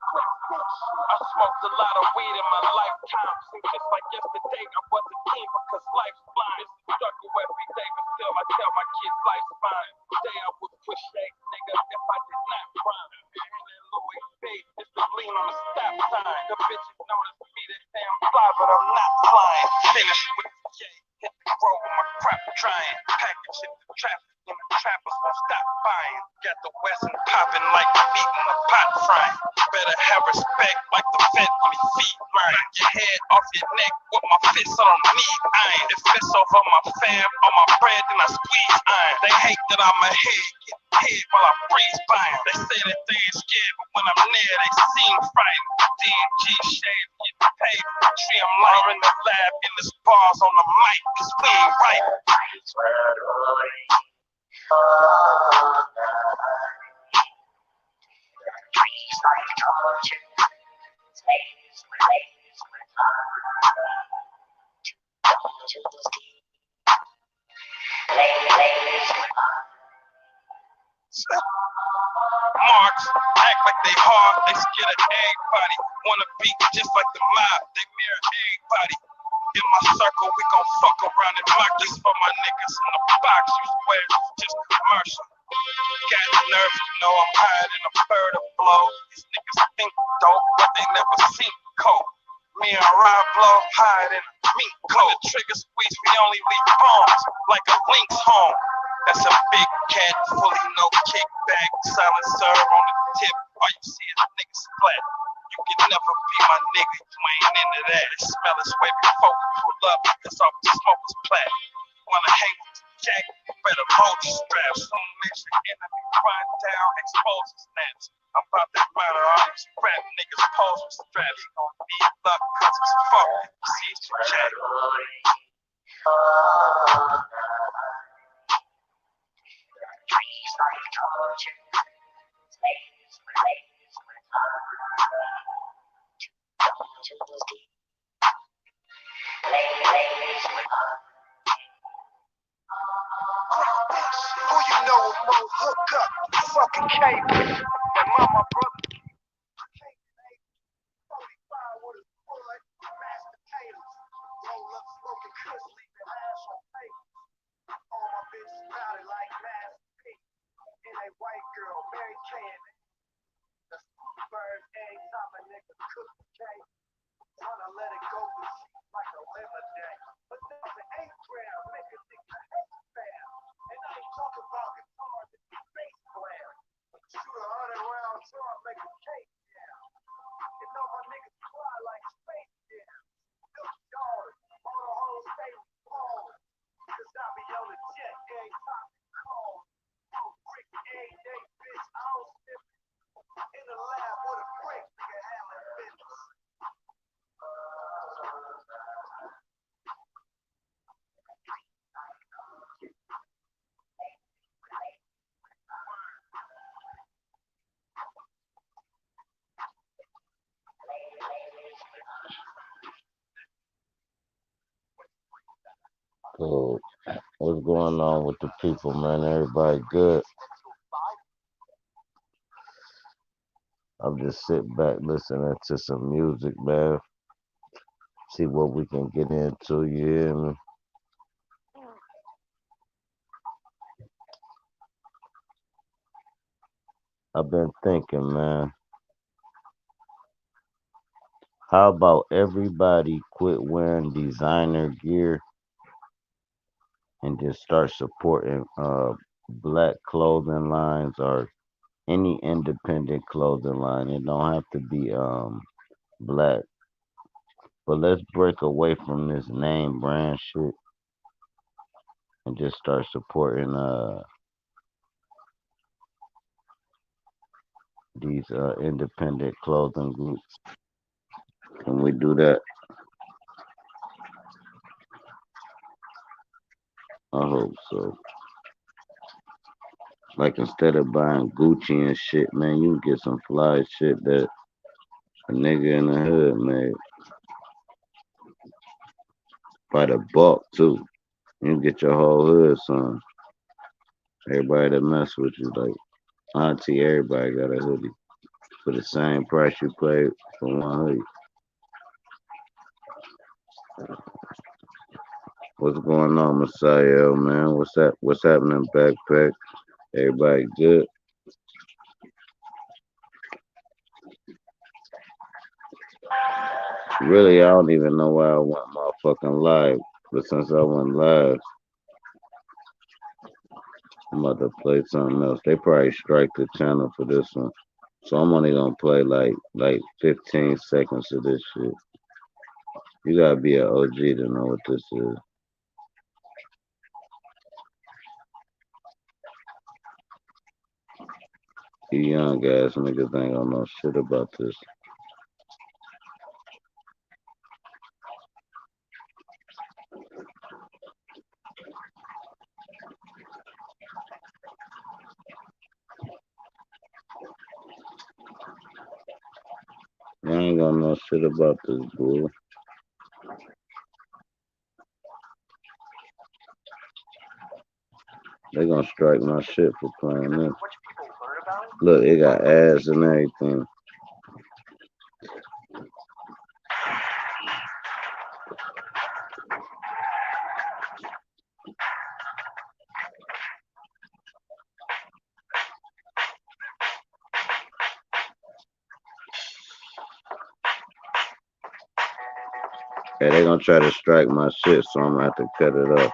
I smoked a lot of weed in my lifetime. Seems just like yesterday I was a king because life's blind. It's a struggle every day, but still I tell my kids life's fine. Today I would push that nigga if I did not rhyme. And then Louis V, just to lean on the stop sign. The bitches notice me that damn fly, but I'm not flying. Finish with the J, hit the road with my crap trying. Package in the traffic, and the trappers won't stop buying. Got the Wesson popping like meat in a pot frying. Better have respect like the vet when he feet line. Your head off your neck with my fist on need iron. If fists over my fam, on my bread, then I squeeze iron. They hate that I'm ahead, get head while I breeze by 'em. They say that they ain't scared, but when I'm near, they seem frightened. DNG shade, get paid, tree I'm lying in the lab, in this bars on the mic, cause we ain't right. Marks act like they hard, they scared of everybody. Wanna be just like the mob, they mirror everybody. In my circle, we gon' fuck around and mock this for my niggas in the box. You swear it's just commercial. Got the nerve, you know I'm higher than a bird of blow. These niggas think dope, but they never seen coke. Me and Rob blow higher than a mink coat. The trigger squeeze, we only leave bombs like a Lynx home. That's a big cat, fully no kickback. Silencer on the tip, all you see is niggas splat. You can never be my nigga, you ain't into that. It smell this way before we pull up, cause off the smoke was plat. Wanna hang with the jack, better hold your strap. Soon makes your enemy run down, expose his snaps. I'm about that matter, all these rap niggas pose with straps. You gon' need luck, cause it's fucked if you see your jack. Who you know with more hook up? Fucking cable. And mama, brother. Roll up smoking kush, leaving ash on paper. All my bitches powder like Master P. And a white girl, Mary Kay. The school bird, every time a nigga cook the cake. Wanna let it go, but she's like a lemon day. But there's an 8 gram, make a nigga hate fam. And I ain't talking about guitars and bass player. Shoot 100 rounds, drum, make a cake down. And all my niggas fly like space jam. Dollars, all the whole stay falling. Cause I be on the jet every time you call. No brick every day, bitch, I don't sip it. In the lab with a brick, nigga handling business. So, what's going on with the people, man? Everybody good? I'm just sitting back listening to some music, man. See what we can get into, you hear me? I've been thinking, man, how about everybody quit wearing designer gear and just start supporting black clothing lines or any independent clothing line? It don't have to be black. But let's break away from this name brand shit and just start supporting these independent clothing groups. Can we do that? I hope so. Like instead of buying Gucci and shit, man, you can get some fly shit that A nigga in the hood made by the bulk too. You get your whole hood son. Everybody that mess with you, like auntie, everybody got a hoodie for the same price you paid for one hoodie. What's going on, Messiah, man? What's that? What's happening, backpack? Everybody good? Really, I don't even know why I went motherfucking live, but since I went live, I'm about to play something else. They probably strike the channel for this one, so I'm only gonna play like 15 seconds of this shit. You gotta be an OG to know what this is. You young ass niggas ain't gonna know shit about this. You ain't gonna know shit about this, boy. They gonna strike my shit for playing this. Look, it got ads and everything. Hey, they gonna try to strike my shit, so I'm gonna have to cut it off.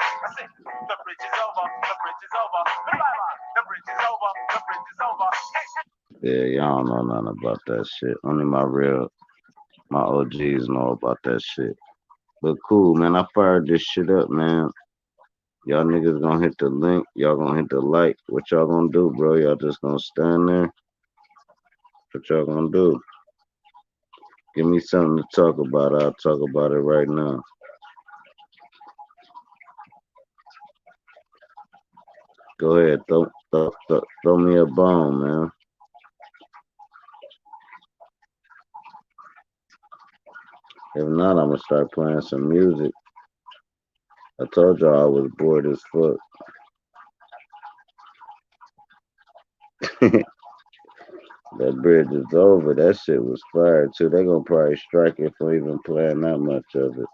That's it. The bridge is over. The bridge is over. Goodbye, man. The bridge is over. The bridge is over. Yeah, y'all don't know nothing about that shit. Only my OGs know about that shit. But cool, man. I fired this shit up, man. Y'all niggas gonna hit the link. Y'all gonna hit the like. What y'all gonna do, bro? Y'all just gonna stand there? What y'all gonna do? Give me something to talk about. I'll talk about it right now. Go ahead, throw me a bone, man. If not, I'm gonna start playing some music. I told y'all I was bored as fuck. That bridge is over. That shit was fire too. They gonna probably strike it for even playing that much of it.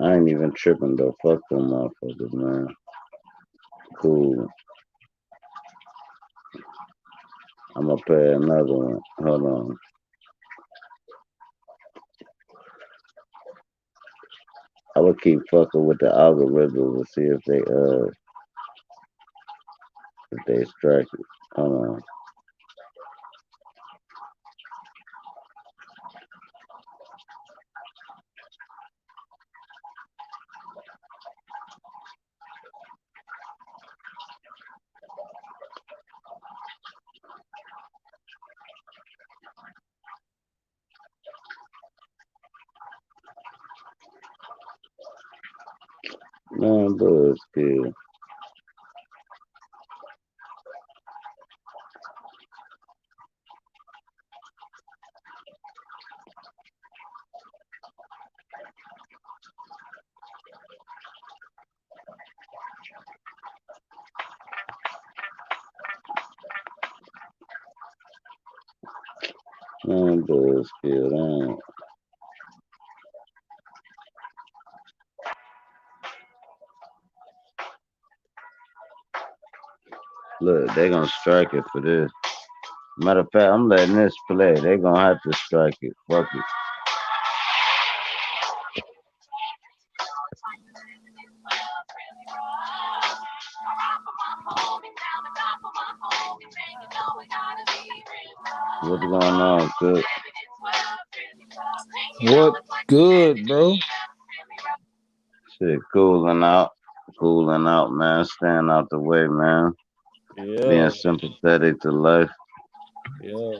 I ain't even tripping though. Fuck them motherfuckers, man. Cool. I'm gonna play another one. Hold on. I would keep fucking with the algorithms and see if they strike it. Hold on. Man, bullshit. Man, bullshit. Look, they gonna strike it for this. Matter of fact, I'm letting this play. They gonna have to strike it. Fuck it. What's going on, good? What good, bro? Shit, cooling out, man. Staying out the way, man. Being Yeah, sympathetic to life. yeah.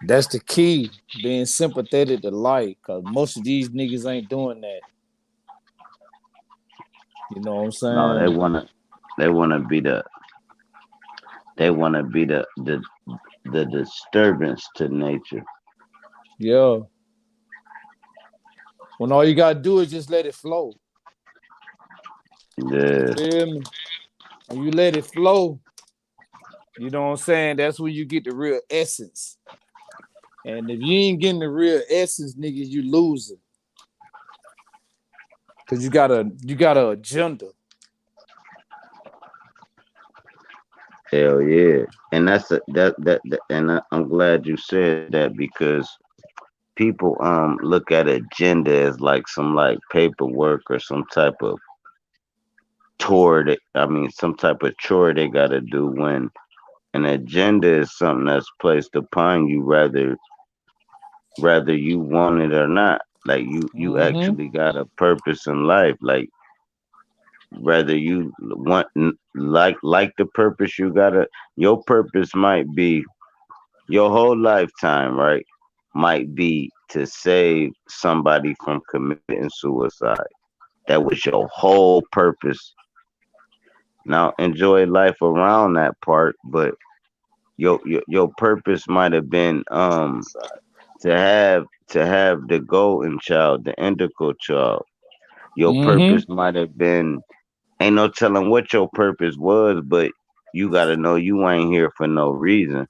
That's the key. Being sympathetic to life. Cause most of these niggas ain't doing that. You know what I'm No, saying? they wanna be the disturbance to nature. Yeah. When all you gotta do is just let it flow. You Yeah, feel me? When you let it flow, you know what I'm saying? That's when you get the real essence. And if you ain't getting the real essence, niggas, you losing. Cause you got a agenda. hell yeah. And that's and I'm glad you said that because people look at agenda as like some like paperwork or some type of some type of chore they gotta do when an agenda is something that's placed upon you rather you want it or not. Like you Mm-hmm. actually got a purpose in life. Like whether you like the purpose you gotta your purpose might be your whole lifetime, right? Might be to save somebody from committing suicide. That was your whole purpose. Now enjoy life around that part, but your purpose might have been to have the golden child, the indigo child. Your Mm-hmm. purpose might have been ain't no telling what your purpose was, but you gotta know you ain't here for no reason.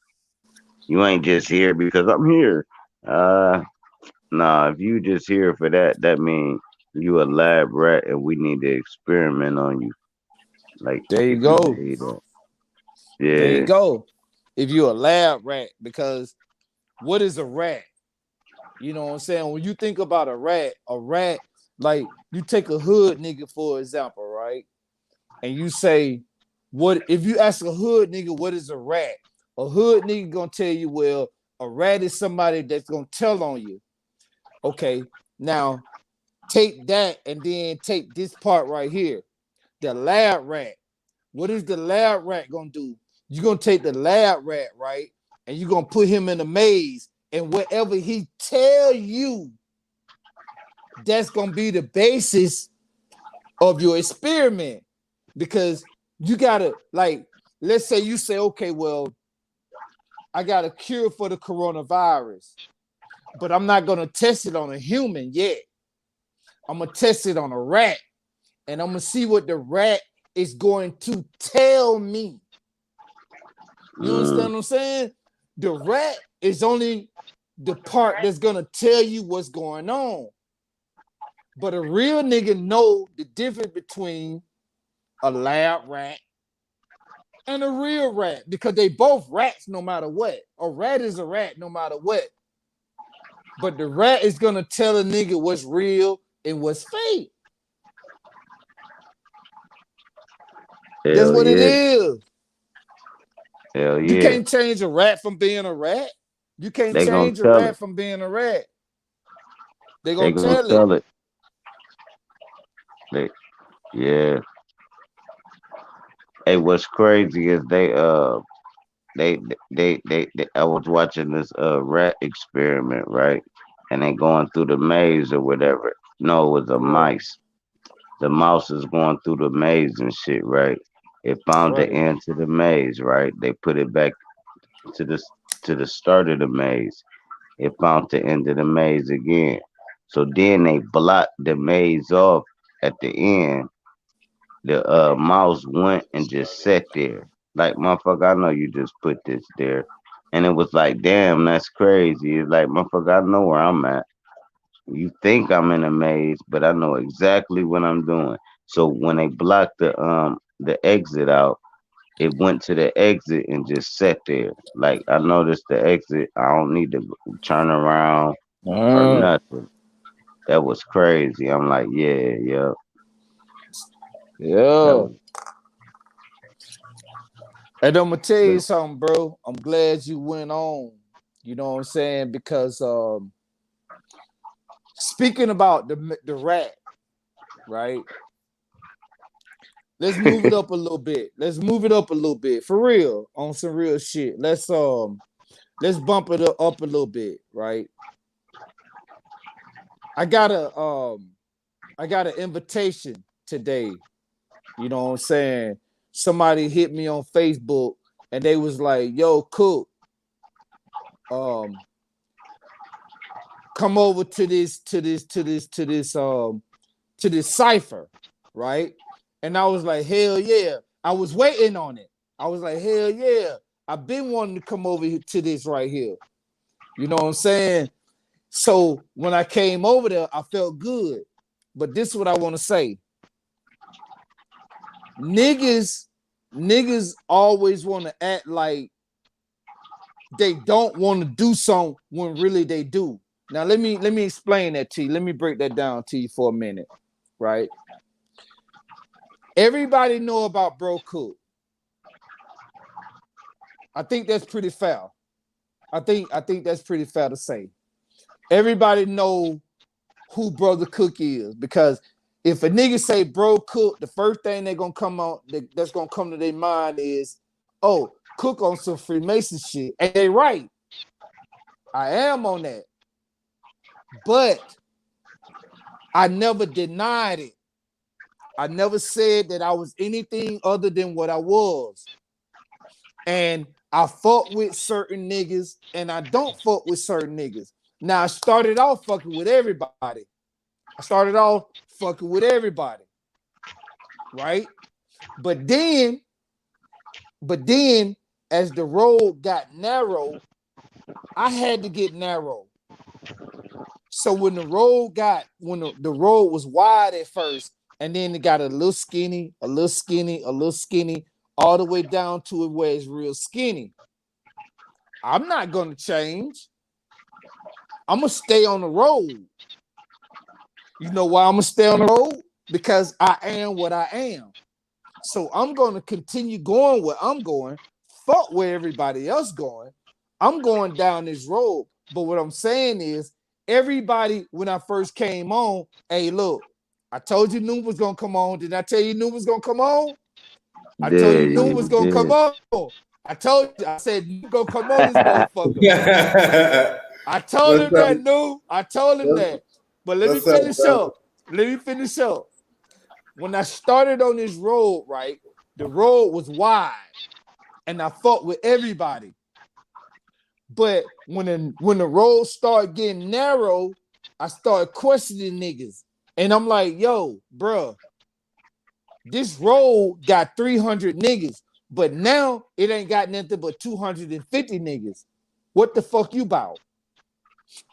You ain't just here because I'm here. Uh nah, if you just here for that, that means you a lab rat and we need to experiment on you. Like There you if you go. say that. There you Yeah. go. If you're a lab rat, because what is a rat? You know what I'm saying? When you think about a rat, like you take a hood nigga for example, right? And you say, what if you ask a hood nigga what is a rat? A hood nigga gonna tell you, well, a rat is somebody that's gonna tell on you. Okay, now take that and then take this part right here. The lab rat. What is the lab rat gonna do? You're gonna take the lab rat, right? And you're gonna put him in a maze, and whatever he tell you, that's gonna be the basis of your experiment. Because you gotta, like, let's say you say, okay, well, I got a cure for the coronavirus, but I'm not gonna test it on a human yet. I'm gonna test it on a rat, and I'm gonna see what the rat is going to tell me. You Mm, understand what I'm saying? The rat is only the part that's gonna tell you what's going on. But a real nigga know the difference between a lab rat and a real rat because they both rats no matter what. A rat is a rat no matter what. But the rat is gonna tell a nigga what's real and what's fake. That's hell what it yeah. is. Hell You yeah. can't change a rat from being a rat. You can't They gonna change a tell it. rat from being a rat. They They gonna gonna tell it. tell it. They, yeah. Hey, what's crazy is they I was watching this rat experiment, right? And they going through the maze or whatever. No, it was a Yeah. mice. The mouse is going through the maze and shit, right? It found the Right. end to the maze, right? They put it back to the to the start of the maze. It found the end of the maze again. So then they blocked the maze off at the end. The mouse went and just sat there. Like, motherfucker, I know you just put this there. And it was like, damn, that's crazy. It's like, motherfucker, I know where I'm at. You think I'm in a maze, but I know exactly what I'm doing. So when they blocked the exit out, it went to the exit and just sat there. Like I noticed the exit. I don't need to turn around or Ah, nothing. That was crazy. I'm like, yeah, yeah. That yeah. was And I'm gonna tell you but something, bro. I'm glad you went on. You know what I'm saying? Because speaking about the rat, right? Let's move it up a little bit. Let's move it up a little bit for real on some real shit. let's bump it up a little bit, right? I got an invitation today. You know what I'm saying? Somebody hit me on Facebook and they was like, "Yo, Cook, um, come over to this cipher," right? And I was like, "Hell yeah!" I was waiting on it. I was like, "Hell yeah!" I've been wanting to come over here to this right here. You know what I'm saying? So when I came over there, I felt good. But this is what I want to say. Niggas always want to act like they don't want to do something when really they do. Now let me explain that to you. Let me break that down to you for a minute, right? Everybody know about Bro Cook. I think that's pretty fair. I think that's pretty fair to say. Everybody know who Brother Cook is, because if a nigga say Bro Cook, the first thing that's gonna come to their mind is, oh, Cook on some Freemason shit. And they right. I am on that. But I never denied it. I never said that I was anything other than what I was. And I fuck with certain niggas and I don't fuck with certain niggas. Now I started off fucking with everybody. Right? But then as the road got narrow, I had to get narrow. So when the road was wide at first, and then it got a little skinny, all the way down to it where it's real skinny. I'm not gonna change. I'm gonna stay on the road. You know why I'm gonna stay on the road? Because I am what I am. So I'm gonna continue going where I'm going. Fuck where everybody else going. I'm going down this road. But what I'm saying is, everybody, when I first came on, hey, look, I told you Noom was gonna come on. Did I tell you Noom was gonna come on? I told you Noom was gonna come on. I told you, I said Noom gonna come on this motherfucker. I told him that, Noom. I told him that. But let me finish up. When I started on this road, right, the road was wide, and I fought with everybody. But when the road started getting narrow, I started questioning niggas. And I'm like, yo, bro, this road got 300 niggas, but now it ain't got nothing but 250 niggas. What the fuck you about?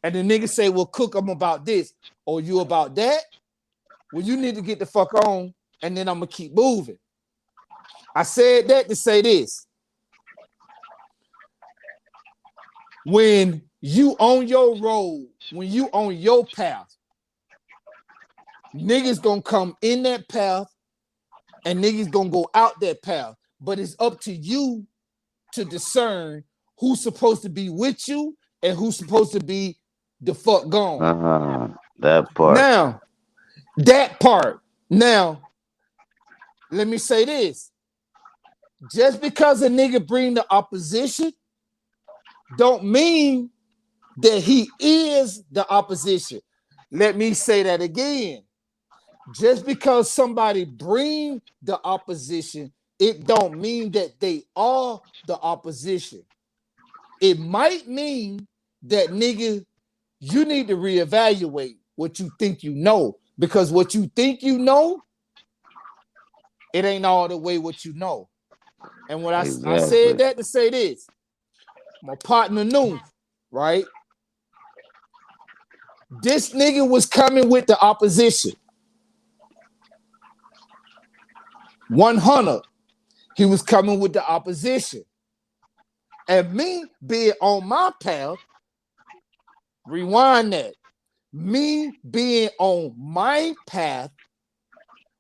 And the niggas say, well, Cook, I'm about this. Or you about that? Well, you need to get the fuck on, and then I'm going to keep moving. I said that to say this. When you on your road, when you on your path, niggas gonna come in that path and niggas gonna go out that path. But it's up to you to discern who's supposed to be with you and who's supposed to be the fuck gone. That part. Now, that part. Now, let me say this. Just because a nigga bring the opposition don't mean that he is the opposition. Let me say that again. Just because somebody bring the opposition, it don't mean that they are the opposition. It might mean that, nigga, you need to reevaluate what you think you know, because what you think you know, it ain't all the way what you know. And when I said that to say this, my partner knew, right? This nigga was coming with the opposition. 100. He was coming with the opposition. And me being on my path, rewind that. Me being on my path,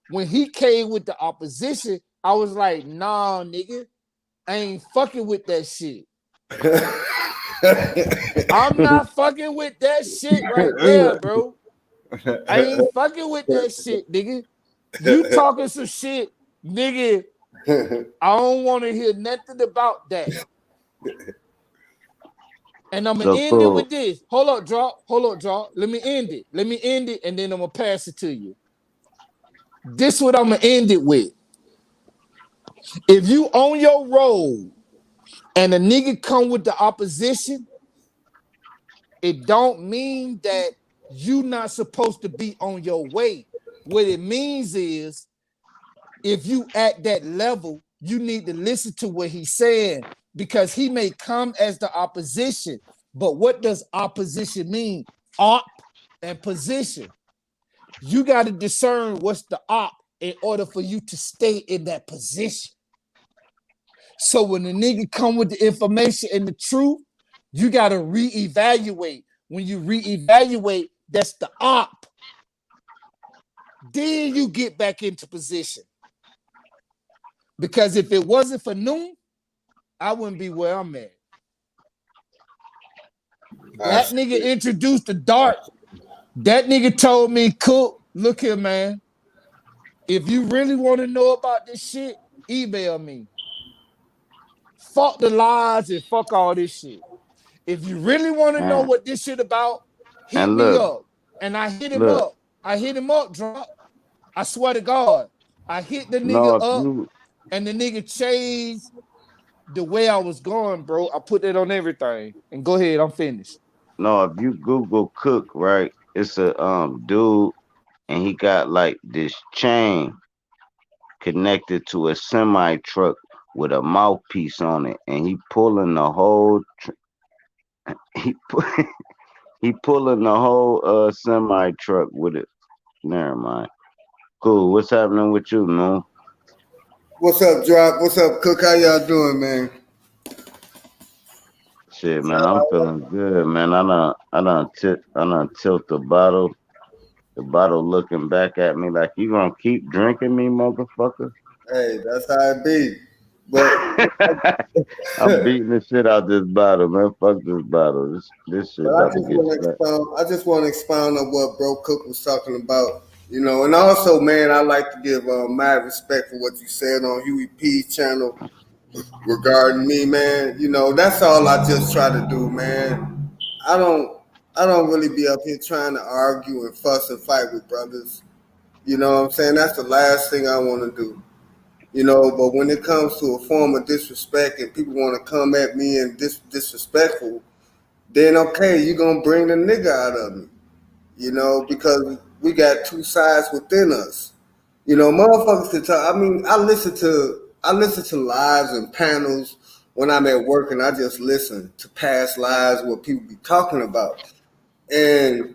when he came with the opposition, I was like, nah, nigga, I ain't fucking with that shit. I'm not fucking with that shit right there, bro. I ain't fucking with that shit, nigga. You talking some shit, nigga. I don't want to hear nothing about that. And I'm gonna So end it cool. with this. Hold up, drop. Hold up, drop. Let me end it. Let me end it, and then I'm gonna pass it to you. This what I'm gonna end it with. If you on your road and a nigga come with the opposition, it don't mean that you not supposed to be on your way. What it means is if you at that level, you need to listen to what he's saying because he may come as the opposition. But what does opposition mean? Op and position. You got to discern what's the op in order for you to stay in that position. So when the nigga come with the information and the truth, you got to reevaluate. When you reevaluate, that's the op. Then you get back into position. Because if it wasn't for noon, I wouldn't be where I'm at. That nigga introduced the dark. That nigga told me, Cook, look here, man. If you really want to know about this shit, email me. Fuck the lies and fuck all this shit. If you really want to know And what this shit about, hit and me look, up. And I hit him look. up. I hit him up, drop. I swear to God. I hit the nigga No, if up you and the nigga changed the way I was going, bro. I put that on everything. And go ahead, I'm finished. no, if you Google Cook, right? It's a dude, and he got like this chain connected to a semi truck with a mouthpiece on it, and he pulling the whole he he pulling the whole semi truck with it. Never mind. Cool. What's happening with you, man? What's up, Drop? What's up, Cook? How y'all doing, man? Shit, man, I'm feeling good, man. I done tilt the bottle looking back at me like you gonna keep drinking me, motherfucker. Hey, that's how it be. But I'm beating the shit out this bottle, man. Fuck this bottle. This shit But I about to just get want to smacked. expound. I just want to expound on what Bro Cook was talking about. You know, and also, man, I like to give mad respect for what you said on Huey P's channel regarding me, man. You know, that's all I just try to do, man. I don't, I don't really be up here trying to argue and fuss and fight with brothers. You know what I'm saying? That's the last thing I want to do. You know, but when it comes to a form of disrespect and people want to come at me and disrespectful, then okay, you're gonna bring the nigga out of me, you know, because we got two sides within us. You know, motherfuckers can talk. I mean, I listen to lives and panels when I'm at work, and I just listen to past lives what people be talking about, and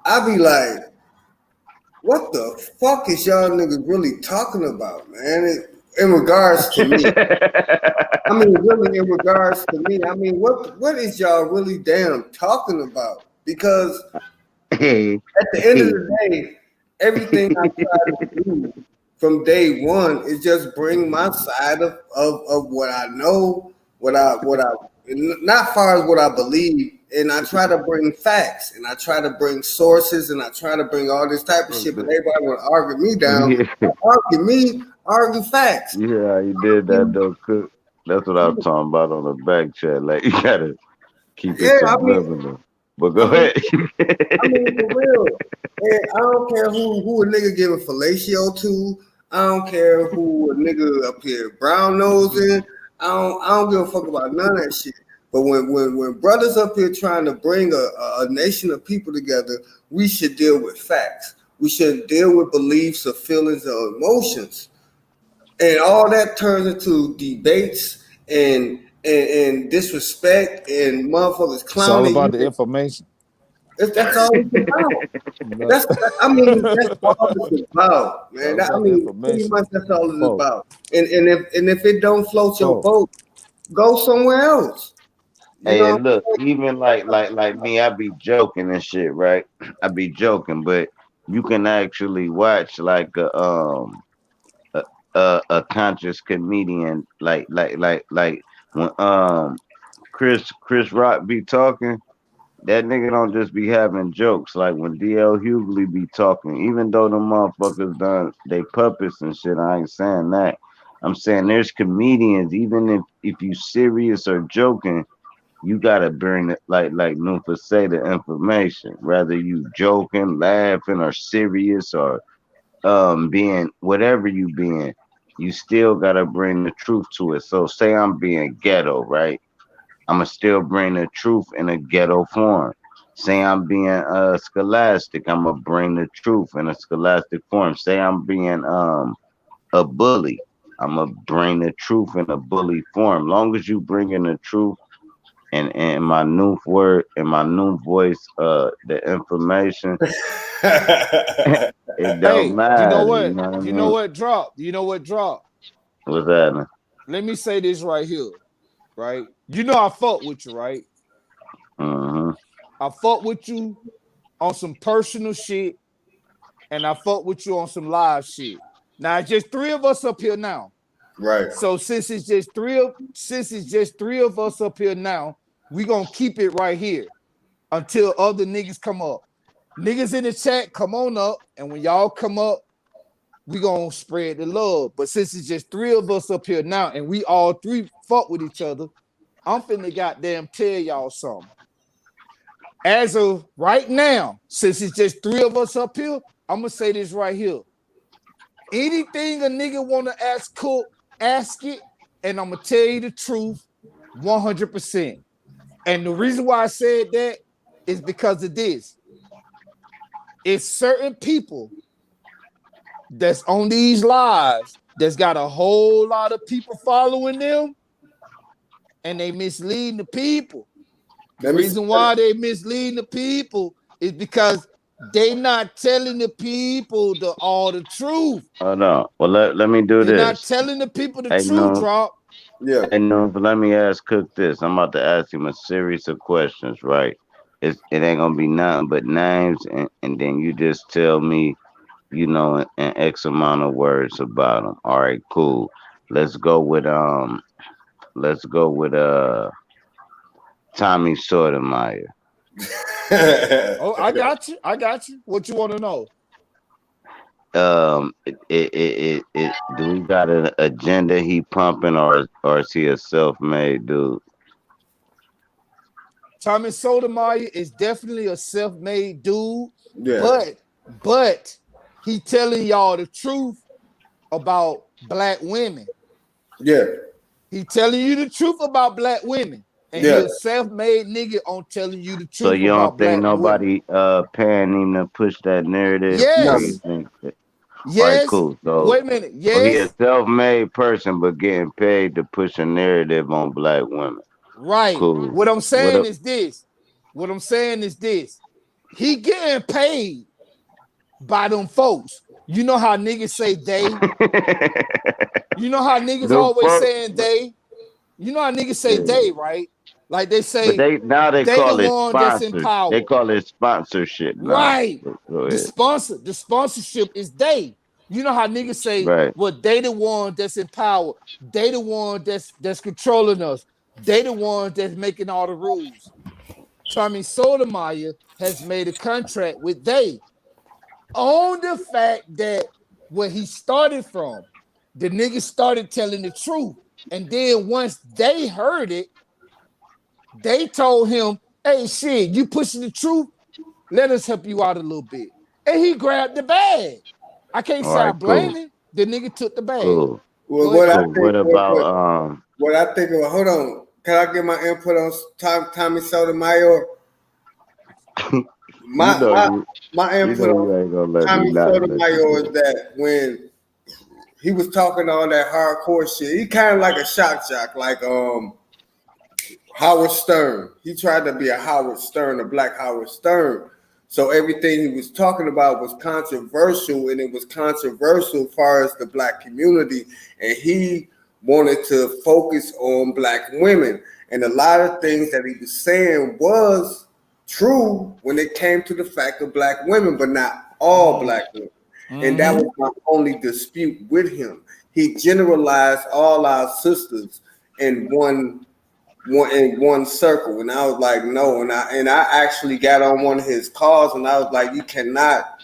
I be like, what the fuck is y'all niggas really talking about, man? In regards to me. I mean, really, in regards to me, I mean, what is y'all really damn talking about? Because Hey, at the end of hey. the day, everything I try to do from day one is just bring my side of what I know, what I not far as what I believe, and I try to bring facts and I try to bring sources and I try to bring all this type of shit, but everybody want to argue me down. Yeah, Argue me, argue facts. yeah, you did that though, Cook. That's what I was talking about on the back chat. Like you gotta keep it Yeah, I mean, subliminal. But go I mean, ahead. I mean, for real. And I don't care who a nigga giving fellatio to. I don't care who a nigga up here brown nosing. I don't give a fuck about none of that shit. But when brothers up here trying to bring a nation of people together, we should deal with facts. We shouldn't deal with beliefs or feelings or emotions. And all that turns into debates and disrespect and motherfuckers It's all clowning about the you. information. That's all it's about. It's That's all it's about, man. all I about the mean, pretty information. much that's all it's Folk, about. And if it don't float your folk. boat, go somewhere else. You Hey, know, and look, even like me, I be joking and shit, right? I be joking, but you can actually watch like a, a conscious comedian like when Chris Rock be talking. That nigga don't just be having jokes like when DL Hughley be talking. Even though the motherfuckers done they puppets and shit, I ain't saying that. I'm saying there's comedians. Even if you serious or joking, you gotta bring it like Nufa say the information. Whether you joking, laughing, or serious, or being whatever you being, you still gotta bring the truth to it. So say I'm being ghetto, right? I'ma still bring the truth in a ghetto form. Say I'm being scholastic, I'ma bring the truth in a scholastic form. Say I'm being a bully, I'ma bring the truth in a bully form. Long as you bring in the truth and my new word and my new voice, the information, it don't Hey, you know matter. You what? know what I You know mean? what drop? You know what drop? What's happening? Let me say this right here, right? You know I fuck with you, right? Mm-hmm. I fuck with you on some personal shit, and I fuck with you on some live shit. Now it's just three of us up here now. Right. So since it's just three of us up here now, we gonna keep it right here until other niggas come up. Niggas in the chat, come on up, and when y'all come up, we gonna spread the love. But since it's just three of us up here now, and we all three fuck with each other, I'm finna goddamn tell y'all something. As of right now, since it's just three of us up here, I'm gonna say this right here. Anything a nigga wanna ask Cook, ask it, and I'm gonna tell you the truth 100%. And the reason why I said that is because of this. It's certain people that's on these lives that's got a whole lot of people following them, and they misleading the people. The Let me reason why they misleading the people is because they not telling the people all the truth. Hold on. Well, let me do They're not this. telling the people the Hey, truth, no. drop. yeah. Hey, no. But let me ask Cook this. I'm about to ask him a series of questions, right? It ain't gonna be nothing but names, and then you just tell me, an X amount of words about them. All right, cool. Let's go with let's go with Tommy Sotomayor. Oh, I got you. I got you. What you want to know? Do we got an agenda he pumping, or is he a self-made dude? Tommy Sotomayor is definitely a self-made dude, Yeah. but he telling y'all the truth about black women. Yeah. He telling you the truth about black women. And he Yeah. a self-made nigga on telling you the So truth you don't about think black women. nobody paying him to push that narrative, or you None. Yes. think that, all right, Yes. cool. So Wait a minute. he a Yes. self-made person but getting paid to push a narrative on black women. Right. Cool. What I'm What saying up? is this. What I'm saying is this. He getting paid by them folks. You know how niggas say they? You know how niggas The always fuck? saying they? You know how niggas say Yeah. they, right? Like they But say they now they they the call it one that's in sponsors. They power. call it sponsorship now. Right. Go The ahead. sponsor, the sponsorship is they. You know how niggas say, Right. well, they the one that's in power. They the one that's controlling us. They the one that's making all the rules. Tommy Sotomayor has made a contract with they on the fact that where he started from, the niggas started telling the truth. And then once they heard it, they told him, hey, shit, you pushing the truth? Let us help you out a little bit. And he grabbed the bag. I can't All say I right. blame Cool. him. The nigga took the bag. Cool. Well, Go what ahead. I Cool. think, What about what I think of. Hold on. Can I get my input on Tommy Sotomayor? you My know my you my you input know on you ain't gonna let me Tommy not let you Sotomayor do is it. that when he was talking all that hardcore shit, he kind of like a shock jock, like Howard Stern. He tried to be a Howard Stern, a black Howard Stern. So everything he was talking about was controversial, and it was controversial as far as the black community. And he wanted to focus on black women. And a lot of things that he was saying was true when it came to the fact of black women, but not all black women. And that Mm-hmm. was my only dispute with him. He generalized all our sisters in one circle, and I was like, no, and I actually got on one of his calls, and I was like, you cannot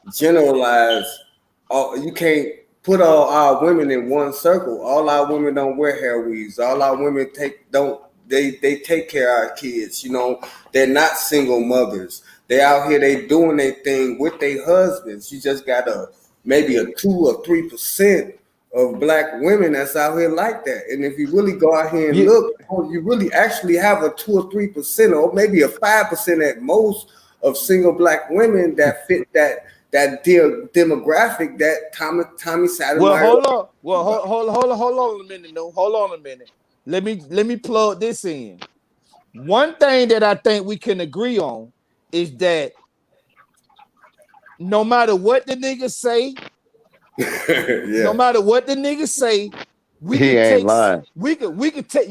generalize, you can't put all our women in one circle. All our women don't wear hair weaves. All our women don't they take care of our kids. You know, they're not single mothers. They out here, they doing their thing with their husbands. You just got maybe a 2 or 3% of black women that's out here like that. And if you really go out here and Yeah. look, you really actually have a 2 or 3%, or maybe a 5% at most of single black women that fit that demographic that Tommy Well, Sotomayor. hold on. Well, hold on a minute. No, hold on a minute. Let me plug this in. One thing that I think we can agree on is that no matter what the niggas say, no Yeah, matter what the niggas say, we He can ain't take lying. we can take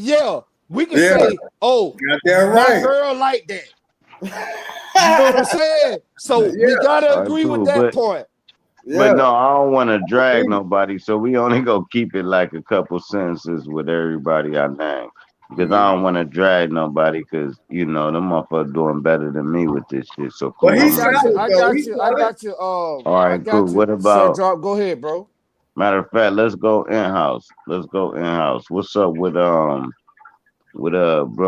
we can yeah, say, oh, goddamn my right. girl like that. You know what I'm saying? So we Yeah, gotta All right, agree with cool. that point. But yeah. no, I don't want to drag nobody, so we only go keep it like a couple sentences with everybody I name. Because I don't want to drag nobody, because you know them motherfuckers doing better than me with this shit. So But cool. I he's I'm got gonna you. solid let I you. though. got He's you. I solid. got you. All I right, cool. got you. What Sir about? Drop, go ahead, bro. Matter of fact, let's go in house. Let's go in house. What's up with bro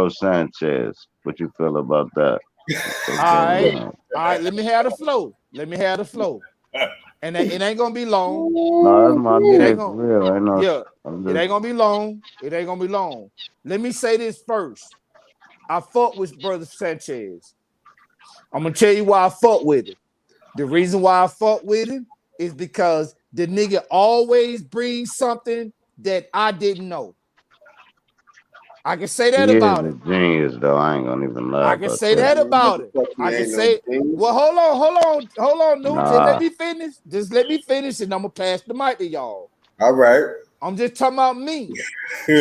Sanchez? What you feel about that? Let's All go in right. house. All right. Let me have the flow. Let me have the flow. And it ain't gonna be long. No, that's my It ain't nigga for gonna, real. I know. yeah, I'm it just ain't gonna be long. It ain't gonna be long. Let me say this first. I fuck with Brother Sanchez. I'm gonna tell you why I fuck with him. The reason why I fuck with him is because the nigga always brings something that I didn't know. I can say that he is about a him. genius though. I ain't gonna even lie I can about say that. that about it. Fuck, he I can ain't no say, genius. well, hold on, no. Just let Nah. me finish. Just let me finish, and I'm gonna pass the mic to y'all. All right. I'm just talking about me.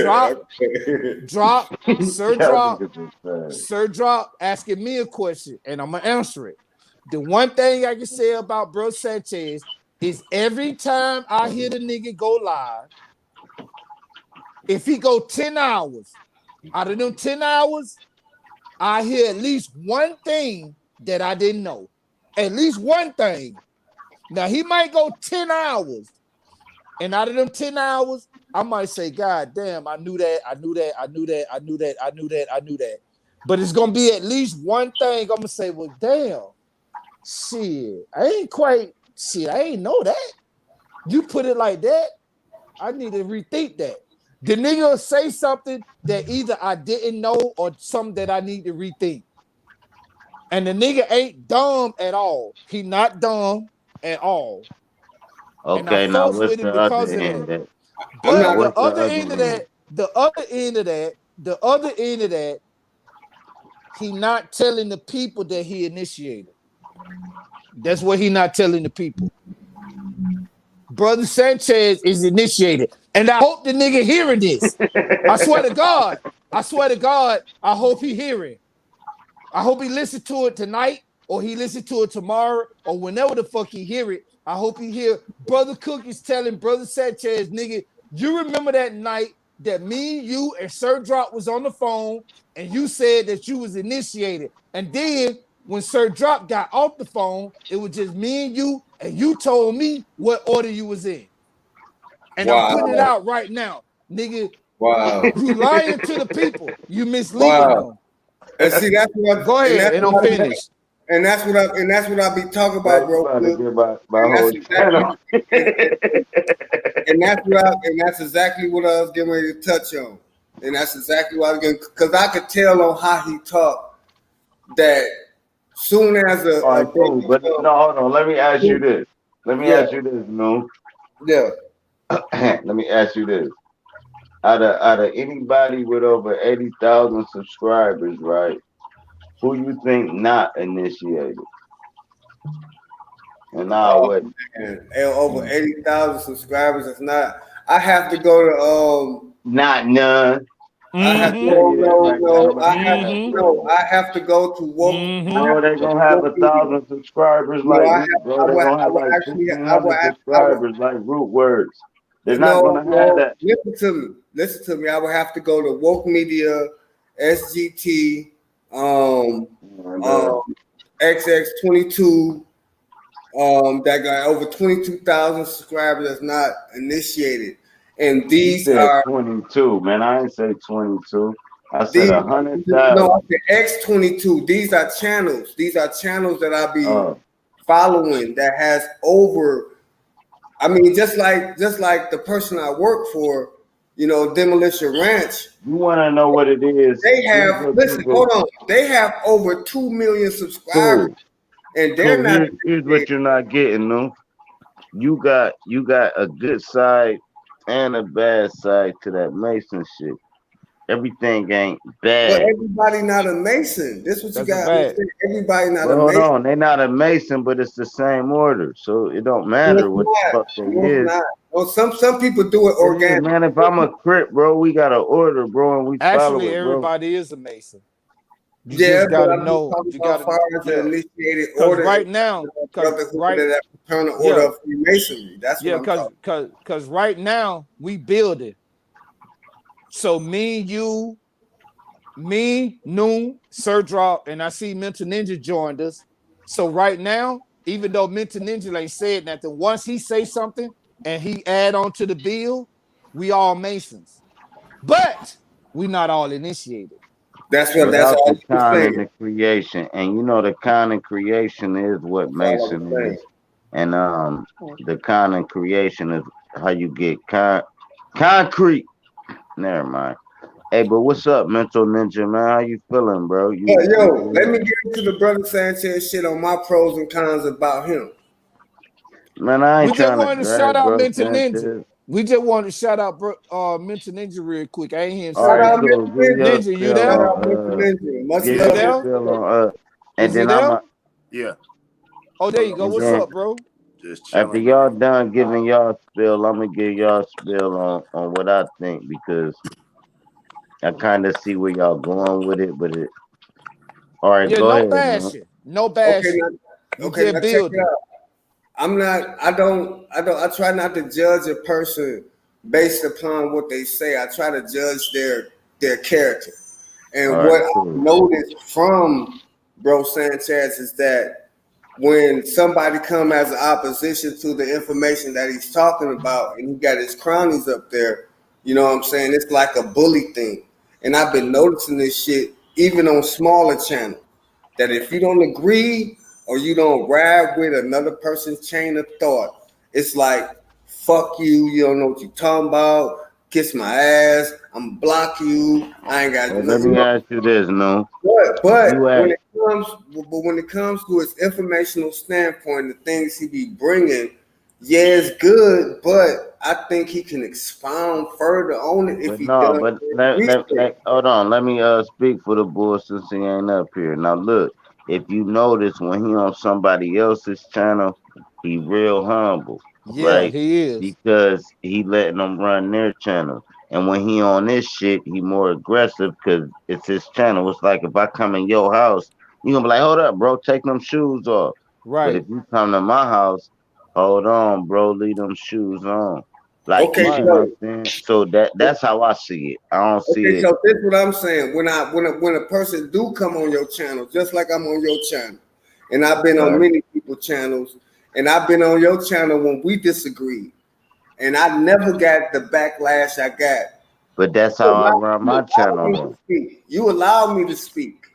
Drop, Okay. drop, Sir Y'all Drop, niggas is sad. Sir Drop asking me a question, and I'm gonna answer it. The one thing I can say about Bro Sanchez is every time I hear the nigga go live, if he go 10 hours, out of them 10 hours, I hear at least one thing that I didn't know. At least one thing. Now he might go 10 hours, and out of them 10 hours, I might say, God damn, I knew that, I knew that, I knew that, I knew that, I knew that, I knew that. But it's gonna be at least one thing I'm gonna say, well, damn, shit, I ain't know that. You put it like that, I need to rethink that. The nigga will say something that either I didn't know or something that I need to rethink. And the nigga ain't dumb at all. He not dumb at all. And I Okay, now fucks what's with him the other because of end? that. That I'm now But not. what's the other end? the other end of that, the other end of that, he not telling the people that he initiated. That's what he not telling the people. Brother Sanchez is initiated. And I hope the nigga hearing this. I swear to God. I swear to God, I hope he hearing. I hope he listen to it tonight or he listen to it tomorrow or whenever the fuck he hear it. I hope he hear Brother Cook is telling Brother Sanchez, nigga, you remember that night that me, you, and Sir Drop was on the phone and you said that you was initiated. And then when Sir Drop got off the phone, it was just me and you told me what order you was in. And I'm putting it Wow. out right now. Nigga, Wow. you lying to the people. You misleading Wow. them. And see, Go ahead, and I'm finished. and that's what I be talking Now about, you bro. about to Cook. get my And that's whole channel. exactly and that's exactly what I was getting ready to touch on. And that's exactly what I was getting, because I could tell on how he talked that soon as All a right, cool. baby But no, hold on. Let me ask you this. Let me yeah, ask you this, no. yeah. Let me ask you this. Out of anybody with over 80,000 subscribers, right? Who you think not initiated? And now Oh what? man, over 80,000 subscribers. It's not. I have to go to Not none. I I'm have gonna to, Mm-hmm. tell no, you that no, right now. I'm no. gonna tell you that right Mm-hmm. No. now. I have to go to woke. I Mm-hmm. have Bro, to they go to gonna have woke media. 1,000 subscribers No, like I root, have. bro. They gonna I have would like actually. I would. 1,500 I would. subscribers like root words. They're not No, gonna have no. that. Listen to me. Listen to me. I would have to go to woke media, SGT, um, And um, XX22. That got over 22,000 subscribers. That's not initiated, and you these said are 22, man. I ain't say 22. I said These, 100,000. no, I said X22. These are channels. These are channels that I be following that has over. I mean, just like the person I work for, you know, Demolition Ranch. You want to know what it is? They Here's have, what listen, people hold on. They have over 2 million subscribers, cool. and they're Cool. not. Here's what you're not getting, no. You got a good side and a bad side to that Mason shit. Everything ain't But bad. everybody not a Mason. This what you That's a got to bad. understand. Everybody not But a hold Mason. on, they not a Mason, but it's the same order, so it don't No, matter it's what the not. fuck they No, it's is. not. Well, some people do it It is, organic. man. If I'm a Crip, bro, we got an order, bro, and we follow Actually, it, bro. everybody is a Mason. You Yeah, just but gotta I'm just know. talking You about gotta, far as the yeah. initiated Cause order right and now, cause brotherhood right, and that fraternal order yeah, of Freemasonry. That's what yeah, I'm talking cause right now we building. So me, Noon, Sir Drop, and I see Mental Ninja joined us. So right now, even though Mental Ninja ain't said nothing, once he say something and he add on to the bill, we all Masons. But we not all initiated. That's Without all the I'm con and saying. the creation, and you know the con and creation is what That's all I'm Mason saying. is, and the con and creation is how you get concrete. Never mind. Hey, but what's up, Mental Ninja, man? How you feeling, bro? But yo, let You me get into the brother Sanchez shit on my pros and cons about him. man, I We ain't just trying to wanted to shout drag, out bro. Mental Ninja. Sanchez. We just wanted to shout out Mental Ninja real quick. I ain't hear him All Shout say right, out nothing. cool. Mr. Give your Ninja. Ninja, you spill Shout there? out Mr. on Ninja. Much give Is he love, your Mr. there? spill Ninja. on and Is he then there? Yeah. Oh, there you go. and What's then up, bro? Just after chilling, y'all man. done giving y'all spill, I'm gonna give y'all spill on what I think because I kind of see where y'all going with it, but it. All right, Yeah, go no ahead, man. bashing. No Okay, bashing. now, We okay, just now check it building. out. I'm not. I try not to judge a person based upon what they say. I try to judge their character. All And right, what I cool. noticed from Bro Sanchez is that when somebody come as an opposition to the information that he's talking about, and he got his cronies up there, you know what I'm saying? It's like a bully thing. And I've been noticing this shit even on smaller channels. That if you don't agree or you don't ride with another person's chain of thought, it's like fuck you. You don't know what you're talking about. Kiss my ass. I'm block you. I ain't got Well, no, let you me know. ask you this, no. But You when ask, it comes to his informational standpoint, the things he be bringing, yeah, it's good. But I think he can expound further on it if but he no, does but his let research. hold on. Let me speak for the boy since he ain't up here. Now look, if you notice when he on somebody else's channel, he real humble, Yeah, right? he is. Because he letting them run their channel. And when he on this shit, he more aggressive because it's his channel. It's like if I come in your house, you gonna be like, hold up, bro, take them shoes off. But Right, if you come to my house, hold on, bro, leave them shoes on. Like you Okay, see right. what I'm so saying? So that's how I see it. I don't see Okay, it. so this is what I'm saying. When a person do come on your channel, just like I'm on your channel, and I've been on Right. many people's channels, and I've been on your channel when we disagreed, and I never got the backlash I got. But that's how I run my You allow channel me to though. speak. You allow me to speak.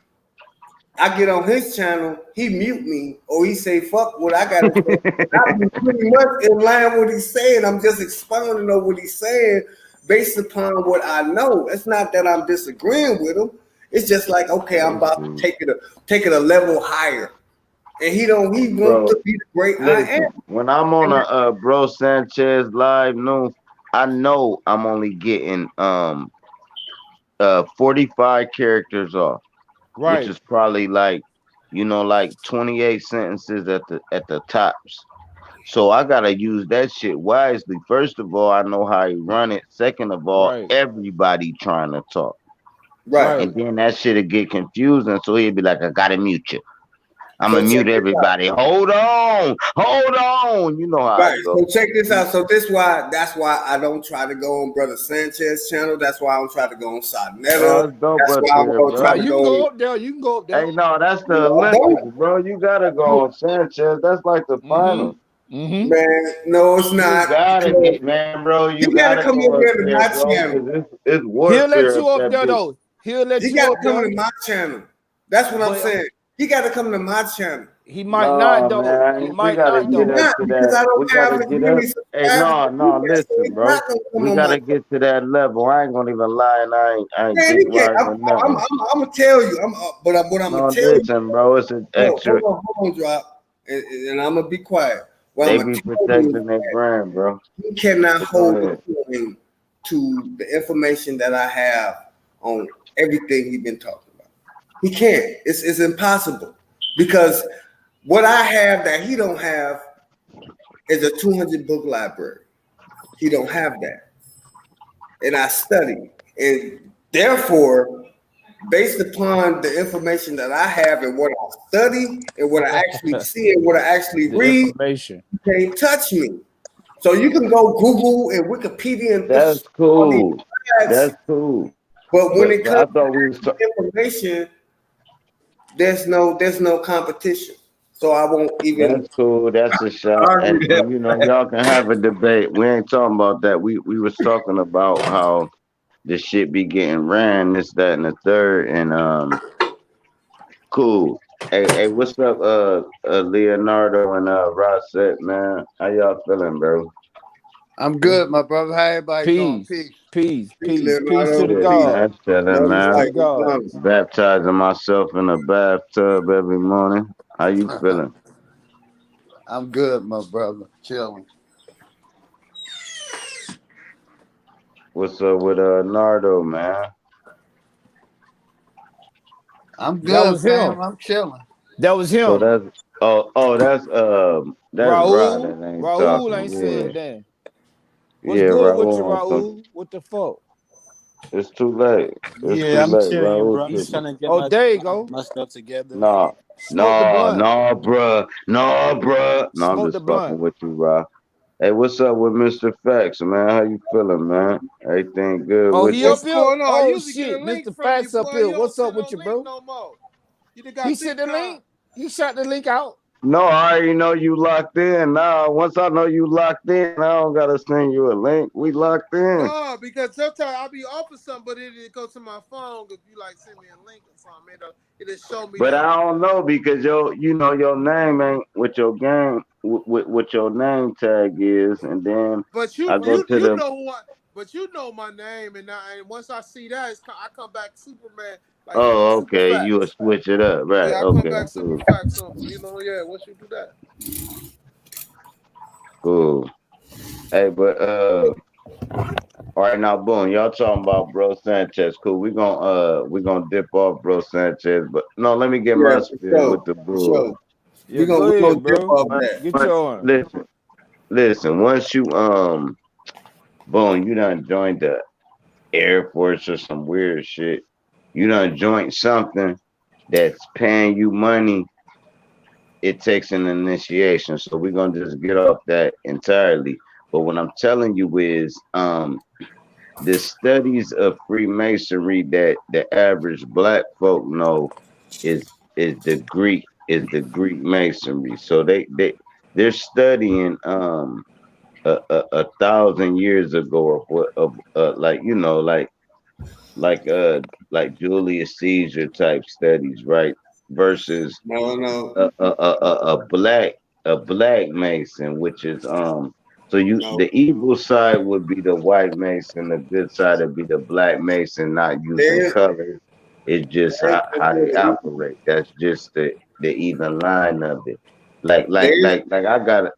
I get on his channel, he mute me, or he say fuck what I gotta say. I be pretty much in line with what he's saying. I'm just expounding on what he's saying based upon what I know. It's not that I'm disagreeing with him. It's just like, okay, I'm about to take it a level higher. And he wants Bro, to be the great I am. listen, when I'm on And a bro Sanchez live news, I know I'm only getting 45 characters off, which Right. is probably like, like 28 sentences at the tops. So I gotta use that shit wisely. First of all, I know how he run it. Second of all, Right. everybody trying to talk. right. And Right. then that shit'll get confusing. So he'd be like, I gotta mute you. I'm So gonna check mute this out. everybody. Hold on. Hold on. You know how I Right. go. So check this out. So that's why I don't try to go on Brother Sanchez channel. That's why I don't try to go on Sadnetta. It's dope That's up why I'm there, gonna try Now bro. to you go can on, go up there. You can go up there. Hey, no, that's you the know, I don't. Olympics, bro. You gotta go on Sanchez. That's like the finals. Mm-hmm. Mm-hmm. Man, no, it's You not gotta because get, man, bro. You you got to gotta come over go up here to there, my bro, channel. because it's He'll let warfare you up up that there bitch. though. He'll let He you got to up come there, to my channel. That's what I'm but saying. He got to come to my channel. he might not No, though. He man, we might gotta not He's get though. up not to because that. I We don't have gotta as get many up. Hey, subscribers no, as he no, has, so listen, he's bro. not gonna come We on my gotta get to that level. I ain't gonna even lie, and I ain't man. dick He can't. riding or nothing. I'm gonna tell you. What I'm gonna No, tell you. listen, bro. It's an No, extra. hold on, drop, and I'm gonna be quiet. What I'm They gonna be tell you is protecting their brand, bro. he cannot But go hold ahead. according to the information that I have on everything he's been talking about. He can't. It's impossible because what I have that he don't have is a 200 book library. He don't have that, and I study, and therefore, based upon the information that I have and what I study and what I actually see and what I actually The read, information. you can't touch me. So you can go Google and Wikipedia and That's all these cool. facts, That's cool. but when it But I comes thought we was to information, there's no competition. So I won't even that's cool. That's a shot. argue And you know, that. y'all can have a debate. We ain't talking about that. We was talking about how the shit be getting ran, this, that, and the third. And cool. Hey, what's up, Leonardo and Rosette, man? How y'all feeling, bro? I'm good, my brother. How everybody doing? Peace, Peace. peace, Peace, peace, peace to Leonardo. the Peace. Shit, God. man, chilling, Love is Peace to man. the like God. Islam. Baptizing myself in a bathtub every morning. How you feeling? I'm good, my brother. Chilling. What's up with Nardo, man? I'm That good, was him. fam. I'm chilling. That was So him. that's Rod Raul. that ain't Raul ain't talking. said Yeah, that. What's yeah, good with you, Raul on some. Raul? What the fuck? It's too late. It's too Yeah, I'm late. chilling, Raul bro. I'm just tripping. trying to get Oh, my there you my, go. my stuff together. Nah, Smoke the nah, blunt. nah, bruh, nah, bruh. No, I'm Smoke the just fucking blunt. with you, Rod. Hey, what's up with Mr. Facts, man? How you feeling, man? Everything good Oh, with he you? up What's here? going on? I Oh usually get a shit, link Mr. from you, Facts up boy. here. You don't What's up send with no you, link bro? no more. You done He got sent the TikTok. link. He shot the link out. No, I already know you locked in. Now, once I know you locked in, I don't gotta send you a link. We locked in. No, because sometimes I'll be off of something, but it'll go to my phone. If you like send me a link or something, it'll show me But the. I don't know because your name ain't what your game what your name tag is, and then But I go to you the. know who I. But you know my name, and once I see that, I come back Superman, like Oh, super okay, you will facts. switch it up, right? Yeah, I come Okay, back super cool, facts on. Yeah. Once you do that. cool. Hey, but all right now, boom, y'all talking about Bro Sanchez, cool. We gonna dip off Bro Sanchez, but no, let me get Yeah, my for spill with sure. the For bull. sure. Yeah, go We gonna ahead, dip bro. off that. Get your on. Listen. Once you boom, you done joined the Air Force or some weird shit. You done joined something that's paying you money. It takes an initiation. So we're gonna just get off that entirely. But what I'm telling you is the studies of Freemasonry that the average black folk know is the Greek Masonry. So they're studying a thousand years ago of what of like like Julius Caesar type studies, right? Versus No, no, a black Mason, which is so no. the evil side would be the white Mason, the good side would be the black Mason, not using There, colors. It's just there, how they operate. That's just the even line of it. Like like there, like like I gotta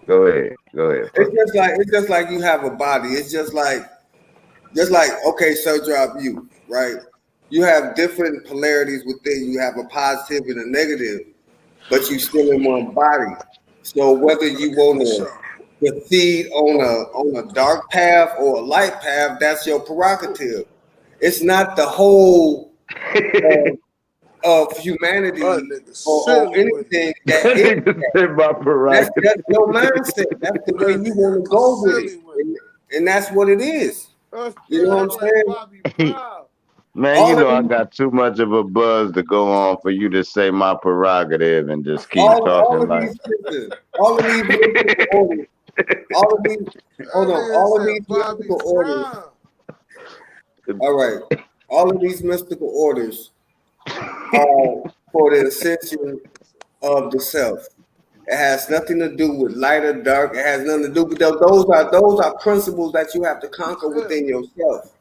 go ahead, fuck. it's just like you have a body. It's just like okay, so drop you, right? You have different polarities within. You have a positive and a negative, but you still in one body. So whether you want For to sure. proceed on a dark path or a light path, that's your prerogative. It's not the whole of, of That humanity nigga or silly with it. anything that That is nigga that. said my prerogative. That's your mindset. That's the way That you nigga want to go with it, silly with it. and that's what it is. Us You know still what I'm act like saying? Bobby Brown. Man, you All of know I these, got too much of a buzz to go on for you to say my prerogative and just keep all talking of like. these listen, all of these mystical orders, all of these, hold That on, nigga all of said these Bobby mystical orders. Brown. All right, All of these mystical orders are for the ascension of the self. It has nothing to do with light or dark. It has nothing to do with those are principles that you have to conquer within yourself.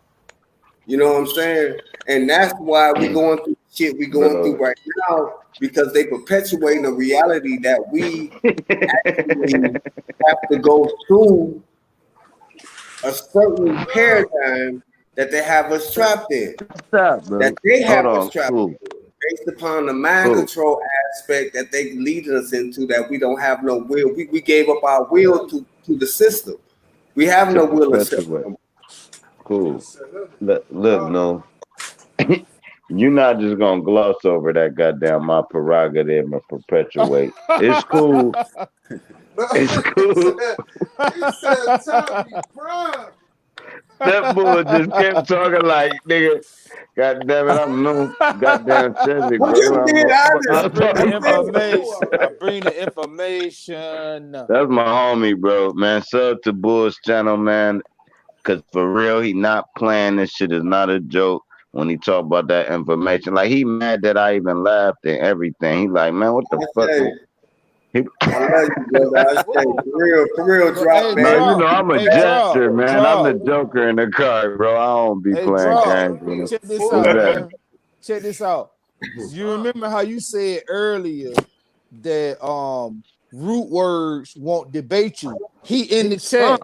You know what I'm saying? And that's why we going through shit we going through Bro. right now because they perpetuating a reality that we actually have to go through a certain paradigm that they have us trapped in. Stop, bro. That they Hold have us on. trapped Cool. in based upon the mind Cool. control aspect that they lead us into that we don't have no will. We gave up our will to the system. We have To no will except perpetuate. for Cool. Look, no. You're not just gonna gloss over that goddamn my prerogative and perpetuate. It's cool. It's cool. He said Tommy Prime. That boy just kept talking like nigga. God damn it, I'm no goddamn Chevy, I'm bro. just being I honest. bring the I'm being information. I bring the information. That's my homie, bro. Man, sub to Bull's channel, man. Cause for real, he not playing. This shit is not a joke. When he talk about that information, like he mad that I even laughed and everything. He like, man, what the I fuck? say, He, I love you, brother. I say, for real, drop, Hey, no, man. you know drop. I'm a Hey, drop. jester, man. I'm the Drop. joker in the car, bro. I don't be Hey, playing drop. games with him. Check this What's out, that? man. Check this out. You remember how you said earlier that root words won't debate you? He in the chat.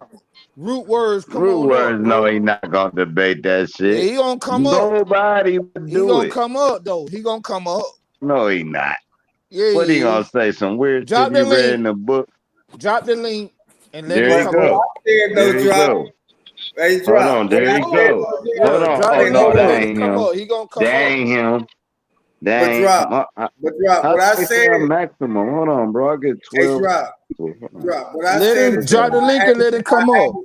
Root words, come Rude on up, words, no, bro. he not gonna debate that Yeah, shit. he gonna come up. Nobody would He do gonna it. come up though. He gonna come up. No, he not. Yeah, What he he gonna is. say? Some weird shit Drop he the read link. in the book? Drop the link and let him There you come What go. up. I said though, There you drop. go. Hey, Hold drop. on. What There I you said go. though, Hold Yeah, drop. on. drop Oh the Hey, no, link hold and that let on. him ain't come him. up. He gonna come That up. ain't him. That But ain't. drop. But drop. How What I they said. say I'm maximum? Hold on, bro. I get Hey, 12 drop. people. Hold on. Drop. What I Let said him is that drop the link and let him come up.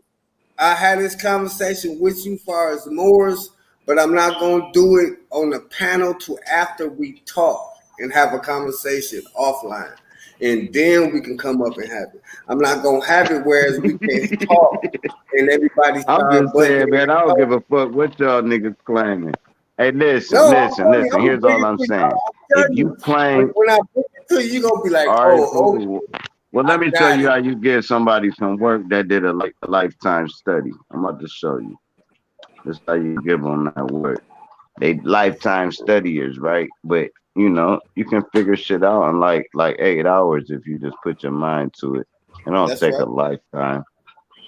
I had this conversation with you far as Moors, but I'm not gonna do it on the panel till after we talk and have a conversation offline. And then we can come up and have it. I'm not gonna have it whereas we can talk and everybody I'm start just butting saying, man. I don't in. give a fuck what y'all niggas claiming. Hey, listen, No, I'm listen, telling you, listen. I'm gonna Here's bring all it I'm to you. saying. I'm If telling you you, claim, when I bring it to you, you're gonna be like, all right, oh, cool. Well, I let me show got you it. how you give somebody some work that did a lifetime study. I'm about to show you. This is how you give them that work. They lifetime studiers, right? But you can figure shit out in like 8 hours if you just put your mind to it. It don't That's take a right. lifetime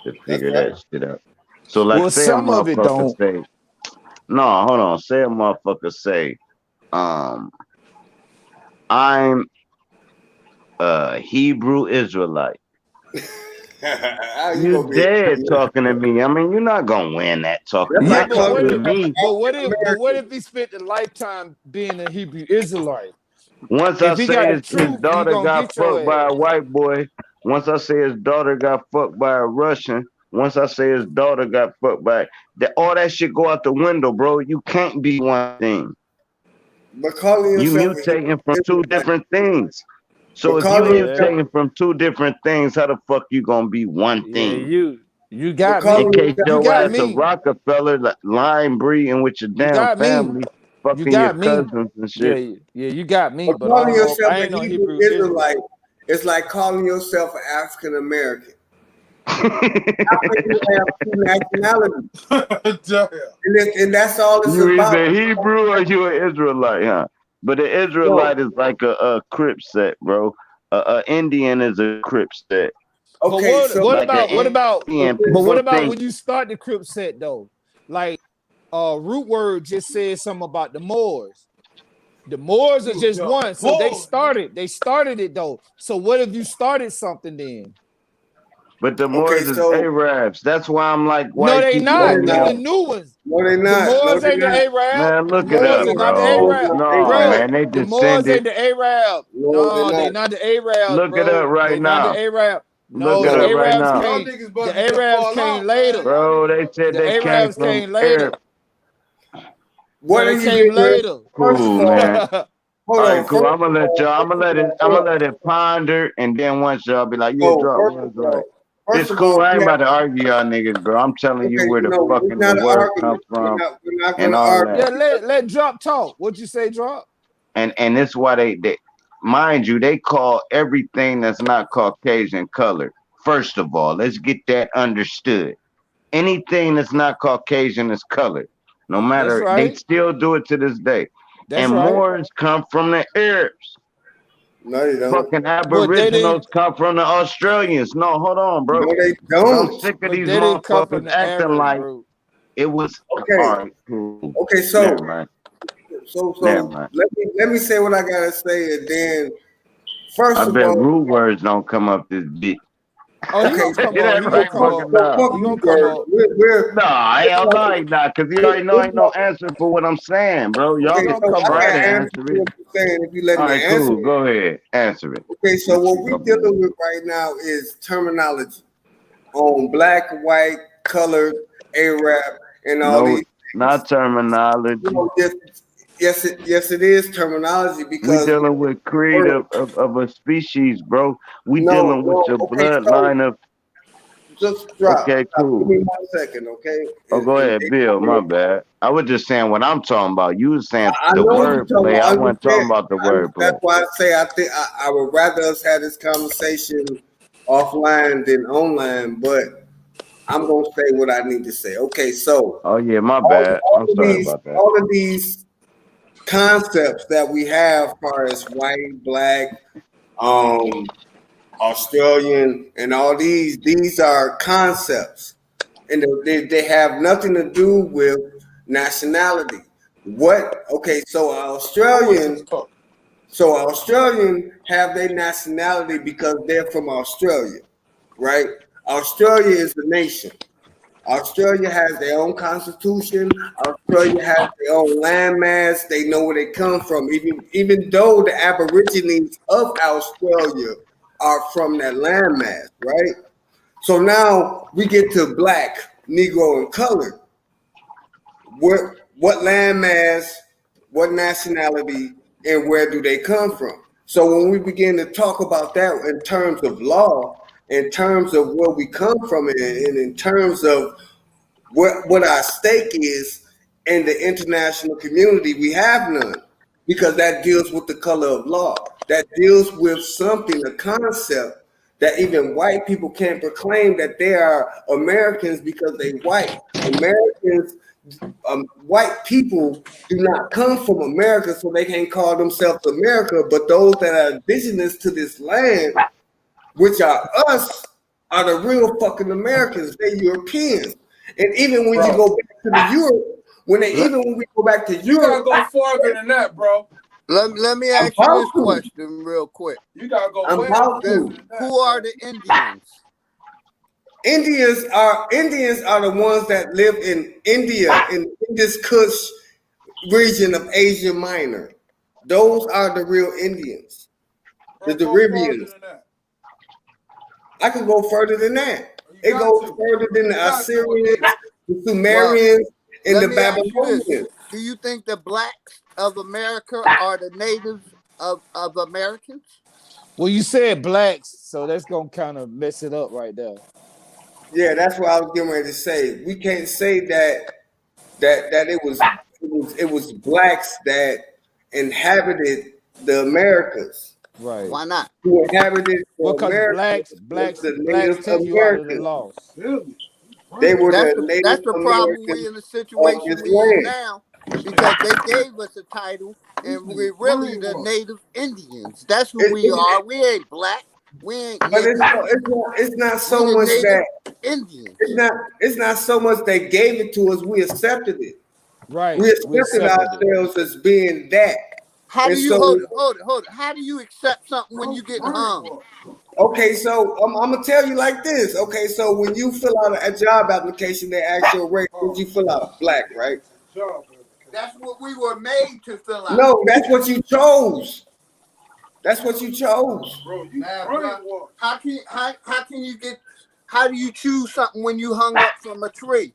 to That's figure right. that shit out. So like Well, say a some of it motherfucker don't. say, no, hold on, say a motherfucker say, um, I'm a Hebrew Israelite. How you You gonna be? dead talking to me. I mean, you're not gonna win that talking That's Yeah, like to but calling what to if yourself me. an African but what American. if he spent a lifetime being a Hebrew Israelite? Once I If he say got the his truth, he daughter gonna got get your fucked by ass. a white boy, once I say his daughter got fucked by a Russian, once I say his daughter got fucked by all that shit go out the window, bro. You can't be one thing. But calling You yourself a mutating from Hebrew two Israelite. different things. So But if you calling Yeah, yourself mutating from two different things, how the fuck you gonna be one yeah, thing? you but got In calling me. case yourself You your got ass a me. Rockefeller, line breeding with your You damn got me. family, You fucking your got me. cousins and Yeah, shit. yeah, you got me, but but calling yourself I a ain't no Hebrew Hebrew Israelite Israelite. is like calling yourself an African American. After you have two nationalities. Damn. And that's all it's You about. either Hebrew or you an Israelite, huh? But an No. Israelite is like a Crip set, bro. A Indian is a Crip set. But Okay, so what Like about what an about Indian, but what people about think when you start the Crip set though? Like root word just said something about the Moors. The Moors are just one. So they started it though. So what if you started something then? but the okay, Moors is so Arabs. That's why I'm like No, white they people no, not. they're don't They not. the know. new ones. No, they're The not. No, Moors they're ain't the not. Arab. Man, The look it Moors up, are not the bro. Arab. No, No, Bro, man, they the Moors descended. ain't the Arab. they're No, they not. not the Arabs, Look it up bro. right They not the now. Arab. Look No, it the No. up right Arabs now. Y'all came. niggas about The to get Arabs fall came out, man. later. Y'all Bro, niggas they about to said The they fall came Arabs out. from came later. Arab. What No, are they you came getting ready? later. First of Cool, all, man. hold All right, on. cool. First I'm gonna of let all, y'all. first of all, I'm hold gonna on. let it ponder, and then once y'all be like, "Yeah, No, drop first of was right." all, First It's of cool. all, I we ain't have about to argue y'all niggas, bro. I'm telling you okay. where the It's fucking the not an word come argument. from We're not going and to all argue. Yeah, that. let drop talk. What you say, drop? And it's why they mind you, they call everything that's not Caucasian colored. First of all, let's get that understood. Anything that's not Caucasian is colored. No That's matter, they right. still do it to this day. That's And right. Moors come from the Arabs. No, they don't. Fucking But they didn't. Aboriginals come from the Australians. No, hold on, bro. No, they Cause I'm don't. sick of But these they didn't come motherfuckers from the acting Arabs, like bro. it was Okay. all right, cool. Okay. Never So, mind. so, Never so mind. let me say what I gotta say, and then I first of bet all, rude words don't come up this bitch. Oh, he okay. gonna come So, up. That He so gonna right come fuck, up. fucking so now. fuck He you, gonna come bird. up. No, I It's ain't like, lying not, cause you already know it's ain't no like, answer for what I'm saying, bro. He Y'all okay. can gonna So come I try up. to can answer answer it. what you're saying if you let All me right, answer cool. it. Go ahead, answer it. Okay. So What what you we gonna do? dealing with right now is terminology on black, white, colored, Arab, and all No, these not things. You terminology. know, yes, it is terminology We because dealing with creed word. of a species, bro. We No, dealing with no. your Okay, so bloodline of. just drop. Okay, Give cool. me 1 second, okay? Oh, go ahead, Bill. My bad. I was just saying what I'm talking about. You was saying I the know what you're talking wordplay. about. I I wasn't talking understand. about the That's wordplay. why I say I think I would rather us have this conversation offline than online. But I'm gonna say what I need to say. Okay, so Oh yeah, my all, bad. all I'm of sorry these, about that. all of these concepts that we have, as far as white, black, um, Australian, and all these are concepts, and they have nothing to do with nationality. What? Okay, so Australian have their nationality because they're from Australia, right? Australia is the nation. Australia has their own constitution. Australia has their own landmass. They know where they come from. Even though the Aborigines of Australia are from that landmass, right? So now we get to black, Negro, and colored. What landmass, what nationality, and where do they come from? So when we begin to talk about that in terms of law, in terms of where we come from, and in terms of what our stake is in the international community, we have none, because that deals with the color of law. That deals with something, a concept that even white people can't proclaim that they are Americans because they white. Americans, white people do not come from America, so they can't call themselves America. But those that are indigenous to this land, which are us, are the real fucking Americans. They're Europeans. And even when you Bro, go back to the Europe, let, when we go back to you gotta Europe, go farther than that, bro. Let me I'm ask you about this to. question real quick. You gotta go I'm way about Then to. farther than that, who are bro. the Indians? Indians are the ones that live in India, in this Kush region of Asia Minor. Those are the real Indians, the Bro, go farther Derivians. than that. I can go further than that. You It got goes to. further than You the got to. Assyrians, the Well, Sumerians, and let the me ask you this. Babylonians. Do you think the blacks of America are the natives of Americans? Well, you said blacks, so that's gonna kind of mess it up right there. Yeah, that's what I was getting ready to say. We can't say that it was blacks that inhabited the Americas. Right. Why not? Who inhabited the Well, cause Americas blacks, was blacks, the blacks Native take you out of the Americans. laws. Really? They Right. were the That's Native the problem. We Americans in the of situation this we in land. now because they gave us a title, This and nigga we're really the brainwashed. native Indians. That's who It, we it, are. We ain't black. We ain't but niggas. it's not We so the much native that Indians. it's not so much they gave it to us. We accepted it. Right. We We accepted accepted it. ourselves as being that. How do And you so, hold it? How do you accept something when Bro, you getting hung? brainwashed. okay, so I'm gonna tell you like this. Okay, so when you fill out a job application, they ask your race. What Oh, you fill out? Black, right? job That's what we were made to fill out. No, that's what you chose. That's what you chose. bro, you Now, bro, brainwashed. how can you get? How do you choose something when you hung up from a tree?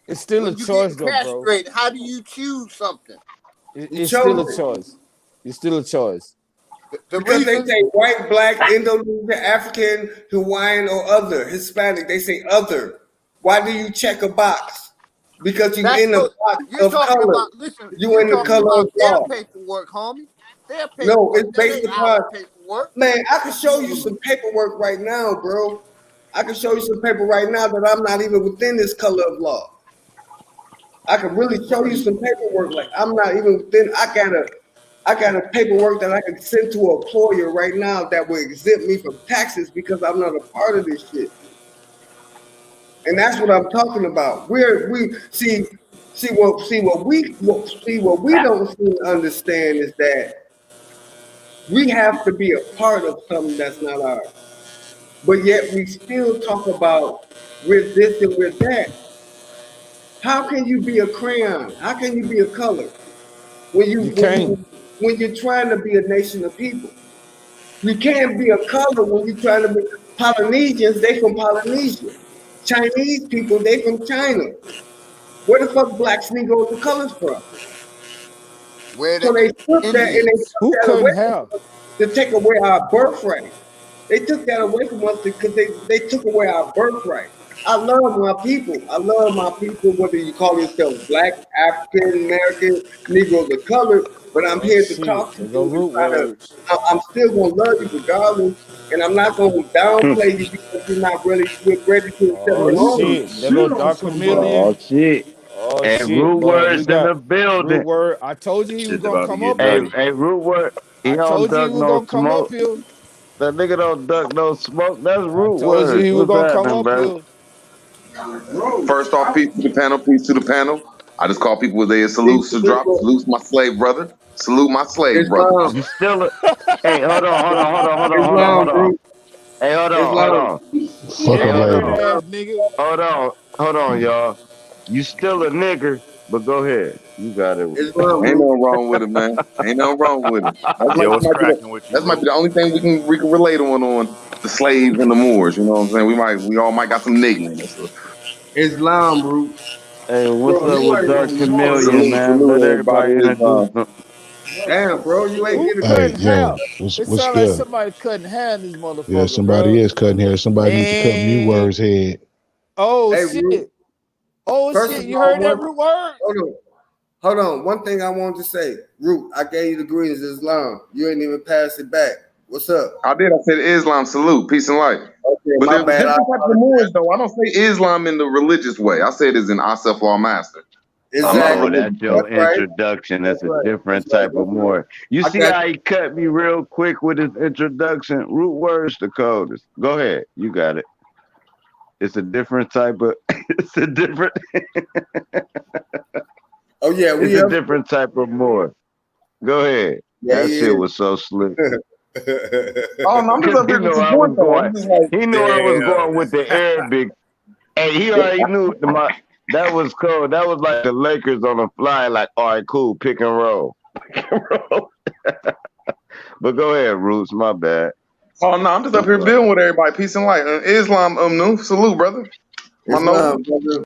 It's still a When you getting choice, though, bro. castrated, how do you choose something? You It's still chose a it. choice. It's still a choice. The Because they reason say white, black, Indonesian, African, Hawaiian, or other, Hispanic. They say other. Why do you check a box? Because you that's in a because box you're of talking color. about. Listen, You you're in the talking color of about their law. paperwork, homie. Their No, paperwork. it's That based ain't upon, our paperwork. man, I can show you some paperwork right now, bro. I can show you some paper right now that I'm not even within this color of law. I can really show you some paperwork. Like I'm not even within. I got a paperwork that I can send to an employer right now that will exempt me from taxes because I'm not a part of this shit. And that's what I'm talking about. We see what we don't seem to understand is that we have to be a part of something that's not ours. But yet we still talk about we're this and we're that. How can you be a crayon? How can you be a color You can't. when you're trying to be a nation of people? You can't be a color when you're trying to be Polynesians, they from Polynesia. Chinese people, they from China. Where the fuck blacks, Negroes, and colors from? Where So the they took that and they Indians. took Who that away cutting from hair? us to take away our birthright. They took that away from us because they took away our birthright. I love my people. I love my people, whether you call yourself black, African, American, Negroes, or colored. But I'm Oh here to shit. talk to They go you and root try to. words. I'm still gonna love you regardless, and I'm not gonna downplay you because you're not really ready to accept Oh me Oh on. shit. They go shit on Dark somebody. Oh Chameleon. shit. Oh Hey, shit, root boy. We words in got the root building. word. I told you he was Shit's gonna about to come get up here. dirty. Root word. He I don't told you he duck was no gonna come up smoke. here. That nigga don't duck no smoke. That's I root told you words. he was What's gonna come happening, up bro? here. First off, peace to the panel, peace to the panel. I just call people with a salute to drop. Salute my slave brother. Salute my slave brother. Islam, You still a hey, hold Islam, on. group, Hey, hold Islam, on. Fuck Hey, a hold Ignorant lady. on. ass nigga. Y'all. You still a nigger, but go ahead. You got it. Islam, Ain't group. nothing wrong with it, man. Ain't nothing wrong with it. Yo, what's cracking with you, That might be Root? the only thing we can relate on the slaves and the Moors. You know what I'm saying? We all might got some nigga in us. So Islam, group. Hey, what's Bro, up you with ain't Dark gonna know it. Chameleon, salute, man? salute Let everybody. everybody introduce them. Damn, bro, you ain't Who get a Hey, cutting green. hair? yo, It what's sounds like good? somebody cutting hair in this Yeah, motherfucker, somebody bro. is cutting hair. Somebody need to cut mute And words head. oh Hey, Root. shit. Oh First shit. of You all, heard that root word? hold on. One thing I wanted to say, Root. I gave you the greens, Islam. You ain't even passed it back. What's up? I did. I said Islam salute, peace and light. Okay, But my there's bad. I different types of apologize. Moors, though. I don't say Islam in the religious way. I say it as an I self law master. I'm not a Oh, Exactly. that's religious your person. That's right. introduction. That's That's a right. That's different right. type of That's right. more. You I see got how he cut me real quick with his introduction? Root words the coldest. Go ahead. You got it. It's a different type of it's a different Oh yeah, it's we a up. different type of more. Go ahead. Yeah, That he shit is. was so slick. Oh, no, I'm just Cause up he here to know I support, was though. going I'm just like, he knew I was going with the Arabic. Hey, he already knew that was cold. That was like the Lakers on a fly, like, all right, cool, pick and roll. But go ahead, Roots, my bad. oh, no, I'm just up What's here up? building with everybody. Peace and light. Islam, no, salute, brother. My noble. Islam, brother.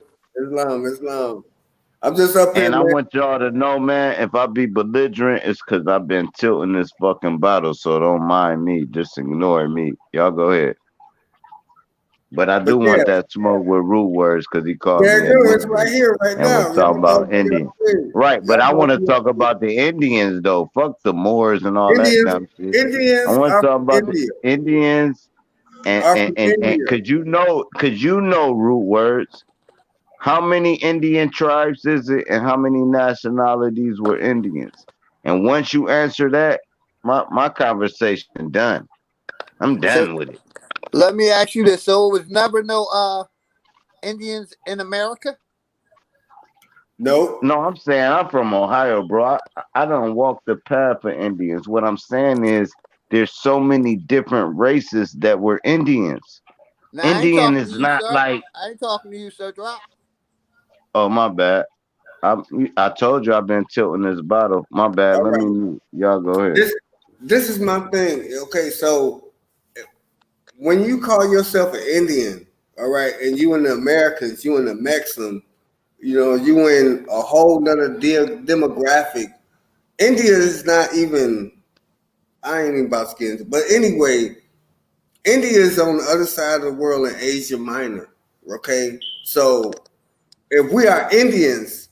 Islam. I'm just up here, And I man. want y'all to know, man, if I be belligerent, it's because I've been tilting this fucking bottle, so don't mind me. Just ignore me. Y'all go ahead. But I But do yeah, want that smoke with root words because he called there me you a go. It's right nigga here, right and was now. talking Y'all both about be up Indian. there. Right, but Y'all I both want to be up talk there. about the Indians, though. Fuck the Moors and all that Indians, dumb shit. I Indians want to are talk from about the India. Indians Are from and India. cause you know root words. How many Indian tribes is it, and how many nationalities were Indians? And once you answer that, my conversation done. I'm So done with it. let me ask you this. So it was never no Indians in America? Nope. No, I'm saying I'm from Ohio, bro. I don't walk the path of Indians. What I'm saying is there's so many different races that were Indians. Now I ain't Indian talking to is you, not sir. like, I ain't talking to you, sir. Drop. oh my bad. I I told you I've been tilting this bottle. My bad. All Let right. me y'all go ahead. This is my thing. Okay, so when you call yourself an Indian, all right, and you in the Americans, you in the Mexican, you in a whole nother demographic. India is not even I ain't even about to get into. But anyway, India is on the other side of the world in Asia Minor. Okay, so if we are Indians,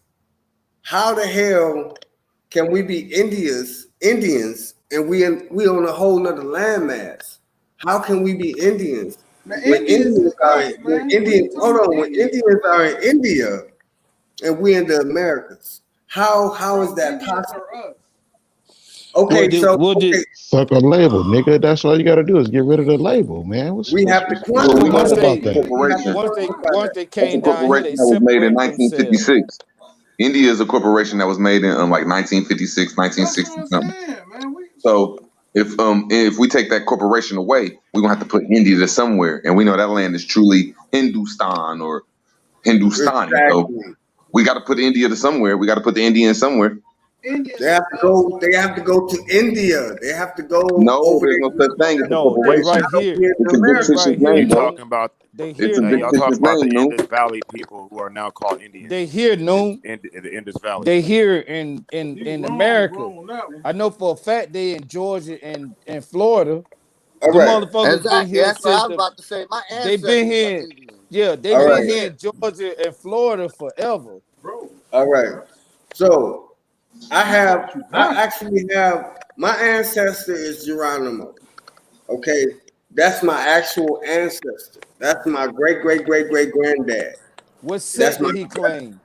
how the hell can we be Indians, and we on a whole nother landmass? How can we be Indians The when Indians is us, When man. Indians hold on when Indians. Indians are in India and we in the Americas? How is that Indians possible? are us. Okay, so What did okay, Fuck a label, nigga. That's all you got to do is get rid of the label, man. we have to Well, we What's got hard quantify a it. about once that? We have to corporation. quantify once that. they That's a came down here, corporation they that was made in separated themselves. 1956. India is a corporation that was made in like 1956, That's what 1960 I'm something. saying, man. We So if we take that corporation away, we're gonna have to put India to somewhere, and we know that land is truly Hindustan or Hindustani. So Exactly. we got to put India to somewhere. We got to put the Indians somewhere. Indians They have is to us, go. man. They have to go to India. They have to go No, over there's there. no such thing as a No, they corporation. right I don't here. be in It's a They fictitious right America. here, Mm. You name, Noon. bro. talking about They It's here, a y'all Noon. fictitious talking about the name, no. Indus Valley people who are now called They Indians. here, Noon. In the Indus Valley. They here You in wrong, America. bro, on that one. I know for a fact they in Georgia and Florida. All The right. motherfuckers been Exactly. here That's what I since was about to say. My they been ancestors are here. Indians. Yeah, they All been right. here in Georgia and Florida forever. Bro, All right. So he taught you I that. actually have my ancestor is Geronimo. Okay, that's my actual ancestor. That's my great granddad. What That's set my did he claim?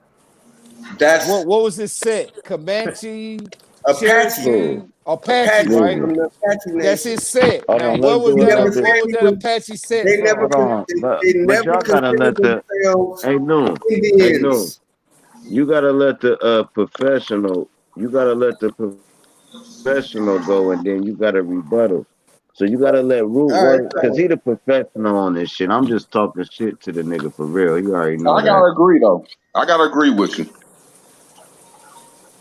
that's What was his set? Comanche, Apache. Cool. Cherokee, Apache, Apache right? Nigga. from the Apache That's Nation. his set. Hold Now, on, let's do it like this. Said what was he that was. Apache set They never from? Hold on. they But never y'all gotta considered let the themselves hey Noon. Hey Noon. Indians. You gotta let the professional you gotta let the professional go and then you gotta rebuttal. So you gotta let Root All right, work because he so the professional on this shit. I'm just talking shit to the nigga for real. You already know I that. gotta agree though. I gotta agree with you.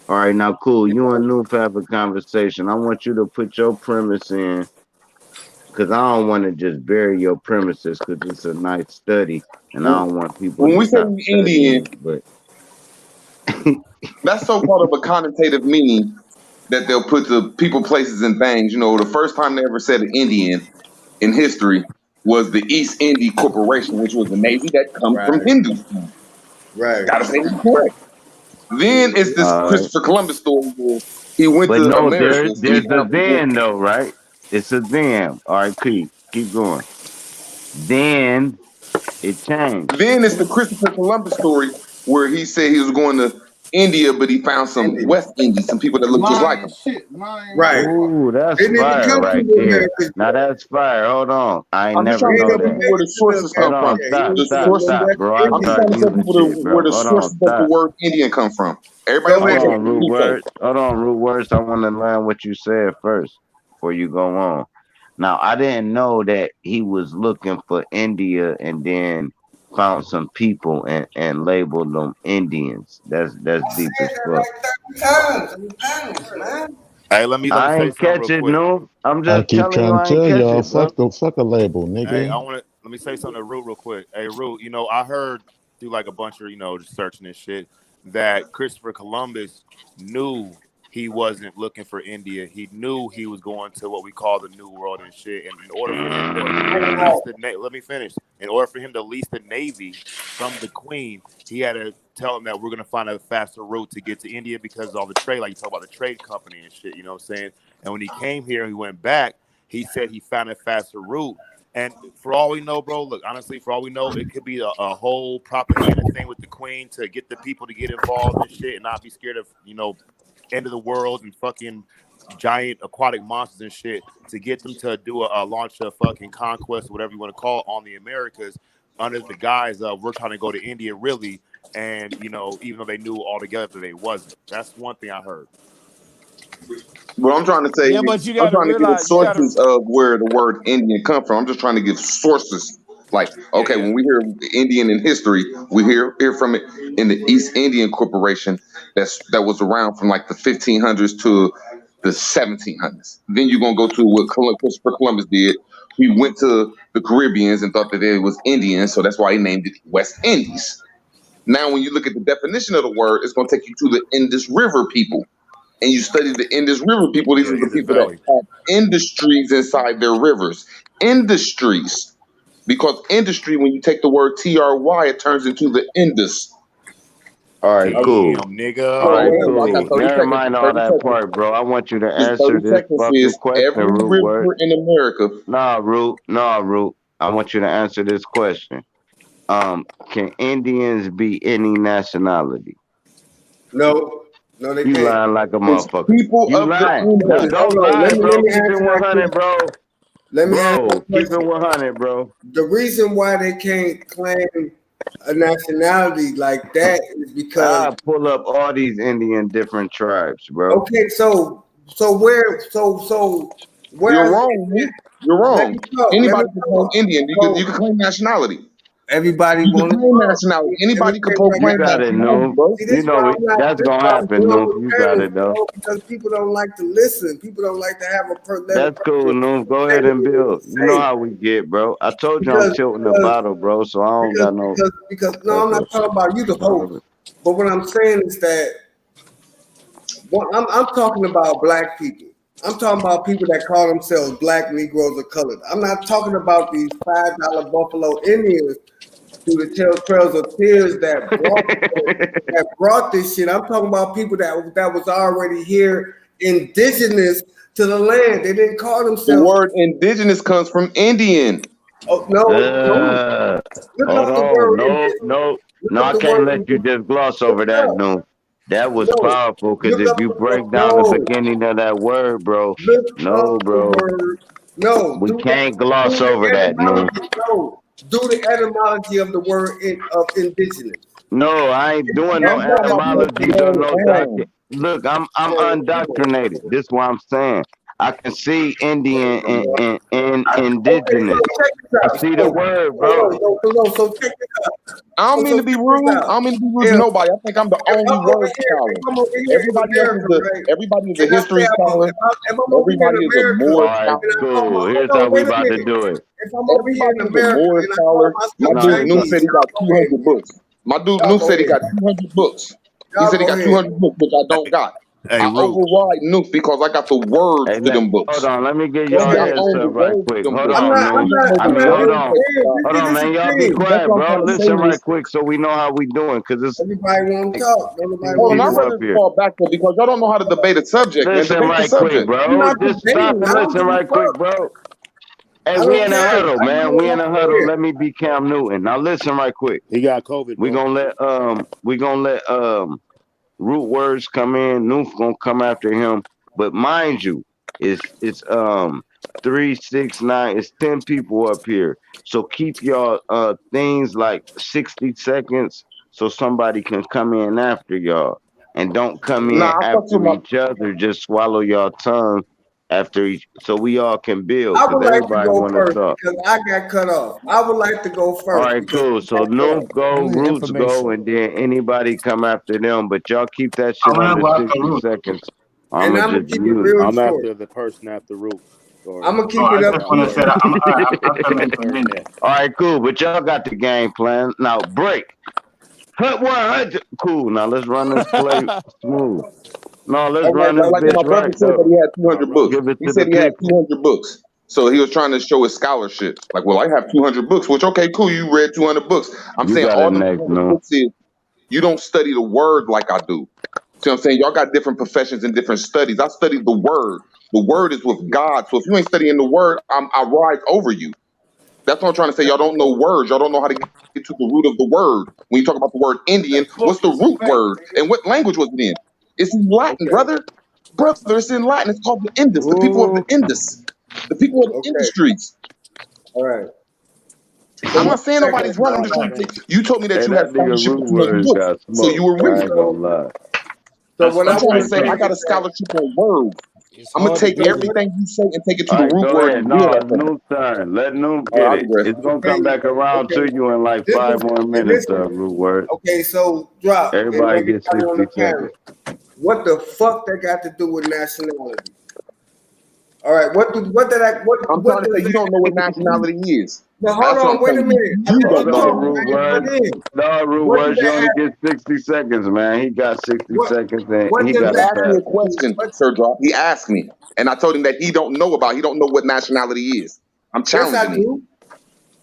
All right, now cool. You and Noof have a conversation. I want you to put your premise in because I don't want to just bury your premises because it's a nice study and I don't want people When to we say stop we Indian, studying. But that's so part of a connotative meaning that they'll put to people, places, and things. You know, the first time they ever said Indian in history was the East India Corporation, which was the navy that comes from right, Hindustan. right. Gotta say it correct. Then it's this all right. Christopher Columbus story where he went But to no, Americas and he there's a found people. then though, right? It's a then. All right, keep going. Then it changed. Then it's the Christopher Columbus story where he said he was going to India, but he found some Indians. West Indies, some people that look just like Lying him. shit. Lying Right. motherfucker. Ooh, They that's didn't fire come to right the there. Americas Now yet. that's fire. Hold on. I ain't I'm just never trying They to ain't know tell never that. people made where it the to the sources Hold come on. from. Americas yet. He Stop, was The stop, from the sources. stop, West bro. I I'm just start trying to Indies. tell using people shit, where bro. the Hold on. sources of the Stop. word Indian come from. Everybody Go else Hold can ahead. say on, what root you say. words. Hold on, root words. I want to learn what you said first before you go on. Now, I didn't know that he was looking for India and then found some people and labeled them Indians. That's I deep said as that fuck. like 30 times in the panels, man. Hey, let me I say ain't something catch real it, quick. no. I'm I just keep telling you trying I to ain't tell catch y'all, it, bro. fuck a label, Hey, nigga. let me say something to Root real quick. Hey, Root, I heard through like a bunch of just searching and shit that Christopher Columbus knew he wasn't looking for India. He knew he was going to what we call the New World and shit. And in order for him to lease the let me finish. In order for him to lease the navy from the Queen, he had to tell him that we're gonna find a faster route to get to India because of all the trade, like you talk about the trade company and shit. You know what I'm saying? And when he came here, he went back. He said he found a faster route. And for all we know, bro, look, honestly, for all we know, it could be a whole propaganda thing with the Queen to get the people to get involved and shit and not be scared of, end of the world and fucking giant aquatic monsters and shit to get them to do a launch a fucking conquest, whatever you want to call it, on the Americas under the guise of we're trying to go to India really. And, even though they knew altogether that they wasn't. That's one thing I heard. What I'm trying to say Yeah, but is, you I'm gotta trying to give realize, sources of where the word Indian come from. I'm just trying to give sources. Like, Yeah, okay, yeah. when we hear Indian in history, we hear from it in the East Indian Corporation that was around from like the 1500s to the 1700s. Then you're gonna go to what Christopher Columbus did. He went to the Caribbeans and thought that it was Indian, so that's why he named it West Indies. Now, when you look at the definition of the word, it's gonna take you to the Indus River people. and you study the Indus River people, these Yeah, are the Indus people that Valley. have industries inside their rivers. Industries. Because industry, when you take the word TRY, it turns into the Indus. All right, cool. Damn, All So nigga. right, remember, I got cool. 30 Never seconds. mind all 30 that seconds. part, bro. I want you to This answer 30 this seconds fucking is question, every Root Word. river in America. Nah, Root. Nah, Root. I want you to answer this question. Can Indians be any nationality? No, they You can't. lying like a It's motherfucker. people You of the lying. No, Indians. don't Hold on. lie, Let bro. me Keep it answer that 100, question. bro. Let me answer Bro, that keep it question. 100, bro. The reason why they can't claim a nationality like that is because I pull up all these Indian different tribes, bro. okay, so where You're is wrong, it? Nick. You're Let wrong. me talk. Let me Anybody can claim talk. Indian. You So can claim nationality. everybody You can want to claim talk. nationality. Let me Anybody can say what I You proclaim got. got it, nationality, Noob. bro. See, You this know why it. I'm not. That's This gonna why I'm happen, doing Noob. with You got panels, it, though. bro, because people don't like to listen. People don't like to have let a That's cool, person Noob. Go say ahead what and they need build. to You know say. how we get, bro. I told you I'm Because tilting the because bottle, bro, so I don't got no no, I'm not echo talking shit. about you, the host. But what I'm saying is that I'm talking about black people. I'm talking about people that call themselves black Negroes or colored. I'm not talking about these $5 Buffalo Indians through the trails of tears that brought this shit. I'm talking about people that was already here, indigenous to the land. They didn't call The themselves. word indigenous comes from Indian. Oh no, it don't. Look Hold up the on. word No, indigenous. no, Look no, up I the can't word let you indigenous. just gloss Look over it that, up. no. That was No, powerful because look if up you the word. break down the No, beginning of that word, bro, look no, up the bro, word. No, we can't gloss do the over that, no. etymology. No, do the etymology of the word of indigenous. No, I ain't doing no That's It's not not how you make the etymology or word no on. Look, I'm oh, come on. undoctrinated. This is what I'm saying. I can see Indian and Okay, so indigenous. check this I out. see the word, bro. So check this out. I don't mean So to be check this rude. out. I don't mean to be rude to If nobody. I think I'm the only word scholar. if I'm over here in America, right? Everybody is a And I say history scholar. if I'm over here Everybody in is a America All Moorish right, and scholar. I call my cool. hold Here's on, how we wait a about to minute. do it. If I'm over here Everybody in is a America Moorish and I call scholar. My myself No, dude Noob everybody. Chinese, said he got y'all go ahead. 200 books. My dude Y'all Noob go said he ahead. got 200 books. He Y'all said he go got ahead. 200 books, which I don't got. Hey, I Root. override Noob because I got the words Hey, to them hold books. on. Let me give Go y'all See, I a ahead. heads own the up right words to quick. them Hold books. on, I Noom. don't know I the mean, hold words on. to the Damn, Hold this on, is man. the Y'all be thing. That's quiet, what I'm bro. trying to say Listen right is, quick so we know how we doing. Because it's Everybody won't like talk. Nobody hold on, wants I'd to people talk. up rather here. fall back there because y'all don't know how to debate a subject, man. Listen Debate the right quick, subject. I'm bro. not Just stop debating. and I don't listen give a right quick, fuck. bro. Hey, I we don't in care. a huddle, I man. know We in a huddle. what's Let me be Cam Newton. Now listen right quick. He got COVID, We bro. gonna let root words come in. Noof gonna come after him. But mind you, it's 3, 6, 9. It's 10 people up here. So keep y'all things like 60 seconds so somebody can come in after y'all. And don't come Nah, in I fucked with after my. each other. Just swallow y'all tongue after each so we all can build I because would like to everybody go wanna first talk. because I got cut off. I would like to go All first right, because cool. I So got cut Noob off. go, You need Roots go, information. and then anybody come after them. But y'all keep that I shit want to under go after 60 Root. seconds. And I'ma I'm gonna just keep it mute real I'm short. after the person after Root. Or I'm gonna Oh, keep I it up. just want to say that I'm all right. I'm after take turns Mint. then. All right, cool. But y'all got the game plan. Now break. Hut 100. Cool. Now let's run this play smooth. No, let's All right, run this like bitch my brother right said that though. he had All right, 200 run it. books. Give it He to the said he had people. 200 books. So he was trying to show his scholarship. Like, well, I have 200 books, which, okay, cool, you read 200 books. I'm You saying got it all them next, 200 no. books is you don't study the word like I do. See what I'm saying? Y'all got different professions and different studies. I studied the word. The word is with God. So if you ain't studying the word, I rise over you. That's what I'm trying to say. Y'all don't know words. Y'all don't know how to get to the root of the word. When you talk about the word Indian, what's the root word? And what language was it in? It's in Latin, Okay. brother. Brother, it's in Latin. It's called the Indus, the people of the Ooh. Indus, the people of the Okay. industries. All right. So I'm not what's saying the nobody's wrong. I'm second? just trying to say, you told me that Hey, you had that nigga scholarship root on 200 words books. got So you smoked. were I reading. ain't gonna lie. So what I I'm trying want to to say, say I got is a that scholarship on words. It's I'm gonna hard to take what do it. what everything you say and take it to All the right, root go word ahead. and build No, off it's of it. Noom turn. Let Noom All get right, I it. digress. It's gonna okay come back around to okay you in like this is 5 more okay, minutes, listen. root word. Okay, so drop and Everybody everybody gets on the 60 panel. seconds. What the fuck that got to do with nationality? All right, what I'm what trying to does say you don't know what nationality is. But hold That's what on, I'm wait a saying. minute. I You let don't you Hold know. on, talk. rude I ain't words. put in. No, rude What did words. You that only have? get 60 seconds, man. He got 60 What seconds and what he does got He to that asked me pass. a question, what Sir Drop. He asked me, and I told him that he don't know what nationality is. I'm yes I challenging him. do.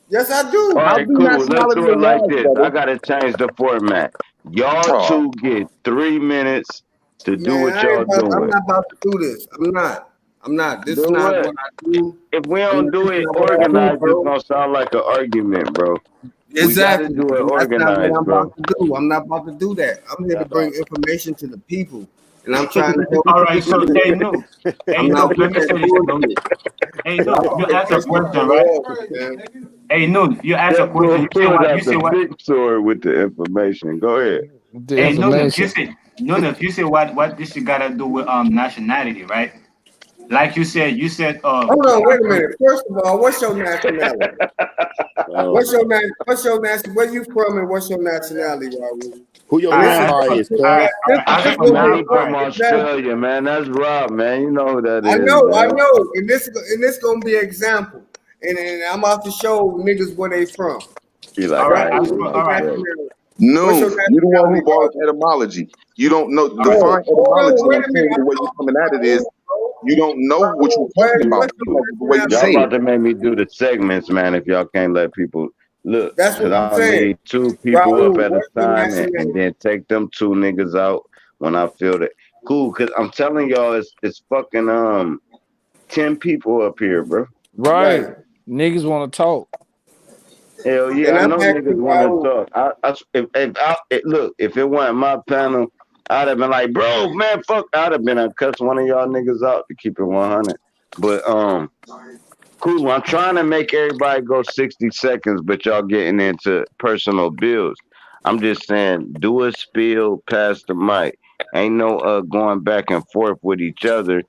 Yes I All do. How's right, the cool. Let's nationality do it like arise, this. I brother? gotta change the format. Y'all Oh, two get 3 minutes to do Man, what y'all I'm doing. not about to do this. I'm not. I'm not. This is Do not what? what I do. If we This don't do is it not what I do, organized, it's bro. gonna sound like an argument, bro. We gotta Exactly. do it And that's not what organized, I'm bro. about to do. I'm not about to do that. I'm here to bring information to the people. And I'm trying to help All the right, so people. hey Nuke. I'm Hey not Nuke, with let me that say this, Nuke. bullshit. Hey Cause I Nuke, don't you take asked a that shit question, for right? loyalty, man. Hey Nuke, you asked a That question. boy You say pulled what? You out say the what? big sword with the information. Go ahead. The Hey Nuke, you information. say Nuke, you say what this you gotta do with nationality, right? Like you said Hold on, black wait a person. minute. First of all, what's your nationality? Oh, What's your nation? Where you from and what's your nationality, Raul? who your And this is grandma is, cuz? As a will Man, be a he all from right. perfect example. Australia, man. That's Rob, man. You know who that I is, know, man. and this gonna be an example. And I'm about to show niggas where they from. He like, All all right, right, Raul, as he for, what's your all like right. that. nationality? What's no, your you the one nationality, who brought up Raul? etymology. You don't know Bro, define hold on, etymology, and wait I'm a minute. telling you the I'm way you're talking coming at to it is Raul, bro. you don't know what you're Raul, talking about what's your because of the way you Y'all say nationality? it. about to make me do the segments, man, if y'all can't let people look. That's Cause what I'm I'll saying. need two people up Raul, at a what's your time and nationality? then take them two niggas out when I feel that. Cool, cause I'm telling y'all it's fucking 10 people up here, bro. Right. Right. Niggas want to talk. Hell yeah, And I I'm know niggas asking want to Raul, talk. Look, if it wasn't my panel, I'd have been like, bro, man, fuck. I'd have been cuss one of y'all niggas out to keep it 100. But cool. I'm trying to make everybody go 60 seconds, but y'all getting into personal bills. I'm just saying, do a spiel, pass the mic. Ain't no going back and forth with each other,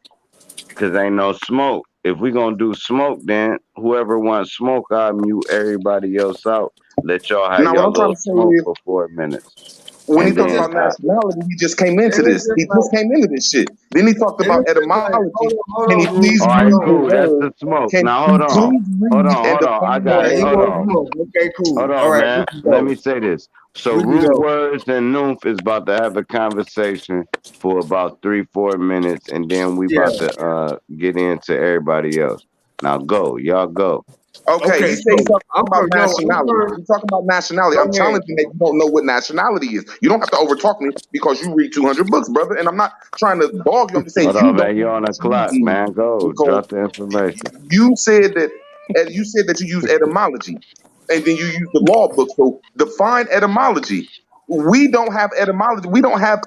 cause ain't no smoke. If we gonna do smoke, then whoever wants smoke, I'll mute everybody else out. Let y'all have Now, what y'all I'm trying little to say smoke is for 4 minutes, when he and let me talks then just about nationality, he just came into let me this. He just just came into this shit. Then he talked let me about just etymology. hold Can he on, Rue. please all right, Hold read the on. cool. That's word? the smoke. Can Now he hold on, please read and I define the got it. He word? Hold wants on. smoke. Okay, Hold cool. All on, right, man. we can Let go. me say this. So, We can Rude go. Words and Noof is about to have a conversation for about 3-4 minutes, and then we Yeah. about to get into everybody else. Now, go, y'all go. Okay, he Okay, said he's so talking I'm about for no, I'm nationality. for He's talking about nationality. I'm go ahead. challenging that you don't know what nationality is. You don't have to overtalk me because you read 200 books, brother. And I'm not trying to dog you. I'm just saying Hold you on, don't man. know You on what the clock, nationality is man. Go. because Drop the information. you said that you use etymology, and then you use the law book. So define etymology. We don't have etymology. We don't have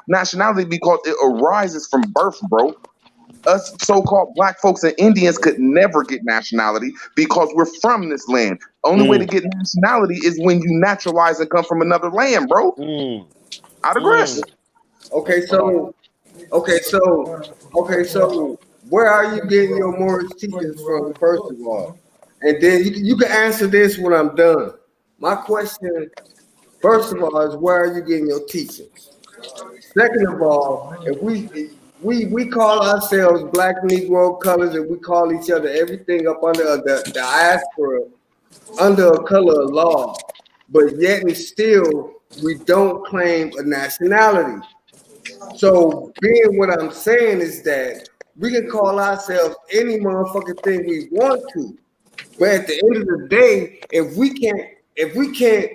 nationality because it arises from birth, bro. Us so-called black folks and Indians could never get nationality because we're from this land. Only way to Mm, get nationality is when you naturalize and come from another land, bro. mm, I digress. mm. Okay, okay, so okay, so where are you getting your Morris teachings from, first of all? And then you can answer this when I'm done. My question, first of all, is where are you getting your teachings? Second of all, if we call ourselves Black Negro colors and we call each other everything up under the diaspora under a color of law, but yet and still we don't claim a nationality. So being what I'm saying is that we can call ourselves any motherfucking thing we want to, but at the end of the day, if we can't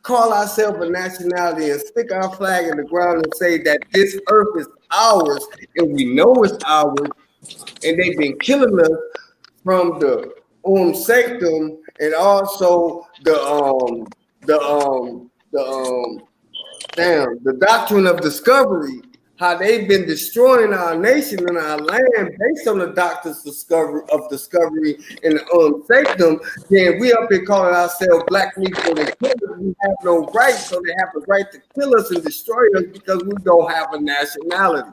call ourselves a nationality and stick our flag in the ground and say that this earth is ours and we know it's ours, and they've been killing us from the sanctum and also the doctrine of discovery, how they've been destroying our nation and our land based on the doctrine's discovery and the sanctum, then we up here calling ourselves black Negro and killers. We have no right, so they have the right to kill us and destroy us because we don't have a nationality.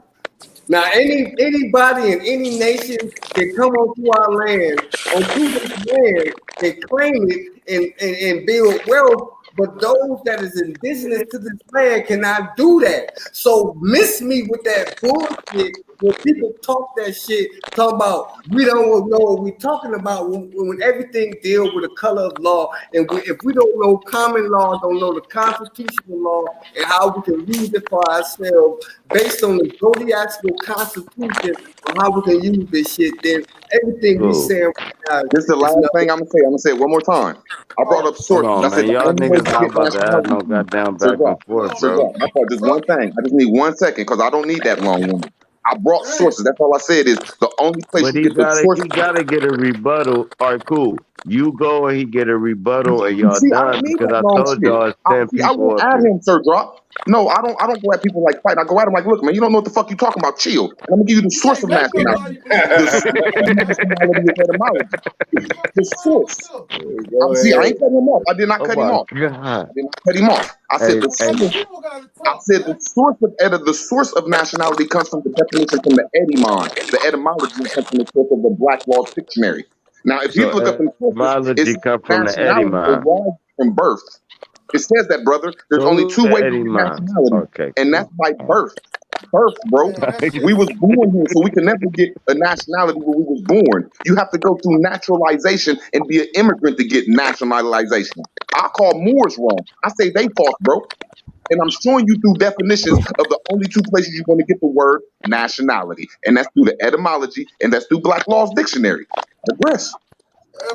Now, anybody in any nation can come onto our land, onto this land, and claim it and build wealth. But those that is indigenous to this land cannot do that. So miss me with that bullshit when people talk that shit, talk about we don't know what we're talking about when everything deals with the color of law, and if we don't know common law, don't know the constitutional law, and how we can use it for ourselves based on the zodiacal constitution on how we can use this shit, then everything we Cool. saying right now This is the is last nothing. thing I'm gonna say. I'm gonna say it one more time. I brought up Hold sources. I on, said man. the Y'all only way niggas to not get about to have nationality. no goddamn Sir back and Drop, forth, Sir bro. Drop. I thought just one thing. I just need 1 second because I don't need that long winded. I brought sources. That's all I said is the only place But you get the he sources. gotta get a rebuttal. All right, cool. You go and he get a rebuttal and y'all See, I don't done need because that I long told shit. y'all it's 10 See, I people won't up add here. him, Sir Drop. No, I don't go at people like fight. I go at them like, look, man, you don't know what the fuck you talking about. Chill. And I'm gonna give you the source of nationality. The source of nationality is etymology. The source. Go See, I ahead. ain't cut him off. I did not Oh cut him my off. god. I did not cut him off. I said Hey, the hey, source. I said the source of nationality comes from the definition from the etymon. The etymology comes from the source of the Black Law Dictionary. Now, if you so look up in sources, it etymology says come from the Eddie nationality man. arises from birth. It says that, brother. There's So only who's two the ways to Eddie get man? nationality, Okay, and that's cool. by birth. Birth, bro. We was born here, so we can never get a nationality where we was born. You have to go through naturalization and be an immigrant to get nationalization. I call Moors wrong. I say they false, bro. And I'm showing you through definitions of the only two places you're going to get the word nationality, and that's through the etymology, and that's through Black Law's Dictionary. Digress.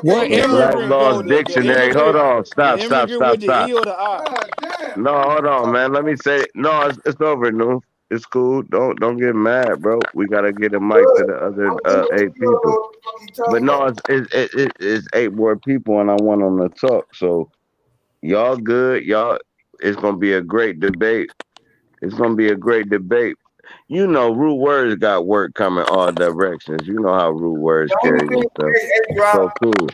What From the Black immigrant Laws though? The Dictionary. Hold immigrant, on. the Stop, stop, immigrant stop, with the stop. E or the I? No, hold on, man. Let me say no, it's over, no. It's cool. Don't get mad, bro. We gotta get a mic to Good. the other I'm listening. You 8 don't know people. what the fuck you But talking no, about. it's 8 more people and I want them to talk. So y'all good. Y'all it's gonna be a great debate. It's gonna be a great debate. You know, rude words got work coming all directions. You know how rude words The only carry thing, themselves. hey, drop, So cool.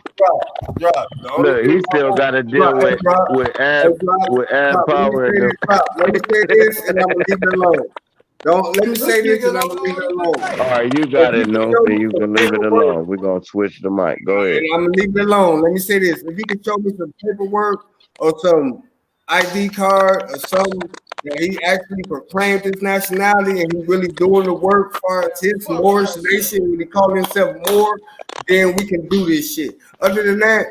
drop. The only Look, thing he I still want, got to deal drop, hey, drop, with hey, ad Let me power say and this, them. drop. Let me say this, and I'm gonna leave it alone. Don't let me say this, and I'm gonna leave it alone. All right, you If got you it, can no, show and me you some can leave it paperwork, alone. We're gonna switch the mic. Go ahead. and I'm gonna leave it alone. Let me say this: if you can show me some paperwork or some ID card or something that he actually proclaimed his nationality and he really doing the work for his Moorish nation when he called himself Moor, then we can do this shit. Other than that,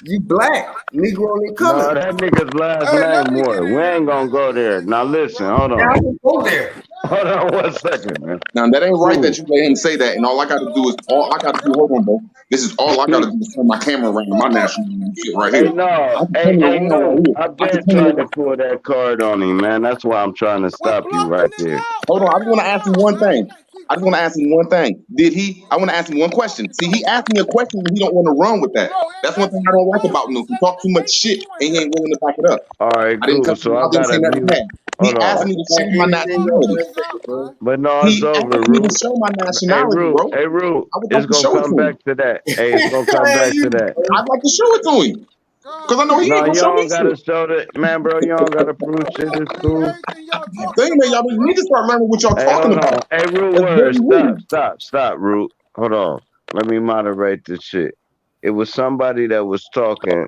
you black, Negro ain't No, coming. that nigga's last name Moore. We ain't gonna go there. Now listen, hold Yeah, I on. can go there. Hold on 1 second, man. Now that ain't right Cool. that you let him say that, and all I got to do is all I got to do. Hold on, bro. This is all I got to do is turn my camera around to my national shit right Hey here. no, I can turn it hey around right no. here. I've I can been turn it trying to around. pull that card on him, man. That's why I'm trying to stop you right there. Hold on. I just want to ask him one thing. I just want to ask him one thing. Did he? I want to ask him one question. See, he asked me a question and he don't want to run with that. That's one thing I don't like about him. He talk too much shit and he ain't willing to back it up. All right, I didn't cool. cut him So I out. Didn't say gotta nothing mute. bad. He Hold asked on. me to show my Anything else nationality. in a second, bro. But no, it's He over, asked me to Rue. show my nationality, bro. Hey, Rue, I would it's like to gonna show it come to him. back to that. Hey, it's gonna come back to that. I'd like to show it to him because I know he ain't No, gonna you show me don't shit. gotta show that, man, bro. You don't gotta prove shit. It's cool. Thing that y'all need to start learning what y'all Hey, talking hold about. on. Hey, Root That's very Word, rude. stop, Root. Hold on. Let me moderate this shit. It was somebody that was talking.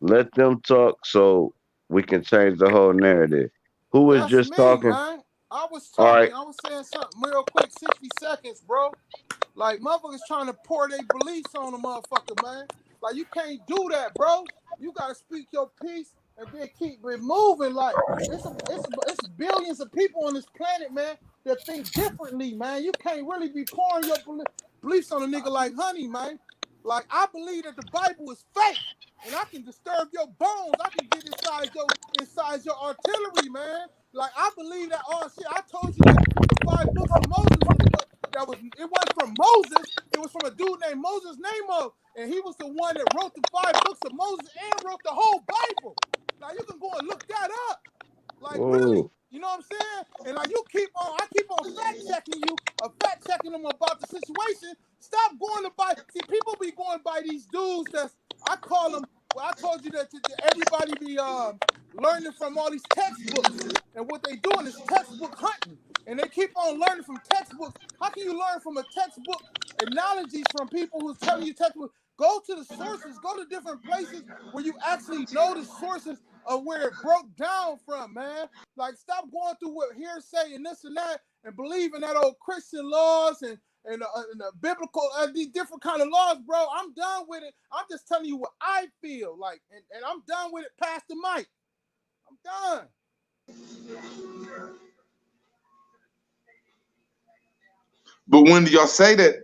Let them talk so we can change the whole narrative. Who was That's just me, talking? man. I was All right. talking. I was saying something real quick, 60 seconds, bro. Like, motherfuckers trying to pour their beliefs on a motherfucker, man. Like, you can't do that, bro. You got to speak your piece and then keep it moving. Like, it's billions of people on this planet, man, that think differently, man. You can't really be pouring your beliefs on a nigga like Honey, man. Like, I believe that the Bible is fake. And I can disturb your bones. I can get inside your artillery, man. Like, I believe that all shit. I told you that the 5 books of Moses was what it wasn't from Moses. It was from a dude named Moses Namo, and he was the one that wrote the 5 books of Moses and wrote the whole Bible. Now you can go and look that up. Like, really, Whoa. you know what I'm saying? And like, I keep on fact checking you, fact checking them about the situation. Stop going to buy. See, people be going by these dudes that's I call them. Well, I told you that everybody be learning from all these textbooks, and what they doing is textbook hunting, and they keep on learning from textbooks. How can you learn from a textbook analogies from people who's telling you textbook? Go to the sources. Go to different places where you actually know the sources of where it broke down from, man. Like, stop going through what hearsay and this and that and believe in that old Christian laws and the biblical, these different kind of laws, bro. I'm done with it. I'm just telling you what I feel like, and I'm done with it past the mic. I'm done. But when do y'all say that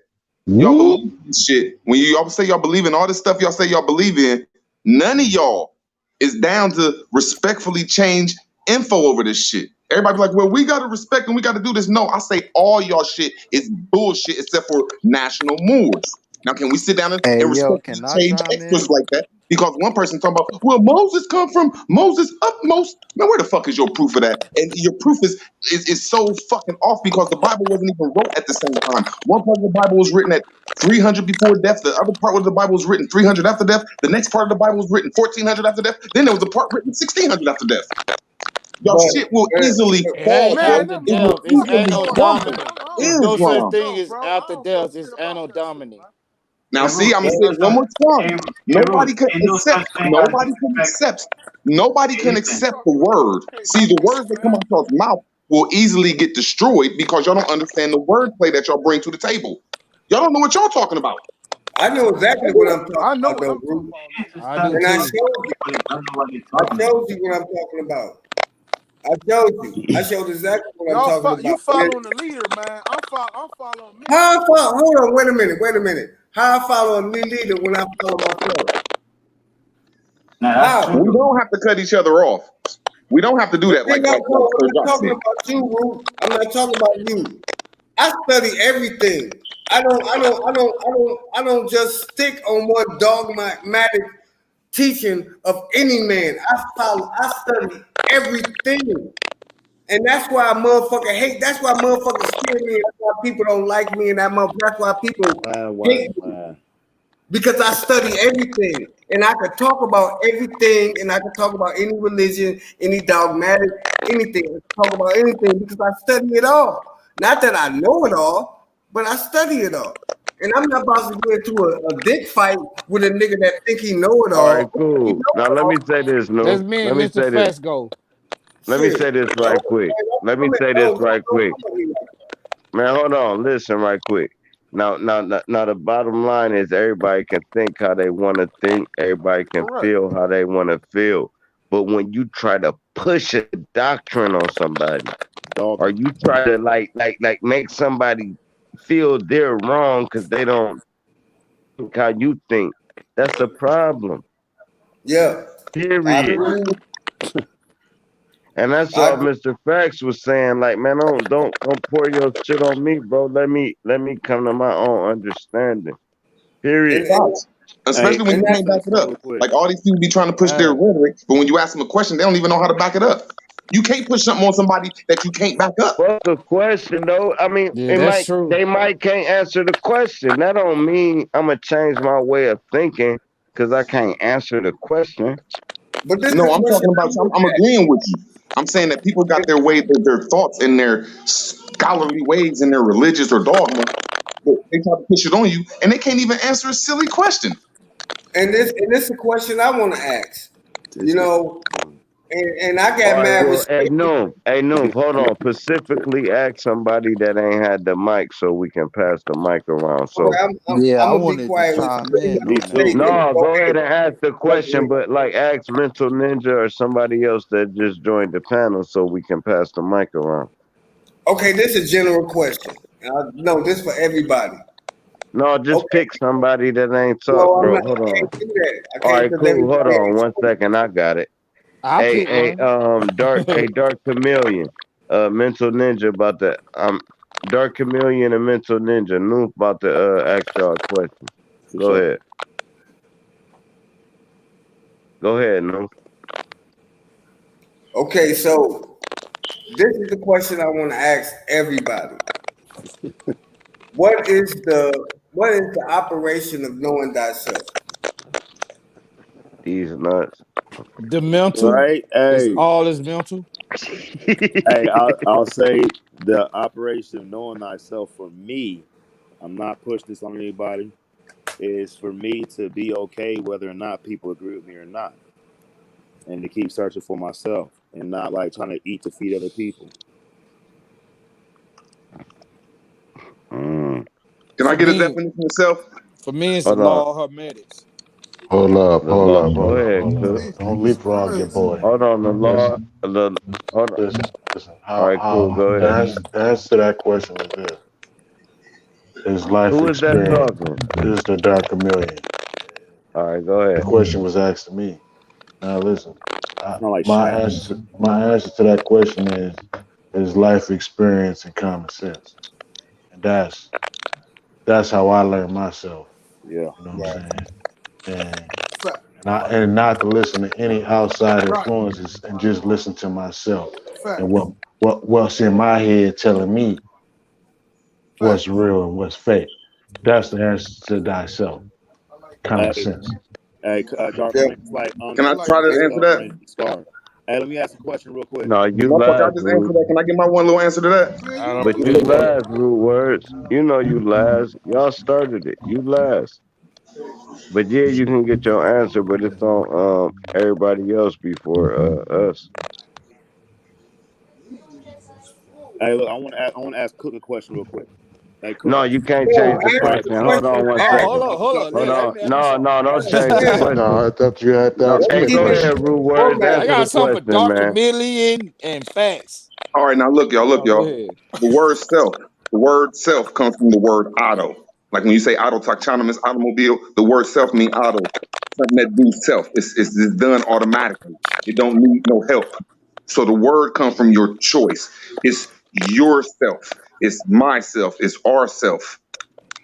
y'all believe in this shit, when y'all say y'all believe in all this stuff y'all say y'all believe in, none of y'all is down to respectfully change info over this shit. Everybody be like, well, we gotta respect and we gotta do this. No, I say all y'all shit is bullshit except for national mores. Now, can we sit down and Hey, yo, respectfully can I change chime extras in? like that? Because one person talking about, well, Moses come from Moses upmost. Man, where the fuck is your proof of that? And your proof is so fucking off because the Bible wasn't even wrote at the same time. One part of the Bible was written at 300 before death. The other part of the Bible was written 300 after death. The next part of the Bible was written 1400 after death. Then there was a part written 1600 after death. Y'all But shit will easily It fall, ain't bro. Man, after them It death. will dudes It's fucking easily know what I'm anno saying. crumble. dominant. I There's don't no know such what Islam. they thing know, as bro. I after don't know death. shit It's about anno that shit, dominant. man. Now, Hey, see, Root, I'm gonna ain't say no it one such, more time. hey, hey, Root, Nobody can ain't no accept. such thing as Nobody can disrespect. accept. Nobody Hey, can listen, accept the Fucking word. okay, See, the words that come man. out y'all's mouth will easily get destroyed because y'all don't understand the wordplay that y'all bring to the table. Y'all don't know what y'all talking about. I know exactly what I'm talking I know about, what though, I'm talking Ruth. about, it's man. to I stop do And I talking too. showed you. about people that don't know what they're I talking about. showed you what I'm talking about. I showed you. I showed exactly what I'm talking You about. following the leader, man. I'm following me. How I follow? Hold on, wait a minute. How I follow a leader when I follow myself? Now that's How? true We though. don't have to cut each other off. We don't have to do But that then like I'm Sir not Jock talking said. about you, Ruth. I'm not talking about you. I study everything. I don't just stick on one dogmatic teaching of any man. I study everything. And that's why I motherfucker hate. That's why motherfuckers scare me. That's why people don't like me. And that's why people hate me. Because I study everything. And I could talk about everything. And I could talk about any religion, any dogmatic, anything. I could talk about anything because I study it all. Not that I know it all, but I study it all. And I'm not about to get into a dick fight with a nigga that think he know it All right, all. He cool. know Now it let all. me say this, That's no. me Let and me Mr. say this. Fesco. Let me Shit. say this Oh, right quick. Let me say this right quick. come at me like that. Man, hold on. Listen right quick. Now, the bottom line is everybody can think how they want to think. Everybody can Correct. feel how they want to feel. But when you try to push a doctrine on somebody, or Dogma. you try to like make somebody feel they're wrong because they don't think how you think, that's a problem. Yeah, I Period. agree. Correct. And that's I all agree. Mr. Fax was saying. Like, man, don't pour your shit on me, bro. Let me come to my own understanding. And Period. and, Facts. Hey, Especially when let and you me that can't say back it something up. real quick. Like all these people be trying to push their Ah, rhetoric, but when you ask them a question, they don't even know how to back it up. You can't push something on somebody that you can't back up. fuck a question though. I mean, Yeah, that's true. they might can't answer the question. That don't mean I'm gonna change my way of thinking because I can't answer the question. but this is No, the I'm question talking about. I want I'm to ask. agreeing with you. I'm saying that people got their way, their thoughts, and their scholarly ways, and their religious or dogma. But they try to push it on you, and they can't even answer a silly question. And this is the question I want to ask. You know, and I All got right, mad well, respect. Hey, Noob, hold on. Specifically, ask somebody that ain't had the mic so we can pass the mic around. Okay, So, Yeah, I'm I gonna be wanted to quiet. chime in Me on that. too. no, Go go ahead ahead. and ask the question, but like ask Mental Ninja or somebody else that just joined the panel so we can pass the mic around. Okay, this is a general question. No, this for everybody. No, just Okay, pick somebody that ain't talk, no, I'm bro. not. Hold I on. can't do that. I All can't right, because cool. Hold everybody on ain't one spoken. second. I got it. I'll pick one. Dark Chameleon. Mental Ninja about to Dark Chameleon and Mental Ninja. Noob about to ask y'all a question. For Go sure. ahead. Go ahead, Noob. Okay, so this is the question I want to ask everybody. What is the operation of knowing thyself? These nuts. The mental Right? is Hey, all is mental. hey, I'll say the operation of knowing thyself for me, I'm not pushing this on anybody, is for me to be okay whether or not people agree with me or not. And to keep searching for myself and not like trying to eat to feed other people. I get a me, definition of self? for me, it's the Hold on. law of hermetics. Hold up, The hold law. up, Go hold up, ahead, hold Cook. up. Don't Jesus leapfrog your Christ. boy. Hold on. The law. Listen, Hold on. listen. All right, cool. Go ahead. The answer to that question is this: is life Who is that experience talking? is the dark chameleon. All right, go The ahead. question was asked to me. Now listen, Sound like Shaq. my answer to that question is life experience and common sense, and that's how I learned myself. Yeah. You know what I'm Right. saying? And Fact. and not to listen to any outside Right. influences and just listen to myself and Facts. what's in my head telling me what's Facts. real and what's fake. That's the answer to thyself. I like that. Common Hey, sense. hey, Dark Yeah. Lane, slight Can I I like try that. to answer that? scar. Hey, let me ask a question real quick. No, you Motherfucker, I last, just answered rude. that. Can I get my one little answer to that? Man, I you But don't don't you give a believe fuck. that. last, rude words. You know you last. Y'all started it. You last. But yeah, you can get your answer, but it's on everybody else before us. Hey, look, I want to ask Cook a question real quick. Hey, Cook. No, you can't No, change the answer All right, the question. cool. Hold question on one I Oh, asked. Hey, second. cool. hold on, Let me talk. Hold Yeah, Hey, let on. me ask me No, something. no, don't change the Yeah. No, I question. thought you had the No, hey, ultimate go Indigenous ahead, question. rude words. I Answer program. the got something for question, Dark man. Chameleon and Facts. All right, now look, y'all, Oh, go y'all. ahead. The word self, the word self comes from the word auto. Like when you say auto, autonomous automobile, the word self means auto, something that do self. It's done automatically. It don't need no help. So the word comes from your choice. It's yourself. It's myself. It's ourself.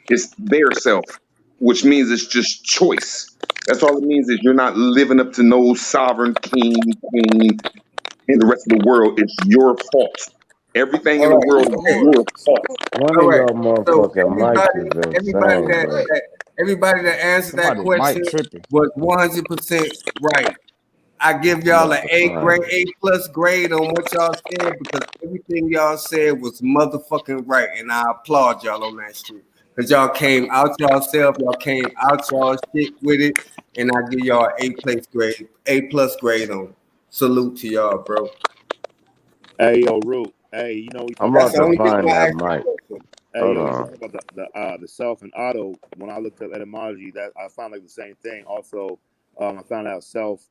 It's their self, which means it's just choice. That's all it means is you're not living up to no sovereign king, queen, and the rest of the world. It's your fault. Everything in All the right. world What's the is Okay. moral? your fault. One All of right. y'all So motherfucking mics is everybody insane, that, bro. that everybody that answered that Somebody mic question tripping. was 100% right. I give I'm y'all about an to A find grade, it. A plus grade on what y'all said because everything y'all said was motherfucking right, and I applaud y'all on that shit. Cause y'all came out yourself, y'all came out y'all shit with it, and I give y'all A plus grade on it. Salute to y'all, bro. Hey, yo, Root. Hey, we I'm talk That's about about the to the. only reason find I that asked the mic. question. Hey, Hold yo, we on. talk about the self and auto. When I looked up etymology, that I found like the same thing. Also, I found out self.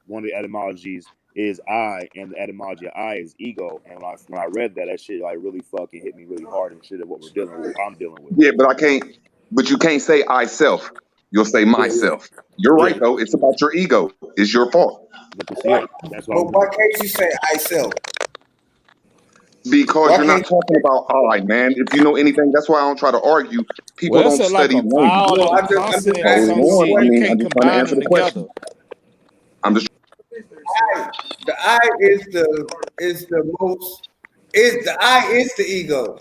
One of the etymologies is I, and the etymology of I is ego. And when I read that, that shit like really fucking hit me really hard and shit of what we're dealing with. I'm dealing with. Yeah, but I can't. But you can't say I self. You'll say Yeah, yeah, myself. You're yeah. right though. It's about your ego. It's your fault But see, Why, that's why but why can't you say I self? because Why you're can't not you talking say about I, man. If you know anything, that's why I don't try to argue. Well, People that's don't like study a language. vowel no? and a I'm just consonant or Hold asking some you a on. shit. I You mean, question. I'm can't just trying to combine answer them the question. together. I'm just The I is the most is the I is the ego.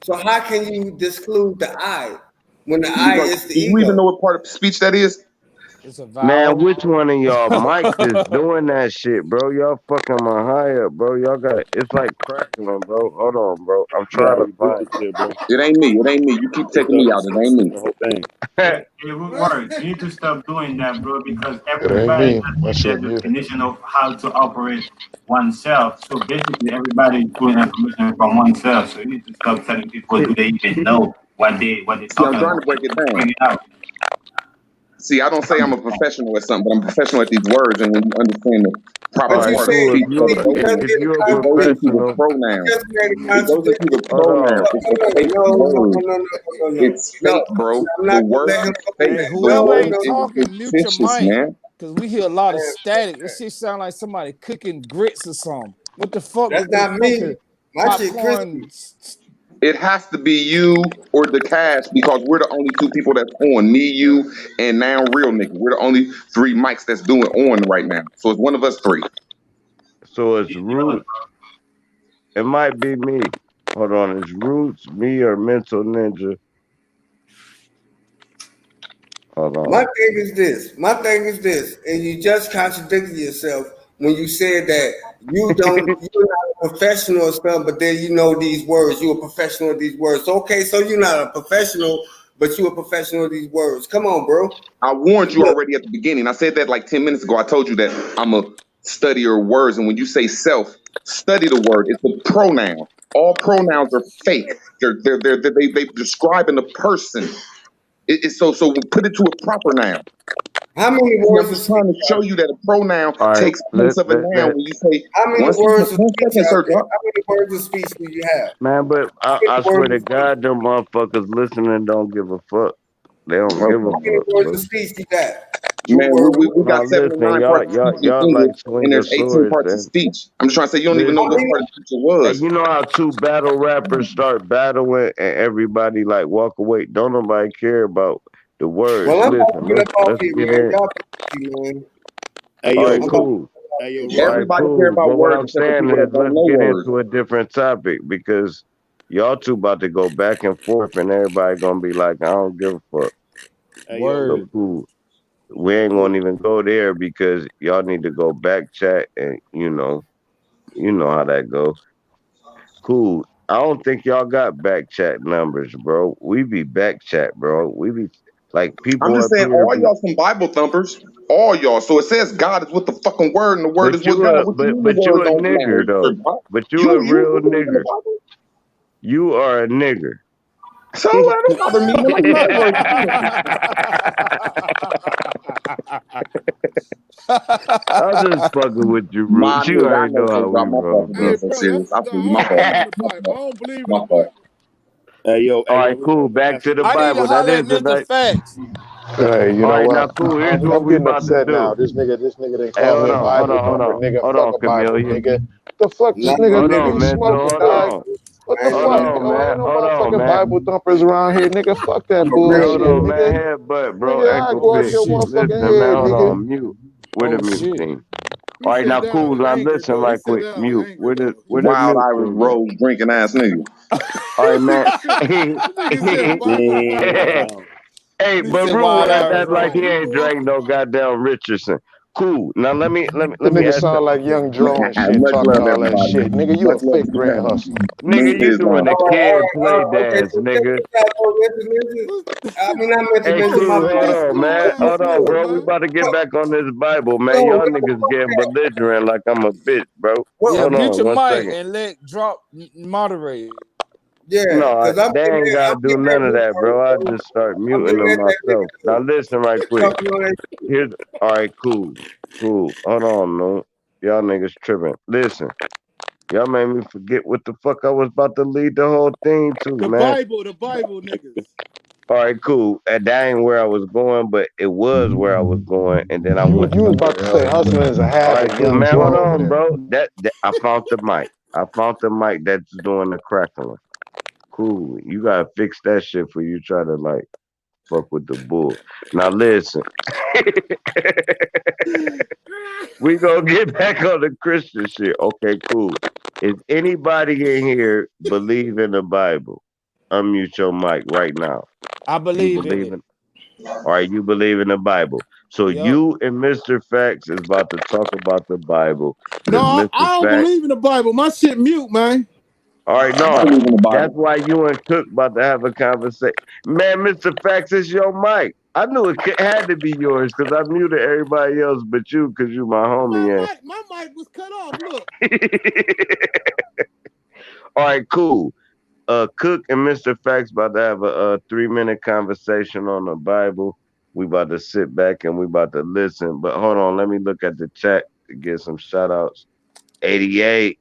So how can you disclude the I when the I because is the do you even know ego? what part of speech that is? It's a Man, vowel. which one of y'all mics is doing that shit, bro? Y'all fucking my high up, bro. Y'all got it's like crackling, bro. Hold on, bro. I'm You gotta trying to reboot find this shit, bro. It ain't me. It ain't me. You keep It's taking me out. It ain't me. the whole thing. Hey, it. hey, good word. You need to stop doing that, bro, because It ain't everybody me. has My their shit muted. definition of how to operate oneself. So basically, everybody is pulling information from oneself. So you need to stop telling people, do they even know what they're See, I'm talking trying about? to break it down. Bring it out. See, I don't say I'm a professional at something, but I'm a professional at these words. And when you understand the All proper But you right, part of said cool. speech of you those, just If did a you're a it goes into the contradiction. professional, You pronoun. just made a It goes into contradiction. the hold pronoun. on. It's a No, fake no, no, word. no, no, no, no, no. It's No, fake, bro. I'm The not gonna word let him is go with fake. Hey, that. The No, whoever no, word ain't no, is no. talking, mute your fictitious, mic. man. Cause we hear a lot of Man, static. This shit sound like somebody cooking grits or something. What the fuck that's with this not me. fucking My shit popcorn? crispy. It has to be you or the cash because we're the only two people that's on. Me, you, and now real nigga. We're the only three mics that's doing on right now. So it's one of us three. So it's root. It might be me. Hold on. It's roots, me, or mental ninja. Hold My on. thing is this. My thing is this, and you just contradicted yourself when you said that you're not a professional or something, but then you know these words. You're a professional of these words. Okay, so you're not a professional, but you're a professional of these words. Come on, bro. I warned you Look, already at the beginning. I said that like 10 minutes ago. I told you that I'm a studier of words. And when you say self, study the word. It's a pronoun. All pronouns are fake. They describing a person. So we put it to a proper noun. How many See, I'm words of just speech? trying to show you that a pronoun All right, takes place of a noun when you say How many one second, words of 1 second, speech sir. how many words of speech do you have? man. But How many I swear words to of speech? God, them motherfuckers listening don't give a fuck. They don't give a How Okay. many fuck, words bro. of speech you got? Man, we got Now listen, 79 parts of speech in y'all like English, and swinging there's 18 swords, parts of and speech. I'm just trying to say you don't even know How what listen. many? part of speech it Hey, was. you know how two battle rappers start battling and everybody like walk away? Don't nobody care about the words. Well, I'm about to Listen, get up off let's here, get man. in. Y'all busy, man. Hey All yo, right, I'm about Ru. to cool. get off Hey yo, this All Ru. right, shit. Everybody care cool. about But what words I'm except for saying people is, that don't let's know get words. into a different topic because y'all two about to go back and forth, and everybody gonna be like, I don't give a fuck. Hey yo, So Ru. Word. cool. We ain't Ru. gonna even go there because y'all need to go back chat, and you know how that go. Cool. I don't think y'all got back chat numbers, bro. We be back chat, bro. We be like I'm people just up saying, here all be, y'all some Bible thumpers. All y'all. So it says God is with the fucking word, and the word is but with you God. a What you mean the but you word a don't nigger though. lie? But you a You real believe in the nigger. Bible? You are a nigger. So that don't bother me, man. I use that word fluently. I'm just fucking with you, My Roots. You nigga, I already know know so how we drop my fault roll, for Hey, being bro. so bro, that's serious. I the feel guy. you. I My don't fault. believe in the My Bible. I fault. don't believe in My the fault. Bible. All Hey yo, right, Ru, cool. let me Back ask to you the this I real need to Bible. quick. Now holler at listen, Mr. Facts. Hey, you all know right, now what? cool. Here's I'm, what I'm we getting about to upset now. do. This nigga didn't Hey, call me hold a on, hold Bible on, hold thumper, on, nigga. hold Fuck on, a Bible, Camellia. nigga. The fuck Nah, this nigga Hold nigga, think on, he's Mental. smoking, Hold dog? on. What I the ain't Hold fuck, gonna on, yo? Ain't man. no Hold on, motherfucking man. Bible thumpers around here, nigga. Fuck I'm that a real Hold bullshit, on, nigga. man. nigga. Headbutt, bro. Nigga, I Ankle go Oh off pick. your shit. motherfucking Listen, man. head, Hold nigga. on. Mute. Where the Oh mute shit. thing? He All right, said now that cool. was Now anger, listen though. He right said quick. that was Mute. anger, though. Where the Wild mute Irish thing at? Rose drinking ass nigga. All right, man. That nigga said Bible thumpers. Damn. Hey, He but said Rue Wild had Irish that like he Rose. ain't drank no goddamn Richardson. Cool. Now The let me nigga ask you. sound like Young Dro and shit, Much talking love, all that everybody. shit. Nigga, you a Much love fake to the grand panel. hustle. Salute Nigga, to you doing Islam. the kid play Okay, dance, so check nigga. this out, though, Mr. I mean, not Mr. Hey, Oh, My cool. Hold Sunday fault. on, school man. ass Hold on, nigga, bro. We man. about to get What? back on this Bible, man. Yo, Y'all what? niggas getting belligerent like I'm a bitch, bro. Yeah, Hold mute on your one mic second. and let drop moderate. Yeah, No, because they ain't gotta I'm do getting that none of new that, word, bro. I bro. just start I'm muting looking them at that nigga myself. Now too. listen right He quick. talking on that shit. Here's all right, cool. Cool. Hold on, no. Y'all niggas tripping. Listen. Y'all made me forget what the fuck I was about to lead the whole thing to, man. The Bible niggas. All right, cool. And that ain't where I was going, but it was where I was going, and then I went You was about to somewhere else. say hustling is a All habit, right, cool, Young man. Hold Dro over on, there. bro. That I found the mic. I found the mic that's doing the crackling. Cool. You gotta fix that shit for you try to like fuck with the bull. Now listen, we gonna get back on the Christian shit. Okay, cool. Is anybody in here believe in the Bible? Unmute your mic right now. I You believe in believe it. in all right, you believe in the Bible. So Yep. you and Mr. Facts is about to talk about the Bible. Cause No, Mr. I don't Facts, believe in the Bible. My shit mute, man. all right, I no. believe in the That's Bible. why you and Cook about to have a conversation. Man, Mr. Facts is your mic. I knew had to be yours because I muted everybody else but you because you my homie. My mic was cut off. Look. All right, cool. Cook and Mr. Facts about to have a 3 minute conversation on the Bible. We about to sit back and we about to listen. But hold on, let me look at the chat to get some shout outs. 88,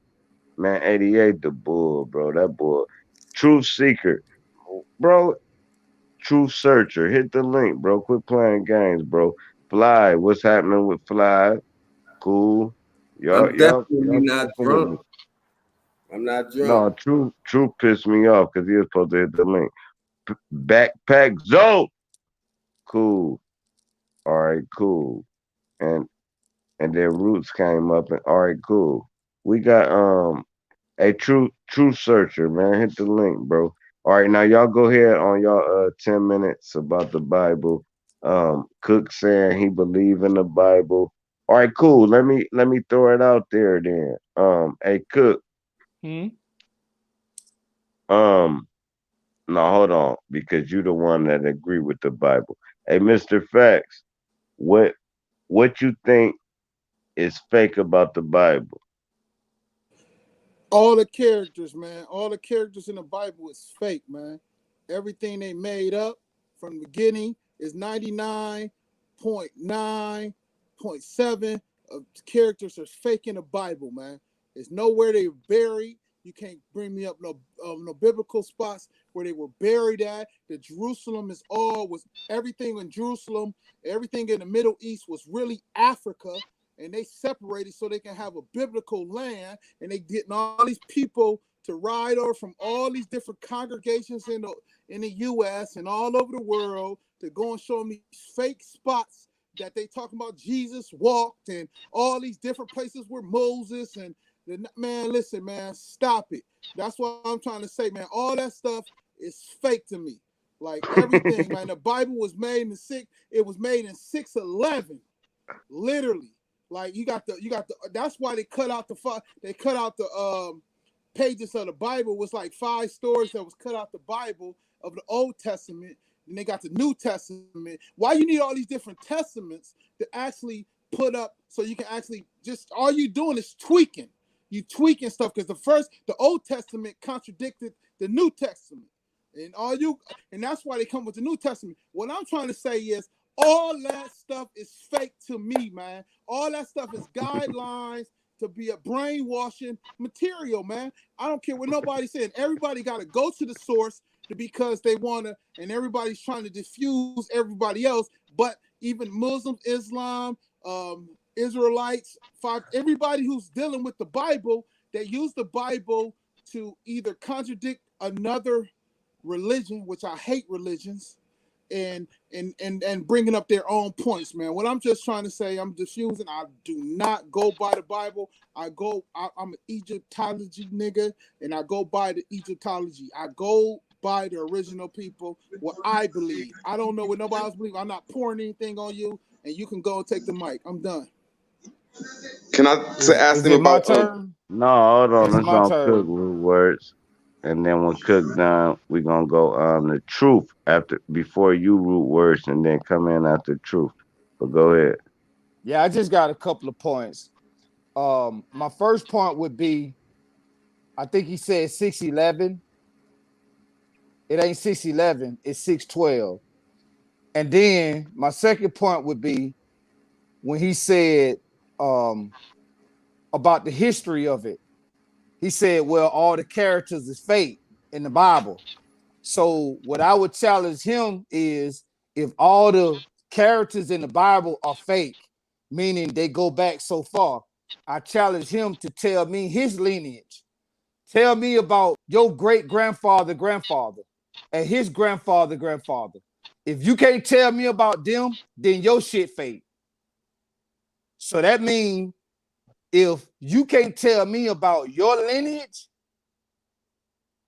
man, 88 the bull, bro. That bull. Truth Seeker, bro. Truth Searcher. Hit the link, bro. Quit playing games, bro. Fly, what's happening with Fly? Cool. I'm definitely Y'all not fucking with drunk. me. I'm not drunk. No, Truth pissed me off because he was supposed to hit the link. Backpack Zoe. Cool. All right, cool. And then Roots came up and all right, cool. We got a true searcher, man. Hit the link, bro. All right, now y'all go ahead on y'all 10 minutes about the Bible. Cook saying he believe in the Bible. All right, cool. Let me throw it out there then. Hey Cook, Hmm? um, no, hold on, because you the one that agree with the Bible. Hey, Mr. Facts, what what you think is fake about the Bible? All the characters, man. All the characters in the Bible is fake, man. Everything they made up from the beginning is 99.9.7 of characters are fake in the Bible, man. There's nowhere they were buried. You can't bring me up no biblical spots where they were buried at. The Jerusalem was everything in Jerusalem, everything in the Middle East was really Africa, and they separated so they can have a biblical land, and they getting all these people to ride over from all these different congregations in the U.S. and all over the world to go and show them these fake spots that they talking about Jesus walked and all these different places where Moses and man, listen, man, stop it. That's what I'm trying to say, man. All that stuff is fake to me. Like everything, man. The Bible was made in it was made in 611, literally. Like you got the. That's why they cut out the pages of the Bible. Was like 5 stories that was cut out the Bible of the Old Testament, and they got the New Testament. Why you need all these different testaments to actually put up so you can actually just all you doing is tweaking. You tweaking stuff because the Old Testament contradicted the New Testament, and that's why they come with the New Testament. What I'm trying to say is all that stuff is fake to me, man. All that stuff is guidelines to be a brainwashing material, man. I don't care what nobody's saying. Everybody got to go to the source because they want to, and everybody's trying to diffuse everybody else. But even Muslims, Islam, Israelites, everybody who's dealing with the Bible, they use the Bible to either contradict another religion, which I hate religions, and bringing up their own points, man. What I'm just trying to say, I'm diffusing. I do not go by the Bible. I'm an Egyptology nigga, and I go by the Egyptology. I go by the original people, what I believe. I don't know what nobody else believes. I'm not pouring anything on you, and you can go and take the mic. I'm done. Can I ask them it my about? turn? No, hold on. It's Let's my on Cook turn. root words, and then when Cook done, we gonna go the truth before you root words, and then come in after truth. But go ahead. Yeah, I just got a couple of points. My first point would be, I think he said 611. It ain't 611, it's 612. And then my second point would be when he said about the history of it. He said, well, all the characters is fake in the Bible. So what I would challenge him is if all the characters in the Bible are fake, meaning they go back so far, I challenge him to tell me his lineage. Tell me about your great grandfather, and his grandfather. If you can't tell me about them, then your shit fake. So that means if you can't tell me about your lineage,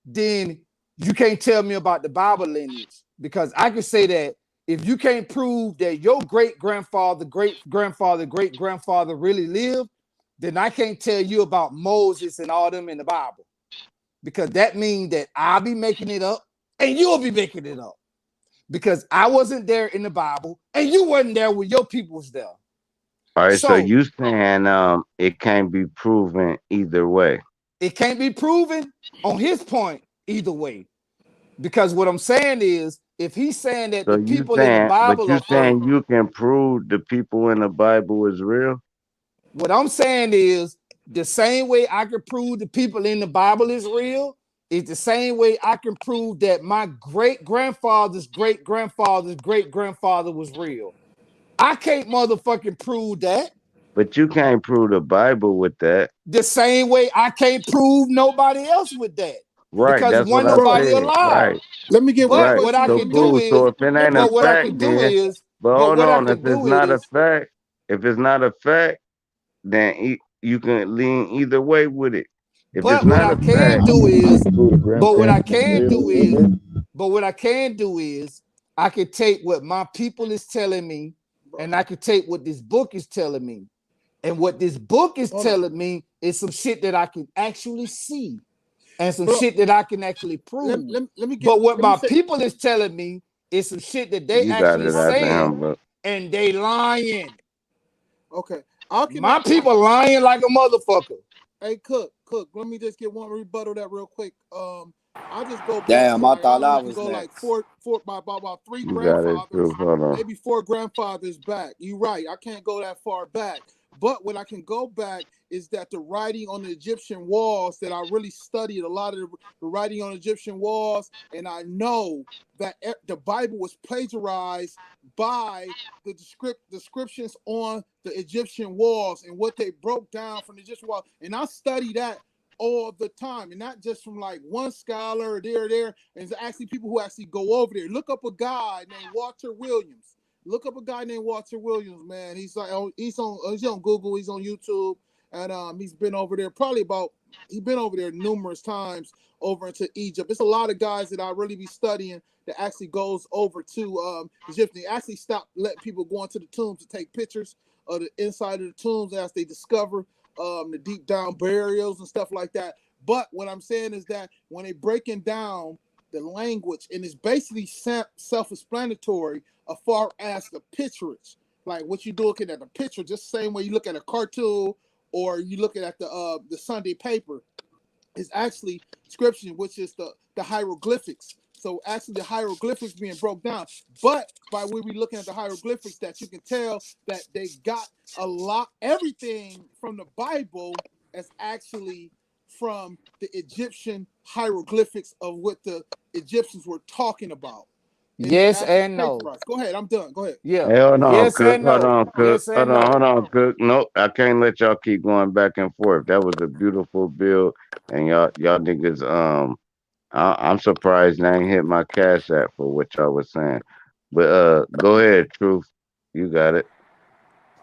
then you can't tell me about the Bible lineage. Because I can say that if you can't prove that your great grandfather, great grandfather really lived, then I can't tell you about Moses and all them in the Bible. Because that means that I'll be making it up and you'll be making it up. Because I wasn't there in the Bible and you wasn't there when your people was there. All right, so So you saying it can't be proven either way. it can't be proven on his point either way. Because what I'm saying is, if he's saying that So the you people in the saying, but Bible you are fake, saying you can prove the people in the Bible is real? what I'm saying is the same way I can prove the people in the Bible is real, is the same way I can prove that my great grandfather's great grandfather's great grandfather was real. I can't motherfucking prove that. But you can't prove the Bible with that. The same way I can't prove nobody else with that. Right, Because that's what one I Bro, nobody said. alive. Right, let me get one But right. what question I So real can do quick. cool. So is, if it ain't a fact, then but but hold what I on. If can it's do not a is, fact, then you can lean either way with it. If it's but what not I a can fact, do is, Who the but what I grandparents is can real do either. is, but what I can do is, I can take what my people is telling me, Bro, and I can take what this book is telling me. And what this book is hold on. telling me is some shit that I can actually see and some Bro, shit that I can actually let, prove. let, let me get But what let me my say people is telling me is some shit that they you got actually it after saying him. But and they lying. okay. How can I My people lying like a motherfucker. hey Cook, Cook, let me just get one rebuttal that real quick. I just go back Damn, to I like I thought I only can was go like next. four by about three You got it, grandfathers, Truth. Hold on. maybe four grandfathers back. You're right. I can't go that far back. But what I can go back is that the writing on the Egyptian walls that I really studied a lot of the writing on Egyptian walls, and I know that the Bible was plagiarized by the descriptions on the Egyptian walls and what they broke down from the Egyptian wall. And I study that all the time, and not just from like one scholar there. And it's actually people who actually go over there. Look up a guy named Walter Williams. Look up a guy named Walter Williams, man. He's like he's on Google, he's on YouTube, and he's been over there he's been over there numerous times over into Egypt. It's a lot of guys that I really be studying that actually goes over to Egypt. They actually stop letting people go into the tombs to take pictures of the inside of the tombs as they discover the deep down burials and stuff like that. But what I'm saying is that when they breaking down the language, and it's basically self-explanatory as far as the picturage, like what you looking at the picture, just the same way you look at a cartoon or you looking at the Sunday paper, is actually scripture, which is the hieroglyphics. So actually the hieroglyphics being broke down, but by when we looking at the hieroglyphics, that you can tell that they got everything from the Bible as actually from the Egyptian hieroglyphics of what the Egyptians were talking about. And it's Yes actually and no. paperized. Go ahead, I'm done. Go ahead. Yeah. Hey, hold on, Yes Cook. and Hold no. on, Cook. Yes Hold and on, no. hold on, Cook. Nope, I can't let y'all keep going back and forth. That was a beautiful build, and y'all niggas. I'm surprised they ain't hit my cash app for what y'all was saying. But go ahead, Truth. You got it.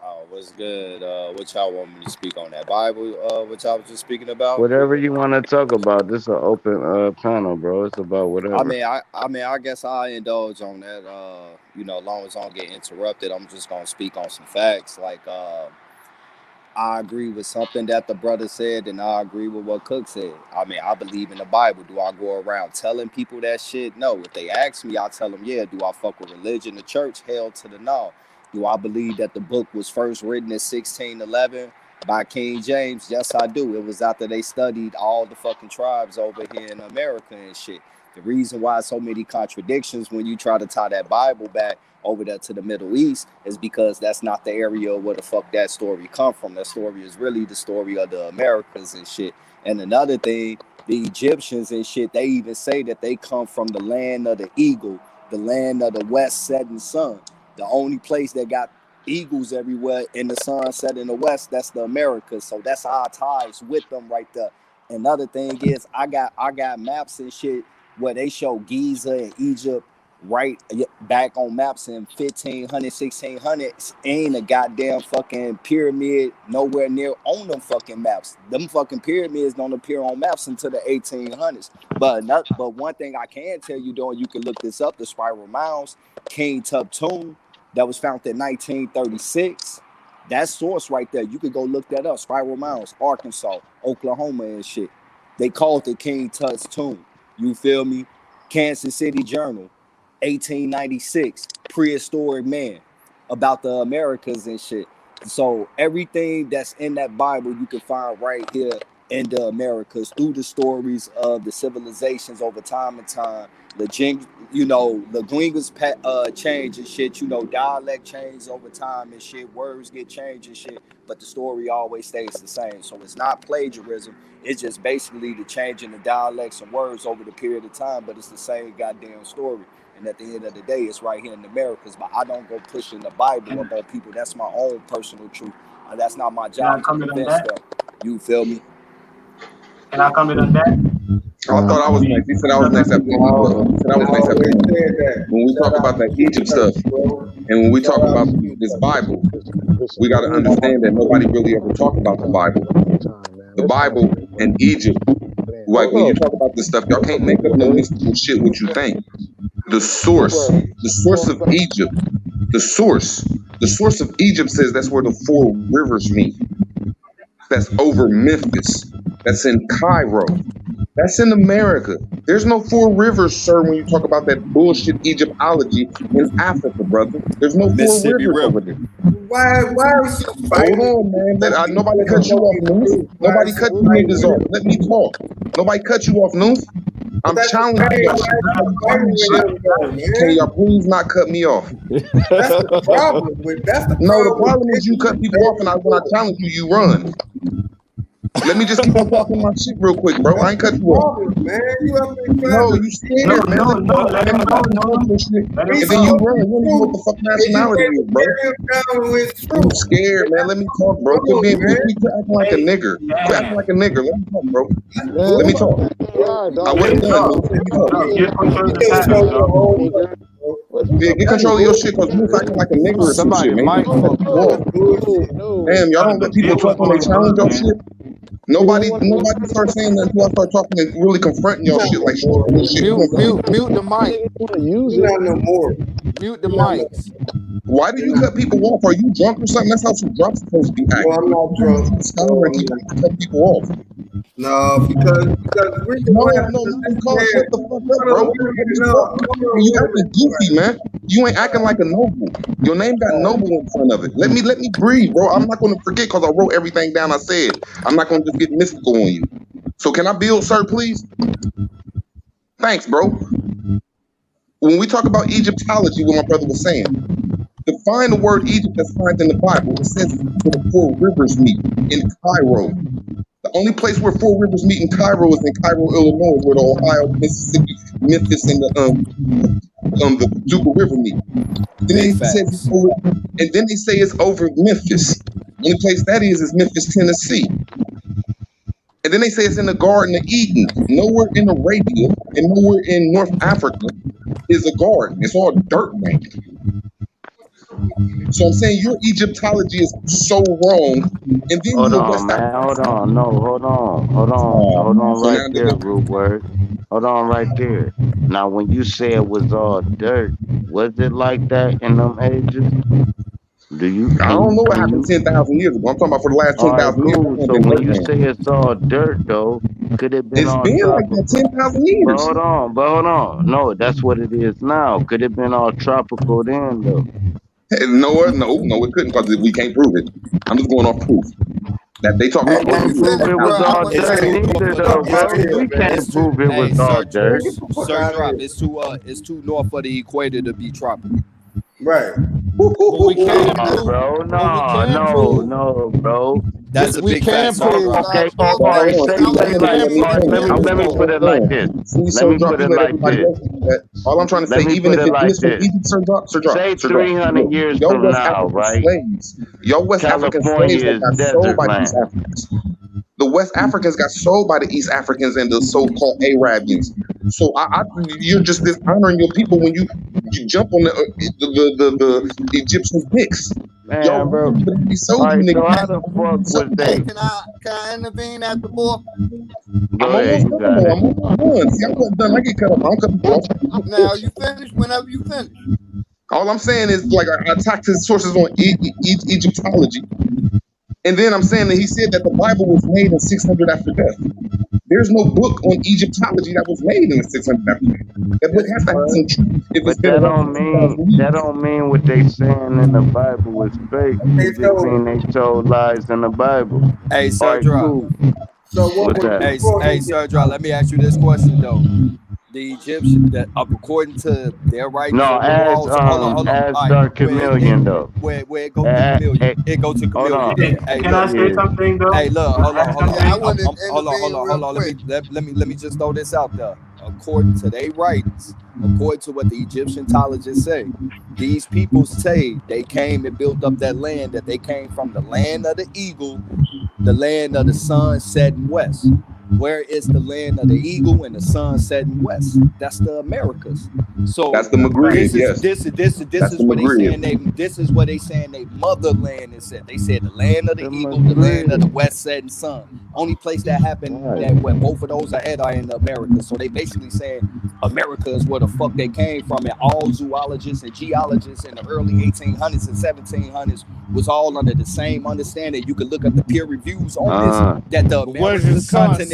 Oh, what's good? What y'all want me to speak on that Bible? What y'all was just speaking about? Whatever you want to talk about. This is an open panel, bro. It's about whatever. I guess I indulge on that. As long as I don't get interrupted, I'm just gonna speak on some facts. I agree with something that the brother said, and I agree with what Cook said. I believe in the Bible. Do I go around telling people that shit? No. If they ask me, I tell them, yeah. Do I fuck with religion, the church? Hell to the no. Do I believe that the book was first written in 1611 by King James? Yes, I do. It was after they studied all the fucking tribes over here in America and shit. The reason why so many contradictions when you try to tie that Bible back over there to the Middle East is because that's not the area where the fuck that story come from. That story is really the story of the Americas and shit. And another thing, the Egyptians and shit, they even say that they come from the land of the eagle, the land of the west setting sun. The only place that got eagles everywhere in the sun set in the west, that's the Americas. So that's our ties with them right there. Another thing is I got maps and shit where they show Giza and Egypt right back on maps in 1500, 1600s. Ain't a goddamn fucking pyramid nowhere near on them fucking maps. Them fucking pyramids don't appear on maps until the 1800s. But one thing I can tell you, though, and you can look this up, the Spiral Mounds, King Tut tomb that was found in 1936. That source right there, you could go look that up. Spiral Mounds, Arkansas, Oklahoma and shit. They called it King Tut's tomb. You feel me? Kansas City Journal, 1896, prehistoric man, about the Americas and shit. So everything that's in that Bible you can find right here in the Americas through the stories of the civilizations over time and time. The languages change and shit. Dialect change over time and shit. Words get changed and shit. But the story always stays the same. So it's not plagiarism. It's just basically the change in the dialects and words over the period of time. But it's the same goddamn story. And at the end of the day, it's right here in the Americas. But I don't go pushing the Bible upon people. That's my own personal truth. That's not my Can I job to comment on convince that? them. You feel me? Can I comment on that? I thought I was next. He said I was next after him. He said I was I next after always him. said that. When we Shout talk out about to that you, Egypt stuff, bro. and when we Shout talk out about to you, this brother. Bible, we got to understand that nobody really ever talked about the Bible. The Bible and Egypt, like when you talk about this stuff, y'all can't make up no mystical shit what you think. The source of Egypt, the source of Egypt says that's where the four rivers meet. That's over Memphis. That's in Cairo. That's in America. There's no four rivers, sir, when you talk about that bullshit Egyptology in Africa, brother. There's no four Mississippi rivers over River. there. Why are we so Hold fighting? on, man. Nobody cut you off, Noose. Nobody cut you niggas off. Let me talk. Nobody cut you off, Noose. I'm challenging y'all shit. Can y'all please not cut me off? That's the problem. That's the No, the problem. problem is you cut people off, and when I challenge you, you run. Let me just keep on talking my shit real quick, bro. I ain't cut you off. Man, you up there No, you scared, man. let him go. Let him And then go. you run. You don't know what the fuck nationality is, bro. You scared, man. Let me talk, bro. Quit acting like a nigger. Quit acting like a nigger. Let me talk, bro. Let me talk. I wasn't done, man. Let me talk. Get control of the topic, dog. Yeah, get control of your shit, because you acting like a nigger or some shit, Somebody man. might fuck Damn, y'all don't let people talk when they challenge your shit. Nobody starts saying that until I start talking and really confronting your shit like shit. Mute the mic. Not no more. Mute the mics. Why do you cut people off? Are you drunk or something? That's how some drunk supposed to be acting. No, I'm not drunk. Scholar and keep cutting people off. No, because we're the No, one. Carl, shut the fuck up, bro. You acting goofy, man. You ain't acting like a noble. Your name got noble in front of it. Let me breathe, bro. I'm not gonna forget because I wrote everything down I said. I'm not gonna just get mystical on you. So can I build, sir, please? Thanks, bro. When we talk about Egyptology, what my brother was saying, define the word Egypt that's found in the Bible. It says where the four rivers meet in Cairo. The only place where four rivers meet in Cairo is in Cairo, Illinois, where the Ohio, Mississippi, Memphis, and the Paducah River meet. Then they say it's over Memphis. The only place that is Memphis, Tennessee. And then they say it's in the Garden of Eden. Nowhere in Arabia and nowhere in North Africa is a garden. It's all dirt land. So I'm saying your Egyptology is so wrong. And then Hold you're on, West man. African. Hold on. No, hold on So right now there, rude word. Hold on right there. Now, when you say it was all dirt, was it like that in them ages? I don't know what happened 10,000 years ago. I'm talking about for the last All right, 10,000 years. cool. So when you say it's all dirt, though, could it been It's all been like tropical? that 10,000 But years. hold on. No, that's what it is now. Could it been all tropical then, though? No, it couldn't, because we can't prove it. I'm just going off proof. That they talk We about can't prove it was all dirt neither, though, bro. We can't prove it was all dirt. Sir Drop, it's too north of the equator to be tropical. Right. But we can't prove, bro. No, bro. That's a we big can fact, sir. prove. Okay, all right. Let me put it like this. Let me put it like this. All I'm trying to say, Let me even put if it it like is from this. Egypt, Sir Drop. Say 300 years Your from West now, African right? slaves, your West African slaves California that is got sold desert by the East land. Africans. The West Africans got sold by the East Africans and the so-called Arabians. So you're just dishonoring your people when you jump on the Egyptians' dicks. Y'all Man, bro. wrong, but they sold All you right, so niggas. how the fuck was they? Can I intervene at the boy? Go I'm ahead, almost you done got though. it. I'm almost done. See, I wasn't done. I get cut off. I don't cut people off. Now you finish whenever you finish. All I'm saying is, like, I attacked his sources on Egyptology. And then I'm saying that he said that the Bible was made in 600 after death. There's no book on Egyptology that was made in the 600 after death. That book has to have some truth if it's But been around for 2,000 years. that don't mean what they saying in the Bible was fake. It just mean they told lies in the Bible. Hey, All Sir right, Drop. cool. So what What's that? Hey, Sir Drop. Let me ask you this question though. The Egyptian, that according to their writings, No, the walls. Hold on. as All right, Dark Chameleon though. where it go to Chameleon? It go to Hold on. Chameleon. Hey, Can I look. say something though? Hey, look. Hold on. I want to Hold on. Let me just throw this out there. According to their writings, according to what the Egyptologists say, these people say they came and built up that land. That they came from the land of the eagle, the land of the sun setting west. Where is the land of the eagle and the sun setting west? That's the Americas. So That's the Maghreb, yes. This is the what they Maghreb. saying. This is what they saying. They motherland is said. They said the land of the eagle, the land of the west setting sun. Only place that happened that where both of those are at are in the Americas. So they basically saying America is where the fuck they came from, and all zoologists and geologists in the early 1800s and 1700s was all under the same understanding. You can look at the peer reviews on this that the Where's the American sun continent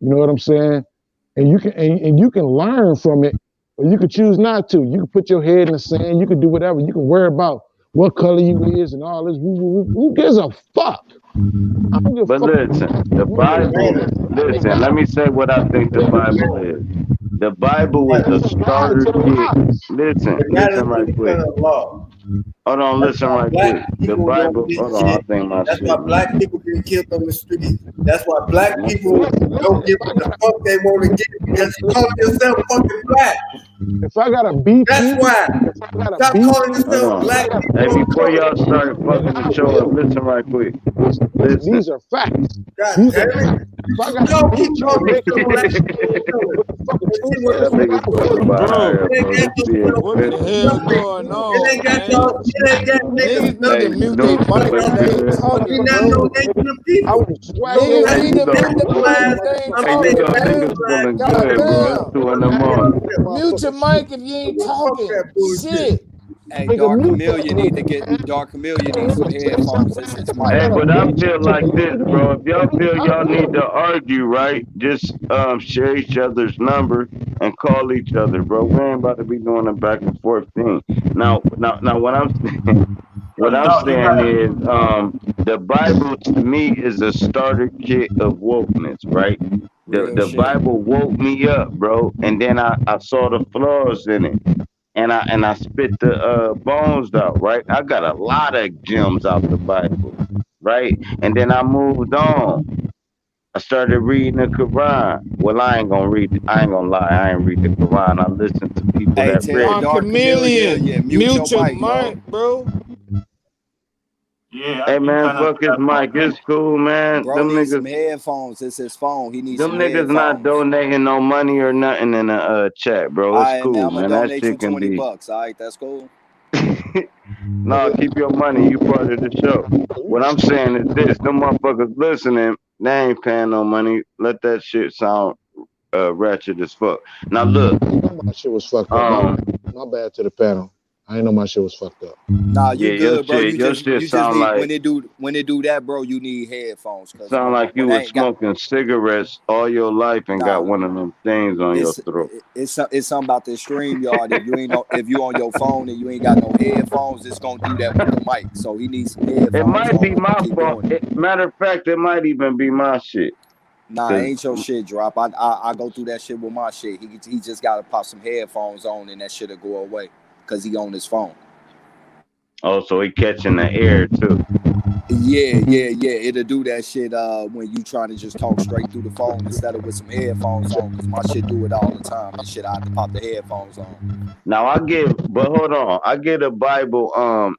You know what I'm saying? And you can learn from it Or you could choose not to. You can put your head in the sand. You can do whatever. You can worry about what color you is and all this. Who gives a fuck? I don't give a But fuck. listen, the Bible. Listen, let me say what I think the Bible is. The Bible is a It's a guide starter to the kit. wise. Listen, But that is listen right the quick. eternal law. Hold on, That's listen why right black quick. The people don't Bible. get Hold on, I shit. think my That's why shit. black people get killed on the street. That's why black people Listen. don't get what the fuck they want to get because you call yourself fucking black. If I gotta beef That's you, why. if I gotta Stop beef calling you, Hold yourself on. black if people. Hey, Don't before call y'all yourself start fucking the show up, listen right quick. listen, Listen. these are facts. God These are damn it. facts. If I You gotta don't beat keep you calling and make yourself you black understand people. what the fucking And see truth what is, the That then nigga's I will. talking about Bro, it higher, ain't bro. got This no shit what the fucking hell expensive. nothing. going It on, ain't got man? y'all. It ain't got niggas Niggas need to nothing. Hey, mute their Duke, It mic ain't what's if got they no. ain't good? talking, You're not no bro. nation of I people. will swag So your Niggas that's Hey, need ass. to mute their mic class. if they ain't I'm hey, saying talking, man. niggas class. feeling Fuck good, bro. It's Goddamn. 2 in the that morning. Mute your Motherfucking shit. mic if you ain't Fuck talking. that bullshit. Shit. Hey, Nigga, Dark mute that Chameleon need to get nigga, man. Dark Chameleon I needs some gotta say headphones. something. This his If I mic. Hey, gotta but I beat you feel to like the this, bro. If y'all feel I y'all need will. to argue, right? Just share each other's number and call each other, bro. We ain't about to be doing a back and forth thing. Now, what I'm what So I'm dog, you saying gotta is, the Bible to me is a starter kit of wokeness, right? The Real the shit. Bible woke me up, bro, and then I saw the flaws in it, and I spit the bones out, right? I got a lot of gems out the Bible, right? And then I moved on. I started reading the Quran. Well, I ain't gonna lie, I ain't read the Quran. I listened to people Hey, that tell read Dark it. Dark Chameleon, Chameleon, yeah, mute your mute your mic, dog. mic, bro. yeah, Hey I've been man, trying to fuck do his that for a mic. It's minute. cool, man. Bro needs some headphones. It's his phone. He needs Them some niggas not headphones. donating no money or nothing in the chat, bro. All It's right, man, cool, I'm gonna man. That donate you shit can be. $20. All right, that's cool. No, keep your money. You part of the show. What I'm saying is this: them motherfuckers listening, they ain't paying no money. Let that shit sound ratchet as fuck. Now look, I know my shit was fucked up. um, My bad to the panel. I didn't know my shit was fucked up. Nah, you yeah, your good, bro. shit, You your just shit you just sound need like when they do that, bro. You need headphones, cause sound like you when I was ain't got smoking cigarettes all your life and got nah. one of them things on your It's throat. it's something about the stream yard. If you on your phone and you ain't got no headphones, it's gonna do that with the mic. So he needs some It headphones might on be to my keep fault. doing it. Matter of fact, it might even be my shit. Nah, Cause ain't your shit drop. I go through that shit with my shit. He just gotta pop some headphones on and that shit'll go away, cause he on his phone. also he catching the air too. Yeah. It'll do that shit when you trying to just talk straight through the phone instead of with some headphones on. Cause my shit do it all the time and shit. I have to pop the headphones on. Now but hold on, I give the Bible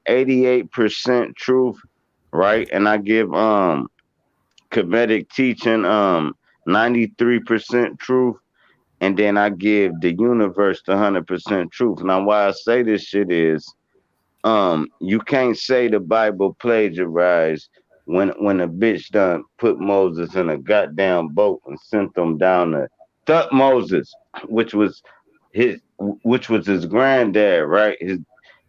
88% truth, right? And I give Kemetic teaching 93% truth, and then I give the universe the 100% truth. Now why I say this shit is you can't say the Bible plagiarized when a bitch done put Moses in a goddamn boat and sent them down to Moses, which was his granddad, right? His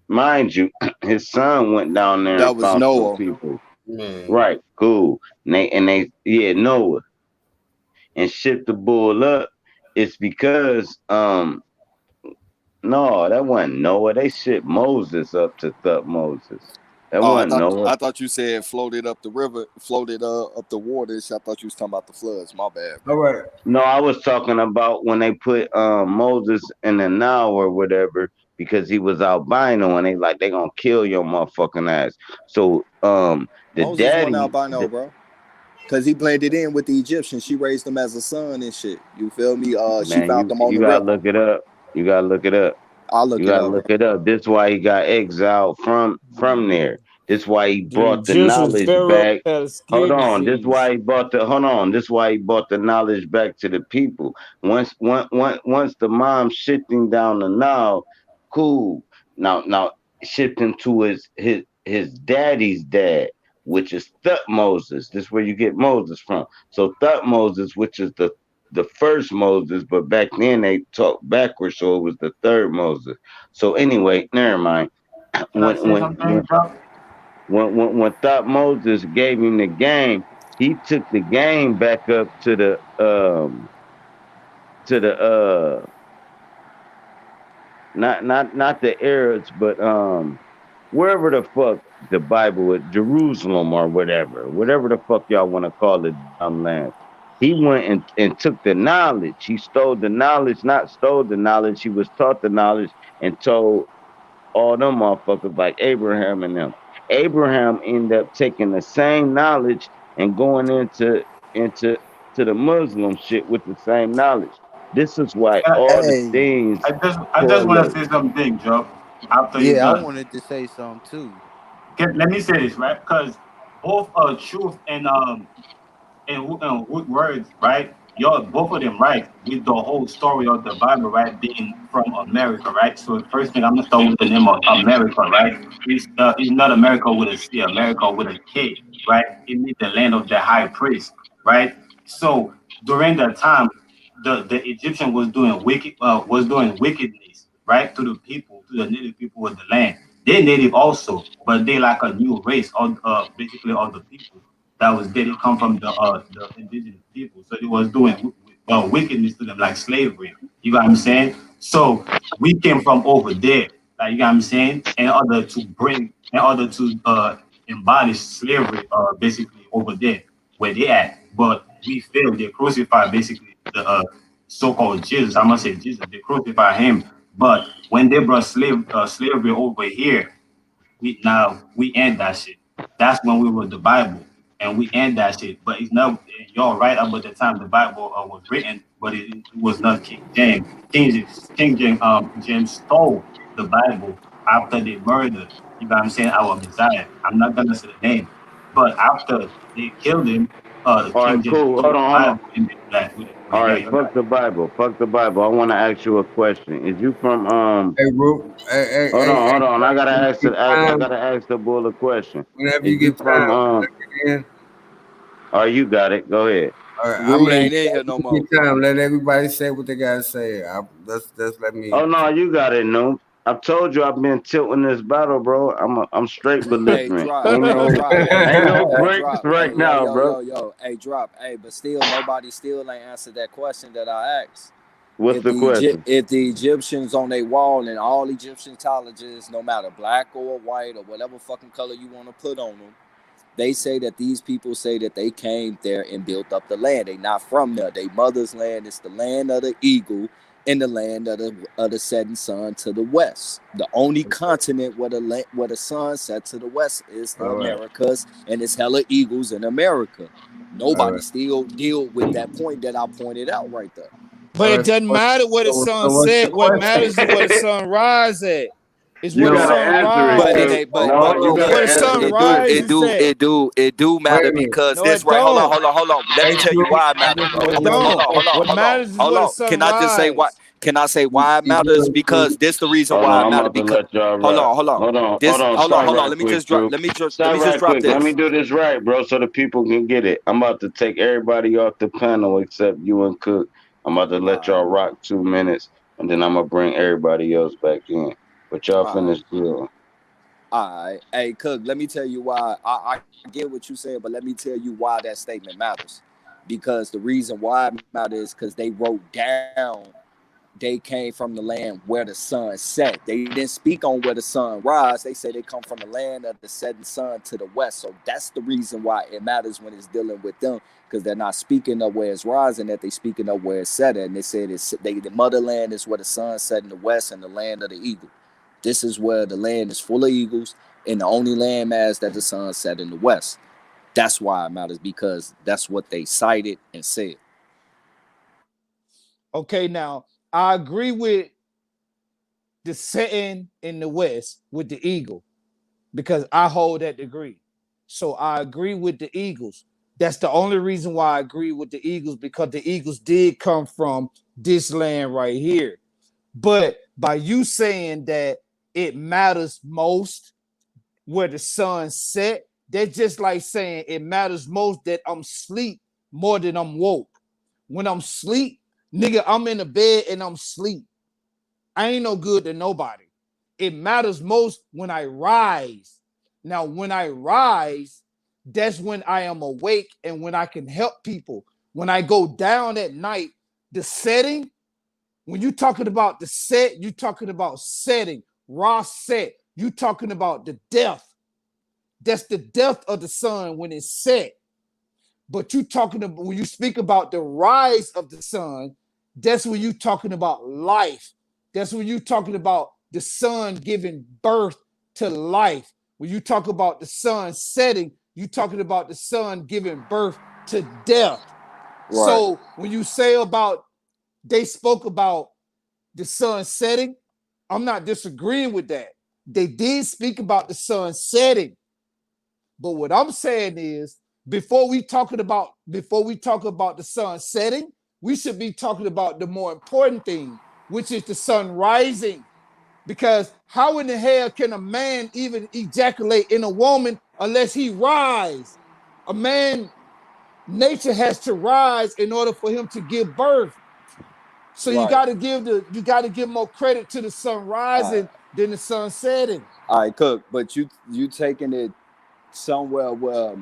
mind you, his son went down there and That was found some Noah. people. Man. Right, cool. And they Noah and shipped the bull up. It's because no, that wasn't Noah. They shipped Moses up to Moses. That Oh, wasn't Noah. I thought you said floated up the river, floated up the waters. I thought you was talking about the floods. My bad, All bro. right. No, I was talking about when they put Moses in the Nile or whatever because he was albino and they gonna kill your motherfucking ass. So the Moses went daddy albino, bro. Cause he blended in with the Egyptians. She raised him as a son and shit. You feel me? She man, found them on you the gotta river. look it up. You gotta look it up. I'll You look it gotta up, bro. look it up. This why he got exiled from there. This why he The brought the Egyptians, knowledge Pharaoh back. had a Hold skin on. disease. This why he brought the knowledge back to the people. Once the mom shipped him down the Nile, cool. Now shipped him to his daddy's dad, which is Moses. This is where you get Moses from. So Moses, which is the first Moses, but back then they talked backwards, so it was the third Moses. So anyway, never mind. Can I When say when something, when bro? when Moses gave him the game, he took the game back up to the not the Arabs, but wherever the fuck the Bible is, Jerusalem or whatever the fuck y'all want to call the dumb land. He went and took the knowledge. He stole the knowledge, not stole the knowledge. He was taught the knowledge and told all them motherfuckers like Abraham and them. Abraham ended up taking the same knowledge and going into to the Muslim shit with the same knowledge. This is why Yeah, all the Hey, things I just want to correlate. say something, Joe. After you Yeah, I done, wanted to say something too. let me say this right, because both truth and good words, right? You're both of them right with the whole story of the Bible, right? Being from America, right? So the first thing I'm gonna start with the name of America, right? It's not America with a C, America with a K, right? It means the land of the high priest, right? So during that time, the Egyptian was doing wickedness, right, to the people, to the native people of the land. They native also, but they like a new race, of basically all the people that was there. They come from the indigenous people, so they was doing wickedness to them like slavery. You got what I'm saying? So we came from over there, like you got what I'm saying, in order to abolish slavery, basically over there where they at. But we failed. They crucified basically the so-called Jesus. I'm gonna say Jesus. They crucified him. But when they brought slavery over here, we end that shit. That's when we wrote the Bible, and we end that shit. But it's not. You're right about the time the Bible was written, but it was not King James. James stole the Bible after they murdered. You know what I'm saying? Our Messiah. I'm not gonna say the name, but after they killed him, All right, King James cool. stole Hold the on, hold on. Bible and did that with it. But All yeah, right, you're fuck right. the Bible. Fuck the Bible. I want to ask you a question. Is you from Hey, Ru, hold on. I gotta when ask you it. get I time, gotta ask the bull a question. whenever Is you you get from time, let it in. Oh, you got it. Go ahead. I Rude mean, ain't in here no when you more. get time, let everybody say what they gotta say. Let's let me. Oh no, you got it, Noom. I've told you I've been tilting this battle, bro. I'm straight Hey, belligerent. drop. Hey, drop. Ain't no Hey, breaks drop. right Hey, yo, now, yo, bro. yo, yo. Hey, drop. Hey, but still, nobody still ain't answered that question that I asked. What's the question? If the Egyptians on their wall and all Egyptian colleges, no matter black or white or whatever fucking color you want to put on them, they say that these people say that they came there and built up the land. They not from there. They mother's land. It's the land of the eagle and the land of the setting sun to the west. The only continent where the sun set to the west is the All right, Americas, and it's hella eagles in America. all Nobody right, still deal with that point that I pointed out right there. all But it right. doesn't matter where the sun What's set. the What matters is question? where the sun rise at. It's You where the No, gotta sun answer it, But it cause rise. ain't. hold But you look gotta Where here, the cause answer sun the question. rises at. it do wait matter a minute. because No, this it right. don't. Hold on. Let Hey, me tell you Drew, why it I matters, just bro. It want to let don't. What matters is Hold where the on. sun Can I just say why? rise. Can I say why it you matters? good, Because Drew. this the reason Hold why on, it I'm matter. about to Because let y'all rock. hold on. Hold on. Stop Hold on. right Let me quick, just drop. Drew. Let Stop me just right drop quick. Let me this. do this right, bro, so the people can get it. I'm about to take everybody off the panel except you and Cook. I'm about to let All right. y'all rock 2 minutes, and then I'm gonna bring everybody else back in. But y'all All right. finish deal. All right. Hey, Cook. Let me tell you why. I get what you saying, but let me tell you why that statement matters. Because the reason why it matters is because they wrote down they came from the land where the sun set. They didn't speak on where the sun rise. They say they come from the land of the setting sun to the west. So that's the reason why it matters when it's dealing with them, because they're not speaking of where it's rising, that they speaking of where it's set. And they said the motherland is where the sun set in the west and the land of the eagle. This is where the land is full of eagles and the only landmass that the sun set in the west. That's why it matters, because that's what they cited and said. Okay, now I agree with the setting in the west with the eagle because I hold that degree. So I agree with the Eagles. That's the only reason why I agree with the Eagles, because the Eagles did come from this land right here. But by you saying that it matters most where the sun set, that's just like saying it matters most that I'm sleep more than I'm woke. When I'm sleep, nigga, I'm in the bed and I'm sleep. I ain't no good to nobody. It matters most when I rise. Now, when I rise, that's when I am awake and when I can help people. When I go down at night, the setting, When you're talking about the set, you're talking about setting, raw set. You're talking about the death. That's the death of the sun when it's set. But you talking about when you speak about the rise of the sun, that's when you're talking about life. That's when you're talking about the sun giving birth to life. When you talk about the sun setting, you're talking about the sun giving birth to death. Right. So when you say about they spoke about the sun setting, I'm not disagreeing with that. They did speak about the sun setting. But what I'm saying is, before we talk about the sun setting, we should be talking about the more important thing, which is the sun rising. Because how in the hell can a man even ejaculate in a woman unless he rise? A man, nature has to rise in order for him to give birth. So you Right. got to give more credit to the sun rising than the sun setting. All right, Cook, but you taking it somewhere where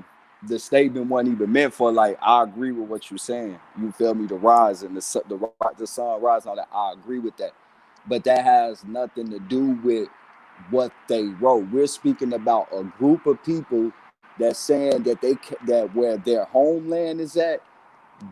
the statement wasn't even meant for. Like, I agree with what you're saying. You feel me? The rise and the sun rising, all that. I agree with that, but that has nothing to do with what they wrote. We're speaking about a group of people that's saying that that where their homeland is at,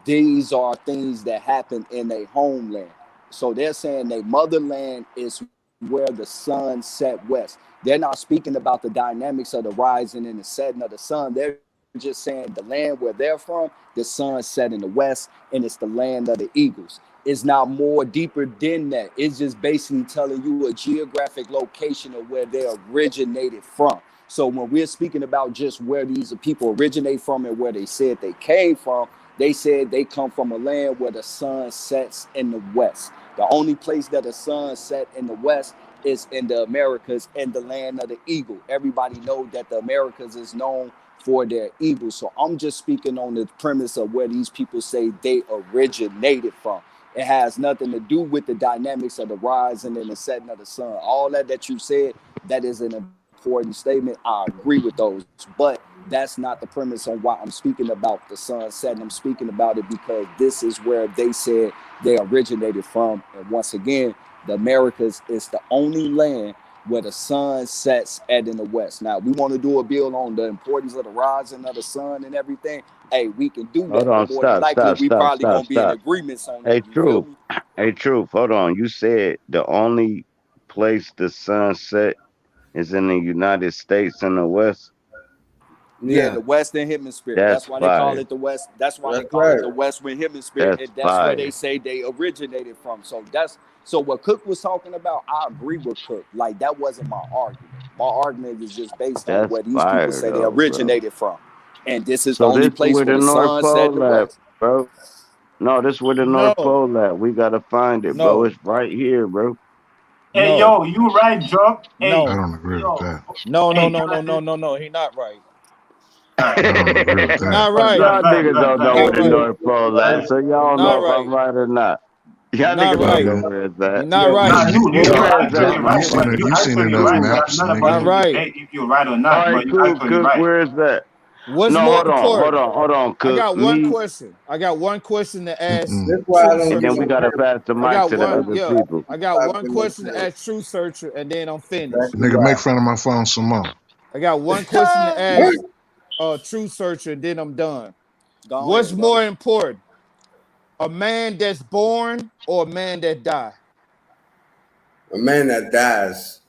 these are things that happen in their homeland. So they're saying their motherland is where the sun set west. They're not speaking about the dynamics of the rising and the setting of the sun. They're just saying the land where they're from, the sun set in the west, and it's the land of the eagles. It's not more deeper than that. It's just basically telling you a geographic location of where they originated from. So when we're speaking about just where these people originate from and where they said they came from, they said they come from a land where the sun sets in the west. The only place that the sun set in the west is in the Americas and the land of the eagle. Everybody knows that the Americas is known for their eagles. So I'm just speaking on the premise of where these people say they originated from. It has nothing to do with the dynamics of the rising and the setting of the sun. All that you said, that is an important statement. I agree with those, but that's not the premise on why I'm speaking about the sun setting. I'm speaking about it because this is where they said they originated from. And once again, the Americas is the only land where the sun sets at in the west. Now, we want to do a bill on the importance of the rising of the sun and everything. Hey, we can do Hold that, on, but more than likely, we probably gonna be in stop. agreements on Hey, that. You feel Truth. me? Hey, Truth. Hold on. You said the only place the sun set is in the United States in the West. Yeah, Yeah, the Western Hemisphere. That's That's why they call fire. it the West. That's why they that's call it right. the Western Hemisphere, That's and that's where they fire. say they originated from. So what Cook was talking about. I agree with Cook. Like, that wasn't my argument. My argument is just based on That's where these people fire, say they though, bro. originated from, and this is the So only this place where where the the North sun set in the Pole at, West. bro. No, this where the North No, Pole at. We gotta find it, bro. no, It's right here, bro. Hey, no, yo, you right, Joe. I Hey, no, don't agree with yo, that. no, no, hey, no, can no, I no, just, no, no. He not right. all right, I don't agree with He that. not go ahead, right. go Y'all ahead, niggas go ahead, don't go He know ahead. where not the right. North Pole He, at, so he y'all don't not know if right. I'm right or not. He Y'all not niggas don't right. know Nigga, where it's He at. not Yeah, right. nah, Well, you where is actually that? you right, seen but it. you You seen actually enough right. maps, That's not He about not to nigga. right. debate if you're right or All not, right, but you're cool, actually Cook. right. Where is that? What's No, more hold important? on, I Cook. got one Me, question. I got one question to ask Mm-mm. That's why I True don't and get then we no Searcher. gotta credit. pass the I mic got to the one, other yeah. people. I got I one get no question to credit. ask True Searcher, and then I'm finished. Exactly Nigga, make why. fun of my phone some more. I got one question to ask True Searcher, and then I'm done. Go What's ahead, brother. more important, a man that's born or a man that die? A man that dies.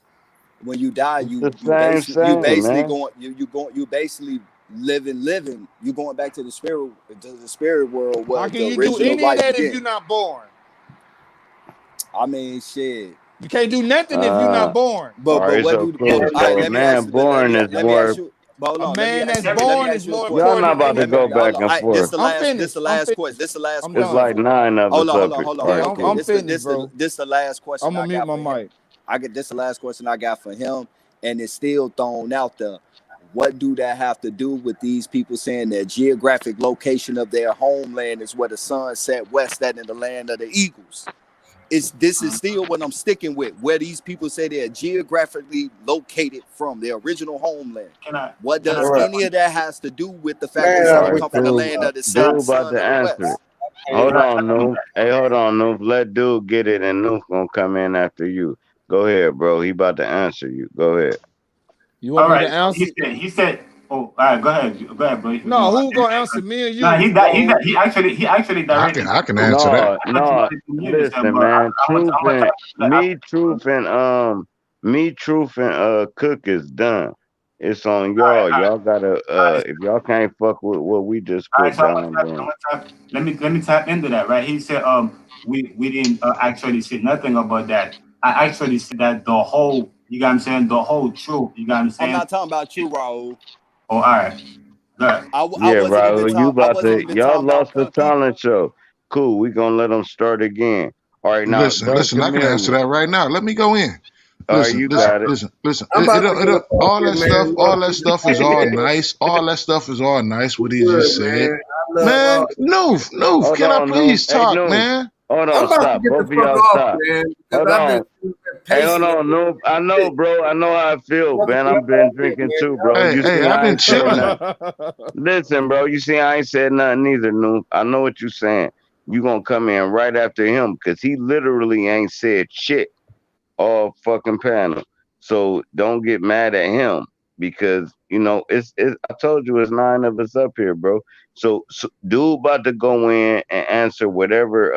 When you die, It's you the same, basically man. going you basically living. You going back to the spirit world How where can the you do original any of life that if began. you're not born? I mean, shit. You can't do nothing if you're Uh, not born. all But right, what so do? But cool. all right, So a let me ask man you. But born is let me ask more. you. But hold A on. Let me man that's let me born ask is you a more Y'all question. not important than about to any. go Hold back on. and forth. The I'm last. finished. I'm finished. This the last I'm It's question done. like for you. 9 of us up here. Hold on, All hold right, Yeah, on. Okay, I'm cool. finished, bro. this the last I'm question gonna I mute got my for him. mic. I get this the last question I got for him, and it's still thrown out there. What do that have to do with these people saying their geographic location of their homeland is where the sun set west at in the land of the eagles? This is still what I'm sticking with, where these people say they're geographically located from their original homeland. What Can I does All right. say any of that has to do with the fact they Man, say All they right, come from the cool. land of the can I, setting Dude about sun to of the answer it. west? Hold on, Noob. Hey, hold on, Noob. Let dude get it, and Noob gonna come in after you. Go ahead, bro. He about to answer you. Go ahead. You All want me right. to So answer? he said. Oh, all right. Go ahead. Go ahead, bro. If you No, want. who gonna answer, me or No, you? he actually directed. I can You. answer that. No, I thought you no. wanted to mute yourself, Listen, but man. I'm gonna try to let Truth and Cook is done. It's on all right, y'all. Y'all gotta all right. if y'all can't fuck with what we just All right, put so down, then let me tap into that, right? He said, we didn't actually say nothing about that. I actually said that the whole, you got what I'm saying, the whole truth, you got what I'm I'm saying. not talking about you, Raul. Oh, all right, good. I yeah, wasn't even Raul, you I about wasn't to even y'all talking about lost the Cookie. talent show. Cool, we gonna let them start again. All right, now Dark Listen, I can answer Chameleon. that right now. Let me go in. All right, you got it. Listen. I'm about to get up off All here, that stuff, man. Love you. is Hey, all man. nice. All that stuff is all nice. What he Good, just said, man. I love man. all. Noof, Hold can I on, Noob. please Hey, talk, Noob. man? Hold I'm on, about to stop. get the Both of fuck y'all off, stop. man, because Hold I've been on. Hey, hold pacing on, Noob. I know, bro. I know how I feel, all man. I've been day, drinking man. too, bro. You Hey, see, I've I been ain't said chilling. nothing. Listen, bro. You see, I ain't said nothing either, Noob. I know what you saying. You gonna come in right after him because he literally ain't said shit all fucking panel. So don't get mad at him because it's. I told you it's 9 of us up here, bro. So dude about to go in and answer whatever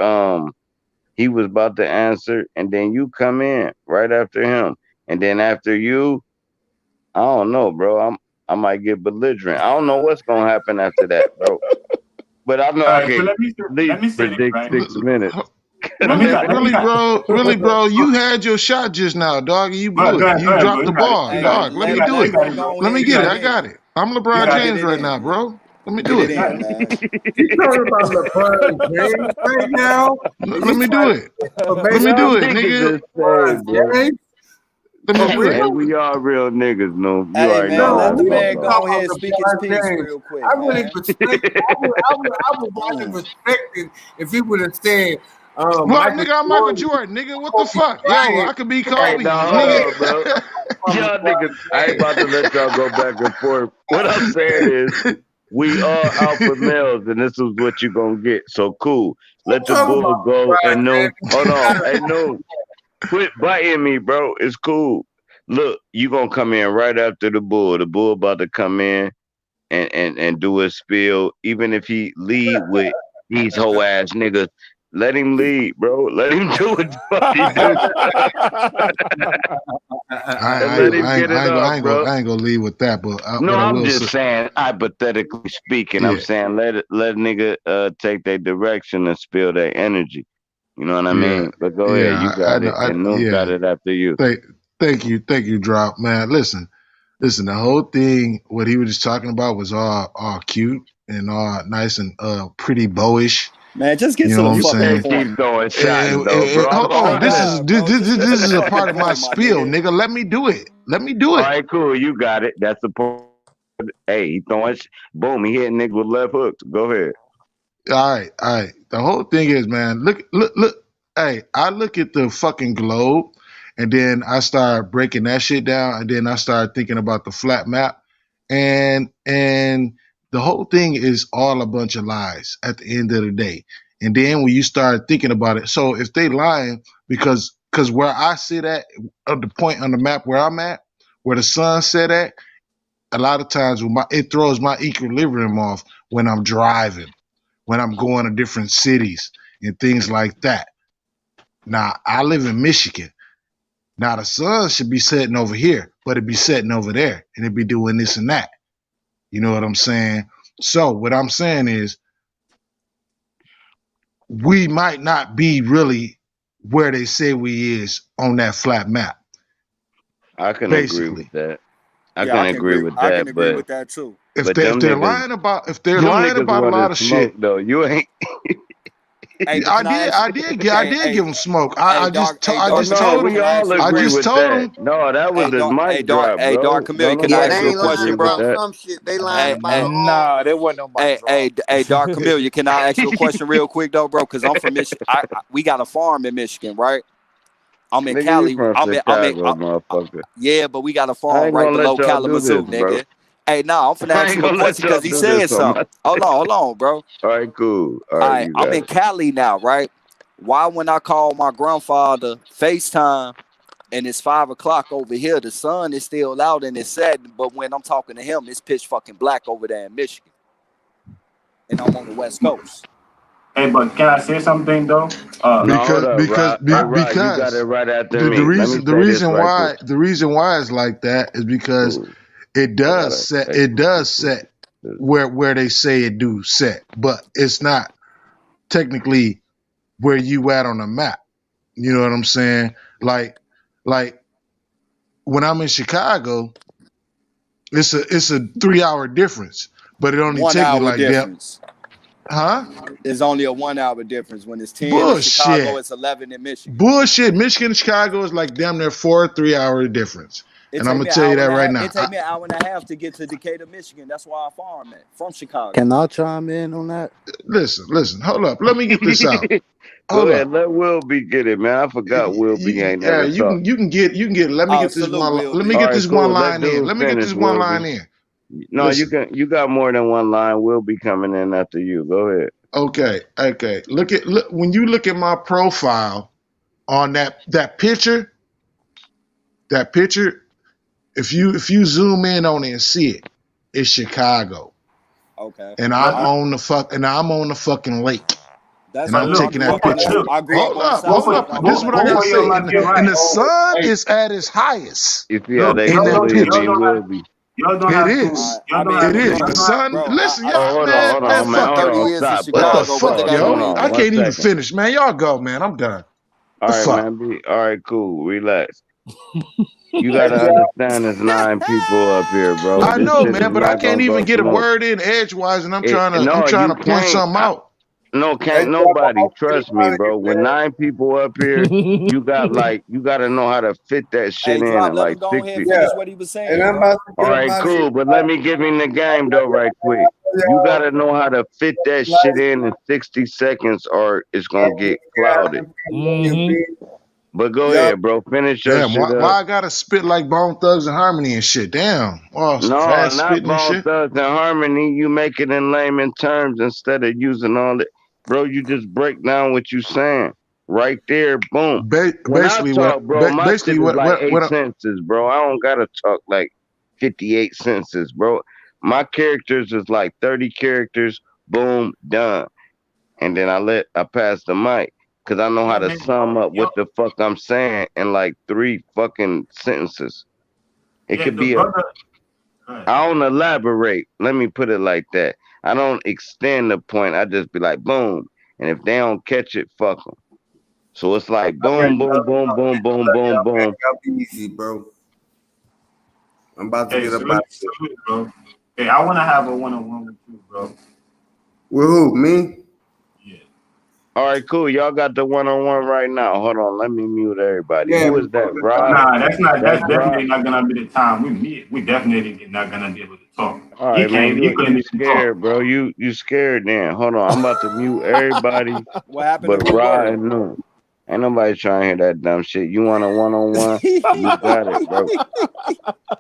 he was about to answer, and then you come in right after him, and then after you, I don't know, bro. I might get belligerent. I don't know what's gonna happen after that, bro. But I know All I right, so can at let least me say this, predict right? 6 minutes. Let me try. Really, bro. You had your shot just now, dog. You blew it. Go You ahead, bro. dropped the You got it. ball, You Hey, got it. dog. Let let me him do let it. him Bro. go Let me ahead and You get get it. got it it. I got in. it. I'm You LeBron got Get James it right in. now, bro. Let me Get do it it. it. in, man. He's talking about LeBron James right now, and Let you me trying do to it. get Let me information Y'all do on it, niggas nigga. LeBron insane, bro. James? Let me For do Hey, it. real? we all real niggas, no. You Hey, already know man, No, how let I the we feel ain't man about it. go talking ahead about and speak his LeBron piece James. real quick, I really man. respect. I would really Mm. respect it if he would have said What, Michael nigga? I'm Michael Jordan, Jordan, nigga. What the Kobe fuck? Yo, Bryant. I could be Right? Hey, Kobe, now hold Yeah, nigga. on, bro. from Y'all niggas, I ain't LeBron about to let y'all go back and forth. What I'm saying is, we are alpha males, and this is what you gonna get. So cool. Let the talking bull about go LeBron and no. James. Hold You on. gotta, Hey, no. Quit biting me, bro. It's cool. Look, you gonna come in right after the bull. The bull about to come in and do his spiel, even if he lead with these whole ass niggas. Let him lead, bro. Let him do what the fuck he do, and let him get it up, bro. I ain't gonna leave with that. But No, what I I'm will just say, saying, hypothetically speaking, I'm yeah, saying let nigga take their direction and spill their energy. You know what I yeah, mean? But go ahead, you yeah. I got know. it, and Noob got Yeah. it after you. Thank you, Drop, man. Listen. The whole thing, what he was just talking about, was all cute and all nice and pretty bowish. Man, just get You to know the what I'm You fucking saying? can't keep point. throwing shots though, bro. I'm Hold on. trying This to. is God, bro, just get to this the is a fucking part of my point, my spiel, nigga. nigga. Let me do it. Let me do All it. right, cool. You got it. That's the point. Hey, he throwing. Boom. He hitting niggas with left hooks. Go ahead. All right. The whole thing is, man, look. Hey, I look at the fucking globe and then I start breaking that shit down and then I start thinking about the flat map and the whole thing is all a bunch of lies at the end of the day. And then when you start thinking about it, so if they lying because where I sit at the point on the map where I'm at, where the sun set at, a lot of times it throws my equilibrium off when I'm driving, when I'm going to different cities and things like that. Now, I live in Michigan. Now, the sun should be setting over here, but it be setting over there and it be doing this and that. You know what I'm saying? So, what I'm saying is, we might not be really where they say we is on that flat map, I can agree with basically. that. I Yeah, can agree with I can that, agree but with that too. If but they if them they're niggas, lying about a want lot to of smoke shit, though. You ain't. Hey, but can I ask you? I Hey, did hey, give him smoke. hey, I Oh Dark just no, Camille, told we him. can I ask all you a I agree just question? with told that. him. No, that was his mic drop, Hey, Dark bro. Camille, Don't can I Yeah, nobody ask you they a ain't lying disagree question, with about bro? that. some shit. They lying Hey, about hey, all Nah, there wasn't no mic hey, drop. Dark Camille, can I ask you a question real quick though, bro? Because I'm from Michigan. We got a farm in Michigan, right? I'm in Nigga, we Cali. from Chicago, motherfucker. Yeah, but we got a I farm ain't right gonna let below y'all do this, Kalamazoo, bro. nigga. Hey, nah, I'm finna I ask ain't him a gonna let question y'all because he do this said on something. my. Hold on, bro. All right, cool. All All right, right, you I'm got in it. Cali now, right? Why when I call my grandfather FaceTime and it's 5 o'clock over here, the sun is still out and it's setting, but when I'm talking to him, it's pitch fucking black over there in Michigan, and I'm on the West Coast. Hey, but can I say something though? No, hold up, Rod. Hey, Rod, you got it because right after the me. Let me reason the say this reason right quick. why the reason why it's like that is because Cool. it I does gotta set take where they say it do set, but it's not technically where you at on the map. You know what I'm saying? Like when I'm in Chicago, it's a 3 hour difference, but it only One take me hour like that, difference. huh? It's only a 1 hour difference. When it's 10 in Chicago, Bullshit. it's 11 in Michigan. Bullshit. Michigan and Chicago is like damn near 3 hour difference. It And I'm take gonna me an tell you hour that and a right half. now. It take me an hour and a half to get to Decatur, Michigan. That's why I farm at from Chicago. Can I chime in on that? Listen, hold up. Let me get this out. it. Go Hold ahead, up. let Will be get it, man. I forgot Will B ain't Yeah, never talked. you can get let me Oh, get this salute, one Will let me B. All get right, this one cool. Let line in. dude Let me get finish, this one Will line B. in. No, Listen. you got more than one line. Will be coming in after you. Go ahead. Okay. Look when you look at my profile on that picture, if you zoom in on it and see it, it's Chicago. Okay. And But I'm on the fucking lake. That's And but I'm cool. I look, taking grew that up on but the. picture. look, I grew up on the south Hold side. up. I This know is that. what I both gotta of you say. might be And right. the sun Hey, is at its highest You see how Look, they in that bullying me, picture. Will be. It is. I mean, It you is. know, The sun. bro. Listen, Oh, y'all, hold I man, on, man. spent fuck Hold 30 on. y'all. years in Stop. What the Chicago. What they fuck, got to do Hold with yo? I on. One anything? can't even second. finish, man. Y'all go, man. I'm done. All The right, fuck. man. All right, cool. Relax. You hey, gotta y'all. understand there's 9 people up here, bro. I This know, shit is man, but I not can't gonna even go get a smooth. word in edgewise, and I'm No, trying you to point can't. something out. No, Hey, can't y'all, but nobody. hopefully Trust me, everybody bro. get When 9 people up here, you gotta know how to fit that shit Hey, in drop. in Let like him go ahead and 60. yeah. finish what he was And saying, I'm bro. about to All get up right, out of here. cool. But let me give him the game though, right quick. You Y'all, gotta know how to fit that shit in 60 seconds, or it's gonna get clouded. Mm-hmm. But go y'all, ahead, bro. Finish your Damn, shit why up. I gotta spit like Bone Thugs and Harmony and shit? Damn. Oh, some No, fast not spitting and Bone shit. Thugs and Harmony. You make it in layman terms instead of using all that. Bro, you just break down what you saying. Right there, boom. When I Basically, talk, bro, my basically shit is like eight what sentences, bro. I don't gotta talk like 58 sentences, bro. My characters is like 30 characters, boom, done. And then I pass the mic. Cause I know how yeah, to man. sum up what the fuck I'm saying in like 3 fucking sentences. It Yeah, could the be brother. Go ahead. I don't elaborate. Let me put it like that. I don't extend the point. I just be like, boom. And if they don't catch it, fuck them. So it's like okay, boom, boom, boom, boom, boom, boom, boom. y'all be easy, bro. I'm about to Hey, get up out of salute, here. salute, bro. Hey, I want to have a one-on-one with you, bro. With who? Me? Yeah. All right, cool. Y'all got the one-on-one right now. Hold on. Let me mute everybody. Yeah, Who we is that? talking about Rod? Nah, that's not. That's That's definitely Rod? not gonna be the time we meet. We definitely not gonna be able to talk. All He right, man. can't. He couldn't You even talk. scared, bro. You scared then. Hold on. I'm about to mute everybody What happened to but Big Rod Word? and Noon. Ain't nobody trying to hear that dumb shit. You want a one-on-one? You got it, bro.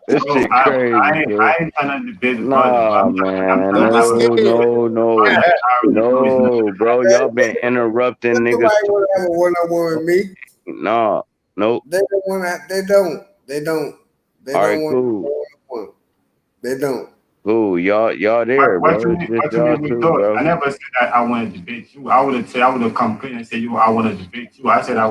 This Bro, shit crazy, I bro. ain't trying to debate the brother, bro. Nah, I'm man. Don't trying to be have a No, scared. no, brother no. that I already know he's not No, gonna have. bro. Y'all been interrupting niggas. Nobody want to have a one-on-one with me. Nah, nope. They don't want to. They don't. They don't. They All don't right, want cool. one-on-one. They don't. Cool. Y'all there, bro. It's just What you y'all mean we two, thought? bro. I never said that I want to debate you. I would have come clean and said I want to debate you. I said I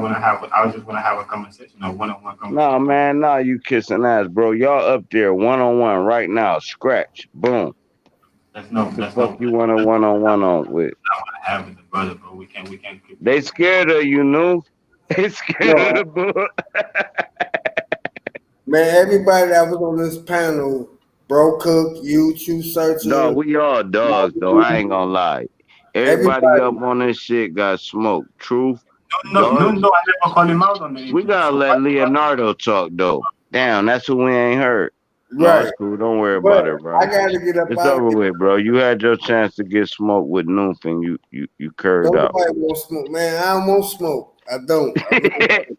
just want to have a conversation, a one-on-one Nah, conversation. man. Nah, you kissing ass, bro. Y'all up there one-on-one right now. Scratch. Boom. The That's fuck no, you want a one-on-one on with? I want to have with the brother, bro. We can't keep They doing scared of you, new. They scared of No, the book. man. Everybody that was on this panel, Bro Cook, YouTube Dog, searcher, we all dogs, though. I ain't gonna lie. Everybody everybody. up on this shit got smoked. Truth, that. dark. No. I never called him out on the We internet. gotta So let Leonardo talk, though. Damn, that's who we ain't heard. No, Right. it's cool. Don't worry But about it, I bro. gotta get up It's out of over here. with, bro. You had your chance to get smoked with Noof and you curved Don't out. nobody want smoke, man. I don't want smoke. I don't. I really don't.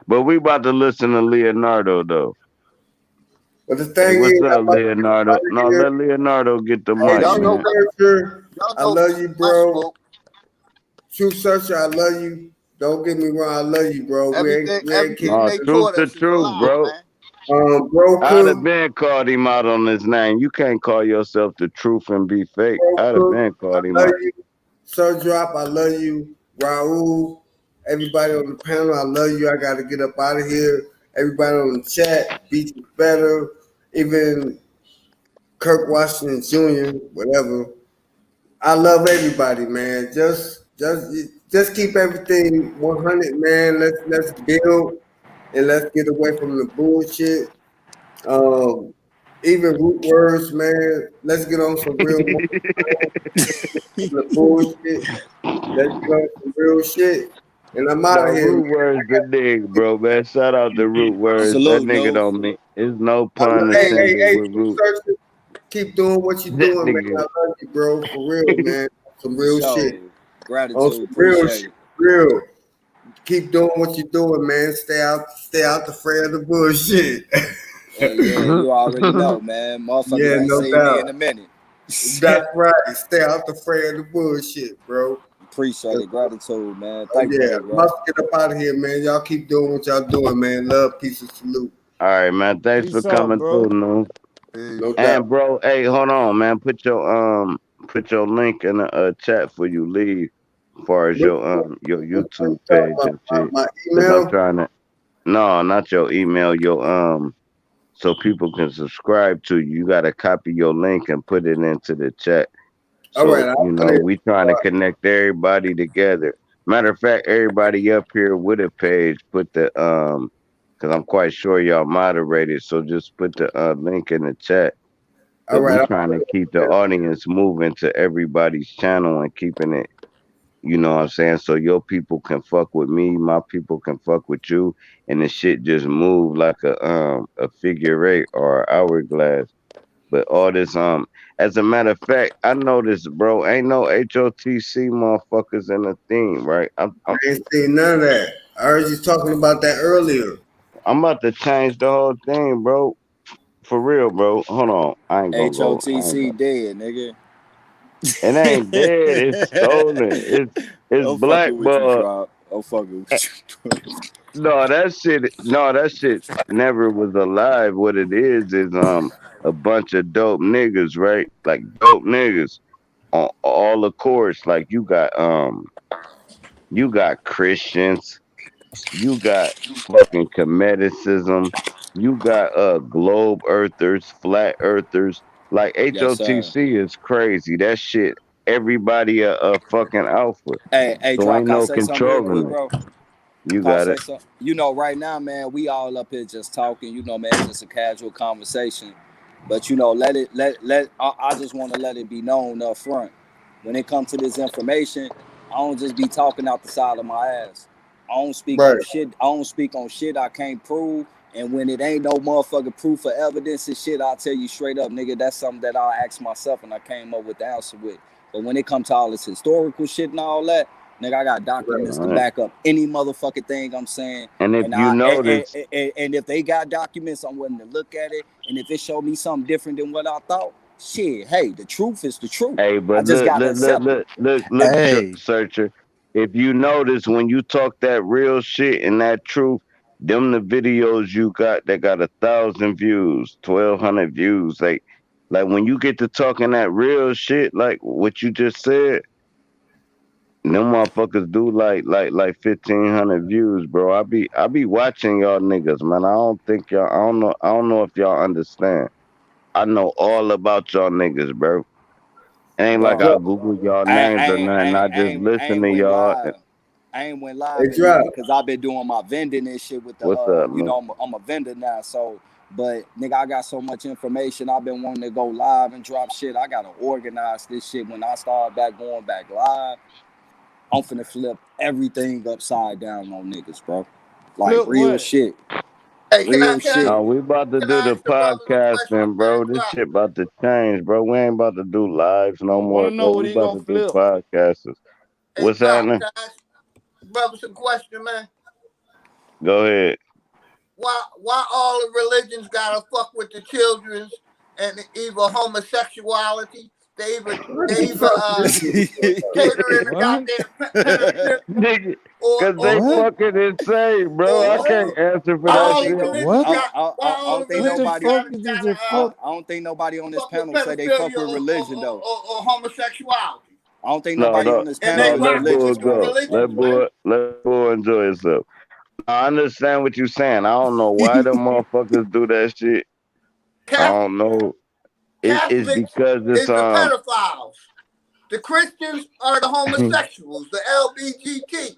But we about to listen to Leonardo, though. But the Hey, thing what's is, up, I'm about to get up Leonardo? out of No, here. let Leonardo get the Hey, mic, y'all know True man. what? Searcher, Y'all I know love you, I bro. smoke. True Searcher, I love you. Don't get me wrong, I love you, bro. We ain't Everything kidding. No, they truth taught the us is a truth, lie, bro. man. Bro I'd have Cook, been called him out on his name. You can't call yourself the truth and be fake. bro I'd have Cook, been called him I love out. you. Sir Drop, I love you. Raul, everybody on the panel, I love you. I got to get up out of here. Everybody on the chat, Beach is better. Even Kirk Washington Jr., whatever. I love everybody, man. Just keep everything 100, man. Let's build and let's get away from the bullshit. Um, even root words, man. Let's get on some real the bullshit. Let's get on some real shit. And I'm out No, of here, man. root words the dig, bro, man. Shout out to root words. That Salute, nigga no. don't mean it's no I pun love, hey, hey, intended hey, with True root. Searcher, keep doing what you're That doing, man. I nigga. love you, bro. For real, man. Some For real shit. sure. On Gratitude. some real Appreciate shit. it. Real. Keep doing what you're doing, man. Stay out the fray of the bullshit. Hey, yeah, you already know, man. Motherfuckers Yeah, ain't no seen me doubt. in a minute. That's right. Stay out the fray of the bullshit, bro. Appreciate it. Gratitude, man. Oh Thank you, yeah, big I'm bro. about to get up out of here, man. Y'all keep doing what y'all doing, man. Love, peace, and salute. All right, man. Thanks for Peace out, coming through, bro. no. No Peace. doubt. And bro, hey, hold on, man. Put your link in the chat for you leave, as far as What, your what YouTube you talking page and about? shit. My Cause I'm email? trying to no, not your email, your so people can subscribe to you. You gotta copy your link and put it into the chat. All right, So, I'll put it. we trying to connect everybody together. Matter of fact, everybody up here with a page, put the because I'm quite sure y'all moderated. So just put the link in the chat. All Cause right, we I'll trying put to it. keep the audience moving to everybody's channel and keeping it, you know what I'm saying? So your people can fuck with me, my people can fuck with you, and the shit just move like a figure eight or a hourglass. But all this as a matter of fact, I noticed, bro, ain't no HOTC motherfuckers in the theme, right? I ain't seen none of that. I heard you talking about that earlier. I'm about to change the whole thing, bro. For real, bro. Hold on. I ain't gonna go. I ain't HOTC gonna. dead, nigga. It ain't dead. It's stolen. It's I'm fucking with you, blackball. Drop. I'm fucking with you. No, that shit. No, that shit never was alive. What it is a bunch of dope niggas, right? Like dope niggas on all the course. Like you got Christians, you got fucking Comedicism, you got globe earthers, flat earthers. Like Yes, sir. HOTC is crazy. That shit. Everybody a fucking alpha. Hey, So Drop, ain't can I no say something real controlling quick, it. bro? You Can I got say it. something? Right now, man, we all up here just talking. Man, it's just a casual conversation. But I just want to let it be known up front. When it comes to this information, I don't just be talking out the side of my ass. I don't speak Right. on shit. I don't speak on shit I can't prove. And when it ain't no motherfucking proof or evidence and shit, I'll tell you straight up, nigga, that's something that I'll ask myself and I came up with the answer with. But when it comes to all this historical shit and all that, nigga, I got documents All to right. back up any motherfucking thing I'm saying. And if And you notice, if they got documents, I'm willing to look at it. And if it showed me something different than what I thought, shit, hey, the truth is the truth. hey, I but just gotta accept it. Hey, searcher. If you notice when you talk that real shit and that truth, them the videos you got that got 1,000 views, 1,200 views. Like when you get to talking that real shit, like what you just said, them motherfuckers do like 1,500 views, bro. I be watching y'all niggas, man. I don't think y'all. I don't know if y'all understand. I know all about y'all niggas, bro. It ain't like Bro, I Drop. Google y'all I, names I, or nothing. I just I listen ain't to went y'all. live. I ain't went live Hey, in a Drop. minute because I've been doing my vending and shit with the What's up, man? I'm a vendor now. So but nigga, I got so much information. I've been wanting to go live and drop shit. I gotta organize this shit when I start going back live. I'm finna flip everything upside down on niggas, bro. Like flip real what? shit. Hey, Real can I shit. No, we about to can do I the ask the brothers a question, podcasting, man? bro. This Drop. shit about to change, bro. We ain't about to do lives no I want more, to know bro. what We he about gonna to do flip. podcasters. Hey, What's Drop. happening? Can I ask brothers a question, man? Go ahead. why all the religions gotta fuck with the children's and either homosexuality, they either catering the What? goddamn pedophilia Nigga, or cause they What? fucking insane, bro. I or can't answer for I that don't all the think shit. religions What? got why I all don't the think What the religions nobody fuck is gotta the fuck? I don't think nobody on this fuck with panel say they fuck pedophilia with religion though. or homosexuality. I don't think No, nobody no, on this And panel they no. is Let rock Bull religious with the though. go. religions, man. Let Bull enjoy himself. I understand what you're saying. I don't know why the motherfuckers do that shit. I Catholic, don't know. It's Catholics because it's is the pedophiles. The Christians are the homosexuals, the LBGT.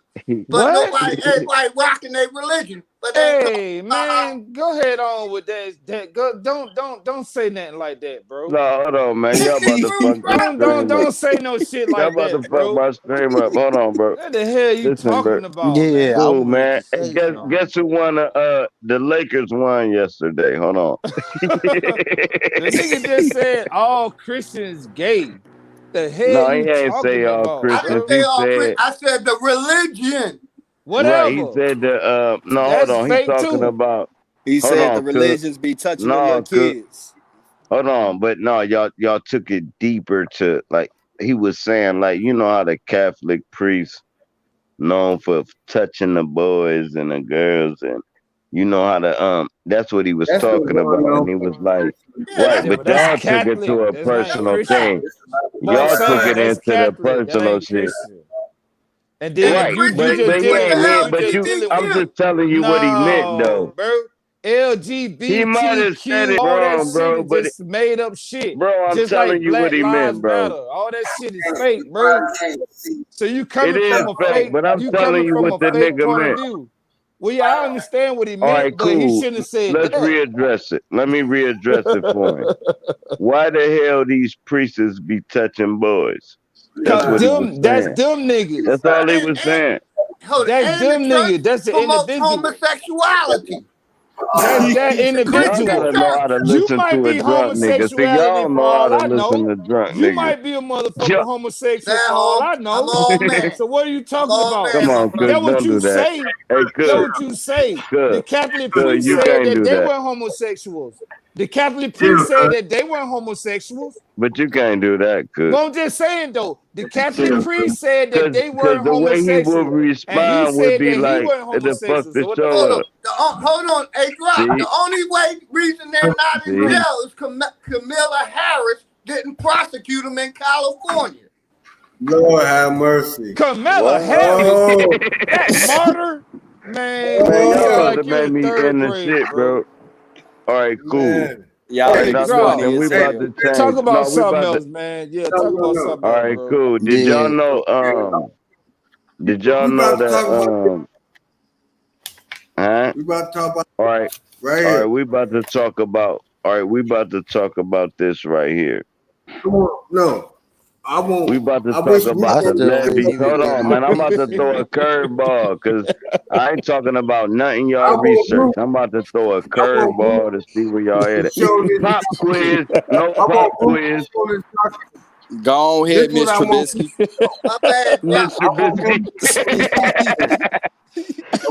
But What? everybody rocking their religion. But they ain't talking Hey about how man, go ahead on with that. Go, don't say nothing like that, bro. No, hold on, man. it's Y'all the about to truth, fuck this bro. stream up. Don't say no shit Y'all like about to that, fuck bro. my stream up. Hold on, bro. What the hell you Listen, bro. talking about, Yeah, man? I Cool, wanted man. to Hey, say something. guess who won? The Lakers won yesterday. Hold on. The nigga just said all Christians gay. The hell No, he you ain't talking say all about, I didn't Christians. bro? say He all Christians. said I said the religion. right. He Whatever. said the no. Hold That's on. He fake talking too. about. He Hold said the on, cause religions be touching them little no, cause kids. hold on. But no, y'all took it deeper to like he was saying like you know how the Catholic priests known for touching the boys and the girls and you know how to that's what he was That's what talking going about on and he for was the like Yeah, right Yeah, that's but but that's y'all took it Catholic. to a That's not personal yeah. thing Christian. It's about But I'm y'all took saying it that's into the Catholic. That personal ain't shit Christian. And And the then right you Christians just but he with the dealing ain't with mean you but just you dealing with I'm LGBTQ. just telling you what he meant no, though bro. he might have said LGBTQ, it all that wrong shit bro is but just made up shit. bro I'm Just telling like you what Black he Lives meant bro Matter. All that shit is fake, bro. So you it coming is from a fake fake, but I'm you telling coming you from what a the fake nigga point of meant. view. Well, yeah, I understand what he All right, meant, but he cool. shouldn't have said Let's that. readdress it. Let me readdress it for him. Why the hell these priests be touching boys? That's Cause what he was them, that's saying. them niggas. That's all he And, was saying. That's and the them church niggas. That's the promotes individual. homosexuality. That's that The Y'all Christian gotta individual. know how church. to You listen might to a be drunk nigga. See, y'all homosexuality don't for know how all to I listen know. to drunk You niggas. might be a motherfucking Yo, homosexual for all Now I I'm know. all man. So what are you I'm talking all about? man, come my on, brother. cuz, That what don't you do that. say. Hey, That cuz, what you say. The cuz, Catholic cuz, priest you said can't that do they that. weren't homosexuals. The Catholic priest said that they weren't homosexuals. But you can't do that, cuz. Well, I'm just saying though, the Catholic priest said that Cause, they cause weren't the way he would homosexual, and he respond would said be that he like, wasn't the fuck homosexual. the So what the show Hold on. up. fuck? Hold on. Hey, Drop. See? The only reason they're not in See? jail is Camilla Harris didn't prosecute them in California. Lord have mercy. Kamala What? Harris, Oh, that martyr, man, Man, boy, you y'all sound oh, about to like you make in me third end the grade, shit, bro. bro. All right, cool. man. All Y'all right, Hey, now niggas look, Drop. funny and we as Hey, about hell. to Talk change. about No, we something about to. else, man. Yeah, no, talk no, about no. something All else, right, bro. cool. Yeah. Did y'all We know about to talk that about. huh? We about to talk about All right, right all right. here. We about to talk about. All right, we about to talk about this right here. Come on. No, I We won't. about to I talk wish we about I the could. still ain't levees. even Hold get on, my man. I'm about to piece throw a in. curveball because I ain't talking about nothing I y'all want research. Luke. I'm about to throw a I want Luke curveball to see where y'all to headed. show this. Pop quiz. No I pop want Luke to quiz. show this document. Go This ahead, what Miss I want Luke Trubisky. to show. My bad, Drop. Mr. I want him Trubisky. to show this document.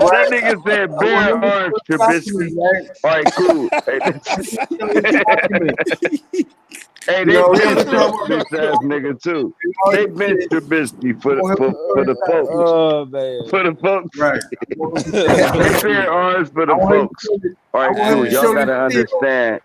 All That right. nigga said I want bear him to arms, show this Trubisky. document, right? All right, cool. Hey, Show this document. hey, You they know, he bench was that talking about bitch ass nigga too. and all They this bench shit. Trubisky I want him to show for this the folks. document. Oh man. For the folks. Right. I want him to show this They document. bear arms for I the want him to folks. show this. All I right, want him cool. to Hey, Y'all show this gotta seal. understand.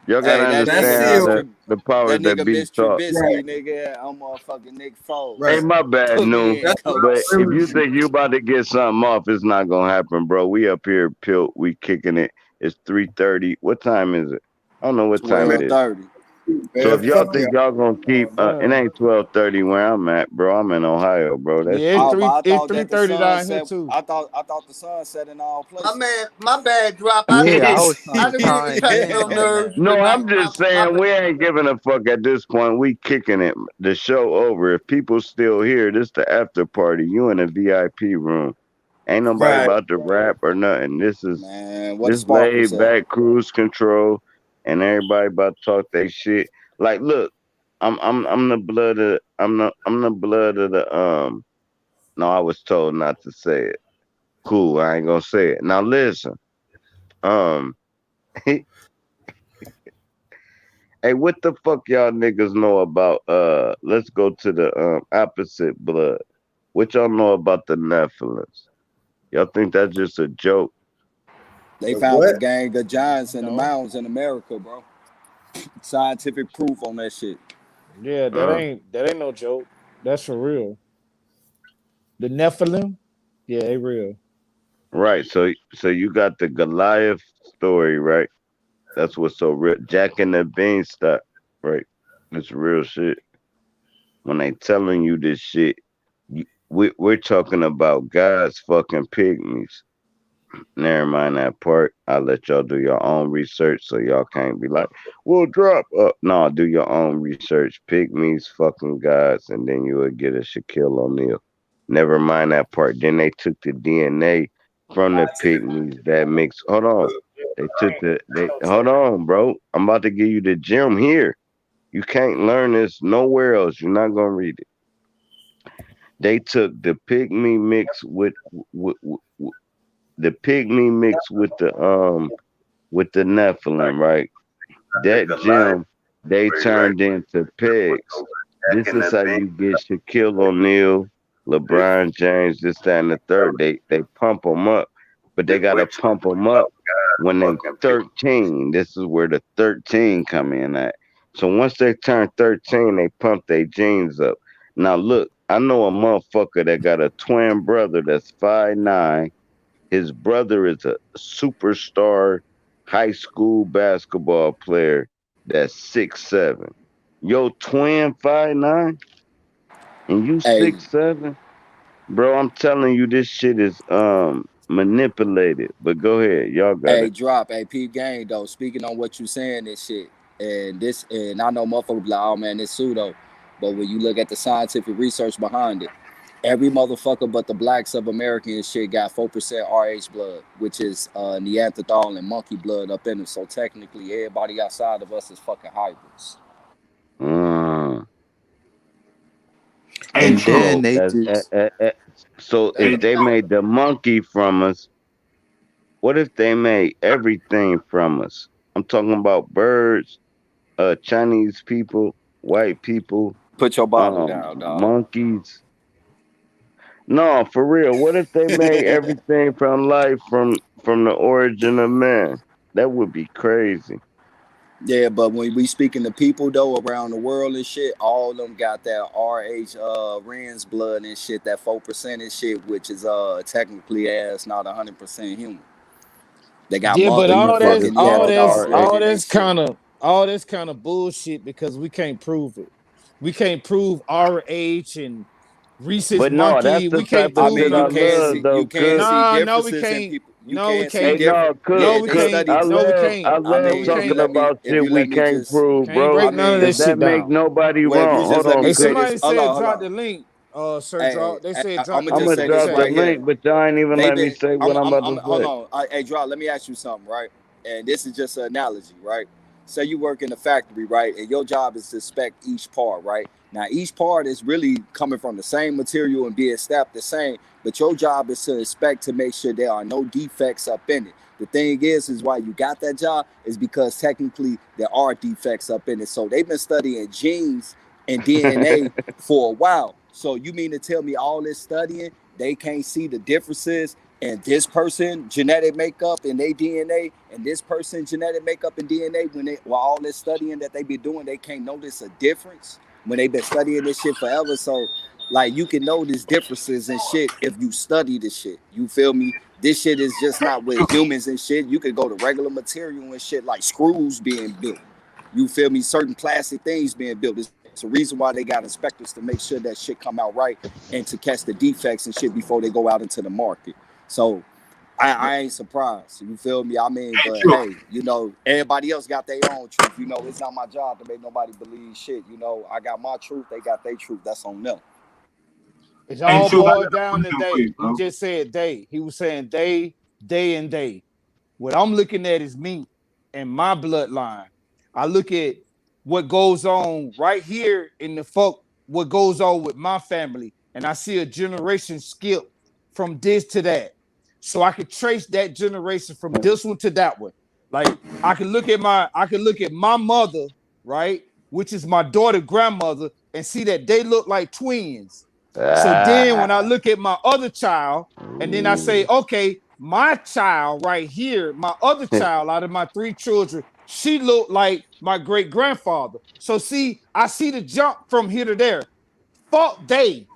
Y'all gotta hey, That understand how seal. the powers that that nigga be Miss talk. Right. Trubisky, nigga, I'm motherfucking Nick Foles. Hey, Right. my bad, Put Noon. me in, That's what But coach. I if really you do. think you about to get something off, it's not gonna happen, bro. We up here, pilt. We kicking it. It's 3:30. What time is it? I don't know what time Man, it is. 12:30. So man, if y'all fuck think yeah. y'all gonna keep, Oh it damn. ain't 12:30 where I'm at, bro. I'm in Ohio, bro. That Yeah, shit. Oh, but I it's thought that the 3:30 sun down here set. too. I thought the sun set in all places. My bad, Drop. Yeah, I was trying I to didn't mean to chime touch in your on nerves that. No, tonight. I'm just My saying bad. we ain't giving a fuck at this point. We kicking it. The show over. If people still here, this the after party. You in the VIP room. Ain't nobody Right. about to rap or nothing. This is Man, what the this sparkles laid at? back cruise control, and everybody about to talk their shit. Like, look, I'm the blood of I'm the blood of the No, I was told not to say it. Cool, I ain't gonna say it. Now listen. Um, hey, what the fuck y'all niggas know about? Let's go to the opposite blood. What y'all know about the Nephilims? Y'all think that's just a joke? They The found the what? gang of giants in the No. mountains in America, bro. Scientific proof on that shit. Yeah, Uh, that ain't no joke. That's for real. The Nephilim, yeah, they real. right. So you got the Goliath story, right? That's what's so real. Jack and the Beanstalk, right? It's real shit. When they telling you this shit, we're talking about God's fucking pygmies. Never mind that part. I'll let y'all do your own research so y'all can't be like, we'll drop up. No, do your own research. Pygmies, fucking gods, and then you will get a Shaquille O'Neal. Never mind that part. Then they took the DNA from the pygmies that makes. Hold on. They took they hold on, bro. I'm about to give you the gem here. You can't learn this nowhere else. You're not gonna read it. They took the pygmy mix with the pygmy mix with the Nephilim, right? That gem they turned into pigs. This is how you get Shaquille O'Neal, LeBron James, this, that, and the third. They pump them up, but they gotta pump them up when they 13. This is where the 13 come in at. So once they turn 13, they pump their genes up. Now look, I know a motherfucker that got a twin brother that's 5'9". His brother is a superstar high school basketball player that's 6'7". Yo, twin 5'9" and you Hey, 6'7", bro. I'm telling you, this shit is manipulated. But go ahead, y'all got hey, it. drop, hey, P gang though. Speaking on what you saying, this shit, and I know motherfuckers be like, oh man, this pseudo. But when you look at the scientific research behind it, every motherfucker but the blacks of America and shit got 4% RH blood, which is Neanderthal and monkey blood up in them. So technically, everybody outside of us is fucking hybrids. Mm. Hey, And then true. So they just so Hey, if Hey, they made the monkey from us, what if they made everything from us? I'm talking about birds, Chinese people, white people, put your bottle down, dog. monkeys. No, for real. What if they made everything from life from the origin of man? That would be crazy. Yeah, but when we speaking to people though around the world and shit, all of them got that RH Rens blood and shit, that 4% and shit, which is technically as not 100% human. They got Yeah, but So monkey you and fucking Neanderthal blood RH. in their shit. all that's kind of bullshit because we can't prove it. We can't prove our age and Reese's But no, that's monkey. the We type can't of I prove mean, shit you I none of that can love see shit. you though, can Cook. see No, we differences in can't. people. You No, we can see Hey, can't. no, different. Cook, Yeah, No, we they Cook. can't. studied. No, we can't. I I love No, we mean, if you talking can't. let me, about if shit you we let me can't just, prove, Can't bro. I break none of that Cause mean, that shit make down. nobody well, if you wrong. just Hold let on, me Hey, say Cook. this, somebody said hold drop on. the link. Sir, Hey, drop. They said I'm drop gonna the I'm just gonna link. say What you this drop the right say? here. link, but y'all ain't even They've let me been. say what I'm about to Hold say. on. Hey, Draw. Let me ask you something, right? And this is just an analogy, right? Say you work in a factory, right? And your job is to spec each part, right? Now, each part is really coming from the same material and being stamped the same, but your job is to inspect to make sure there are no defects up in it. The thing is why you got that job is because technically there are defects up in it. So they've been studying genes and DNA for a while. So you mean to tell me all this studying, they can't see the differences and this person genetic makeup and they DNA and this person genetic makeup and DNA when they while all this studying that they be doing, they can't notice a difference when they've been studying this shit forever. So like you can notice differences and shit if you study this shit. You feel me? This shit is just not with humans and shit. You could go to regular material and shit like screws being built. You feel me? Certain plastic things being built. It's a reason why they got inspectors to make sure that shit come out right and to catch the defects and shit before they go out into the market. So I ain't surprised. You feel me? I mean, hey, but true. hey, you know, everybody else got their own truth. You know, it's not my job to make nobody believe shit. You know, I got my truth, they got their truth. That's on them. It's Hey, all true. I got boiled a down to question for day. you, He bro. just said they. He was saying they, and they. What I'm looking at is me and my bloodline. I look at what goes on right here in the folk, what goes on with my family, and I see a generation skip from this to that. so I could trace that generation from this one to that one. Like I could look at my mother, right, which is my daughter grandmother, and see that they look like twins. So then when I look at my other child, and then I say, Ooh. okay, my child right here, my other child out of my 3 children, she looked like my great grandfather. So see, I see the jump from here to there. Fuck they.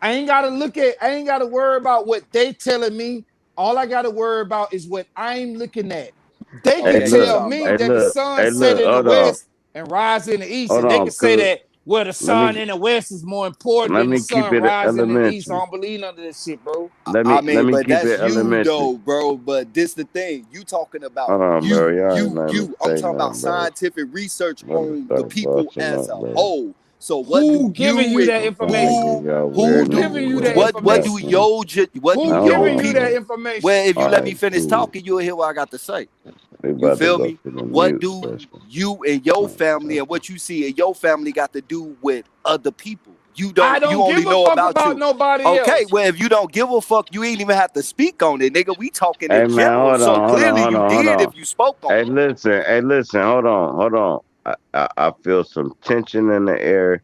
I ain't gotta worry about what they telling me. All I gotta worry about is what I'm looking at. They Hey can Okay, you look, tell talking me about? that the sun hey set look, in the hold on, west and rise in the east, hold and they on, can say cuz that well, the let sun me in the west is more important let than the me keep sun it rising in the east. I elementary. don't believe none of this shit, bro. I Let mean, me but keep that's it you elementary. though, bro. But this the thing. You talking about Hold on, bro. Y'all ain't letting me I'm say talking about nothing, bro. scientific research I'm about to on the start people busting as up, a bro. whole. So what do Who giving you you and that I'm trying to information? give y'all who weird Who do niggas giving you with that no what do information? questions. what do Who Now hold your giving you on, that people? bro. information? Well, if you All let me right, finish cool. talking, you'll hear what I got to say. We You about to feel go me? to the What mute do session. you and your Oh, family God. and what you see in your family got to do with other people? I You don't only give a know fuck about about you. nobody Okay, else. well if you don't give a fuck, you ain't even have to speak on it, nigga. We talking in Hey man, general. hold So on, hold on, clearly hold you on, hold did on. if you spoke on it. Hey, listen, hold on. I feel some tension in the air.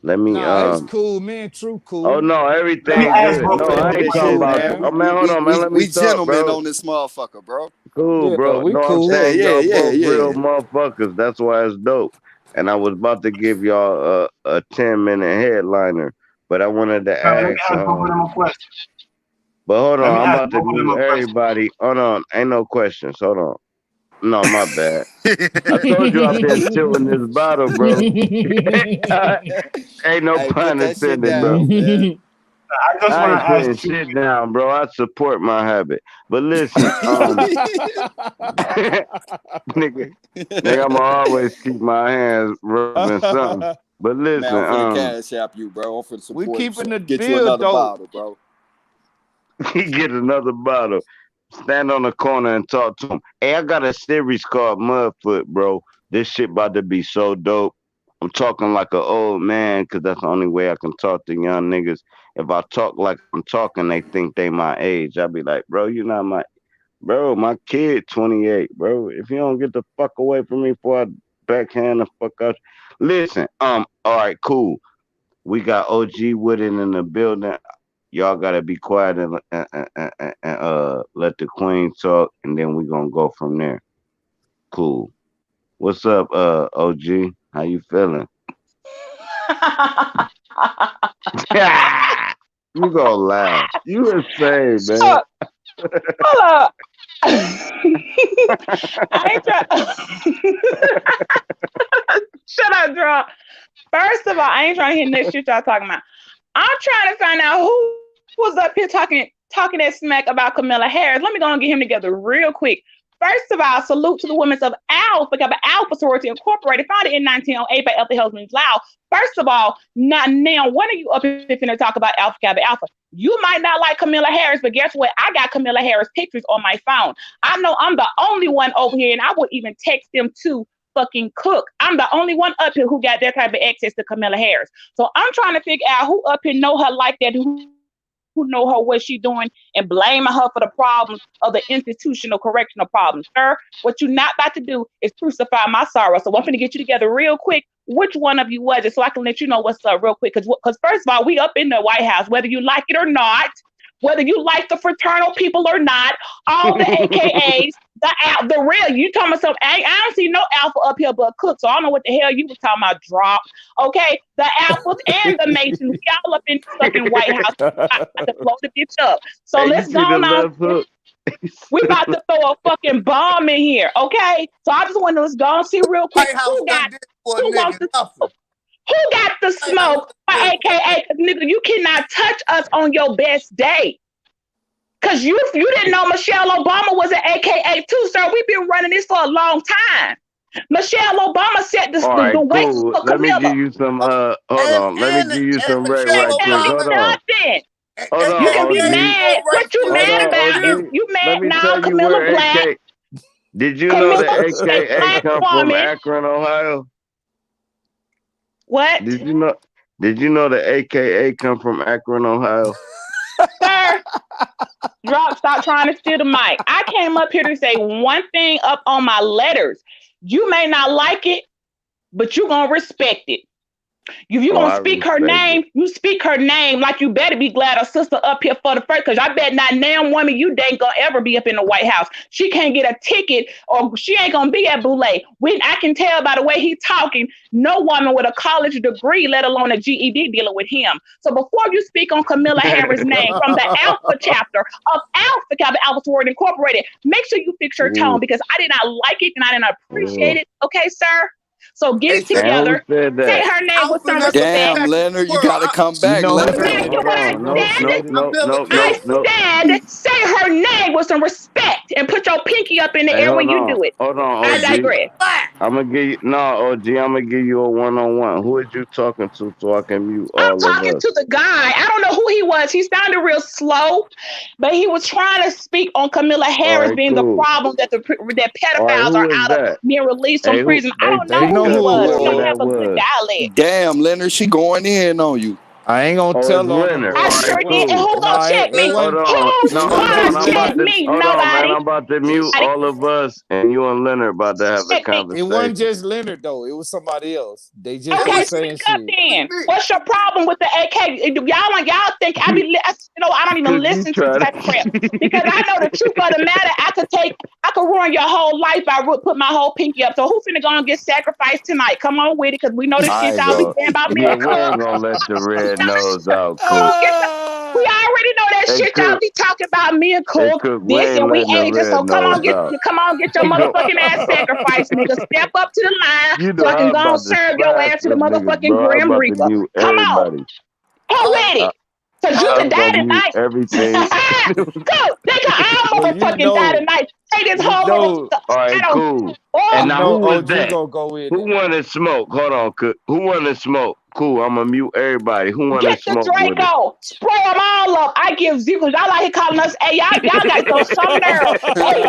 Let me Nah, it's cool, man. True Oh cool. no, Let me Nah, everything ask man, good. real we No, quick. I cool ain't and talking shit, about man. you. Oh We man, we hold we on, man. we, Let me we talk, gentlemen bro. on this motherfucker, bro. Cool, Yeah, bro. we No, I'm cool. Yeah, saying yeah, y'all yeah, both real yeah. motherfuckers. That's why it's dope. And I was about to give y'all a 10-minute headliner, but I wanted to Let me ask ask both of them a question. but hold Let on, me I'm ask about to both of them give a question. everybody hold on, ain't no questions. Hold on. No, my bad. I told you I've been tilting this bottle, bro. Ain't no Hey, put pun that shit intended, bro. down, man. I just I want ain't to ask putting you. shit down, bro. I support my habit. But listen, nigga, nigga, I'ma always keep my hands rubbing something. But Man, listen, I'm finna cash app you, bro. I'm finna We support you. So keeping the get you bill another dope. bottle, bro. he get another bottle. Stand on the corner and talk to him. Hey, I got a series called Mudfoot, bro. This shit about to be so dope. I'm talking like an old man because that's the only way I can talk to young niggas. If I talk like I'm talking, they think they my age. I be like, bro, you not my bro. My kid 28, bro. If you don't get the fuck away from me before I backhand the fuck out. Listen, all right, cool. We got OG Woodin in the building. Y'all gotta be quiet and let the queen talk, and then we gonna go from there. Cool. What's up, OG? How you feeling? You gonna laugh? You insane, man. Hold up. I ain't try. Shut up, draw. First of all, I ain't trying to hear that shit y'all talking about. I'm trying to find out who was up here talking that smack about Camilla Harris. Let me go and get him together real quick. First of all, salute to the women of Alpha, because Alpha Sorority Incorporated, founded in 1908 by Ethel Helsman Lau. First of all, now, when are you up here finna talk about Alpha Kappa Alpha? You might not like Camilla Harris, but guess what? I got Camilla Harris pictures on my phone. I know I'm the only one over here, and I would even text them to fucking Cook. I'm the only one up here who got that type of access to Camilla Harris. So I'm trying to figure out who up here know her like that, who know her what she doing, and blaming her for the problems of the institutional correctional problems. Sir, what you're not about to do is crucify my sorrow. So I'm going to get you together real quick. Which one of you was it, so I can let you know what's up real quick? Because first of all, we up in the White House, whether you like it or not, whether you like the fraternal people or not, all the AKAs, the real, you talking about something, I don't see no alpha up here but Cook, so I don't know what the hell you was talking about, drop. Okay, the alphas and the Masons, we all up in this fucking White House. I got to blow the bitch up. So Hey, you let's go see the on. left hook? We about to throw a fucking bomb in here, okay? So I just want to let's go and see real quick White House done did for a who wants nigga to nothing. who got the White House smoke, done did for a nigga. AKA, because nigga, you cannot touch us on your best day. Because you didn't know Michelle Obama was an AKA too, sir. We've been running this for a long time. Michelle Obama set All the right, way cool. for Let me give Camilla. you some hold And on. Let me and give you and some You Michelle right didn't tell quick. me Obama Hold on. nothing. Hold You can on, be gave OG. more mad. What rights you to Hold mad on, women than about? you. OG. You Let mad me now? tell you Camilla where Black. AK did you know Camilla the is a AKA black come from woman. Akron, Ohio? What, Did you know did you know the AKA come from Akron, Ohio? sir? Drop, stop trying to steal the mic. I came up here to say one thing up on my letters. You may not like it, but you're going to respect it. If you're Oh, going to I speak her respect it. name, you speak her name like you better be glad her sister up here for the first, because I bet not damn woman you ain't going to ever be up in the White House. She can't get a ticket or she ain't going to be at Boulay. I can tell by the way he talking, no woman with a college degree, let alone a GED, dealing with him. So before you speak on Camilla Harris' name from the Alpha chapter of Alpha Word Incorporated, make sure you fix your tone Ooh, because I did not like it and I did not appreciate ooh. it. Okay, sir? So get Hey, it sis, And who together. said Say that? her name with Alpha some never respect. Damn, protected the Leonard, you world. gotta come You back, know who I'm Leonard. back said to it? Hold what I on. No, Nope, said. nope, Say nope, Camilla nope, I nope, name. nope. said, say her name with some respect and put your pinky up in the Hey, air when hold you on. do it. Hold on, I Say OG. digress. black. I'm gonna give you no, OG. I'm gonna give you a one-on-one. Who is you talking to so I can mute I'm all of talking us? to the guy. I don't know who he was. He sounded real slow, but he was trying to speak on Camilla All Harris right, being the cool. problem that that All right, pedophiles are who is out of that? being released from Hey, who? prison. I Hey, don't know they text who know he us who it was. He whoever don't was. that have a good was. dialect. Damn, Leonard, she going in on you. I ain't gonna Oh, it's tell on him, Leonard. I All bro. right, sure did. And cool. who gonna Nah, check it me? Hold wasn't. on. Who's No, It hold wasn't gonna on. just I'm about check Leonard. to. me? Hold on, man. Nobody. I'm about to mute Nobody all of us, and you and Leonard about to have a check me. It wasn't conversation. just Leonard though. It was somebody else. They just It Okay, was was saying speak up shit. then. me. What's your problem with the AK? Y'all think I be, I don't even Cause you listen to this try type of crap because to. I know the truth of the matter. I could ruin your whole life by put my whole pinky up. So who finna go and get sacrificed tonight? Come on with it, cause we know the I shit ain't y'all be gonna. saying about me Yeah, and we Cook. ain't gonna let your red nose out, Come Cook. on, we Ah! already know that Hey, shit y'all Cook. be talking about me and Hey, Cook, Cook. We this ain't and we letting the ages. So red nose out. come on, get your You know. motherfucking ass sacrificed, nigga. Step up to the line You so know I can I'm go and about to serve your smash ass to the them niggas, motherfucking bro. I'm Grim about to Reaper. mute Come on. everybody. Hell All right. with I, it. Cause you All I right. can was die gonna mute tonight. everything. Go. They can all Well, you motherfucking die know, tonight. Take this you whole know, motherfucker. All I right, don't. cool. And you Oh, now know. who was OG that? gonna go in Who it. wanted smoke? Hold on, Cook. Who wanted smoke? Cool. I'm gonna mute everybody. Who wanted get the smoke with it? Draco. Spray them all up. I give zero. Y'all like here calling us. Hey, y'all got some nerve. Hey,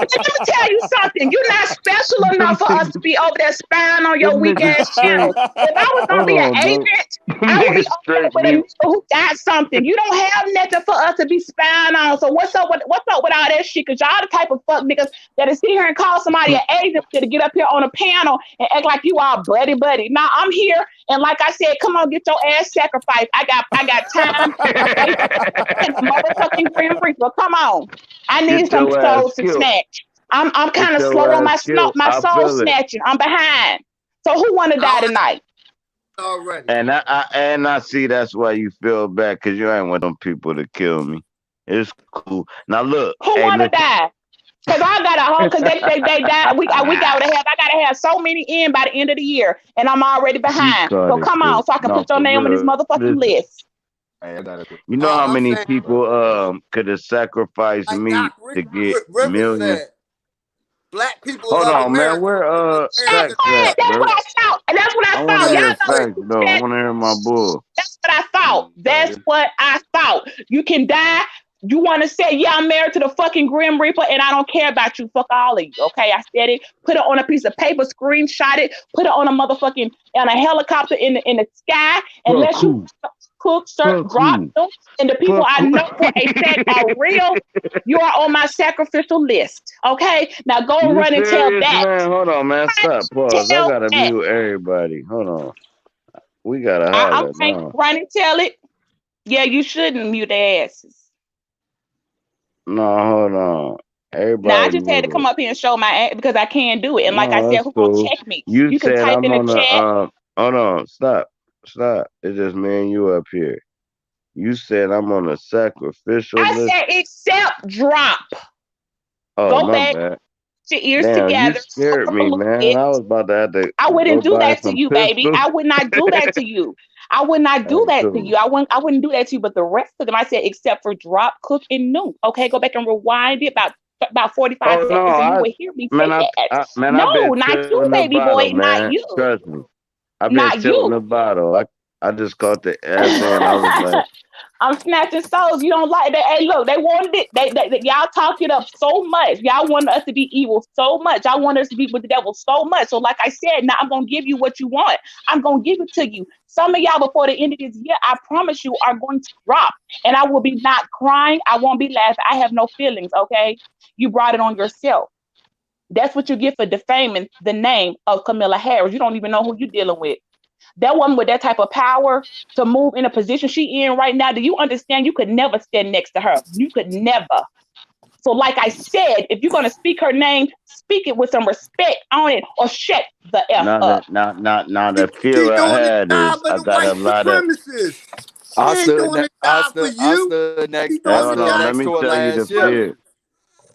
let me tell you something. You're not special enough Them for us to niggas, be over there spying on your them weak niggas ass straight. channel. If I was gonna Hold be an on, bro. agent, Them I would be niggas over there straight with a mute. nigga who got something. You don't have nothing for us to be spying on. So what's up with all that shit? Cause y'all the type of fuck niggas that is sit here and call somebody an agent to get up here on a panel and act like you are buddy buddy. Now I'm here and like I said, come on, get your ass sacrificed. I got time, space, and a motherfucking Grim Reaper. Come on. I need Get some your ass souls to killed. snatch. I'm Get kind of slow your on ass killed. my I soul feel it. snatching. I'm behind. So who wanna die All right. tonight? Already. And I see that's why you feel bad because you ain't want them people to kill me. It's cool. Now look, Who hey, wanna listen. die? Cause I got a whole cause they died. We gotta have I gotta have so many in by the end of the year and I'm already You behind. caught So it, come on, cool. so I can No, put your for name on this real. motherfucking Listen, list. you know how All I'm many saying, people could have sacrificed like me to get Rivers millions? said, black people Hold of on, man. America Where married to facts at, That's what bro? I thought. And that's what I I want thought. to kill hear Y'all know slaves. facts though. I want to hear my bull. that's what I thought. That's what I thought. You can die. You want to say, yeah, I'm married to the fucking Grim Reaper and I don't care about you. Fuck all of you. Okay. I said it. Put it on a piece of paper, screenshot it, put it on a motherfucking on a helicopter in the sky, and Fuck let you who? cook, Fuck drop who? them. And the people Fuck I who? know for a fact are real. You are on my sacrificial list. Okay. Now go You run and tell serious, that. man? Hold on, man. Stop. Pause. I Tell gotta that. mute everybody. Hold on. We gotta I'm holler saying now. run and tell it. Yeah, you shouldn't mute their asses. No, hold on. Now I Everybody just had to come muted. up here and show my ass because I can't do it. And like I No, said, that's who gonna cool. check me? You You can said type I'm in the on the chat. hold on, stop. Stop. It's just me and you up here. You said I'm on a sacrificial I list. said accept drop. Oh, Go my back, bad. put your ears Damn, you together, scared suffer a me, little man. bit. I was about to have to I go wouldn't do buy that to some you, baby. pistols. I would not do that to you. I would not do Hey, that to cool. you. I wouldn't do that to you. But the rest of them, I said, except for drop, cook, and new. Okay, go back and rewind it about 45 Oh no, seconds, and you will hear me say that. I've been No, not you, tilting the baby bottle, boy, not man. you, Trust me. I've been not tilting you. the bottle. I just caught the essay and I was like, I'm snatching souls. You don't like that? Hey, look, they wanted it. Y'all talk it up so much. Y'all want us to be evil so much. Y'all want us to be with the devil so much. So, like I said, now I'm gonna give you what you want. I'm gonna give it to you. Some of y'all before the end of this year, I promise you, are going to drop, and I will be not crying. I won't be laughing. I have no feelings. Okay, you brought it on yourself. That's what you get for defaming the name of Camilla Harris. You don't even know who you're dealing with. That woman with that type of power to move in a position she in right now, do you understand? You could never stand next to her. You could never. So, like I said, if you're gonna speak her name, speak it with some respect on it, or shut the f Now up. the She fear I doing the had job is of I the got a white lot of. supremacists. She ain't doing the job for you. She Hey, doing the hold on, let job me of tell the you white the supremacists. fear.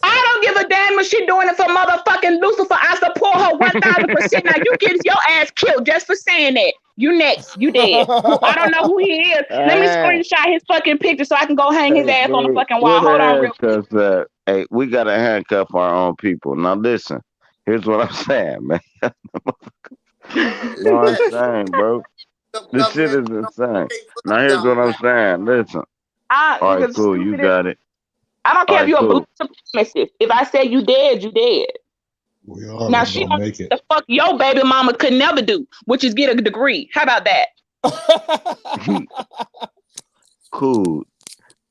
I don't give a damn if she doing it for motherfucking Lucifer. I support her 1,000%. Now you get your ass killed just for saying that. You next. You dead. Who I don't know who he is. Let me Ah, screenshot his fucking picture so I can go hang his hey, ass on the bro, fucking where wall. Hold on the real quick. handcuffs at? Hey, we gotta handcuff our own people. Now listen, here's what I'm saying, man. No, I'm Yes, saying, bro, this shit government is insane. pay for Now them here's dumb what I'm black. saying. Listen. I All right, nigga cool. You stupid as got it. I don't All care if right, you're a cool. black supremacist. If I say you dead, you dead. We all Now ain't she gonna don't do make it. what the fuck your baby mama could never do, which is get a degree. How about that? Cool.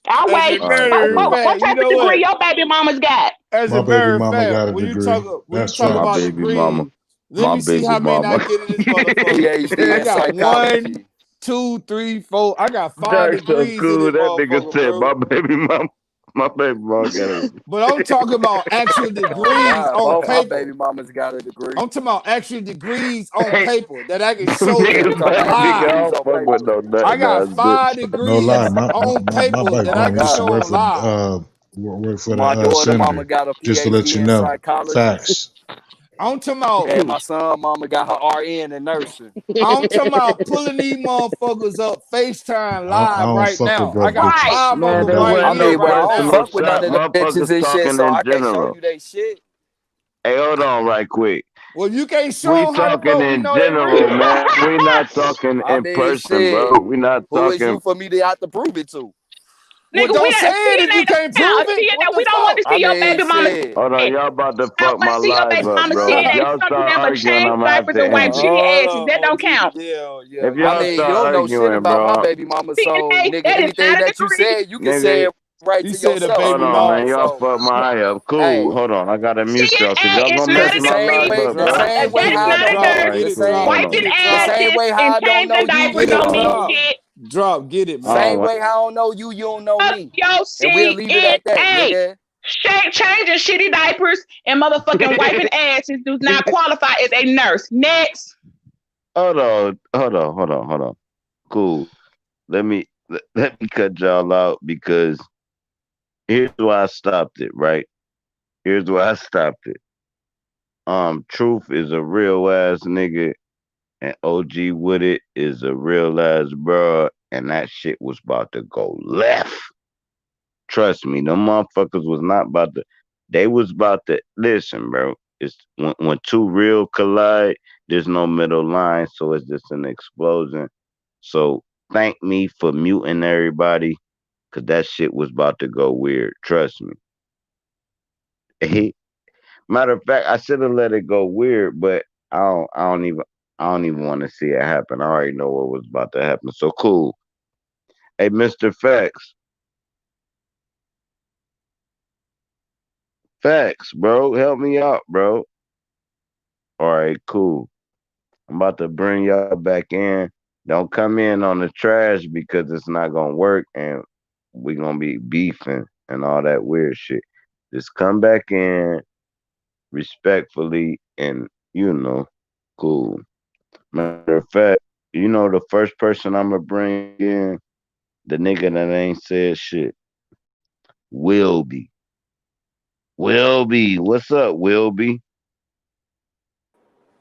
I'll As wait. a All right, What, matter of what, cool. what fact, you type of know degree what? your baby mama's got? As My a baby matter of mama fact, got a degree. when you That's talk My facts. about baby mama. degrees, let My me see baby how many I mama. get in this motherfucker. PhD I in got one, psychology. 2, 3, 4. I got 5 That's so degrees in cool. this That nigga motherfucker, said bro. my baby mama. My baby mama got a. But I'm talking about actual Oh degrees God, on both my paper. baby mamas got a degree. I'm talking about actual degrees on Hey, paper that I can them show Yeah, you we niggas talking about mad actual nigga. I degrees live. don't on fuck with paper. no I nothing got nonsense. 5 No lie, degrees my on paper baby that I Oh mama can used to God, show work on for live. the my daughter mama senator. got a Just to let you PhD in know, psychology, facts. I'm talking about and my son mama got her RN in nursing. I'm talking about pulling these motherfuckers up FaceTime I live don't right fuck with now. I broke got bitches. Right. 5 of Man, I'm them that done. right I wasn't here, no mean, but right I don't personal now. fuck with shot. none of the bitches Motherfuckers and shit, talking so in I can't show general. you they shit. Hey, hold on right quick. Well, you can't We show them how the talking fuck we in know they general, real. man. We not talking I in mean, person, bro. shit. We not Who is talking. you for me to have to prove it to? Well, Nigga, we don't say don't it if CNN you don't can't count. prove it. What CNN, the we don't want fuck? to I see your mean, baby mama shit. Hold on, CNN. y'all about to I fuck want my to see your live baby up, mama bro. If CNN. Hold y'all Don't do start nothing but arguing, change I'm gonna have diapers to and wipe end it. shitty Hold asses. on, That don't OG. count. Yeah, If I y'all yeah. mean, you start don't know shit arguing, about my bro, baby mama, so DNA, nigga, that is anything not a that you degree. said, you can say nigga, it right He to said a yourself, hold baby you on, know. man. mama. Y'all So, fuck my eye up. Cool. hey, Hold on, I gotta mute y'all because DNA y'all is gonna cause not mess the a my same live degree. way, up, the bro. Drop. same way Get That's how it, I not a don't drop. know, nurse. Get the it, same, drop. Wiping Get it, the drop. same asses way how and I don't know changing you, diapers you Get it, don't don't mean know drop. me. shit. Drop. Get it, man. Same Oh, way how I don't know you, you don't know Up me. your And we'll leave it CNN. at that, nigga. Changing shitty diapers and motherfucking wiping asses do not qualify as a nurse. Next. hold on. Cool. Let me cut y'all out because here's why I stopped it. Right. Here's why I stopped it. Truth is a real ass nigga, and OG Wooded is a real ass bro, and that shit was about to go left. Trust me, them motherfuckers was not about to. They was about to listen, bro. It's when two real collide. There's no middle line, so it's just an explosion. So thank me for muting everybody, cause that shit was about to go weird. Trust me. Matter of fact, I should have let it go weird, but I don't even want to see it happen. I already know what was about to happen. So cool. Hey, Mr. Facts, bro. Help me out, bro. All right, cool. I'm about to bring y'all back in. Don't come in on the trash because it's not gonna work and we gonna be beefing and all that weird shit. Just come back in respectfully and cool. Matter of fact, the first person I'm gonna bring in, the nigga that ain't said shit. Wilby. Wilby. What's up, Wilby?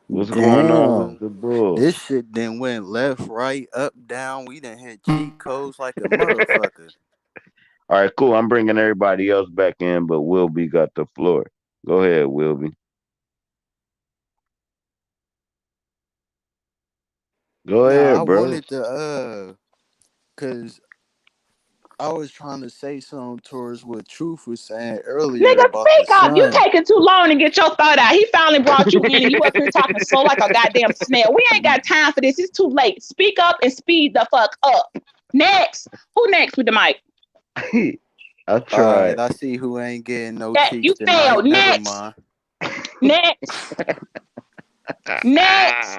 What's going on? What's Damn. the bull? This shit then went left, right, up, down. We done hit cheat codes like a motherfucker. All right, cool. I'm bringing everybody else back in, but Wilby got the floor. Go ahead, Wilby. Go Nah, I ahead, bro. wanted to cause I was trying to say something towards what Truth was saying earlier Nigga, about the speak up. You sun. taking too long to get your thought out. He finally brought you in and you up here talking slow like a goddamn snail. We ain't got time for this. It's too late. Speak up and speed the fuck up. Next. Who next with the mic? I All tried. right, I see who ain't getting no That cheeks you tonight. failed. Never Next. mind. Next. Next.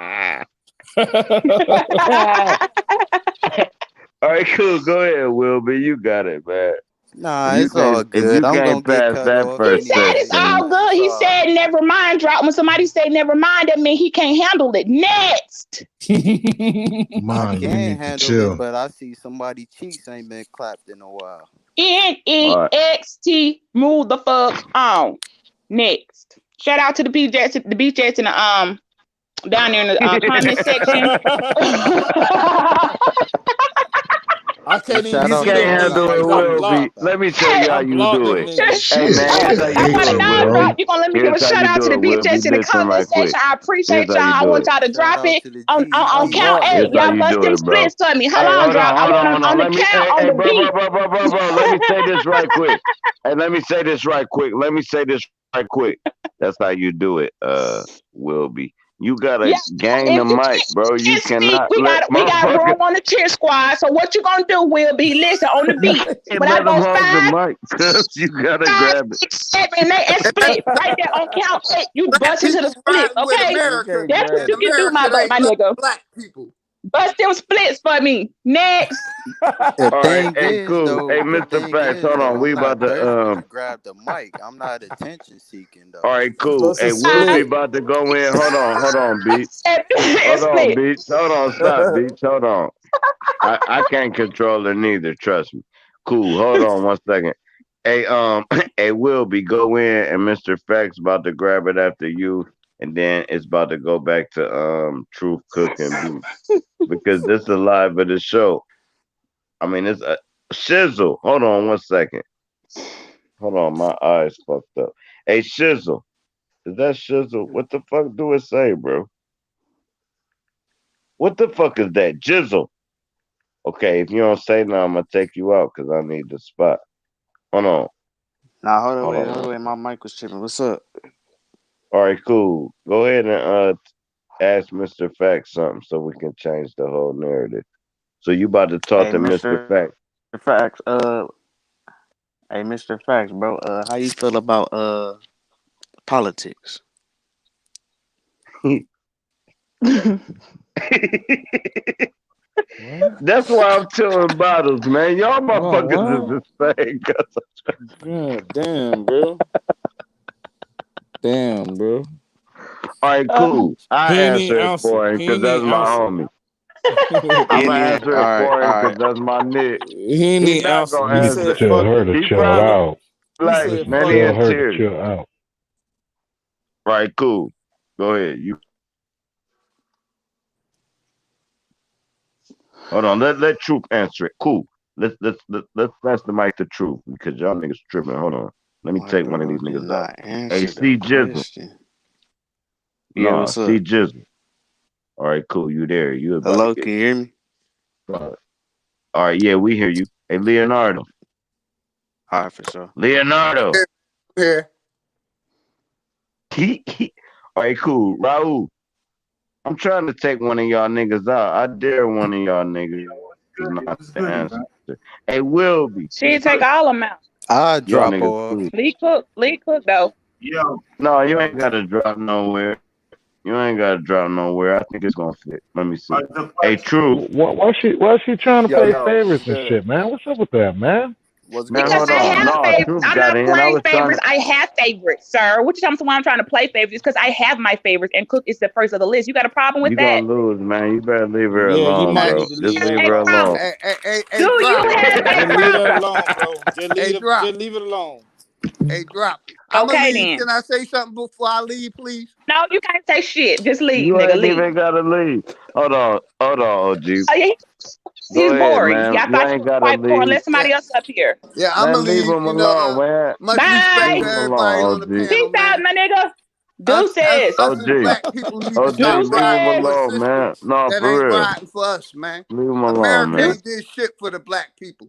All right, cool. Go ahead, Wilby. You got it, man. Nah, If you it's all can't, if good. you I'm gonna can't get pass cut that off He first said anyway, it's section, all so good. it's He all said right. never mind. Drop when somebody say never mind, that mean he can't handle it. Next. I Man, you can need to handle it, chill. but I see somebody cheeks ain't been clapped in a while. all right. NEXT. Move the fuck on. Next. Shout out to the BJs in the down there in the comment section. I And can't even shout You out see to can't them all niggas handle y'all it, because I listeners Wilby. out blocked. there. Let me tell Hey, you how I you blocked do them it. niggas. Hey, man, here's how you I want do to it, name Wilby. drop. Bro, You're gonna let me give Here's a how shout you out to do the it, Wilby. BJs in the Listen comment right quick. section. I Here's appreciate how y'all. you I do want it. y'all to Shout drop out it to the I on count blocked 8. Here's them. how Y'all you bust do them it, bro. splits for me. Hold Hey, on, hold drop. on, I hold want on, hold on on. the Let me, count on hey, the bro, beat. bro, bro, bro, bro, bro. Let me say this right quick. Hey, let me say this right quick. Let me say this right quick. That's how you do it, Wilby. You gotta Yeah, gain the if mic, you bro. You can't speak, cannot let we got motherfuckers room on the cheer squad. So what you gonna do will be listen on the beat. and When I let them go hold the five, mic, cause you gotta five, grab it. 6, 7, and they and And split right there on count 8. You black bust into the people splits, riding with okay? You America, can't That's what and grab you it. can do, America my ain't love nigga. black people. Bust them splits for me. Next. The All right, thing hey, is cool. Hey, though, the Mr. thing Facts, is hold though, on. We I'm about not to thirsty to grab the mic. I'm not attention seeking All though. right, cool. Bust a Hey, we'll be Five, split. about to go in. Hold on, Beach. 7, and Hold on, split. Beach. Hold on, stop, Beach. Hold on. I can't control it neither. Trust me. Cool. Hold on 1 second. Hey, hey, Will be go in, and Mr. Facts about to grab it after you, and then it's about to go back to Truth Cook and Beat because this is live of the show. I mean, it's a Shizzle. Hold on 1 second. Hold on, my eyes fucked up. Hey, Shizzle. Is that Shizzle? What the fuck do it say, bro? What the fuck is that? Jizzle. Okay, if you don't say no, I'm gonna take you out because I need the spot. Hold on. Nah, Hold hold on. on, wait. My mic was tripping. What's up? All right, cool. Go ahead and ask Mr. Fact something so we can change the whole narrative. So you about to talk Hey, to Mr. Mr. Fact. Facts. Hey, Mr. Facts, bro. How you feel about politics? What? That's why I'm chilling bottles, man. Y'all What? motherfuckers is What? the same. God damn, bro. Damn, bro. All right, Uh, cool. I He ain't even answer it answer. for him He because ain't that's even my answer. homie. I'm gonna Any? answer All it right, for him all because right. that's my nigga. He ain't He even not answer. gonna you He need to said, answer. tell "Fuck her it." to He chill probably out. He like, You said, should man, "Fuck he tell it." in her to tears. chill out. Right, cool. Go ahead. You hold on. Let Truth answer it. Cool. Let's pass the mic to Truth because y'all niggas tripping. Hold on. Let me My take one of these dog did niggas out. not Hey, answer the C Jizzle. question. Yeah, No, what's up? C Jizzle. All right, cool. You there? You about to Hello, get can you hear me? started. All right, yeah, we hear you. Hey, Leonardo. All right, for sure. Leonardo. Here, All right, cool. Raul. I'm trying to take one of y'all niggas out. I dare one of y'all niggas not to answer. Hey, Wilby. she take all of them out. I'll Y'all drop niggas off. cool. Lead cook though. Yeah, No, you ain't gotta drop nowhere. You ain't gotta drop nowhere. I think it's gonna fit. Let me see. the Hey, question. Truth. Why she trying to Yo, play yo, favorites and shut up. shit, man? What's up with that, man? What's Man, good Because hold with I y'all, on. have man? No, favorites. Truth I'm got not in. I playing was trying favorites. I have favorites, sir. What you talking about? I'm trying to play favorites because I have my favorites and Cook is the first of the list. You got a problem with you that? gonna lose, man. You better leave her Yeah, you alone, might hey, bro. need to Just leave her leave A her alone. alone. problem? hey, Do you drop, have a Just leave that problem? alone, bro. hey, drop, Just leave it alone. drop. I'ma Okay leave. then. Can I say something before I leave, please? No, you can't say shit. Just leave, You nigga. ain't Leave. even gotta leave. Hold on, OG. Oh yeah, Go he's ahead, boring. man. Yeah, I You thought you ain't was gotta quiet before. leave. Let Yeah, somebody else up here. yeah. I'ma Man, leave leave. him alone, man. Much respect Leave to Bye. him everybody alone, on the OG. panel, Peace out, man. my nigga. Us, Deuces. us as OG. black people need to OG, stop leave him riding for Deuces. a alone, system man. No, that for ain't real. riding for us, man. Leave him alone, America man. Deuces. ain't did shit for the black people.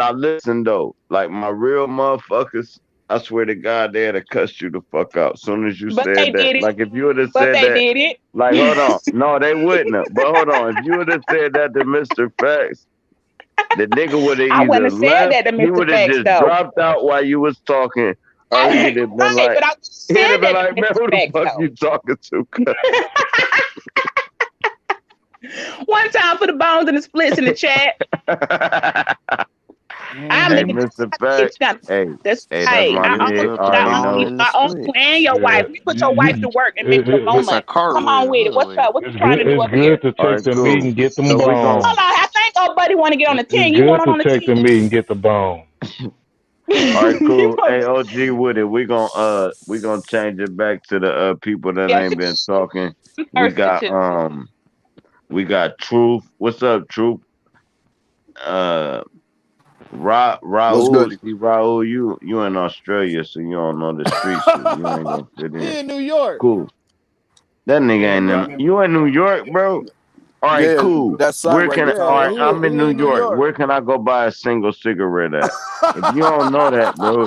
now listen though, like my real motherfuckers, I swear to God, they'd have cussed you the fuck out. Soon as you But they said that, did it. like if you would have But said they that, did it. like hold on, no, they wouldn't have. But hold on, if you would have said that to Mr. Facts, The nigga would have I wouldn't either have said left, that to he Mr. would have Facts just though. dropped out while you was talking, or he'd have been Right, like, but I he'd said have been that to like, man, Mr. who the Facts fuck though. you talking to? One time for the bones and the splits in the chat. I Hey, make Mhm. it just Mr. like Fact. it's got. Hey, That's hey, that's right. my You I was own nigga. with the Already bone know. and the I own you and splits. your Yeah, wife. You put your wife to work and make it a It's a moment. Come on cartwheel. with it. Look, What you it's trying good. to do It's up here? good to All take right, the meat cool. and get them So we gon' Hold bones. on. I think old buddy want to get on the It's team. You good want to on the take the team? meat and get the bones. All right, You cool. want Hey, to- OG with it. We gonna change it back to the people that yeah, ain't been talking. I'm We thirsty got too. Truth. What's up, Truth? Uh What's Raul. good? See, Raul, you in Australia, so you don't know the street shit. You ain't gonna fit in. He in New York. Cool. That nigga Yeah, ain't in. You in New York, bro? All right, Yeah, cool. that side Where right can beside all yeah, right? us. I'm in he New in New York. York. Where can I go buy a single cigarette at? If you don't know that, bro,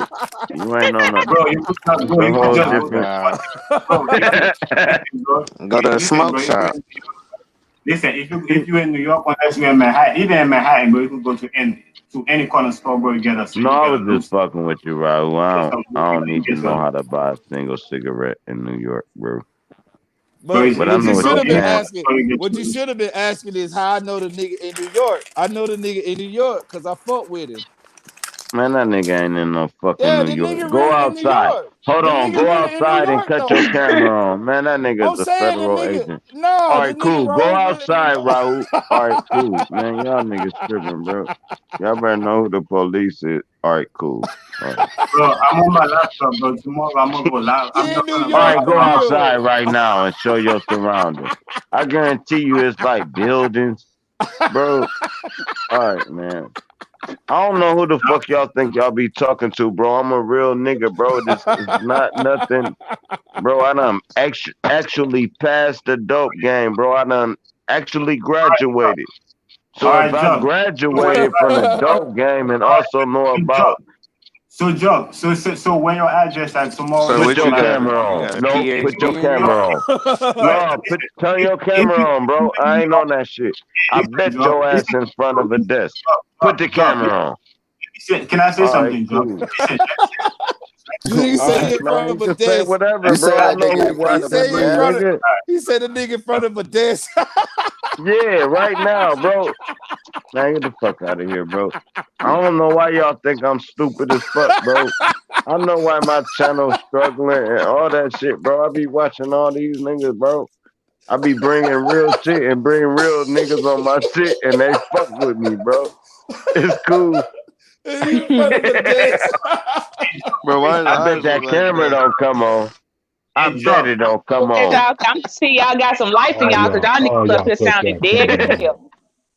you ain't on a. Bro, you could not, It's bro, a you could whole just my go to different. God. bro. Listen, bro. Go to the Listen, smoke bro. shop. Listen, if you in New York unless you're in Manhattan, even in Manhattan, bro, you can go to any corner store, bro. No, I You get was a just loose, fucking with you, Raul. get some, I don't you need to get know some, how to buy a single cigarette in New York, bro. bro. But It's But I what know you easy, what bro. should you're have been Get saying. asking, so you get what you you. should have been asking is how I know the nigga in New York. I know the nigga in New York because I fuck with him. Man, that nigga ain't in no fucking Yeah, New the York. nigga Go really in New outside. York. Hold The on. nigga Go really in New outside and York cut your though. camera on. Man, that I'm nigga's a saying the federal nigga, agent. no, All the right, nigga cool. Go roll really in New outside, York. Raul. All right, cool. Man, y'all niggas tripping, bro. Y'all better know who the police is. All right, cool. All right. Bro, I'm on my laptop, bro. Tomorrow I'm gonna go live. I'm He in not New gonna All go York right, live go on for my. outside real. right now and show your surroundings. I guarantee you it's like buildings, bro. All right, man. I don't know who the fuck y'all think y'all be talking to, bro. I'm a real nigga, bro. This is not nothing, bro. I done actually passed the dope game, bro. I done actually graduated. All So if right, I Job. So when you graduated from the dope game and all right, also know so Job. about So Job. So when your address at tomorrow, So you put what come your you at got? camera You on. got a No, put your PhD in it? camera on. right. No, Listen, turn your if camera you on, bro. I ain't on that shit. I listen, bet Job. your ass Listen, in front of a desk. Put the Job. camera on. Listen, can I say All right, something, Job? cool. Listen, The nigga All say he right, in front man. You of a can say desk. whatever, You say bro. I that know nigga who in front He of a watching say he me, in front desk? of. nigga. He said the nigga in front of a desk. Yeah, right now, bro. Man, get the fuck out of here, bro. I don't know why y'all think I'm stupid as fuck, bro. I know why my channel's struggling and all that shit, bro. I be watching all these niggas, bro. I be bringing real shit and bringing real niggas on my shit, and they fuck with me, bro. It's cool. He in front of a desk. Bro, why his I bet eyes look that like camera that? don't come on. I hey, bet Job. it don't come Okay, on. y'all. I'm see y'all got some life in y'all because y'all All niggas up y'all here put sounding that dead as camera on. hell.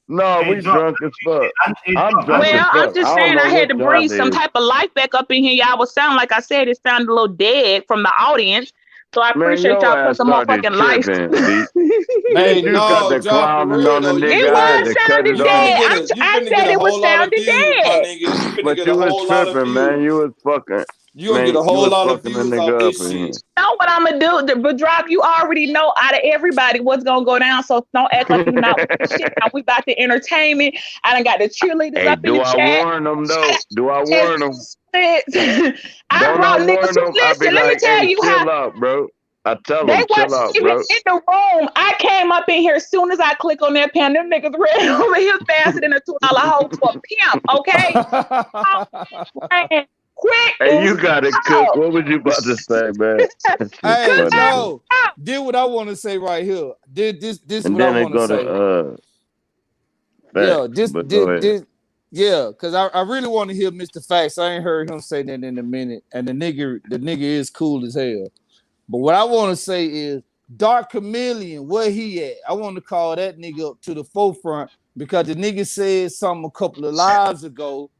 No, Hey, we Job. drunk as fuck. Hey, I'm Job. drunk as Well, I'm fuck. just I don't saying know I had what to y'all breathe some is. type of life back up in here. Y'all was sound like I said, it sounded a little dead from the audience. So I Man, appreciate your y'all putting ass some more started fucking life. tripping, B. Hey, You got no, the John, for clowning real on the though. nigga. It I had was to cut sounding it You off. finna dead. get a you I finna get said a it was whole lot of sounding views, my dead. nigga. You finna But get a you was whole lot of tripping, man. views. You was fucking, You gonna get man. a You whole was lot of fucking a views off nigga up this in shit. here. Know what I'm gonna do? But drop, you already know out of everybody what's gonna go down. So don't act like you not with the shit. Now we about the entertainment. I done got the cheerleaders Hey, up in do the I chat. warn them Shout though? out Do I to warn them? I Don't I brought niggas warn who them? I be listen. Let me like, tell hey, you how chill out, bro. I tell they them, chill wasn't out, even bro. in the room. I came up in here as soon as I click on that pen. Them niggas ran over here faster than a $2 hoe to a pimp. Okay, ran quick Hey, and you got to cook. slow. What was you about to say, man? That shit Hey, funny, Goodbye. bro. no. Did what I want to say right here. This And what I then they want to go to say. facts. Yeah, But go ahead. yeah, because I really want to hear Mr. Facts. I ain't heard him say that in a minute. And the nigga is cool as hell. But what I want to say is Dark Chameleon, where he at? I want to call that nigga up to the forefront because the nigga said something a couple of lives ago,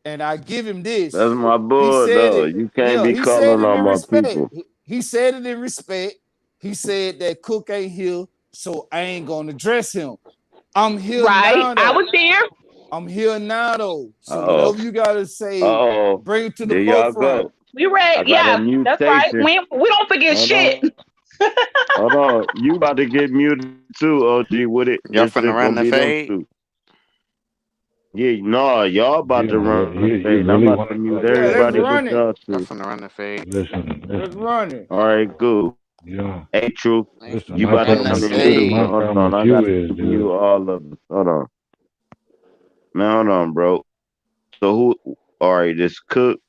and I give him this. That's my He boy, said though. it, You can't yeah, be he said calling it on in my respect. people. He said it in respect. He said that Cook ain't here, so I ain't gonna address him. I'm here Right, now I though. was there. I'm here now though. So Uh-oh. whatever you gotta say, Uh-oh. bring it to the There y'all forefront. go. We read. I got a Yeah, that's right. mutation. We don't forget Hold shit. on. Hold on. You about to get muted too, OG, with it. Y'all This finna shit run gonna the be them fade? two. Yeah, no, y'all about to run the You fade. I'm really about want to to mute talk Yeah, about let's everybody this? but run it. y'all I'm two. finna run the fade. Let's Listen. run it. All right, cool. Yeah. Hey, Truth, Ain't Listen, you finna my about to run the run it problem, too, my but fade. hold problem on. with I you got to is, mute dude. all of us. Hold on. Man, hold on, bro. So who, all right, this Cook.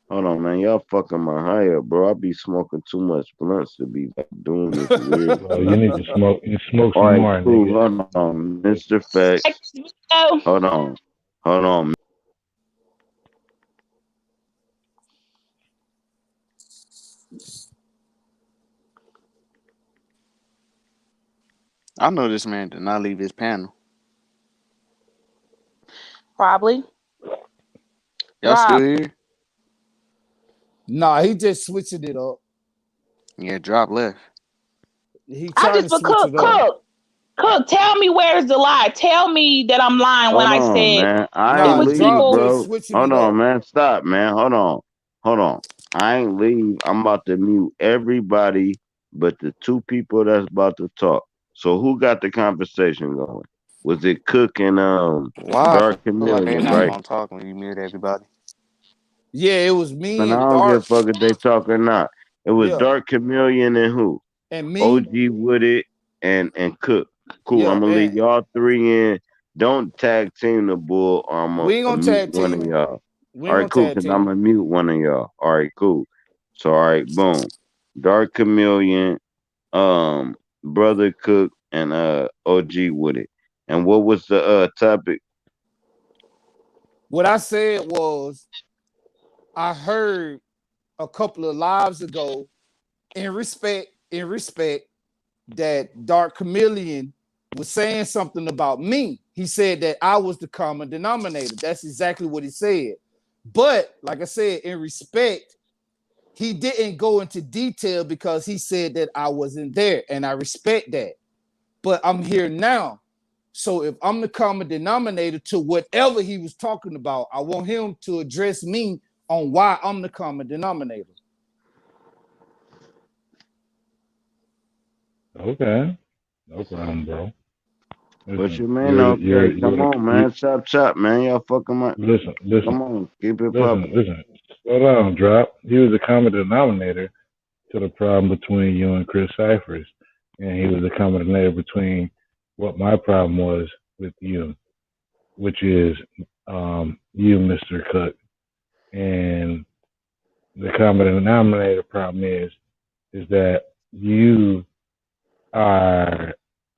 Hold on, man. Y'all fucking my high up, bro. I be smoking too much blunts to be like doing this weird Well, shit. you need to smoke. You smoke All some right, more, cool. nigga. Hold on, Mr. Facts. Oh, Hold on. Hold on. I know this man did not leave his panel. probably. Y'all still Drop. here? Nah, he just switching it up. Yeah, drop left. He I trying just to but switch cook, it up. cook. Tell me where's the lie. Tell me that I'm lying when Hold I on, said man. I it ain't Nah, was leave, drop people. just bro. switching Hold it on, up. man. Stop, man. Hold on. Hold on. I ain't leave. I'm about to mute everybody but the two people that's about to talk. So who got the conversation going? Was it Cook and Why I Dark feel like they Chameleon, not right? gonna talk when you mute everybody. Yeah, it was Man, me I and don't give a Dark. fuck if they talk or not. It was Yeah, Dark Chameleon and who? and me. OG Wooded and Cook. Cool. Yeah, I'm gonna and leave y'all three in. Don't tag team the bull or I'm we ain't gonna gonna mute tag one of team it. y'all. We All ain't right, gonna cool, tag because I'm team gonna it. mute one of y'all. All right, cool. So all right, boom. Dark Chameleon, Brother Cook, and OG Wooded. And what was the topic? What I said was I heard a couple of lives ago in respect that Dark Chameleon was saying something about me. He said that I was the common denominator. That's exactly what he said. But like I said, in respect, he didn't go into detail because he said that I wasn't there, and I respect that. But I'm here now. So if I'm the common denominator to whatever he was talking about, I want him to address me on why I'm the common denominator. Okay, no problem, bro. What Listen, you mean? Okay, you're come the on, man. Chop, man. Y'all fucking my. listen, Come on, keep it popping. listen. Slow down, drop. He was the common denominator to the problem between you and Chris Cyphers, and he was the common denominator between what my problem was with you, which is you, Mr. Cook, and the common denominator problem is that you are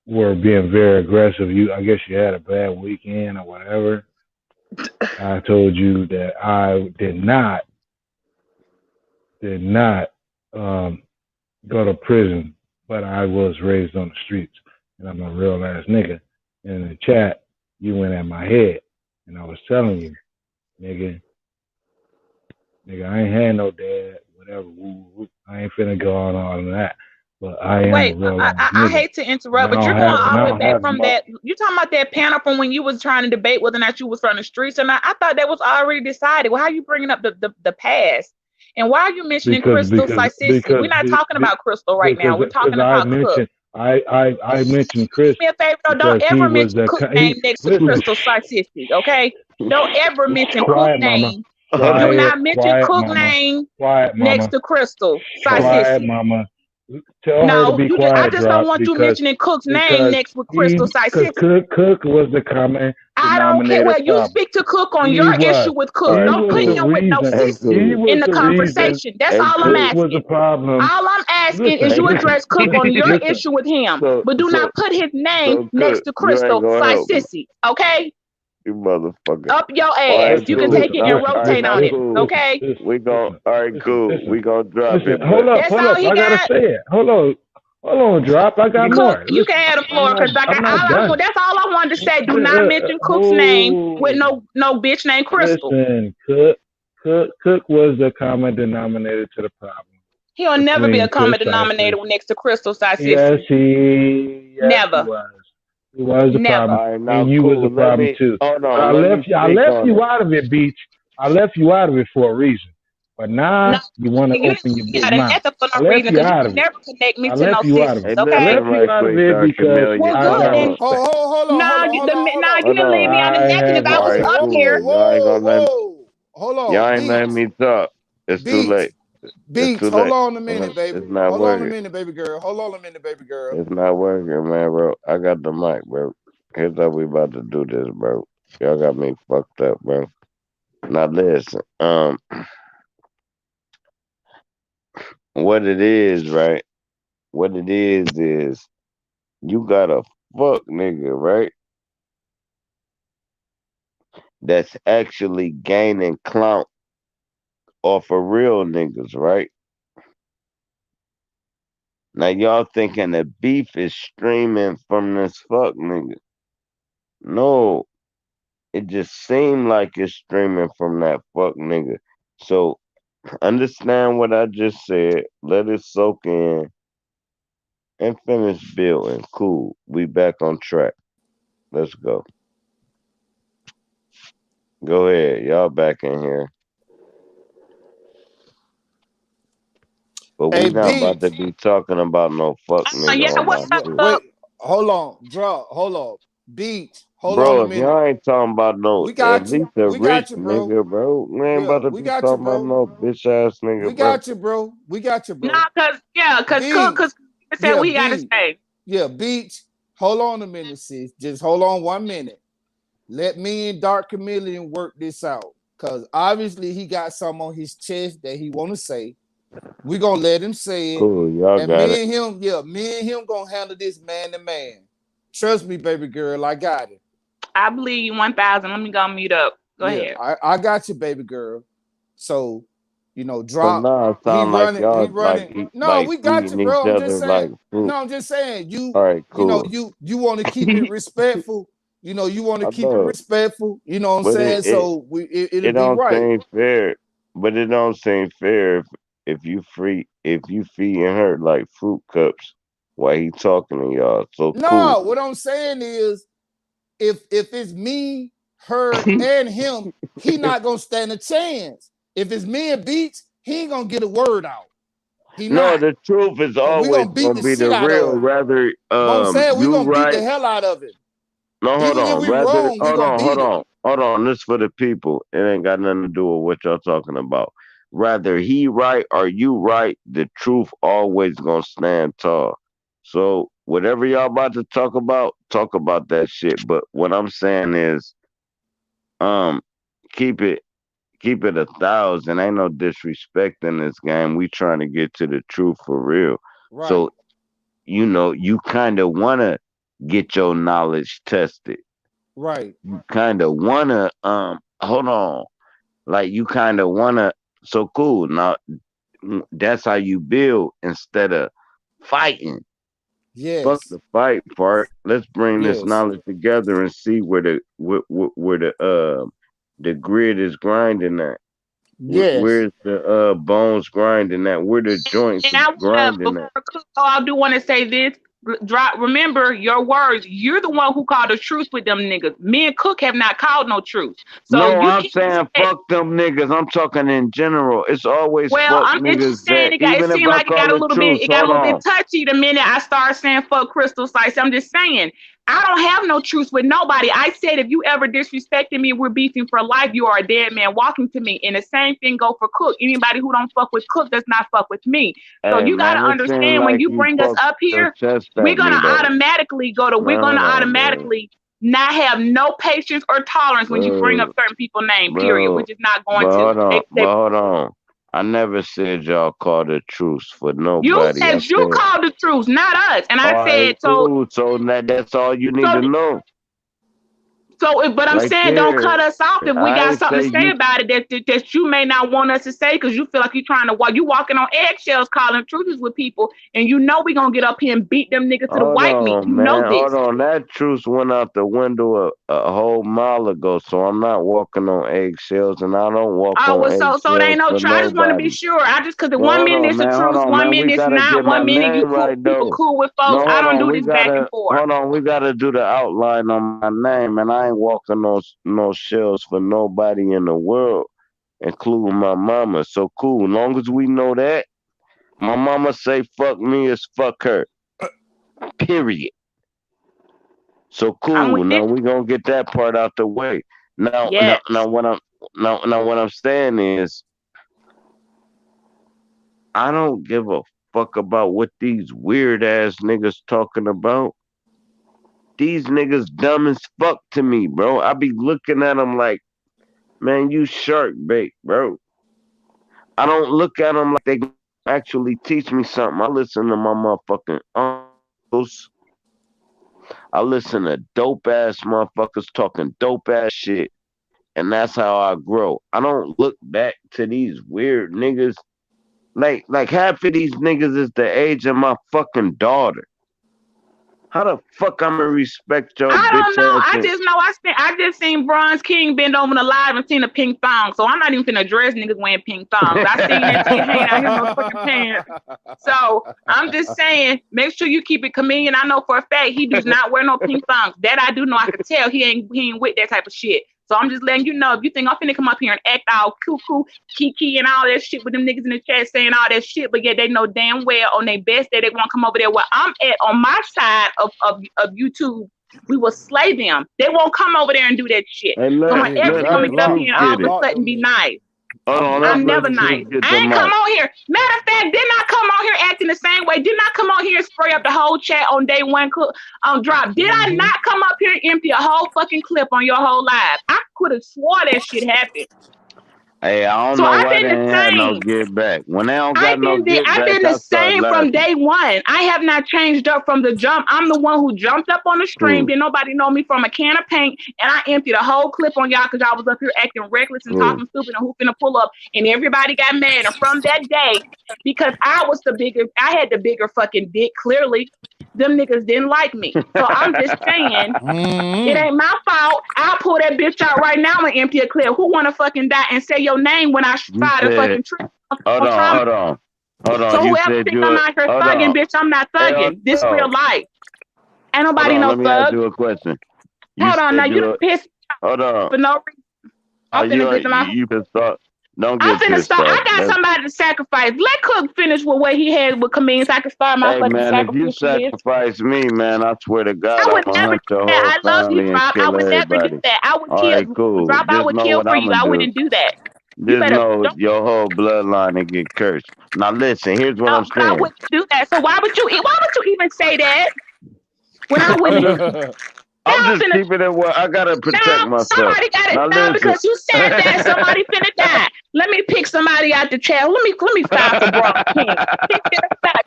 were being very aggressive. I guess you had a bad weekend or whatever. I told you that I did not um, go to prison, but I was raised on the streets, and I'm a real ass nigga. And in the chat, you went at my head, and I was telling you, nigga, I ain't had no dad, whatever. Woo, woo. I ain't finna go on all of that, but I am a Wait, real I, ass I, I nigga, hate to and interrupt, I but you're don't going have, all and the I way don't back have from my that. You talking about that panel from when you was trying to debate whether or not you was from the streets or not? I thought that was already decided. Well, how you bringing up the past? And why are you mentioning because Crystal because Cycicity? because We're not talking about Crystal right because now. We're because talking I about Cook. mentioned I mentioned Chris Me a favor, though. Don't because he ever was mention the Cook he name next to listen. Crystal Cycicity, okay? Don't ever mention Cook Quiet, mama. name. Do Hey, not mention Quiet, Cook mama. name Quiet, next mama. to Crystal Quiet, Cycicity. mama. Tell her to No, be I quiet, just don't drop, want you mentioning Cook's name because next with Crystal Cycicity. Cook was the common I don't care. denominator Well, you problem. speak to Cook on He your was. issue with all Cook. right, Don't put The cool. him with no reason. Hey, sissy He cool. was in the the reason. conversation. That's Hey, all I'm Cook cool. was a asking. problem. All I'm asking is Listen, Hey, you listen, address Cook on your listen. issue with him, so, but do so, not put his name so, next Cook, to you ain't Crystal gonna help me, Cycicity. Okay? you motherfucker. Up your All ass. right, You Listen, can cool. take listen, it and All listen, right, rotate listen, on now, it. listen, cool. listen, Okay? listen, We gon' listen, all right, listen, cool. listen, We gonna drop listen. it, but Hold That's up. all he I gotta got. say it. Hold on, drop. I got you, Cook, more. you can Listen, have the floor because like I'm not done. that's all I wanted to say. Do not mention Cook's name with Oh, no bitch named Crystal. listen, Cook was the common denominator to the problem He'll never be a between Chris common denominator Cyphers. next to Crystal Yes, Cycicity. he Never. was. He was the Never. problem, all right, and now, you was the cool. problem too. Hold But I on. Let me left you. I speak left on you it. out of it, Beach. I left you out of it for a reason. But now No, you want to you open your big got a mouth. method for I no left reason you because you out can of it. never connect me I to no left you out of sisters, it. Hey, I okay? listen left you right out of quick, it Dark because Chameleon. Well, I good. have And a Hold fact. Hold on, no, hold on, hold on. you on. didn't leave me out. I Imagine if have I a All was right, fact. up Whoa, here. cool. Y'all ain't whoa, gonna let me, whoa. Hold y'all on, ain't letting beats, me talk. It's too beats, late. It's beats. too Hold late. on a minute, baby. It's not Hold on a working. minute, baby girl. Hold on a minute, baby girl. It's not working, man, bro. I got the mic, bro. Here's how we about to do this, bro. Y'all got me fucked up, bro. Now listen, what it is, right? What it is you got a fuck nigga, right? That's actually gaining clout off of real niggas, right? Now y'all thinking the beef is streaming from this fuck nigga. No, it just seemed like it's streaming from that fuck nigga. So understand what I just said. Let it soak in and finish building. Cool. We back on track. Let's go. Go ahead. Y'all back in here. But we Hey, not about to beats. be talking about no fuck nigga Yeah, on my what's Yeah, up, shit. Cook? wait. Hold on. Draw. Hold on. Beats. Hold on a Bro, if minute. y'all ain't talking about no We at got you. least a We got rich you, bro. nigga, bro. We ain't Yeah, about to we be got you, talking about bro. no bitch ass We nigga, bro. got you, bro. We got you, bro. Nah, cause Cook, Beats. cause said Yeah, what he got to beat. say. Yeah, beats. Hold on a minute, sis. Just hold on 1 minute. Let me and Dark Chameleon work this out. Cause obviously he got something on his chest that he wanna say. We gonna let him say it. Cool, y'all And got it. me and him, yeah, me and him gonna handle this man to man. Trust me, baby girl, I got it. I believe you 1,000. Let me go mute up. Go Yeah, ahead. I got you, baby girl. So, So drop. now it He sound like running, he y'all like running. No, like we got you, treating bro. each I'm just other saying. like fruit. No, I'm just saying. All right, You know, cool. you want to keep it respectful. You want to I keep it know, respectful. You know what I'm but saying? So it it'll be don't right. seem fair. But it don't seem fair if you if you feeding her like fruit cups while he talking to y'all. So cool. No, what I'm saying is if it's me, her, and him, he not gonna stand a chance. If it's me and Beats, he ain't gonna get a word out. He No, not. the truth is Cause we always gonna beat gonna the be the shit out real. of him. Rather, What I'm saying, we you gonna beat the right. hell out of him. No, hold Even if on. we Rather, wrong, we gonna beat him. hold on. This for the people. It ain't got nothing to do with what y'all talking about. Rather he right or you right, the truth always gonna stand tall. So whatever y'all about to talk about that shit. But what I'm saying is, um, keep it keep it 1,000. Ain't no disrespect in this game. We trying to get to the truth for real. Right, So you kind of wanna get your knowledge tested. right. You kind of wanna hold on, like you kind of wanna. So cool. Now that's how you build instead of fighting. Fuck Yes, the fight part. Let's bring this yes, knowledge together and see where the grid is grinding at. yes, Where's the bones grinding at? Where the joints And I wanna grinding before at? Cook go, I do want to say this. Drop. Remember your words. You're the one who called the truth with them niggas. Me and Cook have not called no truth. So No, you I'm can't saying say, fuck them niggas. I'm talking in general. It's always well, fuck it's niggas just saying that it got. It even if seemed I like call it truth, it got a hold little bit on. touchy the minute I started saying fuck Crystal Slice. I'm just saying. I don't have no truth with nobody. I said if you ever disrespected me, we're beefing for life. You are a dead man walking to me. And the same thing go for Cook. Anybody who don't fuck with Cook does not fuck with me. So Hey you got man, to it seems understand when like you you bring us puffed up your here, chest at me though. we're Man, gonna hold on, man. automatically not have no patience or tolerance when you bring up Bro, certain people name. Period. We're bro. just not going But to. hold on, but hold on. I never said y'all called a truce for You nobody. I said you said, called the truth, not us. And all I right, said cool. So that's all you need so to know. but I'm Right saying don't cut there. us off if we I got ain't something say to say you. about it that you may not want us to say because you feel like you're trying to while you walking on eggshells calling truths with people and you know we gonna get up here and beat them niggas to the Hold white meat. on, You know man. Hold this. on. That truce went out the window a whole mile ago. So I'm not walking on eggshells, and I don't walk Oh on well, so there ain't eggshells no for try. I just want to be nobody. sure. I just because the But 1 minute it's a hold truth, on, one man. minute We it's gotta not, get my 1 minute you name cool right people though. cool with No, folks. I hold don't on. do We this back and gotta forth. hold on. We gotta do the outline on my name, and I ain't walking no shells for nobody in the world. including my mama. So cool. Long as we know that, my mama say fuck me is fuck her. Period. So I'm cool. with Now it. we gonna get that part out the way. Now, now, Yes. now what I'm now what I'm saying is, I don't give a fuck about what these weird ass niggas talking about. These niggas dumb as fuck to me, bro. I be looking at them like, man, you shark bait, bro. I don't look at them like they actually teach me something. I listen to my motherfucking uncles. I listen to dope ass motherfuckers talking dope ass shit. And that's how I grow. I don't look back to these weird niggas. Like half of these niggas is the age of my fucking daughter. How the fuck I'ma respect your I don't bitch know. ass? I just know I just seen Bronze King bend over the live and seen a pink thong. So I'm not even finna address niggas wearing pink thongs. I seen that shit hanging out his motherfucking pants. So I'm just saying, make sure you keep it chameleon. I know for a fact he does not wear no pink thongs. That I do know. I could tell he ain't with that type of shit. So I'm just letting you know, if you think I'm finna come up here and act all cuckoo, kiki, and all that shit with them niggas in the chat saying all that shit, but yet they know damn well on their best day they won't come over there where I'm at on my side of YouTube. We will slay them. They won't come over there and do that shit. Hey, So I'm let ever let gonna the get up truth here and get all of it. a sudden be nice. Hold on, let's I'm let never the nice. truth get I the ain't come mic. on here. Matter of fact, did not come on here acting the same way. Did not come on here and spray up the whole chat on day one drop. Did I not come up here and empty a whole fucking clip on your whole live? I could have swore that shit happened. Hey, I don't So know I've why been they the ain't had no same. get back. When they don't got no get I've back, been the I start same from laughing. day one. I have not changed up from the jump. I'm the one who jumped up on the stream. Cool, Didn't nobody know me from a can of paint, and I emptied a whole clip on y'all because y'all was up here acting reckless and cool. talking stupid and hooping to pull up, and everybody got mad. And from that day, because I had the bigger fucking dick. Clearly, them niggas didn't like me. So I'm just saying. It ain't my fault. I'll pull that bitch out right now and empty a clip. Who wanna fucking die and say your name when I You fire the said, fucking trigger hold on on, trauma? hold on, hold on. So You whoever said think you I'm were, out here hold thugging, on. bitch, I'm not Hey, hold thugging. This on, real life. Ain't hold nobody on. no Let me ask thug. you a question. You Hold on now, said you you done were, pissed hold on. for no reason. Are I'm finna get to my. you pissed off? Don't I'm get finna pissed start. I off. got somebody to sacrifice. Let Cook finish with what he had with Camille so I can start my Hey fucking man, if you sacrificial list. sacrifice me, man, I swear to God, I I'm would gonna never hunt do your whole that. I love you, family and Drop. I kill would never do everybody. that. I would All kill right, cool. Drop. I Just would know kill what for I'm you. gonna I do. wouldn't do that. You Just better know don't. your whole bloodline to get cursed. Now listen, here's what No, I'm but I saying. wouldn't do that. So why would you? Why would you even say that when I wouldn't even? Now I'm I'm just finna. keeping it what I gotta Now protect myself. somebody got it. Now Now listen. because you said that somebody finna die. Let me pick somebody out the chat. Let me file for Bronze King. He finna die.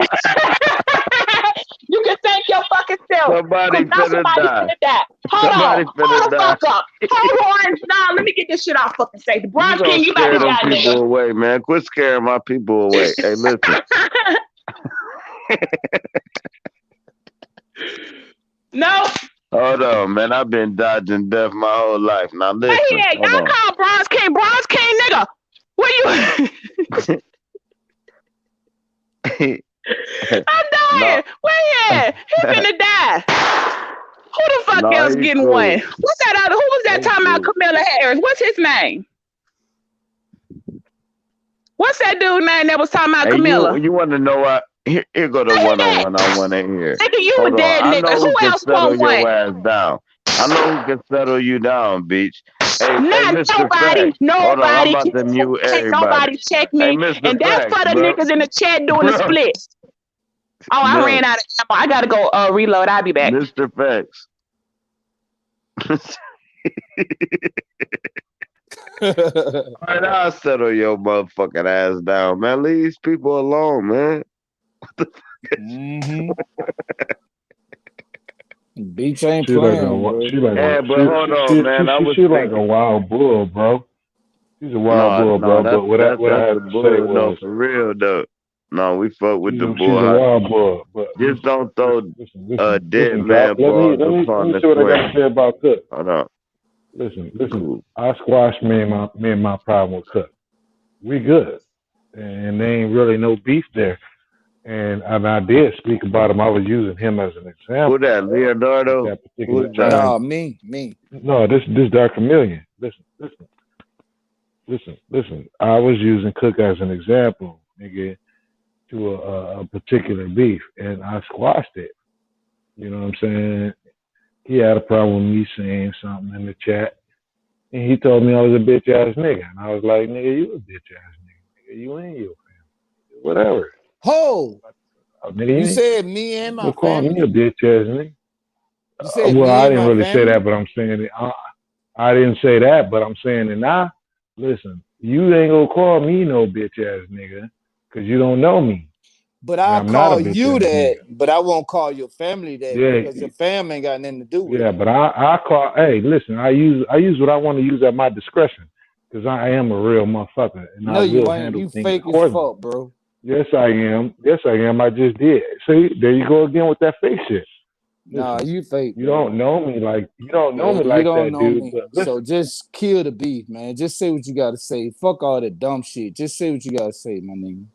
You can thank your fucking self. Somebody Cause now finna somebody die. finna die. Hold on. Somebody finna Hold the die. fuck up. Hold on. Now let me get this shit off fucking safe. You Bronze gonna King, you about scare to them die, people nigga. away, man. Quit scaring my people away. Hey, listen. No. Hold on, man. I've been dodging death my whole life. Now Where he listen. at? Hold Y'all on. call Bronze King. Bronze King, nigga. Where you? I'm no, dying. Where he at? He finna die. Who the fuck no, else he getting one? cool. What's that other? Who was that He talking about cool. Camilla Harris? What's his name? What's that dude name that was talking about Hey, Camilla? you want to know what? Here go the Where one he on at? one I want to hear. Nigga, you a Hold on. dead I nigga. know Who who can else settle want one? your ass down. I know who can settle you down, bitch. Hey, Not Mr. nobody. Facts. Hold on, I'm Nobody. about to mute Can't everybody. nobody check Hey, me. Mr. And that's Facts, for the bro. niggas in the chat doing the Bro. splits. Oh, I No, ran out of ammo. I gotta go reload. I'll be back. Mr. Facts. All right, I'll settle your motherfucking ass down, man. Leave these people alone, man. Mm-hmm. Beach ain't She like playing, a bro. she like a Yeah, but hold on, man. I was she like a thinking. wild bull, bro. She's a wild No, bull, no, bro. But what I that's had the to say bull. No, was for real though. No, we fuck with the she's bull a hunter. wild bull. But Just don't throw dead drop. man Let balls me upon the see what I got to queen. say about Cook. Hold on. Listen. Cool. I squashed me and my problem with Cook. We good, and there ain't really no beef there. And I did speak about him. I was using him as an Who example that? at Leonardo? that Who particular is that? time. Nah, me. No, this Dark Chameleon. Listen. listen. I was using Cook as an example, nigga, to a particular beef, and I squashed it. You know what I'm saying? He had a problem with me saying something in the chat, and he told me I was a bitch ass nigga, and I was like, nigga, you a bitch ass nigga, nigga, you ain't your family, whatever. Ho, Nigga, you you ain't said me and my don't call me a family. bitch ass nigga. You said Well, me I and didn't my really say that, family. but I'm saying it. I didn't say that, but I'm saying it now. Listen, you ain't gonna call me no bitch ass nigga, cause you don't know me, But and I'll I'm not a call bitch you ass that, nigga. but I won't call your family that Yeah, because your family ain't got nothing to do with yeah, it. but I call. Hey, listen, I use what I want to use at my discretion, cause I am a real motherfucker, and I No, you will ain't. handle You things fake as accordingly. fuck, bro. Yes, I am. Yes, I am. I just did. See, there you go again with that fake shit. Nah, Listen, you fake, you bro. don't know me like Yeah, you don't that, know dude. me. But So listen. just kill the beef, man. Just say what you gotta say. Fuck all that dumb shit. Just say what you gotta say, my nigga.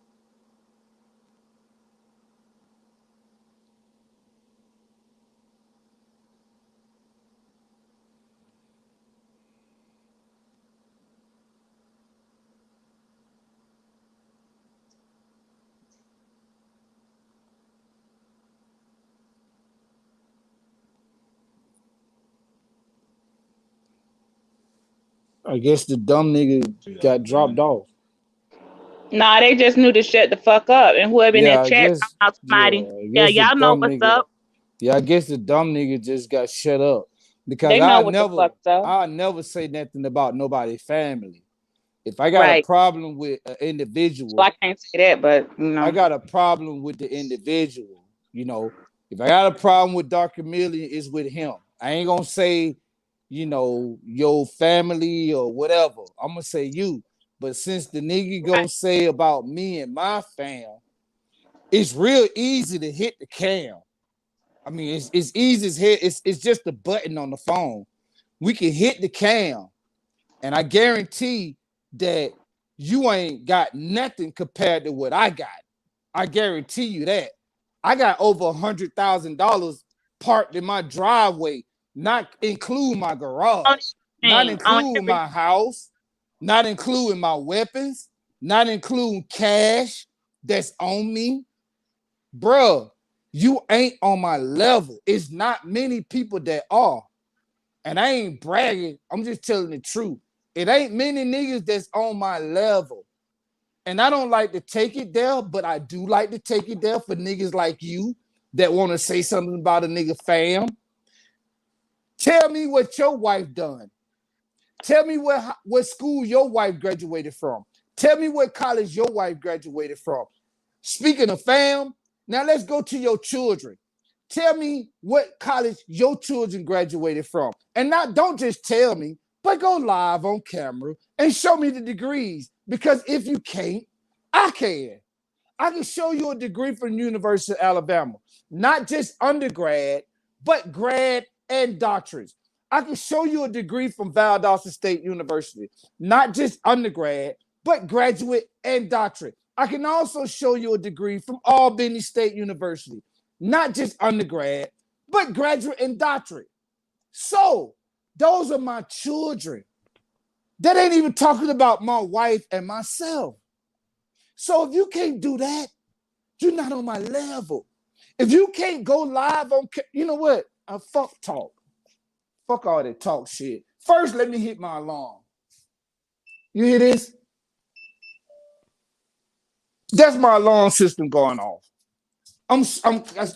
I guess the dumb nigga got dropped off. Nah, they just knew to shut the fuck up. And whoever in Yeah, that I chat guess. talking about Yeah, somebody, I yeah, guess the y'all know dumb what's nigga. up. Yeah, I guess the dumb nigga just got shut up because They know what the fuck's up. I never say nothing about nobody's family. If I got a Right. problem with an So individual, I can't say that, but you I know. got a problem with the individual. You know, if I got a problem with Dr. Million, it's with him. I ain't gonna say, your family or whatever. I'm gonna say you. But since the nigga gonna Right. say about me and my fam, it's real easy to hit the cam. I mean, it's easy as hell. It's just a button on the phone. We can hit the cam, and I guarantee that you ain't got nothing compared to what I got. I guarantee you that. I got over $100,000 parked in my driveway, not including my On garage, not everything. On including everything. my house, not including my weapons, not including cash that's on me. Bruh, you ain't on my level. It's not many people that are. And I ain't bragging. I'm just telling the truth. It ain't many niggas that's on my level. And I don't like to take it there, but I do like to take it there for niggas like you that want to say something about a nigga fam. Tell me what your wife done. Tell me what school your wife graduated from. Tell me what college your wife graduated from. Speaking of fam, now let's go to your children. Tell me what college your children graduated from. And not don't just tell me, but go live on camera and show me the degrees. Because if you can't, I can. I can show you a degree from the University of Alabama, not just undergrad, but grad and doctorates. I can show you a degree from Valdosta State University, not just undergrad, but graduate and doctorate. I can also show you a degree from Albany State University, not just undergrad, but graduate and doctorate. So, those are my children. That ain't even talking about my wife and myself. So, if you can't do that, you're not on my level. If you can't go live on, you know what? Fuck talk. Fuck all that talk shit. First, let me hit my alarm. You hear this? That's my alarm system going off. I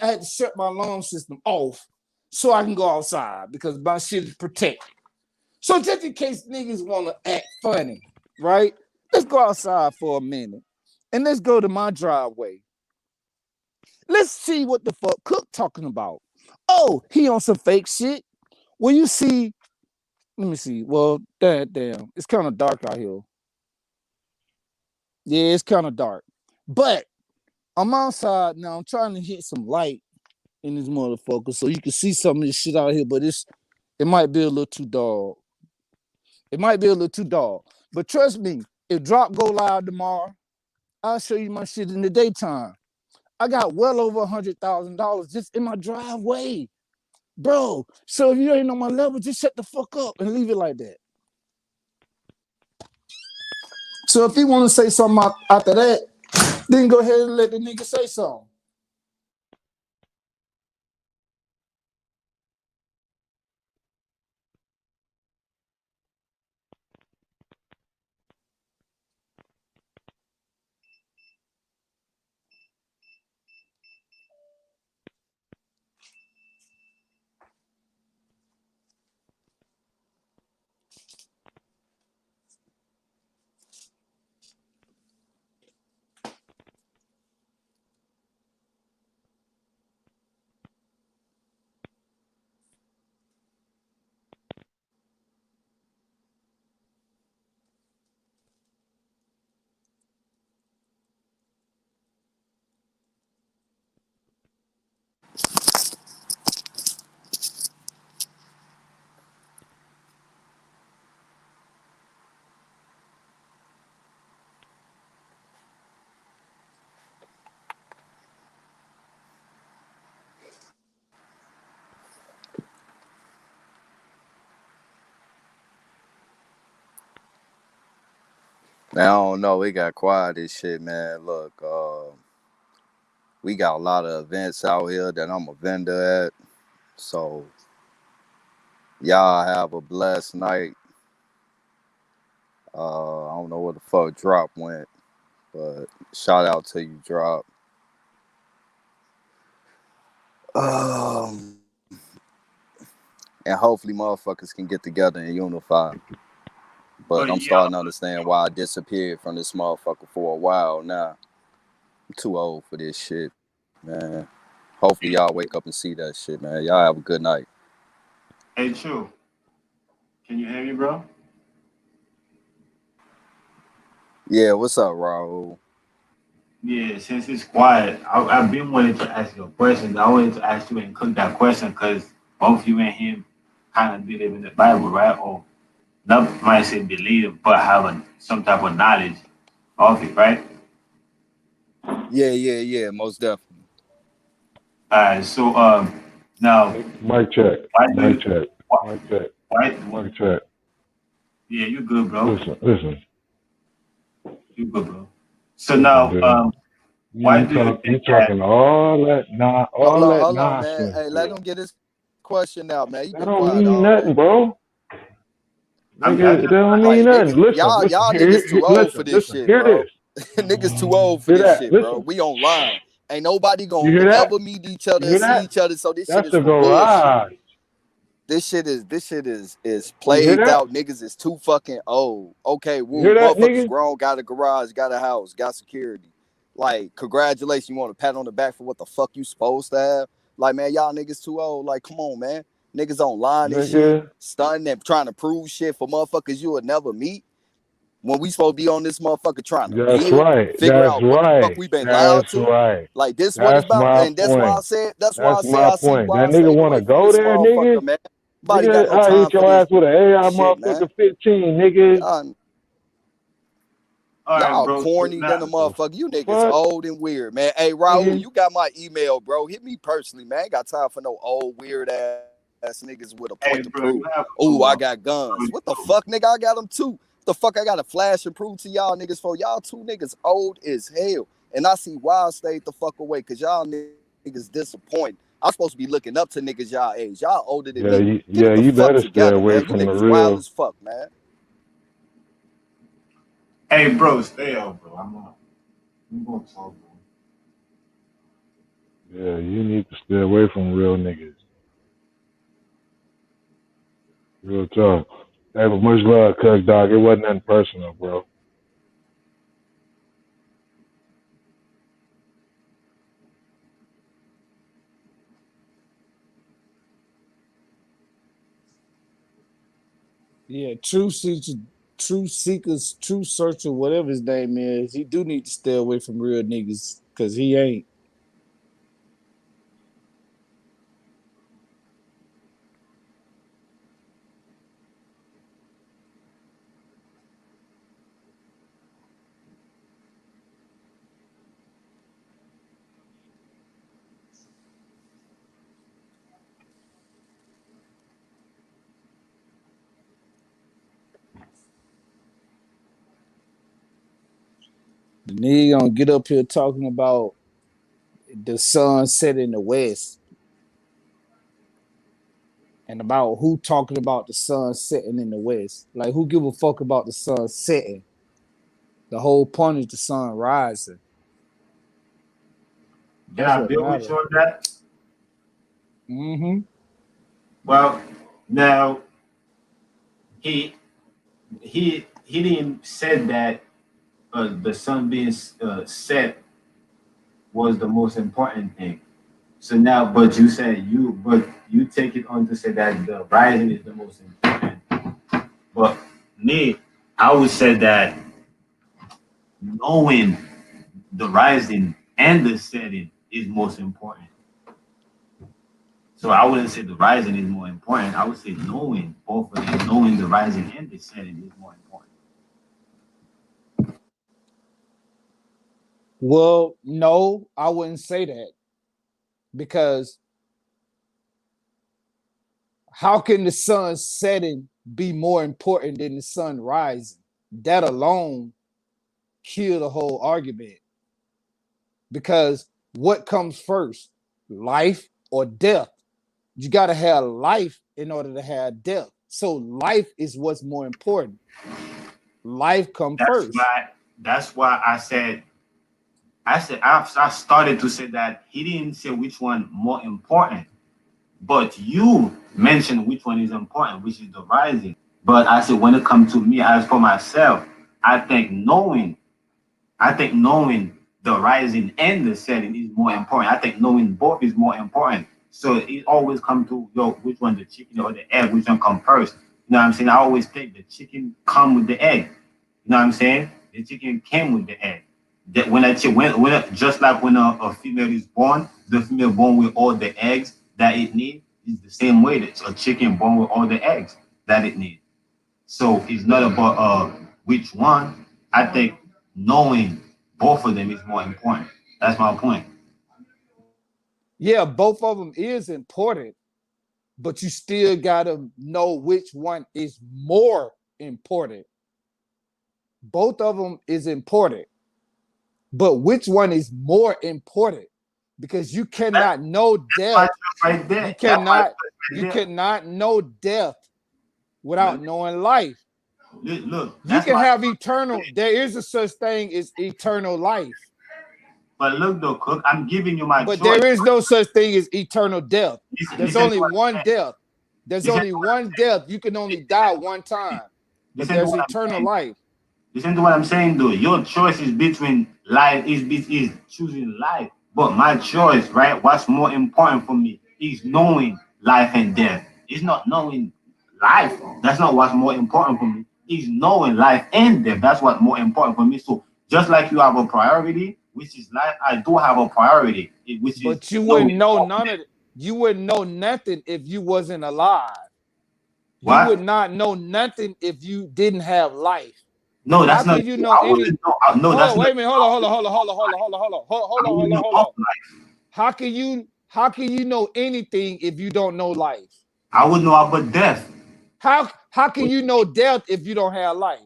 had to shut my alarm system off so I can go outside because my shit is protected. So just in case niggas want to act funny, right? Let's go outside for a minute and let's go to my driveway. Let's see what the fuck Cook talking about. Oh, he on some fake shit. Well, you see, let me see. Well, damn. It's kind of dark out here. Yeah, it's kind of dark. But I'm outside now. I'm trying to hit some light in this motherfucker so you can see some of this shit out here, but it might be a little too dark. It might be a little too dark. But trust me, if drop go live tomorrow, I'll show you my shit in the daytime. I got well over $100,000 just in my driveway. Bro, so if you ain't on my level, just shut the fuck up and leave it like that. So if he want to say something after that, then go ahead and let the nigga say something. Man, I don't know. We got quiet as shit, man. Look, we got a lot of events out here that I'm a vendor at. So y'all have a blessed night. I don't know where the fuck Drop went, but shout out to you, Drop. Um, and hopefully motherfuckers can get together and unify. But I'm Yeah, starting to understand why I disappeared from this motherfucker for a while now. I'm too old for this shit, man. Hopefully y'all wake up and see that shit, man. Y'all have a good night. hey, true. Can you hear me, bro? Yeah, what's up, Rahul? Yeah, since it's quiet, I've been wanting to ask you a question. I wanted to ask you and cook that question because both you and him kind of believe in the Bible, right? Or not might say believe, but have some type of knowledge of it, right? Yeah, most definitely. All right. So now Mic check. why do Mic you check. why, Mic check. why Mic check. yeah, you good, bro. Listen. You good, bro. So Listen, now dude. why do you You think that talking all that Hold on, man. nonsense, Hey, let dude. him get his question out, man. You been That quiet don't all mean day. nothing, bro. I Nigga, that just don't Like mean nigga, nothing. Listen, listen, y'all niggas too old for this listen. shit, Hear bro. this. Niggas too old for Hear this that. shit, bro. Listen. We online. Ain't nobody You gonna hear that? ever meet each You other hear and see that? each other. So this shit That's is the for bullshit. garage. This shit is You hear played that? out. Niggas is too fucking old. Okay, You woo, hear that, motherfuckers nigga? grown, got a garage, got a house, got security. Like, congratulations, you want a pat on the back for what the fuck you supposed to have? Like, man, y'all niggas too old. Like, come on, man. Niggas online and shit, Nigga. stunting and trying to prove shit for motherfuckers you would never meet. When we supposed to be on this motherfucker trying to That's build, right. figure That's out what the fuck right. we been lied That's to. right. Like this what it's That's about. my And that's why I point. said, that's why That's I say my I see point. why That I nigga stayed wanna away from go this there, nigga? motherfucker, man. Nobody got Nigga, no I time hit for your this ass with an AI shit, man. motherfucker 15, nigga. Y'all, all right, y'all bro. So corny now than a The motherfucker. You niggas fuck, old and weird, man. Hey, Raul, nigga? you got my email, bro. Hit me personally, man. I ain't got time for no old weird ass niggas with a point to hey, prove. bro, you have Oh, to I go, got guns. bro. What the fuck, nigga? I got them too. The fuck I got to flash and prove to y'all niggas for? Y'all two niggas old as hell. And I see why I stayed the fuck away, cause y'all niggas disappointed. I'm supposed to be looking up to niggas y'all age. Y'all older than me. Get the You fuck better stay together, away man. You from the niggas wild real. as fuck, man. Hey, bro, stay up, bro. I'm gonna talk, bro. Yeah, you need to stay away from real niggas. Real talk. Hey, but much love, cuz dog. It wasn't nothing personal, bro. Yeah, true seekers, true searcher, whatever his name is, he do need to stay away from real niggas because he ain't. The nigga gonna get up here talking about the sun set in the west and about who talking about the sun setting in the west. Like, who give a fuck about the sun setting? The whole point is the sun rising. Can That's I what build with matters. you on that? Mm-hmm. Well, now he didn't said that the sun being set was the most important thing. So now, but you take it on to say that the rising is the most important. But me, I would say that knowing the rising and the setting is most important. So I wouldn't say the rising is more important. I would say knowing both of them, knowing the rising and the setting is more important. Well, no, I wouldn't say that, because how can the sun setting be more important than the sun rising? That alone kill the whole argument. Because what comes first, life or death? You got to have life in order to have death. So life is what's more important. Life comes first. That's why I said I started to say that he didn't say which one more important, but you mentioned which one is important, which is the rising. But I said when it comes to me, as for myself, I think knowing the rising and the setting is more important. I think knowing both is more important. So it always comes to which one, the chicken or the egg, which one come first. You know what I'm saying? I always think the chicken come with the egg. You know what I'm saying? The chicken came with the egg. That just like when a female is born, the female born with all the eggs that it needs is the same way that a chicken born with all the eggs that it needs. So it's not about which one. I think knowing both of them is more important. That's my point. Yeah, both of them is important, but you still gotta know which one is more important. Both of them is important, but which one is more important? Because you cannot know death. Right there. You cannot know death without knowing life. Look, you can have eternal. There is a such thing as eternal life. But look, though, Cook, I'm giving you my but choice. there is no such thing as eternal death. There's listen only one death. There's Listen only one death. You can only die one time. But Listen to there's what I'm eternal saying. life. Listen to what I'm saying, though. Your choice is between life, is choosing life. But my choice, right? What's more important for me is knowing life and death. It's not knowing life. That's not what's more important for me. It's knowing life and death. That's what's more important for me. So just like you have a priority, which is life, I do have a priority, which is. But you wouldn't know none of it. You wouldn't know nothing if you wasn't alive. What? You would not know nothing if you didn't have life. No, that's How not. can you know any? No, that's not. Wait a minute. Hold on. How can you know anything if you don't know life? I would know about death. How can you know death if you don't have life?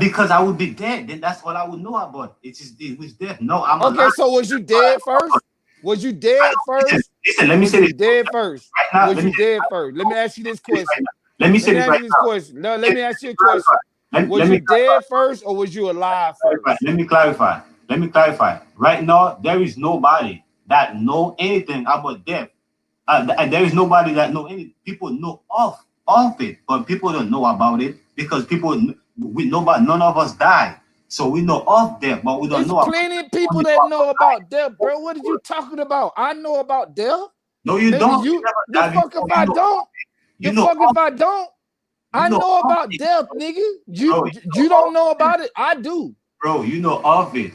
Because I would be dead. Then that's all I would know about. It was death. No, I'm okay. alive. So was you dead first? Was you dead first? Listen, let me say this. Dead first. Right now, was you dead first? Let me ask you this question. Let me say this right now. No, let me ask you a question. Was you dead first or was you alive first? Let me clarify. Right now, there is nobody that know anything about death. There is nobody that know any. People know of it, but people don't know about it because none of us die. So we know of death, but we don't know. There's plenty of people that know about death, bro. What are you talking about? I know about death. No, you Nigga, don't. The fuck if I don't? The fuck if I don't? I know about death, nigga. You don't know about it. I do. Bro, you know of it.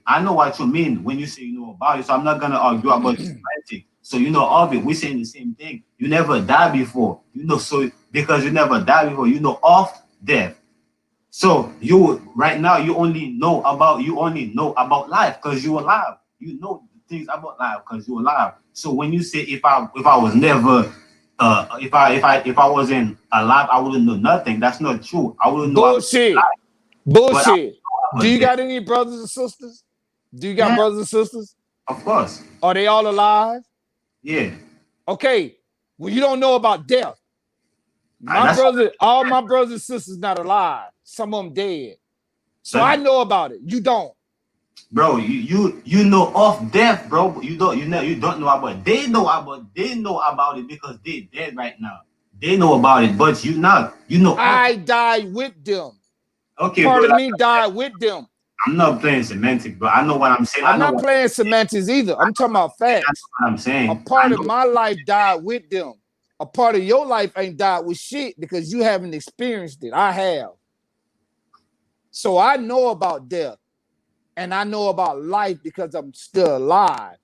I know what you mean when you say you know about it. So I'm not gonna argue about this. So you know of it. We're saying the same thing. You never died before. So because you never died before, you know of death. So right now you only know about life because you're alive. You know things about life because you're alive. So when you say if I was never if I wasn't alive, I wouldn't know nothing. That's not true. I wouldn't know. Bullshit. Do you got any brothers and sisters? Do you got Yeah, brothers and sisters? of course. Are they all alive? Yeah. Okay. Well, you don't know about death. My That's brother, all my brothers and sisters not alive. Some of them dead. So I know about it. You don't. bro. You know of death, bro. But you don't know about it. They know about it because they dead right now. They know about it, but you not. You know. I died with them. Okay, Part bro, of me died with them. I'm not playing semantics, bro. I know what I'm saying. I'm not playing semantics either. I'm talking about facts. What I'm saying. A part of my life died with them. A part of your life ain't died with shit because you haven't experienced it. I have. So I know about death and I know about life because I'm still alive.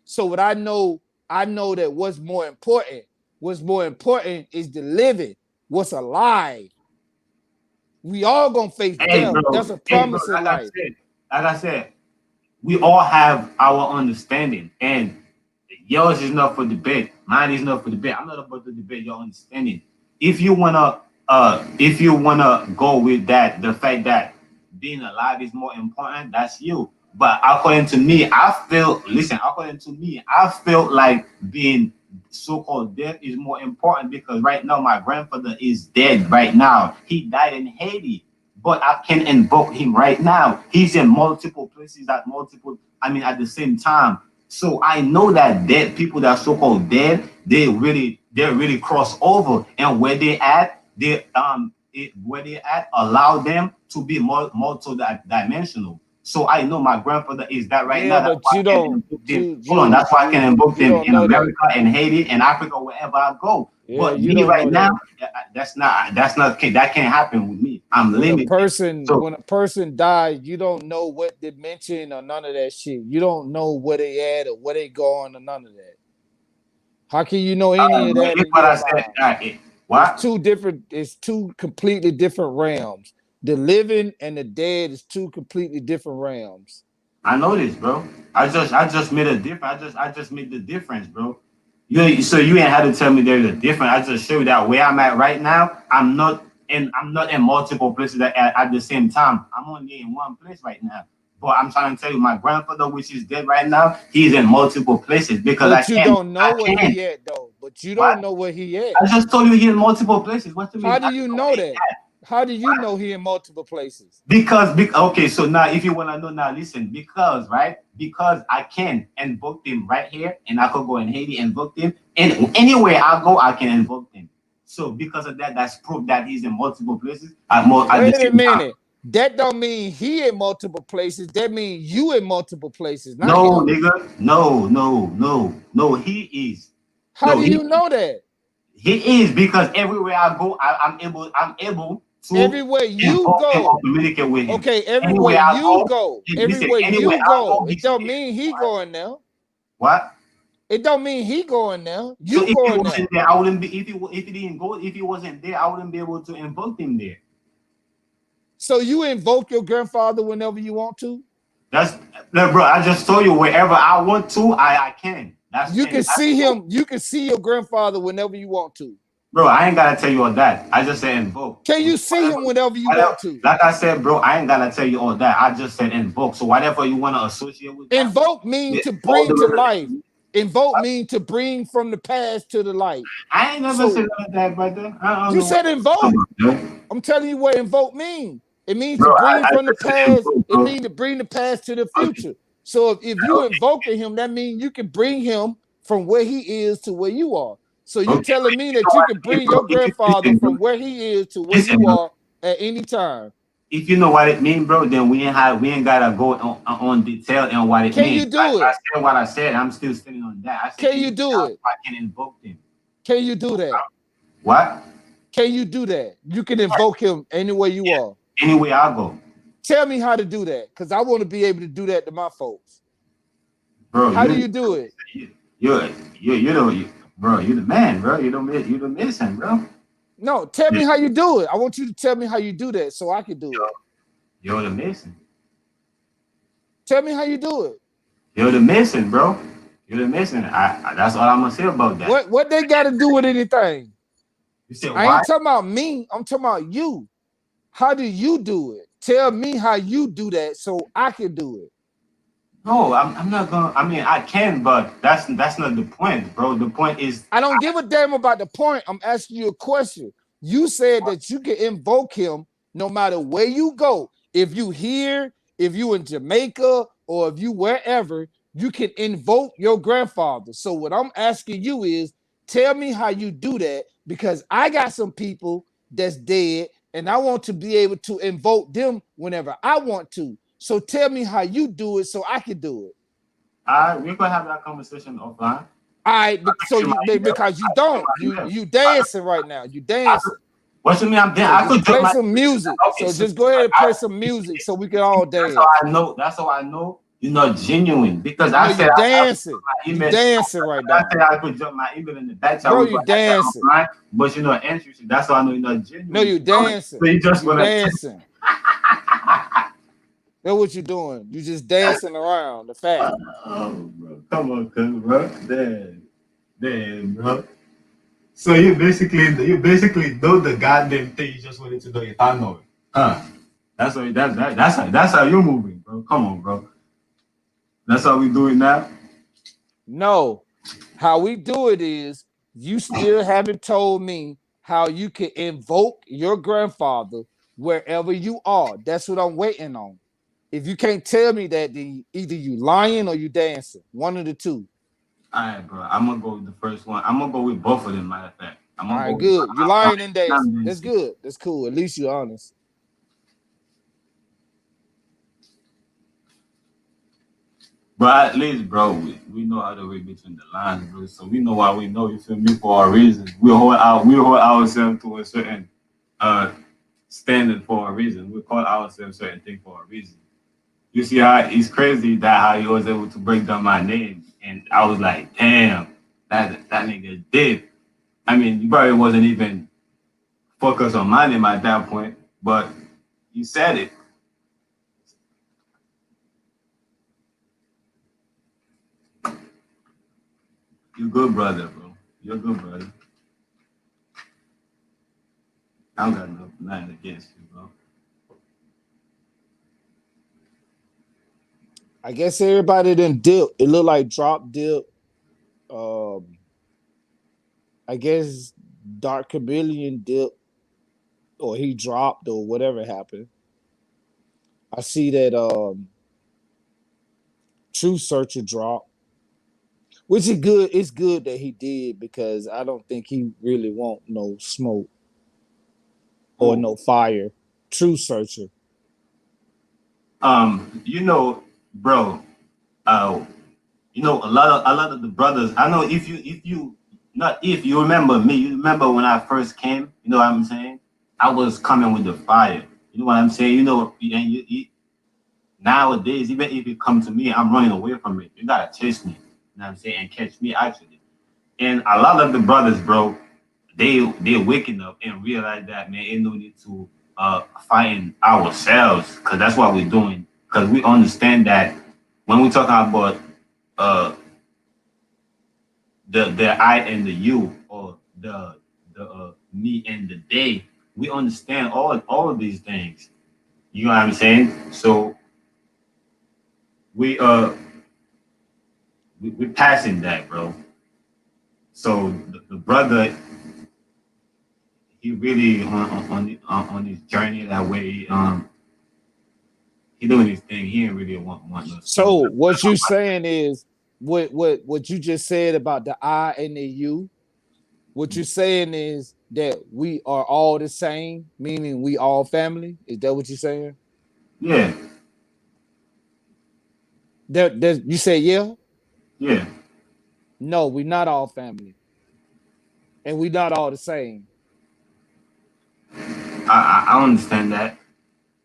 So what I know that what's more important is the living, what's alive. We all gonna face death. Bro, That's a promise in life. Like I said, we all have our understanding, and yours is not for debate. Mine is not for debate. I'm not about to debate your understanding. If you wanna go with that, the fact that being alive is more important, that's you. But according to me, I feel like being so-called dead is more important because right now my grandfather is dead right now. He died in Haiti, but I can invoke him right now. He's in multiple places at the same time. So I know that dead people that are so-called dead, they really cross over, and where they at allow them to be multi-dimensional. So I know my grandfather is that right now. But you don't. That's why I can invoke them in America, in Haiti, in Africa, wherever I go. Yeah, but you me right now, that can't happen with me. I'm limited. When a person dies, you don't know what dimension or none of that shit. You don't know where they at or where they going or none of that. How can you know any of that? What I said. What? It's two completely different realms. The living and the dead is two completely different realms. I know this, bro. I just made a difference. I just made the difference, bro. So you ain't had to tell me there's a difference. I just showed you that where I'm at right now. I'm not in multiple places at the same time. I'm only in one place right now. But I'm trying to tell you, my grandfather, which is dead right now, he's in multiple places because you don't know where he at though. But you don't know where he at. I just told you he's in multiple places. What do you mean? How do you know that? How do you know he in multiple places? Because okay, so now if you want to know now, listen, because I can invoke them right here, and I could go in Haiti and invoke them, and anywhere I go, I can invoke them. So because of that, that's proof that he's in multiple places. Wait a minute. That don't mean he in multiple places. That means you in multiple places. No, nigga. No. He is. How do you know that? He is because everywhere I go, I'm able to. Everywhere you go, communicate with him. Okay, everywhere you go, it don't mean he going now. What? It don't mean he going now. You so if going he wasn't now. there, I wouldn't be. If he didn't go, if he wasn't there, I wouldn't be able to invoke him there. So you invoke your grandfather whenever you want to? Bro. I just told you wherever I want to, I can. You can see him. You can see your grandfather whenever you want to. Bro, I ain't gotta tell you all that. I just said invoke. Can you see him whenever you want to? Like I said, bro, I ain't gotta tell you all that. I just said invoke. So whatever you want to associate with. Invoke means to bring to life. Invoke means to bring from the past to the light. I ain't never said that, brother. You said invoke. I'm telling you what invoke means. It means to bring from the past. It means to bring the past to the future. So if you invoking him, that means you can bring him from where he is to where you are. So you're telling me that you can bring your grandfather from where he is to where you are at any time. If you know what it means, bro, then we ain't gotta go on detail and what it means. Can you do it? I said what I said. I'm still standing on that. I said, can you do it? I can invoke him. Can you do that? What? Can you do that? You can invoke him anywhere you are. Anywhere I go. Tell me how to do that, because I want to be able to do that to my folks. Bro, how do you do it? Bro, you're the man, bro. You're the missing, bro. No, tell me how you do it. I want you to tell me how you do that so I can do it. You're the missing. Tell me how you do it. You're the missing, bro. You're the missing. That's all I'm gonna say about that. What they got to do with anything? You said I ain't talking about me. I'm talking about you. How do you do it? Tell me how you do that so I can do it. No, I'm not gonna. I mean, I can, but that's not the point, bro. The point is, I don't give a damn about the point. I'm asking you a question. You said that you can invoke him no matter where you go. If you here, if you in Jamaica, or if you wherever, you can invoke your grandfather. So what I'm asking you is, tell me how you do that, because I got some people that's dead and I want to be able to invoke them whenever I want to. So tell me how you do it so I can do it. we could have that conversation offline. All right, so Actually, you my email. because you Actually, don't my email. you dancing right now. You I could, dancing. what you mean? I'm So I just could drop play my. some music. Okay, So so just go ahead and play some music so we can all that's how dance. I know. That's how I know you're not genuine because No, I you said I could dancing. drop my You email. dancing right I now. said I could drop my email in the back chat. Bro, We you could have that dancing. offline, but you're not interested. That's how I know you're not No, genuine. you So dancing. you just You wanna. dancing. That's what you're doing. You just dancing around the fact. Oh, bro, come on, bro. Damn, bro. So you basically know the goddamn thing. You just wanted to know if I know it, huh? That's how you're moving, bro. Come on, bro. That's how we do it now. No. How we do it is you still haven't told me how you can invoke your grandfather wherever you are. That's what I'm waiting on. If you can't tell me that, then either you lying or you dancing. One of the two. All right, bro. I'm gonna go with the first one. I'm gonna go with both of them. Matter of fact, I'm All gonna go right, with. good. You lying and dancing. I'm That's dancing. good. That's cool. At least you're honest. But at least, bro, we know how to read between the lines, bro. So we know why we know. You feel me? For a reason. We hold ourselves to a certain uh standard for a reason. We call ourselves certain thing for a reason. You see how it's crazy that how he was able to break down my name, and I was like, damn, that nigga did. I mean, you probably wasn't even focused on my name at that point, but you said it. You good brother, bro. You're good brother. I don't got nothing against you, bro. I guess everybody didn't dip. It looked like drop dip. Um, I guess Dark Chameleon dip or he dropped or whatever happened. I see that True Searcher dropped, which is good. It's good that he did because I don't think he really want no smoke or Who? no fire. True Searcher. Bro, uh, a lot of the brothers. I know if you not if you remember me, you remember when I first came. You know what I'm saying? I was coming with the fire. You know what I'm saying? Nowadays, even if you come to me, I'm running away from it. You gotta chase me. You know what I'm saying? And catch me actually. And a lot of the brothers, bro, they waking up and realize that man, ain't no need to fighting ourselves because that's what we're doing. Because we understand that when we talk about uh the I and the you or the me and the they, we understand all of these things. You know what I'm saying? So we we passing that, bro. So the brother, he really on his journey that way. He doing his thing. He ain't really want no smoke. So what you saying is what you just said about the I and the you. What you're saying is that we are all the same, meaning we all family. Is that what you're saying? Yeah, That you say yeah? yeah. No, we're not all family, and we're not all the same. I understand that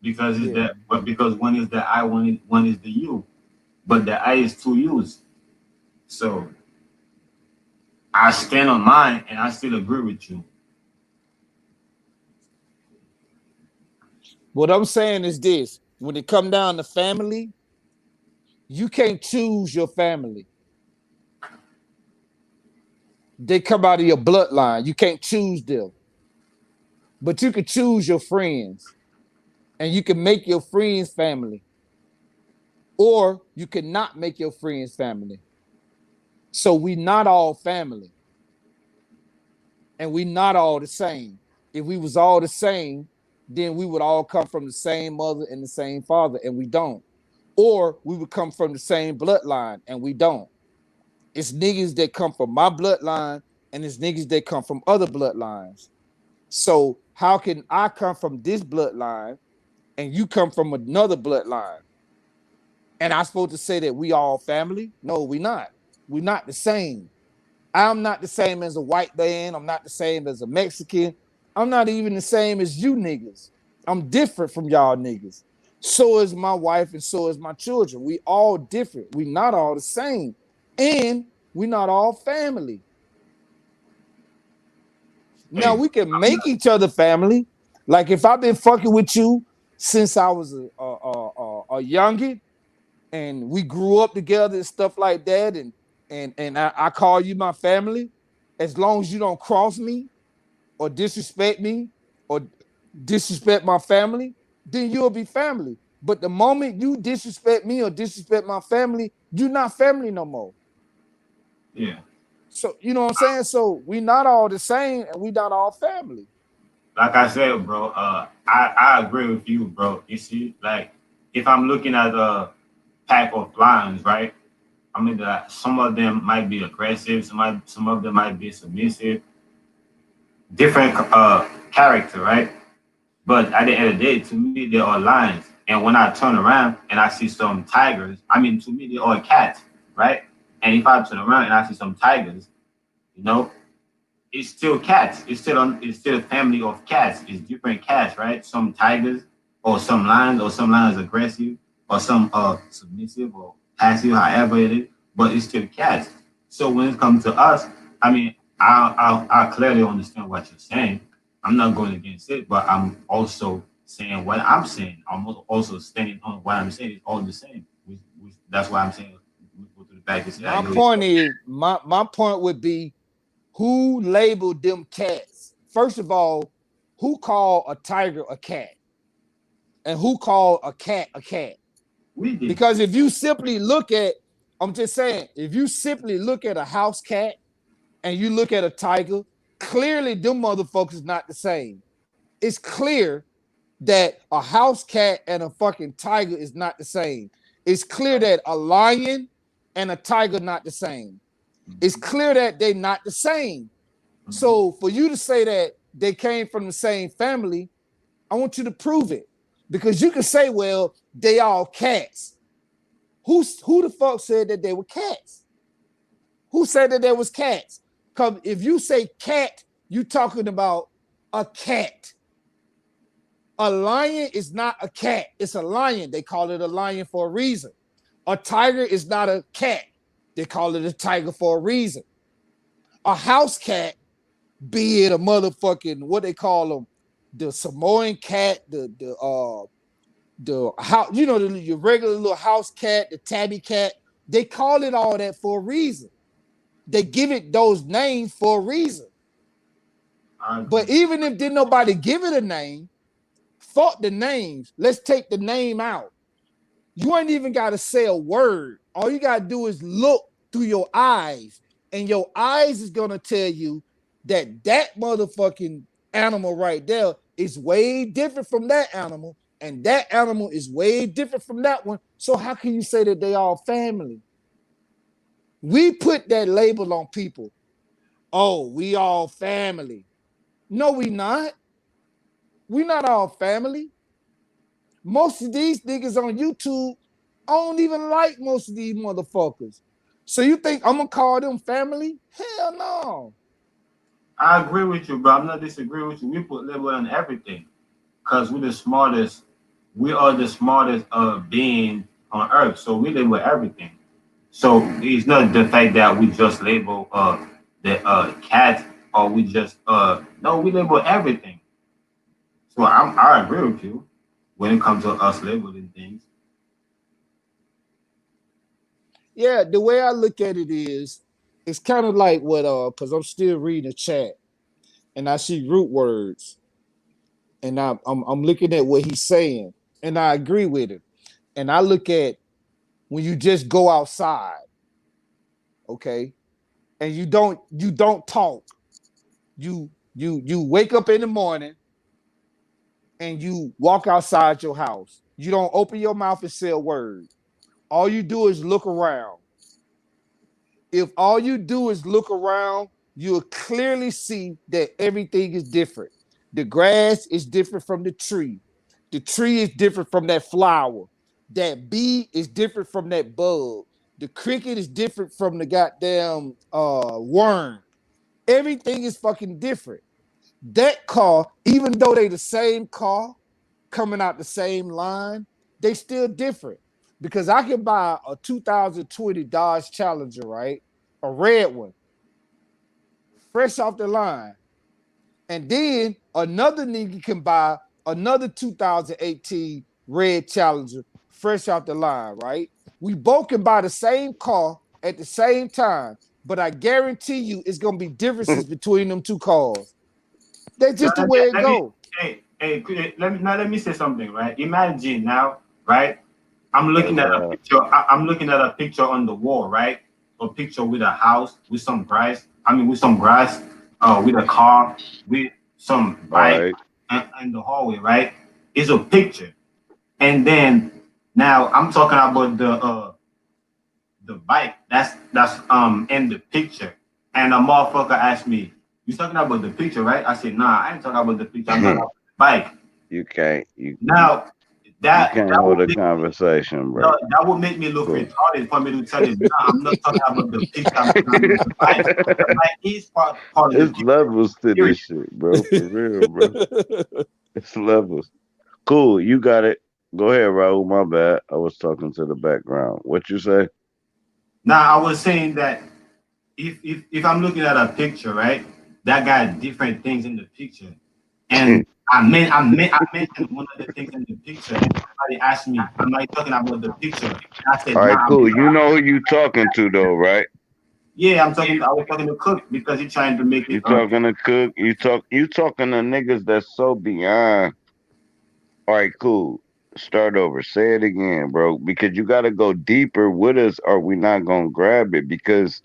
because it's Yeah. that, but because one is the I, one is the you, but the I is two U's. So I stand on mine, and I still agree with you. What I'm saying is this: when it come down to family, you can't choose your family. They come out of your bloodline. You can't choose them, but you can choose your friends. and you can make your friends family, or you cannot make your friends family. So we not all family, and we not all the same. If we was all the same, then we would all come from the same mother and the same father, and we don't. Or we would come from the same bloodline, and we don't. It's niggas that come from my bloodline, and it's niggas that come from other bloodlines. So how can I come from this bloodline and you come from another bloodline? And I'm supposed to say that we all family? No, we not. We're not the same. I'm not the same as a white man. I'm not the same as a Mexican. I'm not even the same as you niggas. I'm different from y'all niggas. So is my wife and so is my children. We all different. We not all the same. And we not all family. Now Hey, we can make each other family. Like if I've been fucking with you since I was a youngin, and we grew up together and stuff like that, and I call you my family, as long as you don't cross me or disrespect me or disrespect my family, then you'll be family. But the moment you disrespect me or disrespect my family, you're not family no more. yeah. So you know what I'm saying? So we not all the same and we not all family. Like I said, bro, I agree with you, bro. You see, like if I'm looking at a pack of lions, right? I mean, some of them might be aggressive, some of them might be submissive, different character, right? But at the end of the day, to me, they are lions. And when I turn around and I see some tigers, I mean, to me, they are cats, right? And if I turn around and I see some tigers, you know, it's still cats. It's still a family of cats. It's different cats, right? Some tigers, or some lions aggressive, or some submissive or passive, however it is. But it's still cats. So when it comes to us, I mean, I clearly understand what you're saying. I'm not going against it, but I'm also saying what I'm saying. I'm also standing on what I'm saying. It's all the same. That's why I'm saying we go to the back and say, I My know it's point is, my point would be, who labeled them cats? First of all, who called a tiger a cat? And who called a cat a cat? we did. Because if you simply look at, I'm just saying, if you simply look at a house cat and you look at a tiger, clearly them motherfuckers not the same. It's clear that a house cat and a fucking tiger is not the same. It's clear that a lion and a tiger not the same. It's clear that they're not the same. So for you to say that they came from the same family, I want you to prove it. Because you can say, well, they all cats. Who the fuck said that they were cats? Who said that there was cats? Because if you say cat, you talking about a cat. A lion is not a cat. It's a lion. They call it a lion for a reason. A tiger is not a cat. They call it a tiger for a reason. A house cat, be it a motherfucking, what they call them, the Samoan cat, the how, you know, your regular little house cat, the tabby cat, they call it all that for a reason. They give it those names for a reason. But even if didn't nobody give it a name, fuck the names. Let's take the name out. You ain't even got to say a word. All you got to do is look through your eyes, and your eyes is going to tell you that that motherfucking animal right there is way different from that animal, and that animal is way different from that one. So how can you say that they all family? We put that label on people. Oh, we all family. No, we not. We not all family. Most of these niggas on YouTube, I don't even like most of these motherfuckers. So you think I'm gonna call them family? Hell no. I agree with you, bro. I'm not disagreeing with you. We put label on everything because we're the smartest. We are the smartest being on earth. So we label everything. So it's not the fact that we just label the cat, or we just no, we label everything. So I agree with you when it comes to us labeling things. Yeah, the way I look at it is, it's kind of like what because I'm still reading the chat and I see root words. and I'm looking at what he's saying, and I agree with him. And I look at when you just go outside, okay, and you don't talk. You wake up in the morning and you walk outside your house. You don't open your mouth and say a word. All you do is look around. If all you do is look around, you'll clearly see that everything is different. The grass is different from the tree. The tree is different from that flower. That bee is different from that bug. The cricket is different from the goddamn worm. Everything is fucking different. That car, even though they the same car coming out the same line, they still different. Because I can buy a 2020 Dodge Challenger, right? A red one, fresh off the line. And then another nigga can buy another 2018 red Challenger, fresh off the line, right? We both can buy the same car at the same time, but I guarantee you it's gonna be differences between them two cars. That's Now, just the way it let me, goes. let me say something, right? Imagine now, right? I'm Hey, looking at a Rob. picture. I'm looking at a picture on the wall, right? A picture with a house, with some grass. I mean, with some grass, with a car, with some All bike, right. and the hallway, right? It's a picture. And then now I'm talking about the bike that's in the picture. And a motherfucker asked me, "You talking about the picture, right?" I said, "Nah, I ain't talking about the picture. I'm talking about the bike." You can't Now you that can't that hold would a make conversation, no, bro. that would make me look Cool. retarded for me to tell him, "Nah, I'm not talking about the picture. I'm talking about the bike. The bike is part of the It's picture. levels to Period." this shit, bro. For real, bro. It's levels. Cool, you got it. Go ahead, Raul. My bad. I was talking to the background. What you say? Now I was saying that if I'm looking at a picture, right, that got different things in the picture, and I mentioned one of the things in the picture, and somebody asked me, "Am I talking about the picture?" And I said, All "Nah, right, I'm cool. You not." know who you talking to though, right? Yeah, I'm talking. I was talking to Cook because he's trying to make You it. talking to Cook. You talking to niggas that's so beyond. All right, cool. Start over. Say it again, bro. Because you gotta go deeper with us or we not gonna grab it because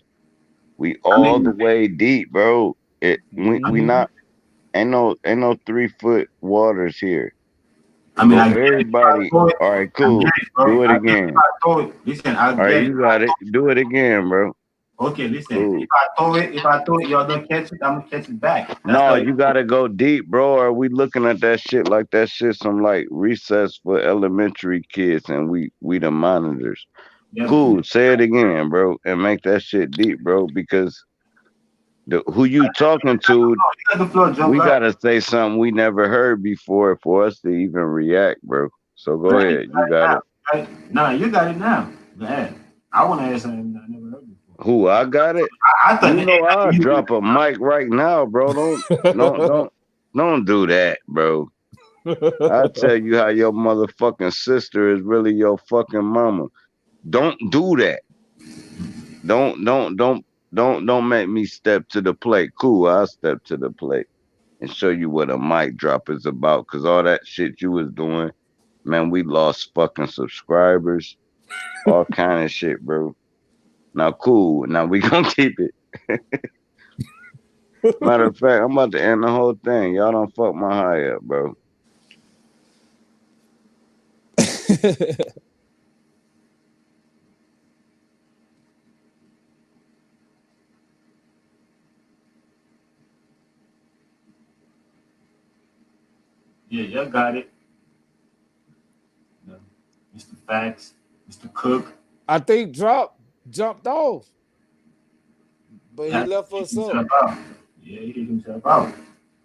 we I all the mean, way deep, bro. We not ain't no 3 foot waters here. I mean, So I get it. If I everybody, throw it, all right, I get cool. it, bro. Do it If again. I throw it, listen, I All right, get it. you got it. Do it again, bro. Okay, listen. Cool. If I throw it, y'all don't catch it. I'm gonna catch it back. That's No, how. you gotta go deep, bro. Are we looking at that shit like that shit some like recess for elementary kids and we the monitors? Yeah, Cool. Say it again, bro, and make that shit deep, bro, because who you talking to, you got the floor, jump we out. gotta say something we never heard before for us to even react, bro. So go Right, you ahead. You got it got now. it. Right? Nah, you got it now. Go ahead. I want to hear something I never heard before. Who I got it? I thought You that know I'll you drop a mic right now, bro. Don't do that, bro. I'll tell you how your motherfucking sister is really your fucking mama. Don't do that. Don't don't don't don't make me step to the plate. Cool, I'll step to the plate and show you what a mic drop is about. Cause all that shit you was doing, man, we lost fucking subscribers, all kind of shit, bro. Now cool. Now we gonna keep it. Matter of fact, I'm about to end the whole thing. Y'all don't fuck my high up, bro. Yeah, y'all got it. Yeah. Mr. Facts, Mr. Cook. I think Drop jumped off, but he Yeah, left he hit us up. himself out. Yeah, he hit himself out.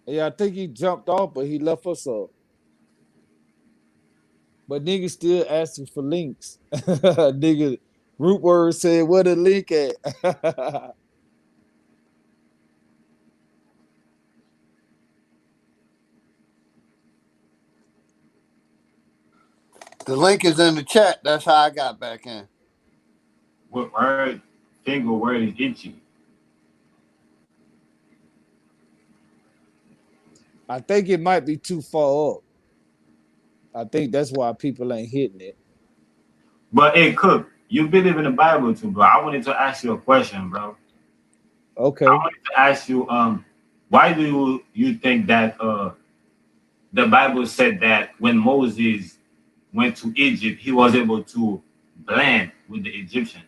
Yeah, I think he jumped off, but he left us up. But niggas still asking for links. Nigga, root word said, "Where the link at?" The link is in the chat. That's how I got back in. What word? Finger word is itchy. I think it might be too far up. I think that's why people ain't hitting it. But hey, Cook, you believe in the Bible too, bro. I wanted to ask you a question, bro. I Okay. wanted to ask you, why do you think that the Bible said that when Moses went to Egypt, he was able to blend with the Egyptian?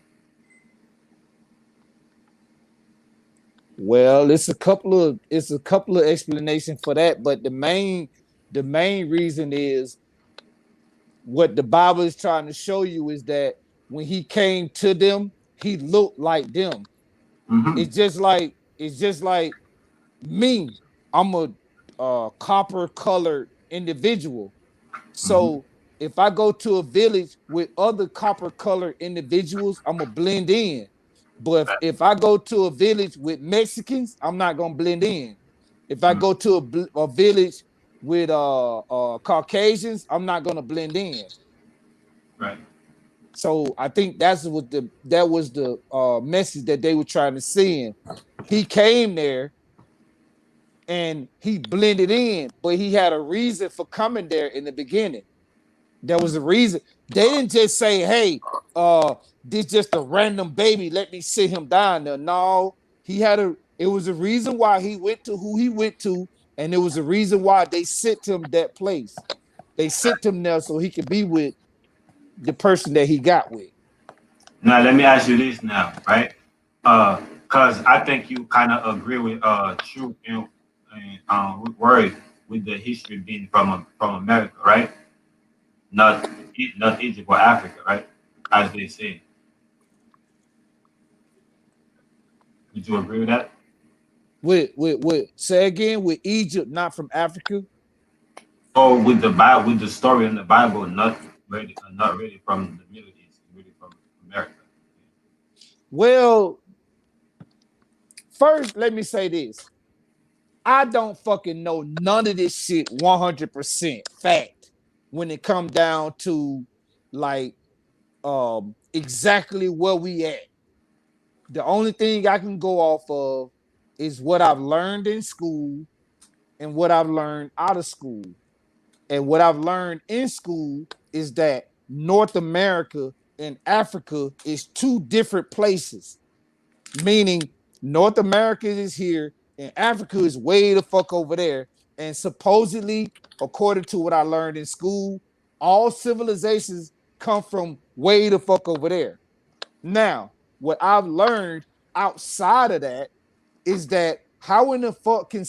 Well, it's a couple of explanations for that, but the main reason is what the Bible is trying to show you is that when he came to them, he looked like them. Mm-hmm. It's just like me. I'm a copper colored individual. Mm-hmm. So if I go to a village with other copper colored individuals, I'm gonna blend in. But Right. if I go to a village with Mexicans, I'm not gonna blend in. If I Mm-hmm. go to a village with Caucasians, I'm not gonna blend in. Right. So I think that was the message that they were trying to send. He came there and he blended in, but he had a reason for coming there in the beginning. There was a reason. They didn't just say, "Hey, this just a random baby. Let me sit him down there." No, he had a. It was a reason why he went to who he went to, and it was a reason why they sent him that place. They sent him there so he could be with the person that he got with. Now let me ask you this now, right? Because I think you kind of agree with True and word with the history being from America, right? Not Egypt or Africa, right? As they say. Would you agree with that? With say again, with Egypt, not from Africa. Or with the Bible, with the story in the Bible, not really from the Middle East, really from America. Well, first, let me say this. I don't fucking know none of this shit 100% fact when it come down to like exactly where we at. The only thing I can go off of is what I've learned in school and what I've learned out of school. And what I've learned in school is that North America and Africa is two different places, meaning North America is here and Africa is way the fuck over there. And supposedly, according to what I learned in school, all civilizations come from way the fuck over there. Now, what I've learned outside of that is that how in the fuck can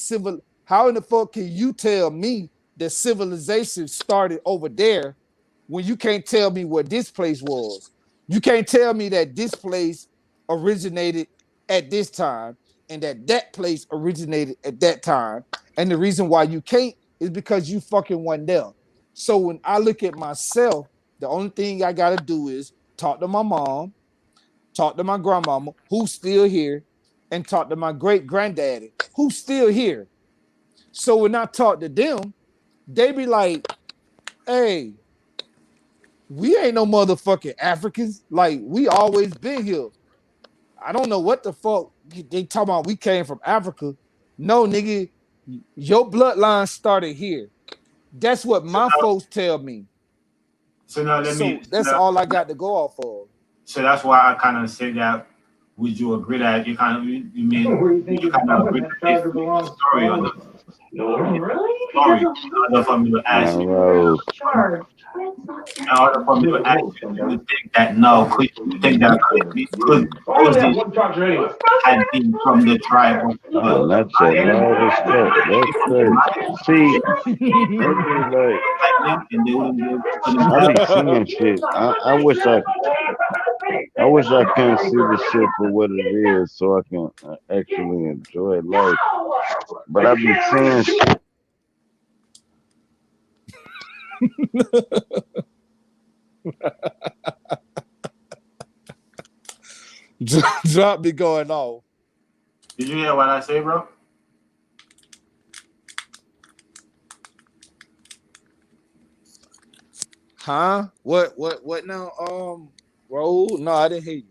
you tell me that civilization started over there when you can't tell me what this place was? You can't tell me that this place originated at this time and that place originated at that time. And the reason why you can't is because you fucking wasn't there. So when I look at myself, the only thing I gotta do is talk to my mom, talk to my grandmama, who's still here, and talk to my great granddaddy, who's still here. So when I talk to them, they be like, hey, we ain't no motherfucking Africans. Like, we always been here. I don't know what the fuck they talking about. We came from Africa. No, nigga, your bloodline started here. That's what So my now, folks tell me. so now let me. So that's all I got to go off of. So that's why I kind of say that. Would you agree that you kind of you mean Where do you think you he's kind of going? agree That that charger the belongs story or to the No, really? He story doesn't in order for me to ask you? Rose. charge. In order for me to ask you, do you think that no? You think that could I only have Moses one charger anyway. had been from the tribe of Man, that's so loud as fuck. That's crazy. See, I be like, like them, and they wouldn't be able to put I be themselves. seeing shit. I wish I can see the shit for what it is, so I can actually enjoy life. But I be seeing shit. Drop be going off. Did you hear what I say, bro? Huh? What now? Roll? No, I didn't hear you.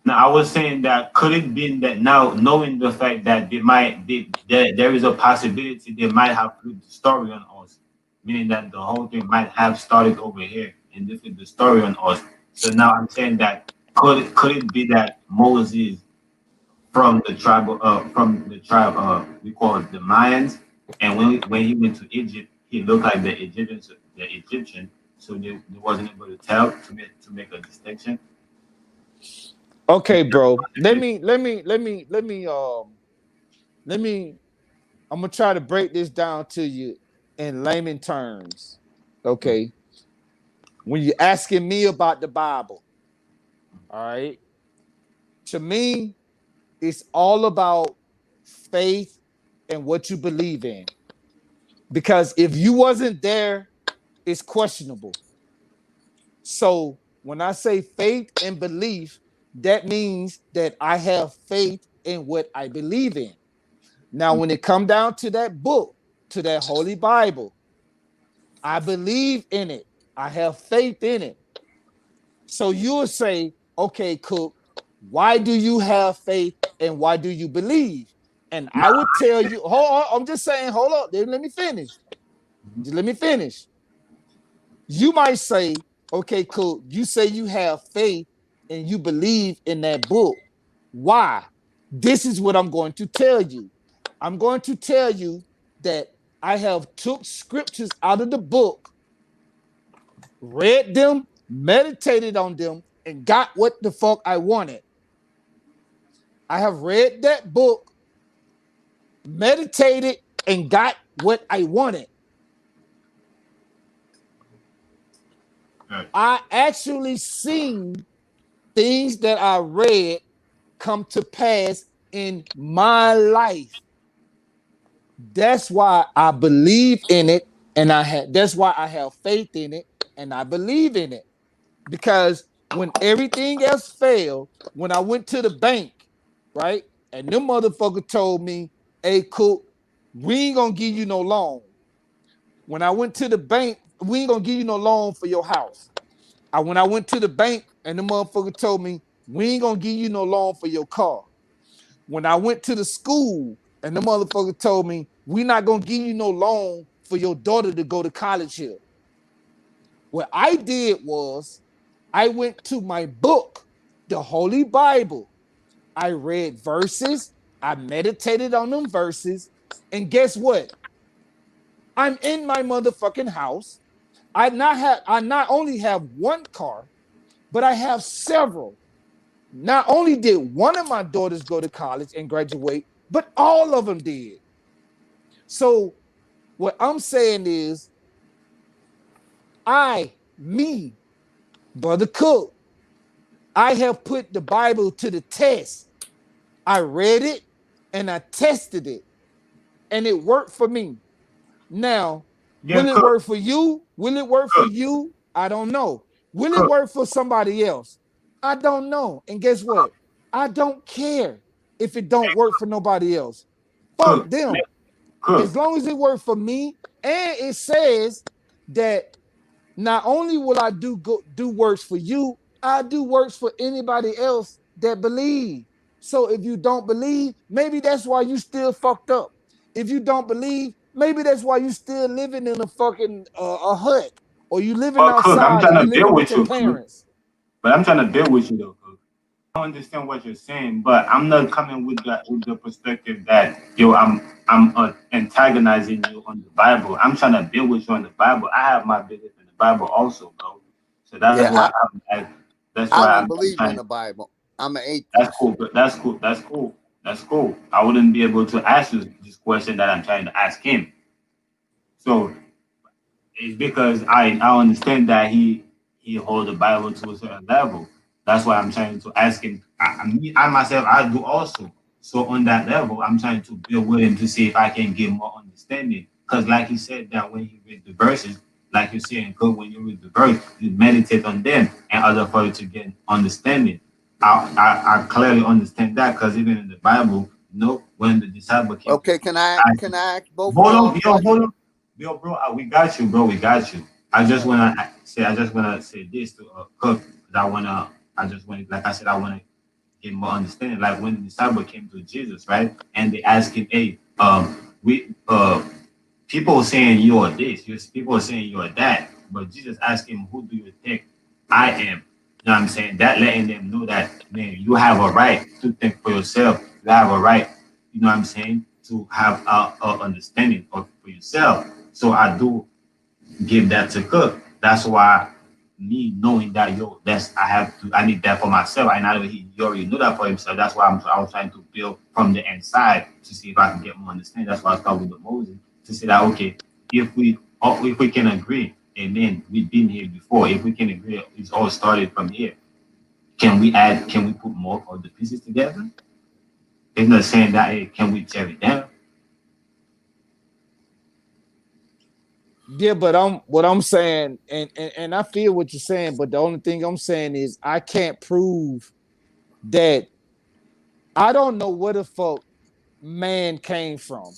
Now, I was saying that could it be that now knowing the fact that there is a possibility they might have put the story on us, meaning that the whole thing might have started over here and this is the story on us. So now I'm saying that could it be that Moses from the tribe we call it the Mayans, and when he went to Egypt, he looked like the Egyptian, so they wasn't able to tell to make a distinction. Okay, bro. I'm gonna try to break this down to you in layman terms. Okay. When you're asking me about the Bible, all right, to me, it's all about faith and what you believe in. Because if you wasn't there, it's questionable. So when I say faith and belief, that means that I have faith in what I believe in. Now, when it come down to that book, to that Holy Bible, I believe in it. I have faith in it. So you'll say, okay, Cook, why do you have faith and why do you believe? And I would tell you, hold on, I'm just saying, hold on, let me finish. Just let me finish. You might say, okay, Cook, you say you have faith and you believe in that book. Why? This is what I'm going to tell you. I'm going to tell you that I have took scriptures out of the book, read them, meditated on them, and got what the fuck I wanted. I have read that book, meditated, and got what I wanted. I actually seen things that I read come to pass in my life. That's why I believe in it, and that's why I have faith in it, and I believe in it. Because when everything else failed, when I went to the bank, right, and them motherfucker told me, "Hey, Cook, we ain't gonna give you no loan." When I went to the bank, we ain't gonna give you no loan for your house. When I went to the bank, and the motherfucker told me, "We ain't gonna give you no loan for your car." When I went to the school, and the motherfucker told me, "We're not gonna give you no loan for your daughter to go to college here." What I did was I went to my book, the Holy Bible. I read verses, I meditated on them verses, and guess what? I'm in my motherfucking house. I not only have one car, but I have several. Not only did one of my daughters go to college and graduate, but all of them did. So what I'm saying is, Brother Cook, I have put the Bible to the test. I read it and I tested it, and it worked for me. Now, Yeah, will it Cook, work for you? Will it work for Cook, you? I don't know. Will it Cook, work for somebody else? I don't know. And guess what? I don't care if it don't work for nobody else. Fuck Cook, them. Cook. As long as it works for me, and it says that not only will I do works for you, I do works for anybody else that believe. So if you don't believe, maybe that's why you still fucked up. If you don't believe, maybe that's why you still living in a fucking a hut, or you living But Cook, I'm outside, or trying you to build living with with your you, Cook. parents. But I'm trying to build with you though, Cook. I understand what you're saying, but I'm not coming with the perspective that yo, I'm antagonizing you on the Bible. I'm trying to build with you on the Bible. I have my belief in the Bible also, bro. So that's Yeah, why that's I why don't I'm believe in trying. the Bible. I'm an That's atheist. cool. That's cool. That's cool. That's cool. I wouldn't be able to ask you this question that I'm trying to ask him. So it's because I understand that he holds the Bible to a certain level. That's why I'm trying to ask him. I myself I do also. So on that level, I'm trying to build with him to see if I can get more understanding. Because like he said that when he read the verses, like you saying, good when you read the verse, you meditate on them in order for you to get understanding. I clearly understand that because even in the Bible, you know, when the disciple came to Okay, can I ask both of hold y'all a on, yo, hold question? on. Yo, bro, we got you, bro. We got you. I just wanna say this to Cook. 'Cause I just wanna, like I said, I wanna get more understanding. Like when the disciple came to Jesus, right, and they asked him, "Hey, we people saying you are this, people are saying you are that," but Jesus asked him, "Who do you think I am?" You know what I'm saying? That letting them know that, man, you have a right to think for yourself. You have a right, you know what I'm saying, to have a understanding of for yourself. So I do give that to Cook. That's why me knowing that, yo, that's I need that for myself. And I know he already knew that for himself. That's why I was trying to build from the inside to see if I can get more understanding. That's why I started with the Moses to say that, okay, if we can agree, and then we've been here before. If we can agree, it's all started from here. Can we add? Can we put more of the pieces together? It's not saying that, hey, can we tear it down? Yeah, but what I'm saying, and I feel what you're saying, but the only thing I'm saying is I can't prove that. I don't know where the fuck man came from.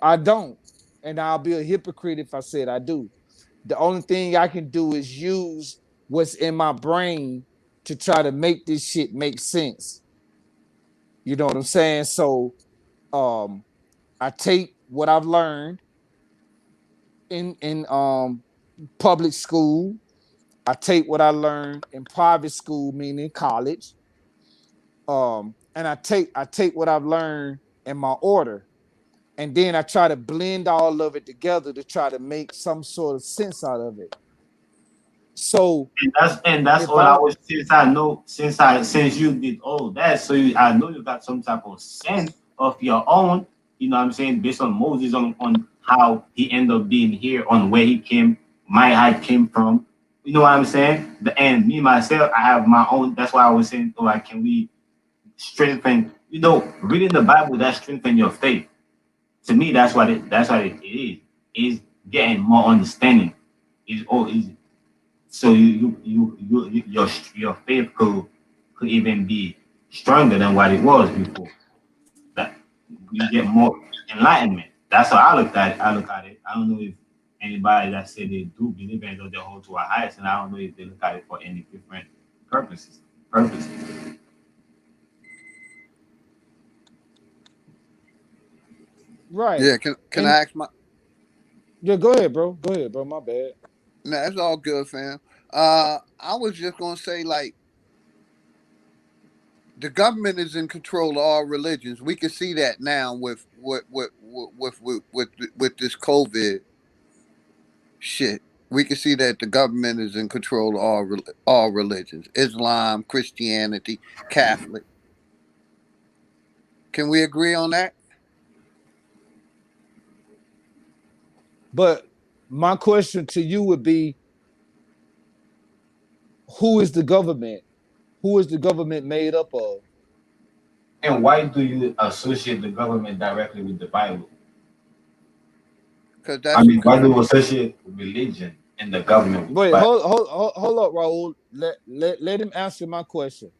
I don't. And I'll be a hypocrite if I said I do. The only thing I can do is use what's in my brain to try to make this shit make sense. You know what I'm saying? So um I take what I've learned in public school. I take what I learned in private school, meaning college. And I take what I've learned in my order, and then I try to blend all of it together to try to make some sort of sense out of it. So And that's if all I I'm was, since I know, since you did all that, so I know you got some type of sense of your own, you know what I'm saying, based on Moses, on how he ended up being here, on where he came, my height came from. You know what I'm saying? And me myself, I have my own. That's why I was saying, oh, like, can we strengthen, reading the Bible, that strengthen your faith. To me, that's what it is getting more understanding. Is all is so your faith could even be stronger than what it was before. That you get more enlightenment. That's how I look at it. I don't know if anybody that say they do believe in it or they hold to a highest, and I don't know if they look at it for any different purposes. right, Yeah, can I and ask my? yeah, go ahead, bro. Go ahead, bro. My bad. Nah, it's all good, fam. I was just gonna say, like, the government is in control of all religions. We can see that now with this COVID shit. We can see that the government is in control of all religions: Islam, Christianity, Catholic. Can we agree on that? But my question to you would be, who is the government? Who is the government made up of? And why do you associate the government directly with the Bible? Because I that's mean, why do you associate religion and the government with the Wait, Bible? hold up, Raul. Let him answer my question.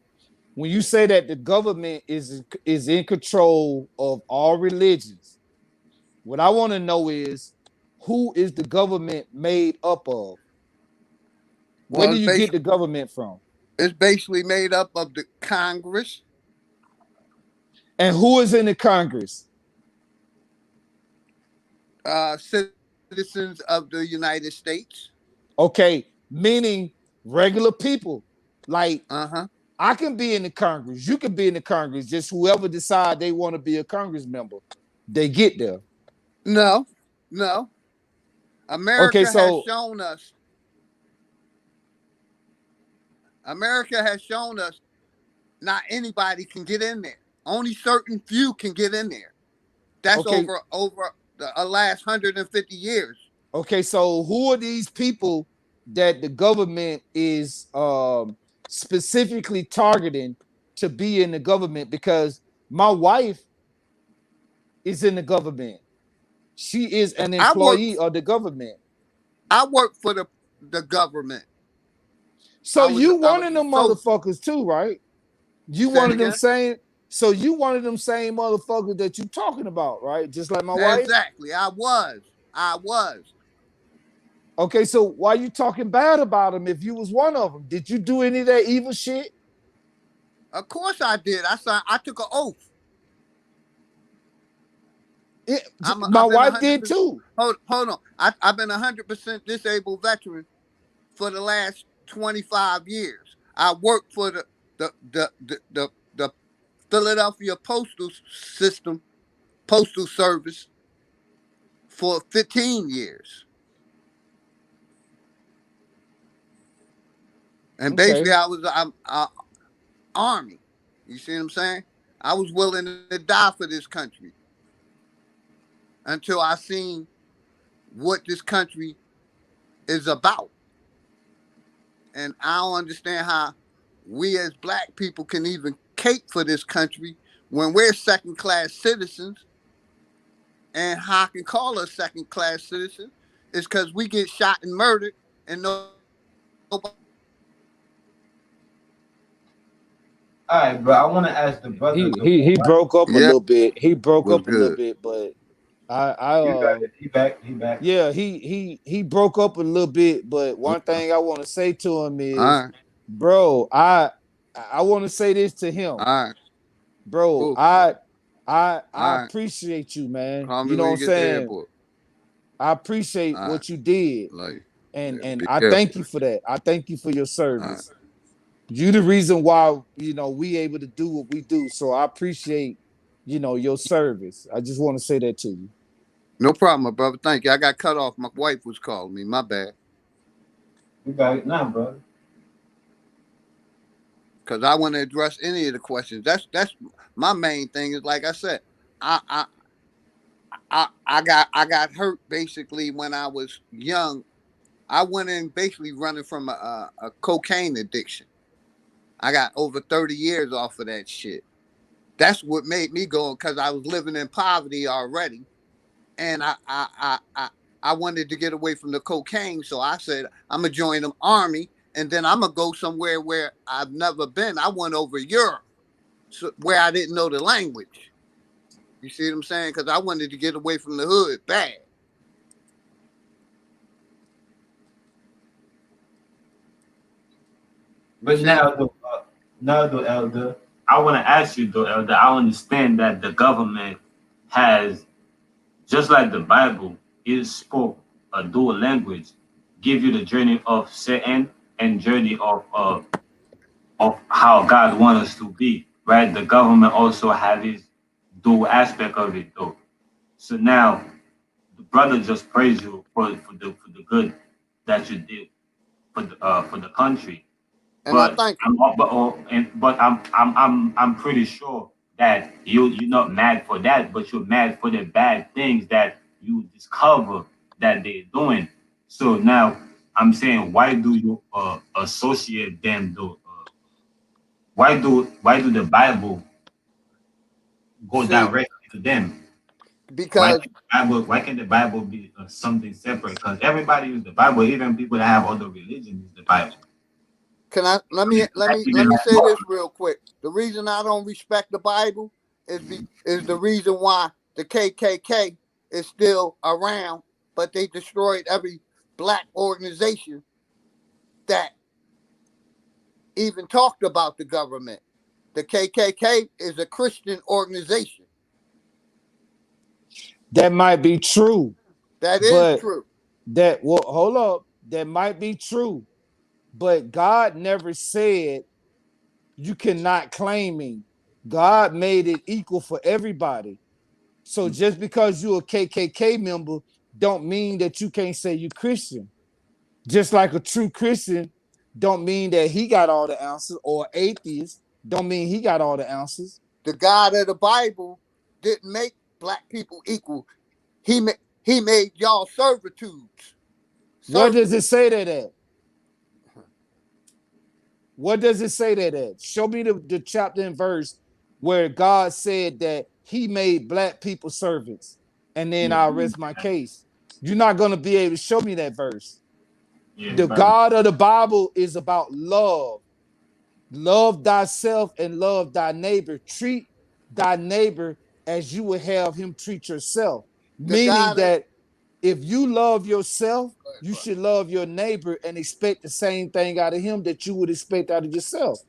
When you say that the government is in control of all religions, what I want to know is, who is the government made up of? Where well, do you get the government from? it's basically made up of the Congress, And who is in the Congress? citizens of the United States. Okay, meaning regular people. Like, Uh-huh. I can be in the Congress, you can be in the Congress, just whoever decide they want to be a Congress member, they get there. No, no. Okay, America has so shown us. America has shown us not anybody can get in there. Only certain few can get in there. That's okay, over the last 150 years. okay, so who are these people that the government is specifically targeting to be in the government? Because my wife is in the government. She is an I work employee of the government. I work for the government. So you I one was of a them soldier. motherfuckers too, right? You Say it one of them again. same. So you one of them same motherfuckers that you talking about, right? Just like my wife. Exactly. I was. Okay, so why you talking bad about him if you was one of them? Did you do any of that evil shit? Of course I did. I took an oath. My I've been wife did 100%. too. Hold on. I've been 100% disabled veteran for the last 25 years. I worked for the Philadelphia Postal Service for 15 years. And basically Okay. I'm army. You see what I'm saying? I was willing to die for this country until I seen what this country is about. And I don't understand how we as black people can even cape for this country when we're second class citizens. And how I can call us second class citizens is because we get shot and murdered and nobody. All right, bro. I want to ask the brother. He broke up a Yeah, little bit. He broke was up a little good. bit, but He back. I He back. He back. yeah, he broke up a little bit, but one thing I want to say to him All is, right, bro, I want to say this to him. all right, Bro, cool. I All right. appreciate you, man. Call me You know when what you I'm get to the saying? airport. I appreciate All right, what you did. like, And be I careful. thank you for that. I thank you for your All right, service. You the reason why, we able to do what we do. So I appreciate, your service. I just want to say that to you. no problem, my brother. Thank you. I got cut off. My wife was calling me. My bad. You got it now, brother. Because I want to address any of the questions. That's my main thing. Is like I said, I I I got hurt basically when I was young. I went in basically running from a cocaine addiction. I got over 30 years off of that shit. That's what made me go because I was living in poverty already, and I wanted to get away from the cocaine. So I said I'm gonna join the army, and then I'm gonna go somewhere where I've never been. I went over Europe, so, where I didn't know the language. You see what I'm saying? Because I wanted to get away from the hood bad. But now, though, Elder, I want to ask you, though, Elder. I understand that the government has, just like the Bible, it spoke a dual language, give you the journey of Satan and journey of how God wants us to be. Right? The government also has its dual aspect of it, though. So now, the brother just praised you for the good that you did for the country. And I But thank you. I'm pretty sure that you're not mad for that, but you're mad for the bad things that you discover that they're doing. So now I'm saying, why do you associate them though? Why do the Bible go See, directly to them? because Why can't the Bible be something separate? Because everybody use the Bible, even people that have other religions use the Bible. can I let me let me let me say this real quick. The reason I don't respect the Bible is the reason why the KKK is still around, but they destroyed every black organization that even talked about the government. The KKK is a Christian organization. That might be true, That is but true. hold up. That might be true, but God never said you cannot claim me. God made it equal for everybody. So just because you're a KKK member, don't mean that you can't say you're Christian. Just like a true Christian, don't mean that he got all the answers, or atheist, don't mean he got all the answers. The God of the Bible didn't make black people equal. He made y'all servitudes. Where does Servants. it say that at? What does it say that at? Show me the chapter and verse where God said that he made black people servants, and then Yeah, I'll rest my case. You're not going to be able to show me that verse. yeah, The right. God of the Bible is about love. Love thyself and love thy neighbor. Treat thy neighbor as you would have him treat yourself. The Meaning God of that if you love yourself, you should love your neighbor and expect the same thing out of him that you would expect out of yourself.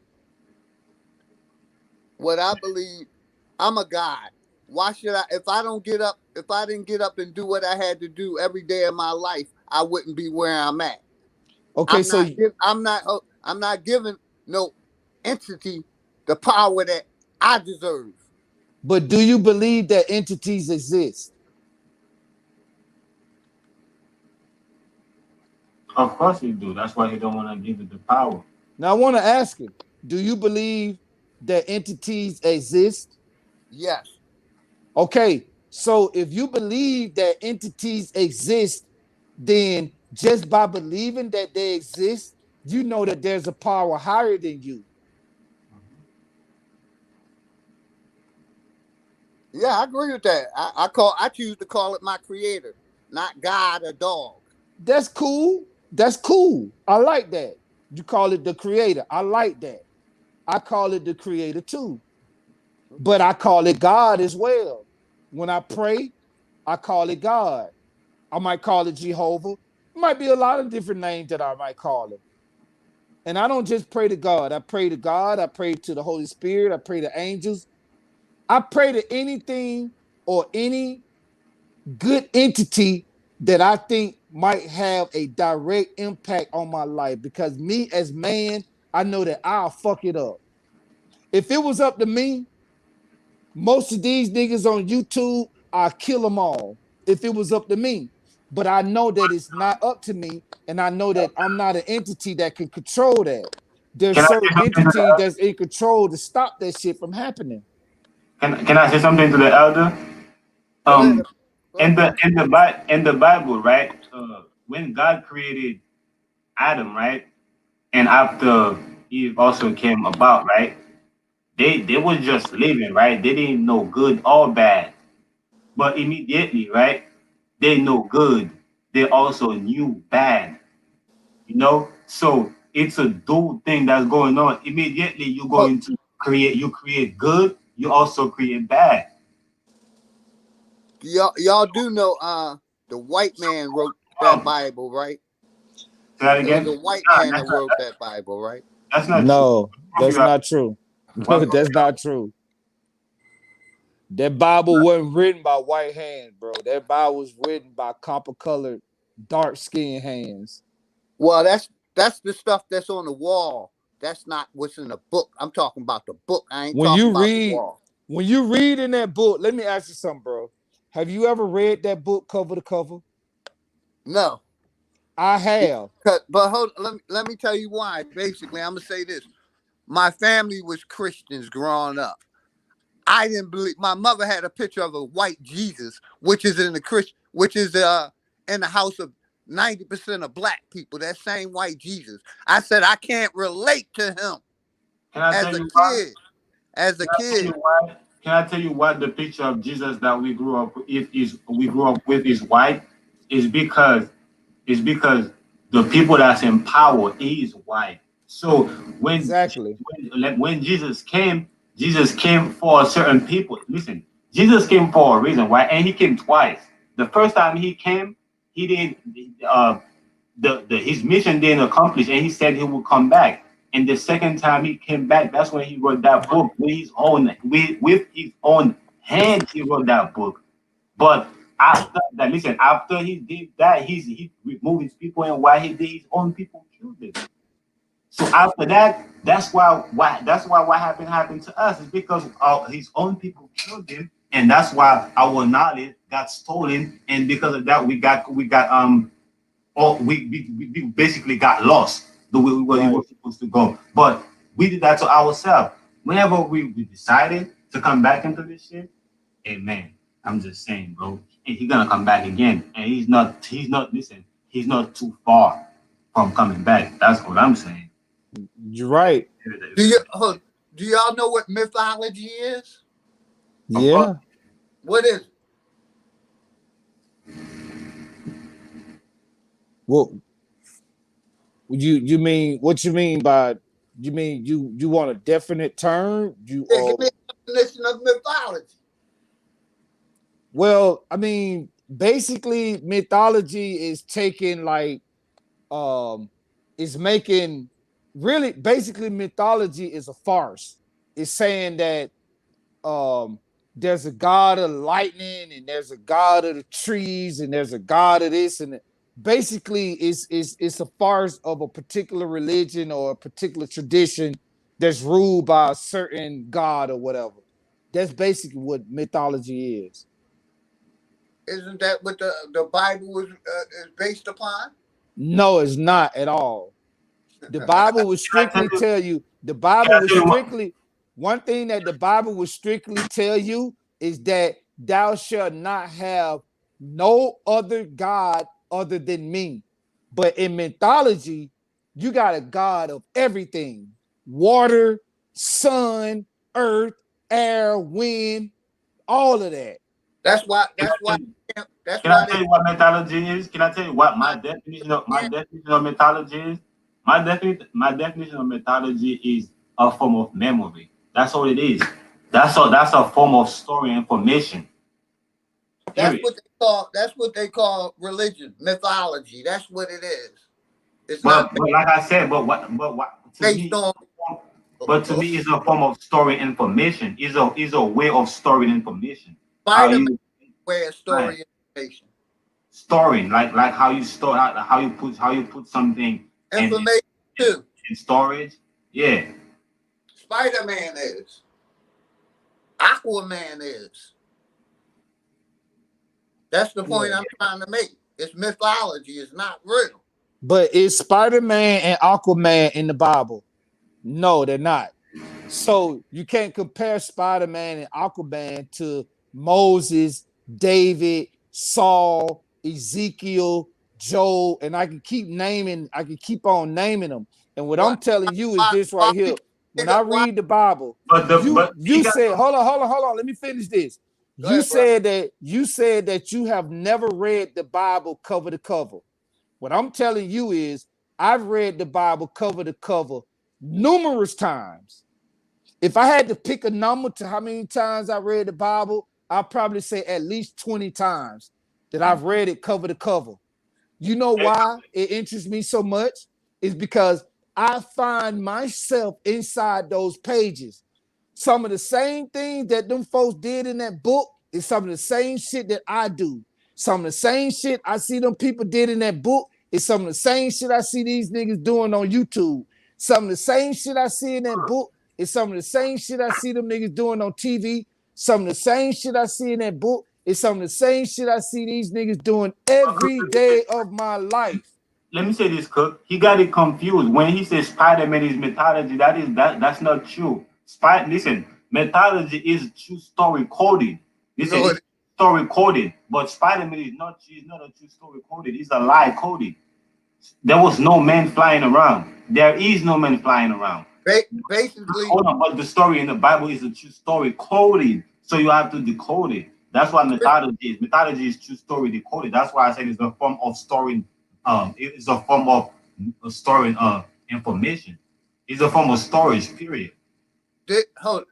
what I believe, I'm a God. Why should I? If I don't get up, if I didn't get up and do what I had to do every day of my life, I wouldn't be where I'm at. Okay, so I'm not giving no entity the power that I deserve. but do you believe that entities exist? Of course he do. That's why he don't want to give it the power. Now I want to ask him, do you believe that entities exist? Yes. Okay, so if you believe that entities exist, then just by believing that they exist, you know that there's a power higher than you. Yeah, I agree with that. I choose to call it my creator, not God or dog. That's cool. That's cool. I like that. You call it the creator. I like that. I call it the creator too. But I call it God as well. When I pray, I call it God. I might call it Jehovah. It might be a lot of different names that I might call it. And I don't just pray to God. I pray to God. I pray to the Holy Spirit. I pray to angels. I pray to anything or any good entity that I think might have a direct impact on my life. Because me as man, I know that I'll fuck it up. If it was up to me, most of these niggas on YouTube, I'll kill them all if it was up to me. But I know that it's not up to me, and I know that I'm not an entity that can control that. There's Can I certain say something to entities the that's in control to stop that shit from happening. can I say something to the elder? Go ahead. Um, Go ahead, bro. in the Bible, right? When God created Adam, right, and after Eve also came about, right? They was just living, right? They didn't know good or bad, but immediately, right? They know good. They also knew bad. You know, so it's a dual thing that's going on. Immediately, you're Hold, going to create good. You also create bad. y'all do know the white man wrote that Bible, right? Say that It was again. a white Nah, man that wrote that Bible, right? that's not true. No, Prove that's you out. not true. What prove That's you out. not true. That Bible wasn't written by white hands, bro. That Bible was written by copper colored, dark skinned hands. Well, that's the stuff that's on the wall. That's not what's in the book. I'm talking about the book. I ain't When talking you about the read, wall. when you read in that book, let me ask you something, bro. Have you ever read that book cover to cover? No. I have. But hold, let me tell you why. Basically, I'm gonna say this. My family was Christians growing up. I didn't believe. My mother had a picture of a white Jesus, which is in the Christian, which is in the house of 90% of black people. That same white Jesus. I said I can't relate to him Can I as tell a you why? kid. As a Can I tell kid. you why? Can I tell you why the picture of Jesus that we grew up with is white? Is because the people that's in power is white. So when Exactly. when Jesus came for a certain people. Listen, Jesus came for a reason, right? And he came twice. The first time he came, he didn't. The his mission didn't accomplish, and he said he would come back. And the second time he came back, that's when he wrote that book with his own hand. He wrote that book. But after that, listen, after he did that, he removed his people, and while he did, his own people killed him. So after that, that's why what happened to us is because his own people killed him, and that's why our knowledge got stolen, and because of that, we basically got lost the way we were Right. supposed to go. But we did that to ourselves. Whenever we decided to come back into this shit, hey man, I'm just saying, bro, he's gonna come back again, and he's not too far from coming back. That's what I'm saying. You're right. Do you do y'all know what mythology is? Of course, Yeah. What is it? Well, you mean what you mean by you mean you want a definite term? You Yeah, give me a definition of mythology. well, I mean, basically mythology is taking like is making really basically mythology is a farce. it's saying that there's a god of lightning and there's a god of the trees and there's a god of this and basically it's a farce of a particular religion or a particular tradition that's ruled by a certain god or whatever. That's basically what mythology is. Isn't that what the Bible is based upon? No, it's not at all. The Bible would strictly tell you, one thing that the Bible would strictly tell you is that thou shalt not have no other God other than me. But in mythology, you got a God of everything: water, sun, earth, air, wind, all of that. That's why. Can That's I why tell you what mythology is? Can I tell you what my definition of mythology is? My definition of mythology is a form of memory. That's all it is. That's a form of story information. That's what they call religion, mythology. That's what it is. It's but not like I said, but to based me, on. but to me, it's a form of story information. Is a way of storing information. Spider-Man way of story information. Storing, like how you store, how you put something information too in storage. Yeah. Spider-Man is. Aquaman is. That's the point I'm trying to make. It's mythology. It's not real. But is Spider-Man and Aquaman in the Bible? No, they're not. So you can't compare Spider-Man and Aquaman to Moses, David, Saul, Ezekiel, Job, and I can keep on naming them. And what I'm telling you is this right here. When I read the Bible, you said, hold on. Let me finish this. You said that you have never read the Bible cover to cover. What I'm telling you is I've read the Bible cover to cover numerous times. If I had to pick a number to how many times I read the Bible, I'd probably say at least 20 times that I've read it cover to cover. You know why it interests me so much? It's because I find myself inside those pages. Some of the same things that them folks did in that book is some of the same shit that I do. Some of the same shit I see them people did in that book is some of the same shit I see these niggas doing on YouTube. Some of the same shit I see in that book is some of the same shit I see them niggas doing on TV. Some of the same shit I see in that book is some of the same shit I see these niggas doing every day of my life. Let me say this, Cook. He got it confused when he says Spider-Man is mythology. That's not true. Listen, mythology is true story coded. Listen, it's story coded, but Spider-Man is not. She's not a true story coded. It's a lie coded. There was no man flying around. There is no man flying around. Basically, hold on, but the story in the Bible is a true story coded, so you have to decode it. That's what mythology is. Mythology is true story decoded. That's why I said it's a form of storing. It's a form of storing information. It's a form of storage. Period.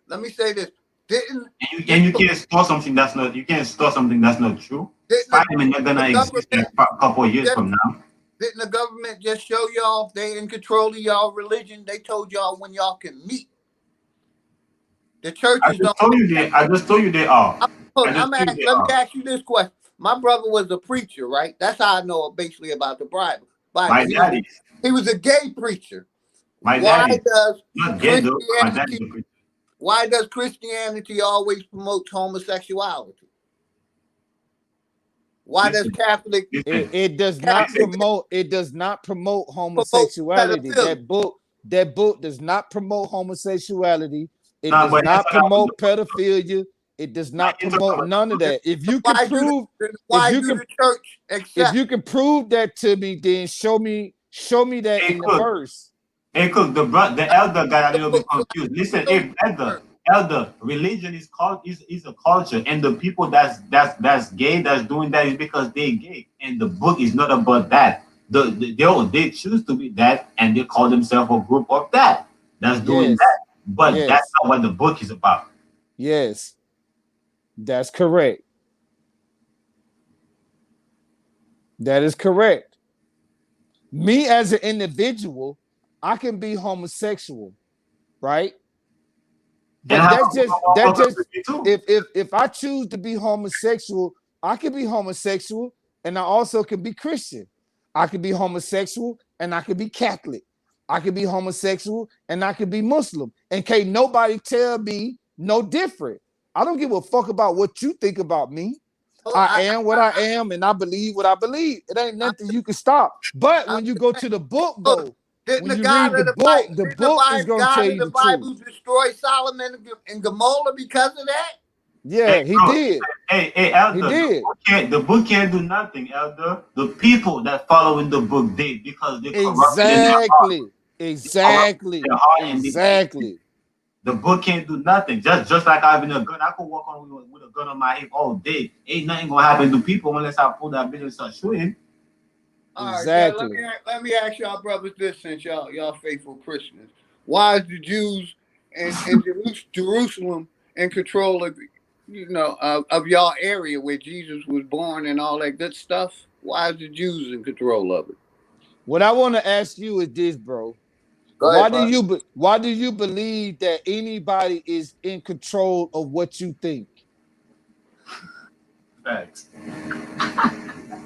Let me say this. And you can't store something that's not. You can't store something that's not true. Spider-Man not gonna exist in a couple of years from now. Didn't the government just show y'all they in control of y'all religion? They told y'all when y'all can meet. The churches I just told you they are. Let me ask you this question. My brother was a preacher, right? That's how I know basically about the Bible. My daddy. He was a gay preacher. Why does Christianity always promote homosexuality? Why does Catholic? It does not promote homosexuality. That book does not promote homosexuality. It does not promote pedophilia. It does not promote none of that. If you can prove, if you can prove that to me, then show me that in the verse. Hey, Cook, the elder got a little bit confused. Listen, if elder, religion is a culture, and the people that's gay, that's doing that is because they're gay, and the book is not about that. They choose to be that, and they call themselves a group of that's doing that. But that's not what the book is about. Yes, that's correct. That is correct. Me as an individual, I can be homosexual, right? And But have that's a just that motherfucker just with me too. if I choose to be homosexual, I can be homosexual and I also can be Christian. I can be homosexual and I can be Catholic. I can be homosexual and I can be Muslim. And can't nobody tell me no different. I don't give a fuck about what you think about me. Oh, I am what I am and I believe what I believe. It ain't nothing you can stop. But I'm when you just go saying, to the book, look, though, didn't when the you God read of the Bible, the didn't the book is gonna tell God of you the the truth. Bible destroy Solomon and Gomorrah because of that? Hey, Yeah, he bro. did. Hey, He Elder, did. the book can't do nothing, Elder. The people that follow in the book did because they corrupted in their heart. Exactly. Corrupted Exactly. in their heart and they Exactly. the book can't do nothing. Just like having a gun, I could walk on with a gun on my hip all day. Ain't nothing gonna happen to people unless I pull that bitch and start shooting. All right, so Exactly. let me ask y'all brothers this, since y'all faithful Christians. Why is the Jews in Jerusalem in control of of y'all area where Jesus was born and all that good stuff? Why is the Jews in control of it? What I want to ask you is this, bro. Go ahead, bud. Why do you believe that anybody is in control of what you think? Facts.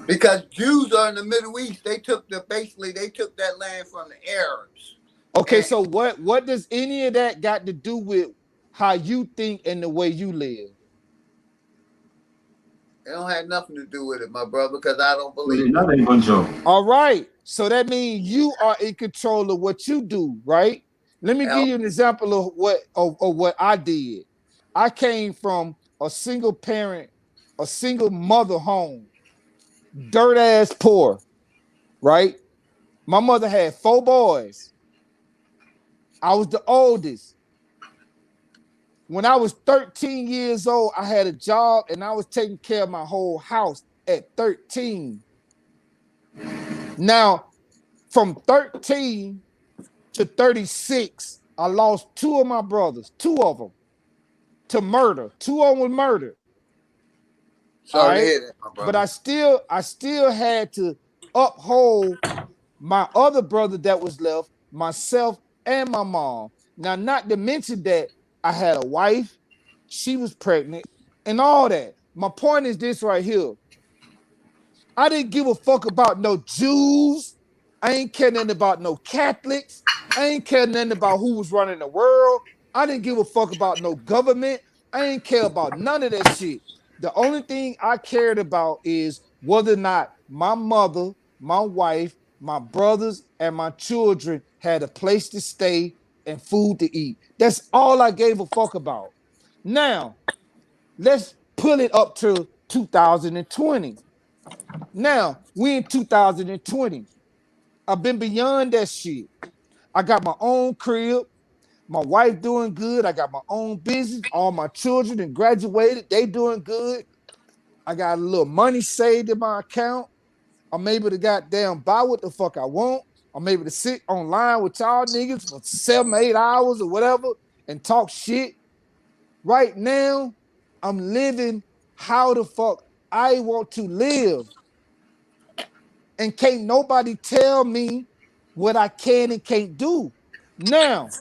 Because Jews are in the Middle East. They took that land from the Arabs. Okay, And so what does any of that got to do with how you think and the way you live? it don't have nothing to do with it, my brother, because I don't With believe it. another control. All right. So that means you are in control of what you do, right? Let me give Hell, you an example of what I did. I came from a single parent, a single mother home, dirt ass poor, right? My mother had 4 boys. I was the oldest. When I was 13 years old, I had a job and I was taking care of my whole house at 13. Now, from 13 to 36, I lost 2 of my brothers, 2 of them to murder. 2 of them were murdered. All sorry to right. hear that, my But brother. I still had to uphold my other brother that was left, myself and my mom. Now, not to mention that I had a wife, she was pregnant, and all that. My point is this right here. I didn't give a fuck about no Jews. I ain't care nothing about no Catholics. I ain't care nothing about who was running the world. I didn't give a fuck about no government. I ain't care about none of that shit. The only thing I cared about is whether or not my mother, my wife, my brothers, and my children had a place to stay and food to eat. That's all I gave a fuck about. Now, let's pull it up to 2020. Now, we in 2020. I've been beyond that shit. I got my own crib. My wife doing good. I got my own business. All my children and graduated. They doing good. I got a little money saved in my account. I'm able to goddamn buy what the fuck I want. I'm able to sit online with y'all niggas for 7, 8 hours or whatever and talk shit. Right now, I'm living how the fuck I want to live. And can't nobody tell me what I can and can't do. Now,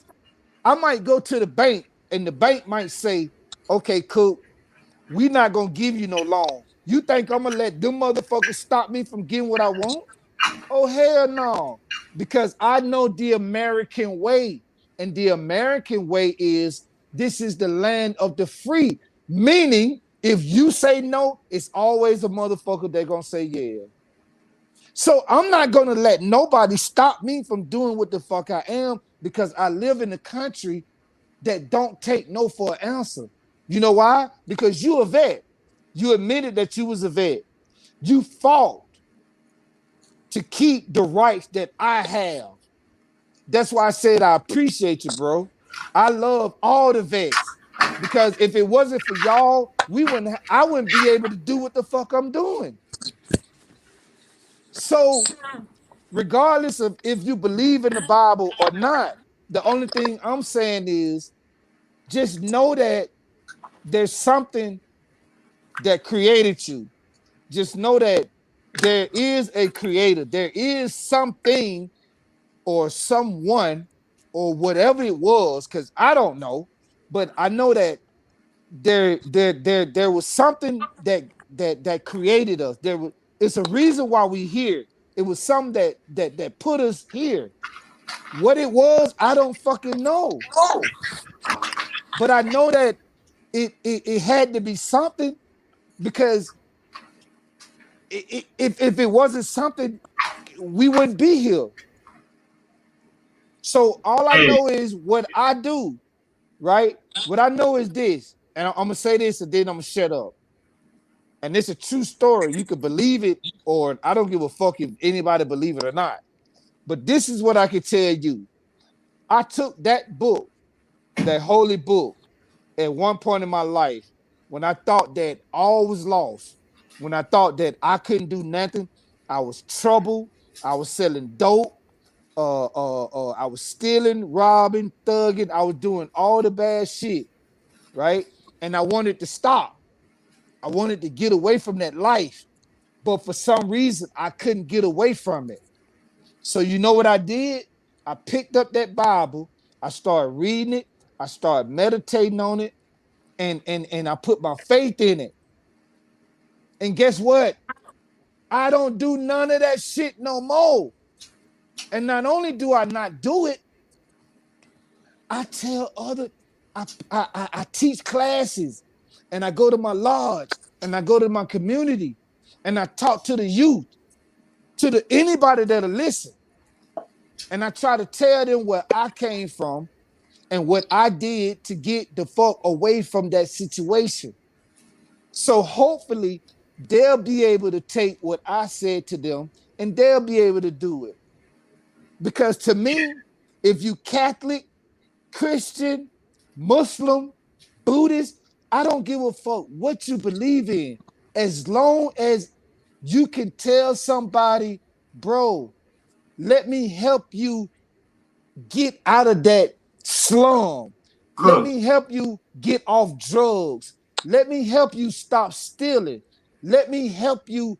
I might go to the bank and the bank might say, okay, cool, we not gonna give you no loan. You think I'm gonna let them motherfuckers stop me from getting what I want? Oh, hell no. Because I know the American way. And the American way is this is the land of the free. Meaning, if you say no, it's always a motherfucker they're gonna say yeah. So I'm not gonna let nobody stop me from doing what the fuck I am because I live in a country that don't take no for an answer. You know why? Because you a vet. You admitted that you was a vet. You fought to keep the rights that I have. That's why I said I appreciate you, bro. I love all the vets because if it wasn't for y'all, I wouldn't be able to do what the fuck I'm doing. So regardless of if you believe in the Bible or not, the only thing I'm saying is just know that there's something that created you. Just know that there is a creator. There is something or someone or whatever it was, because I don't know. but I know that there was something that created us. It's a reason why we here. It was something that put us here. What it was, I don't fucking know. But I know that it had to be something, because if it wasn't something, we wouldn't be here. So all I Hey, know is what I do, right? What I know is this, and I'm gonna say this, and then I'm gonna shut up. And it's a true story. You could believe it, or I don't give a fuck if anybody believe it or not. But this is what I can tell you. I took that book, that holy book, at one point in my life, when I thought that all was lost, when I thought that I couldn't do nothing, I was troubled, I was selling dope, I was stealing, robbing, thugging, I was doing all the bad shit, right? And I wanted to stop. I wanted to get away from that life, but for some reason I couldn't get away from it. So you know what I did? I picked up that Bible, I started reading it, I started meditating on it, and I put my faith in it. And guess what? I don't do none of that shit no more. And not only do I not do it, I tell other, I teach classes, and I go to my lodge, and I go to my community, and I talk to the youth, to the anybody that'll listen. And I try to tell them where I came from and what I did to get the fuck away from that situation. So hopefully they'll be able to take what I said to them and they'll be able to do it. Because to me, if you Catholic, Christian, Muslim, Buddhist, I don't give a fuck what you believe in. As long as you can tell somebody, bro, let me help you get out of that slum. Let cook. me help you get off drugs. Let me help you stop stealing. Let me help you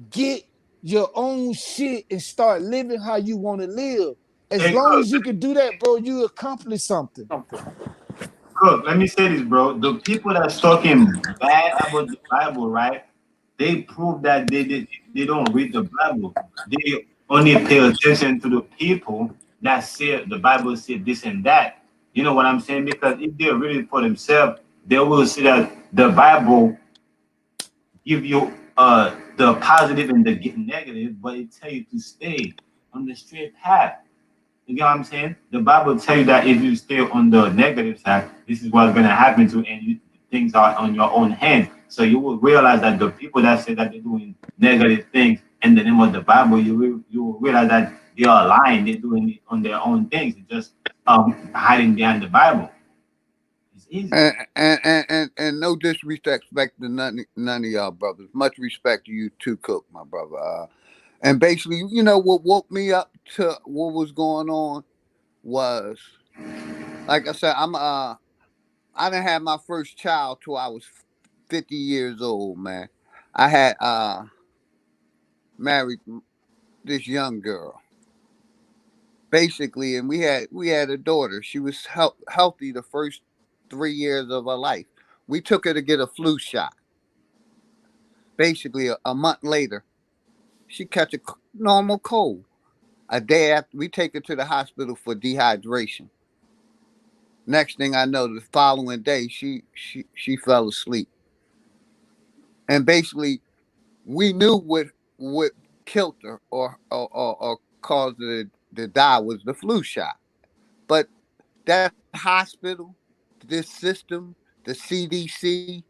get your own shit and start living how you want to live. As Hey, long cook. as you can do that, bro, you accomplish something. Cook, let me say this, bro. The people that's talking bad about the Bible, right? They prove that they don't read the Bible. They only pay attention to the people that say the Bible said this and that. You know what I'm saying? Because if they read it for themselves, they will see that the Bible give you the positive and the negative, but it tell you to stay on the straight path. You get what I'm saying? The Bible tell you that if you stay on the negative side, this is what's gonna happen to you, and things are on your own hand. So you will realize that the people that say that they're doing negative things in the name of the Bible, you will realize that they are lying. They're doing it on their own things. They're just hiding behind the Bible. It's easy. And no disrespect to none of y'all brothers. Much respect to you too, Cook, my brother. And basically, you know what woke me up to what was going on was, like I said, I didn't have my first child till I was 50 years old, man. I had married this young girl, basically, and we had a daughter. She was healthy the first 3 years of her life. We took her to get a flu shot. Basically, a month later, she catch a normal cold. A day after, we take her to the hospital for dehydration. Next thing I know, the following day, she fell asleep. And basically, we knew what killed her or caused her to die was the flu shot. But that hospital, this system, the CDC,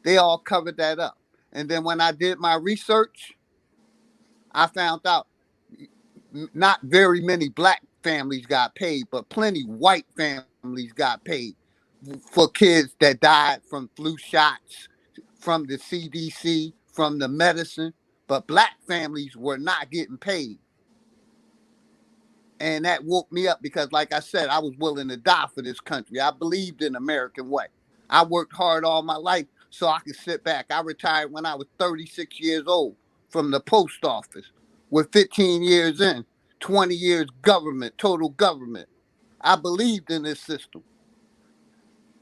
they all covered that up. And then when I did my research, I found out not very many black families got paid, but plenty white families got paid for kids that died from flu shots, from the CDC, from the medicine. But black families were not getting paid. And that woke me up because, like I said, I was willing to die for this country. I believed in American way. I worked hard all my life so I could sit back. I retired when I was 36 years old from the post office with 15 years in, 20 years government, total government. I believed in this system.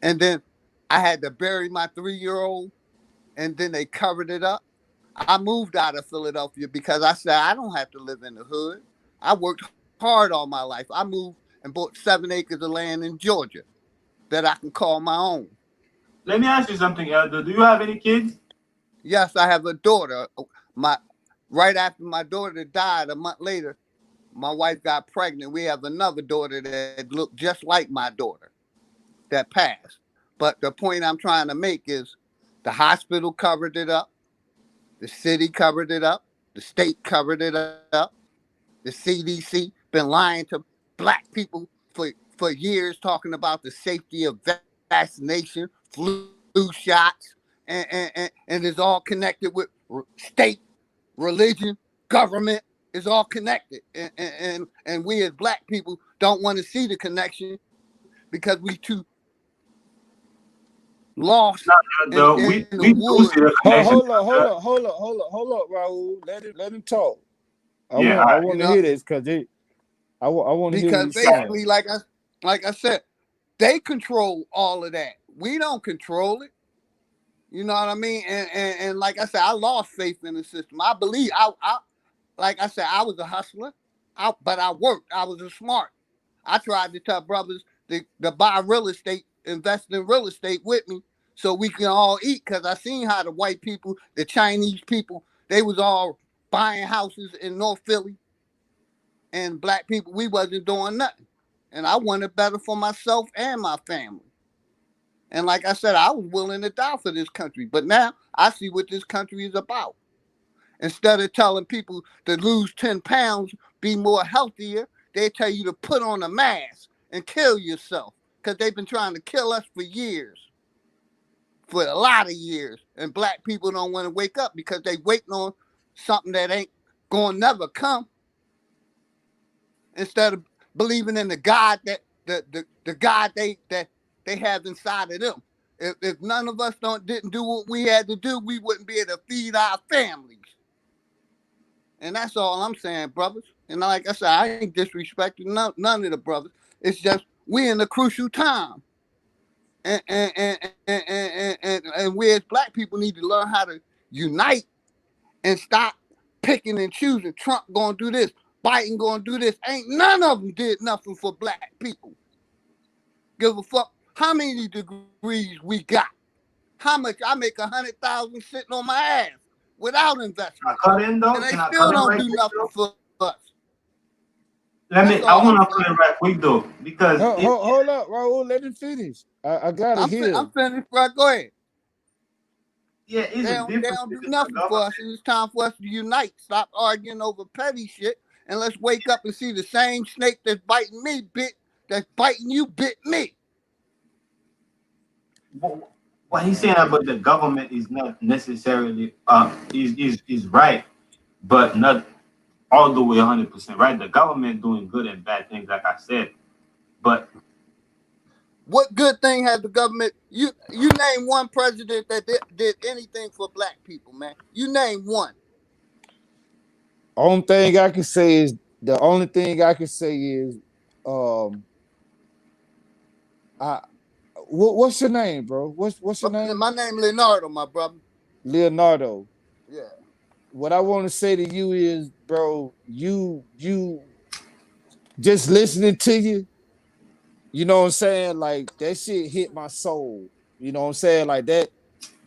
And then I had to bury my 3-year-old, and then they covered it up. I moved out of Philadelphia because I said I don't have to live in the hood. I worked hard all my life. I moved and bought 7 acres of land in Georgia that I can call my own. Let me ask you something, Elder. Do you have any kids? Yes, I have a daughter. My right after my daughter died, a month later, my wife got pregnant. We have another daughter that looked just like my daughter that passed. But the point I'm trying to make is the hospital covered it up, the city covered it up, the state covered it up, the CDC been lying to black people for years, talking about the safety of vaccination, flu shots, and it's all connected with state, religion, government is all connected. And we as black people don't want to see the connection because we too lost in the We do woods. see the connection. Hold up, Raul. Let him talk. Yeah, all I right. want to hear this because I want to hear what Because he's saying. basically, like I said, they control all of that. We don't control it. You know what I mean? And like I said, I lost faith in the system. I believe I like I said, I was a hustler. But I worked. I was a smart. I tried to tell brothers to buy real estate, invest in real estate with me so we can all eat. Because I seen how the white people, the Chinese people, they was all buying houses in North Philly, and black people, we wasn't doing nothing. And I wanted better for myself and my family. And like I said, I was willing to die for this country. But now I see what this country is about. Instead of telling people to lose 10 pounds, be more healthier, they tell you to put on a mask and kill yourself. Because they've been trying to kill us for years. For a lot of years. And black people don't want to wake up because they waiting on something that ain't going to never come. Instead of believing in the God that the God they have inside of them. If none of us didn't do what we had to do, we wouldn't be able to feed our families. And that's all I'm saying, brothers. And like I said, I ain't disrespecting none of the brothers. It's just we in a crucial time. And we as black people need to learn how to unite and stop picking and choosing. Trump gonna do this, Biden gonna do this. Ain't none of them did nothing for black people. Give a fuck how many degrees we got. How much I make 100,000 sitting on my ass without investment. Cut in though. And they Can I still cut in don't right do quick nothing though? for us. I want to cut in right quick though because Hold up, Raul. Let him finish. I gotta hear. I'm finished, bro. Go ahead. yeah, it's They a don't difference do between nothing the for government. us. And it's time for us to unite. Stop arguing over petty shit. And let's wake up and see the same snake that's biting me that's biting you bit me. What he's saying about the government is not necessarily is right, but not all the way 100% right. The government doing good and bad things, like I said, but What good thing has the government? You name one president that did anything for black people, man. You name one. Only thing I can say is um I what's your name, bro? What's your name? My name Leonardo, my brother. Leonardo. Yeah. What I want to say to you is, bro, you just listening to you, you know what I'm saying? Like that shit hit my soul. You know what I'm saying? Like that,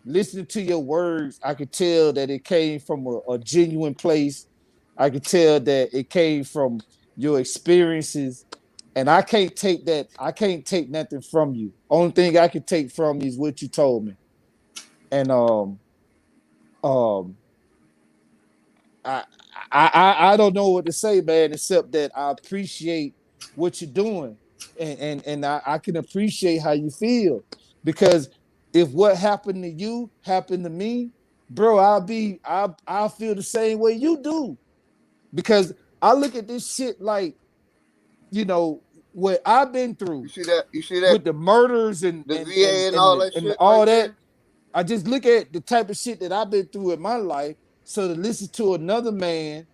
listening to your words, I could tell that it came from a genuine place. I could tell that it came from your experiences. And I can't take that. I can't take nothing from you. Only thing I can take from you is what you told me. And um, I, I don't know what to say, man, except that I appreciate what you're doing, and I can appreciate how you feel, because if what happened to you happened to me, bro, I'll feel the same way you do, because I look at this shit like, you know, what I've been through You see that with the murders and the VA and all that and shit all right that. there. I just look at the type of shit that I've been through in my life. So to listen to another man,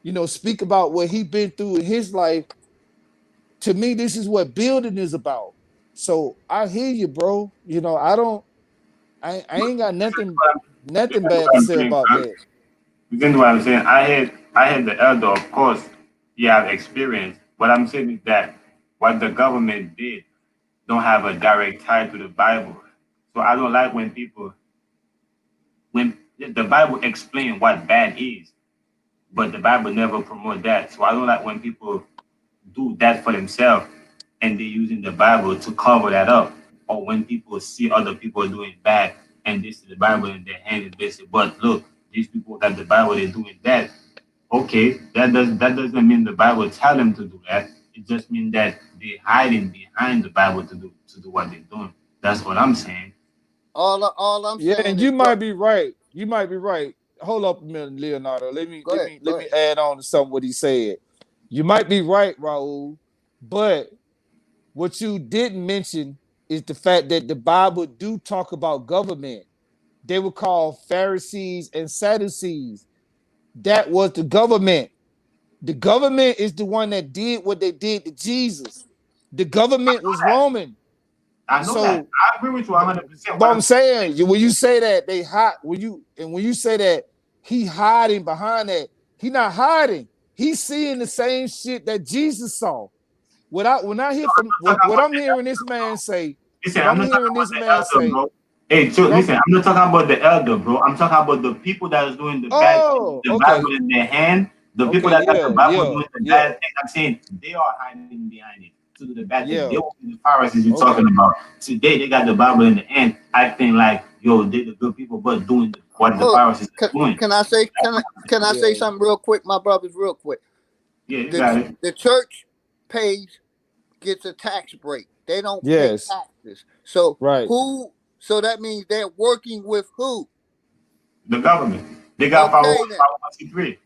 you know, speak about what he been through in his life, to me, this is what building is about. So I hear you, bro. You know, I ain't got nothing bad What to I'm say saying, about bro. that. You get what I'm saying? I had the elder, of course, he have experience. What I'm saying is that what the government did don't have a direct tie to the Bible. So I don't like when the Bible explain what bad is, but the Bible never promote that. So I don't like when people do that for themselves and they're using the Bible to cover that up. Or when people see other people doing bad and this is the Bible in their hand and they say, but look, these people got the Bible, they're doing that. Okay, that doesn't mean the Bible tell them to do that. It just means that they're hiding behind the Bible to do what they're doing. That's what I'm saying. All I'm Yeah, saying and is, you might be right. You might be right. Hold up a minute, Leonardo. Let me go let ahead, me go let me ahead. add on to something what he said. You might be right, Raul, but what you didn't mention is the fact that the Bible do talk about government. They were called Pharisees and Sadducees. That was the government. The government is the one that did what they did to Jesus. The government was Roman. I know that. So, I agree with you 100%. but What I'm I'm saying, when you say that they hide, when you say that he hiding behind that, he not hiding. He's seeing the same shit that Jesus saw. When I hear from talking what about I'm hearing this man say, Listen, what I'm I'm not talking hearing about this the man elder, say, bro. Hey, what I'm listen, I'm not talking about the elder, bro. I'm talking about the people that is doing the bad things with oh, the okay, Bible in their hand. The people okay, that got the yeah, Bible yeah, doing the yeah, bad things. I'm saying they are hiding behind it to do the bad thing. They yeah, were the Pharisees you're talking okay, about. Today they got the Bible in the hand, acting like yo, they the good people, but doing what the Hold, Pharisees are doing. can I say can I say yeah, something real quick, my brothers, real quick? Yeah, you The got it. the church pays gets a tax break. They don't pay yes, taxes. So right, who? So that means they're working with who? The government. They got power Okay then. 153.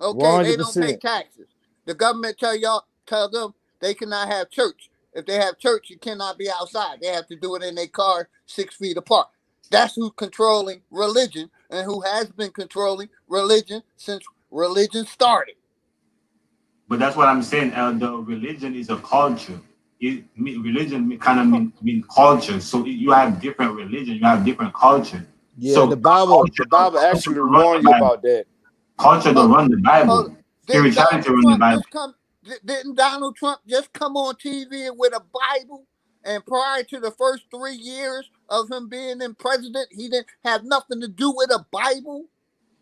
Okay, they don't pay 100%. taxes. The government tell them they cannot have church. If they have church, you cannot be outside. They have to do it in their car 6 feet apart. That's who's controlling religion and who has been controlling religion since religion started. But that's what I'm saying. The religion is a culture. Religion kind of mean culture. So you have different religion, you have different culture. Yeah, So the Bible culture actually don't run warn the you Bible. about that. Culture don't Hold, run the hold. Bible. Didn't Spirituality Donald run the Trump Bible. just come? Didn't Donald Trump just come on TV with a Bible? And prior to the first 3 years of him being in president, he didn't have nothing to do with a Bible.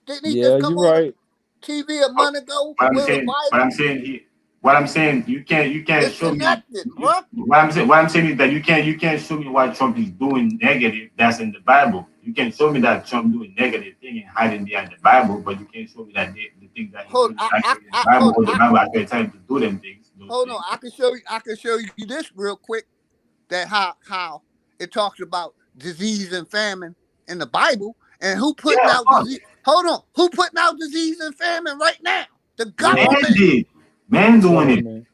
Didn't he Yeah, just come you're on right. TV a month ago What I'm with a saying, what I'm Bible? saying here, what I'm saying, you can't It's show me. connected, bro. What I'm saying is that you can't show me what Trump is doing negative. That's in the Bible. You can show me that Trump doing negative thing and hiding behind the Bible, but you can't show me that the things that he's Hold, doing is actually in the Bible, hold, or the Bible actually telling him to do them things. Those hold on. things. I can show you. I can show you this real quick. That how it talks about disease and famine in the Bible, and who putting Yeah, of out course. disease? Hold on, who putting out disease and famine right now? The Man Yeah, government. did. Man the doing it. government.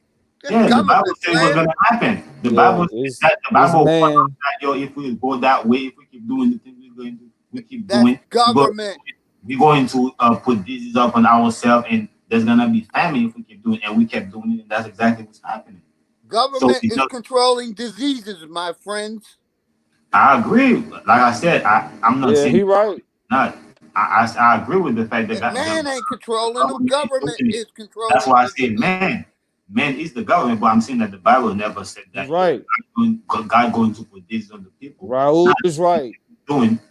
The Yeah, the Bible government, says what's player. gonna happen. The Yeah, Bible says it's that the it's Bible warns us man. that yo, if we go that way, if we keep doing the things we're going to, we keep That's doing, but government. we're going to put disease up on ourselves, and there's gonna be famine if we keep doing, it, and we kept doing it, and that's exactly what's happening. So Government it is just, controlling diseases, my friends. I agree. Like I said, I'm not Yeah, saying he right. not. I agree with the fact that Man ain't the controlling them. government is Government doing it. is That's controlling why I the say disease. man. Man is the government, but I'm saying that the Bible never said He that yo, right. God going to put this on the people. Raul is right.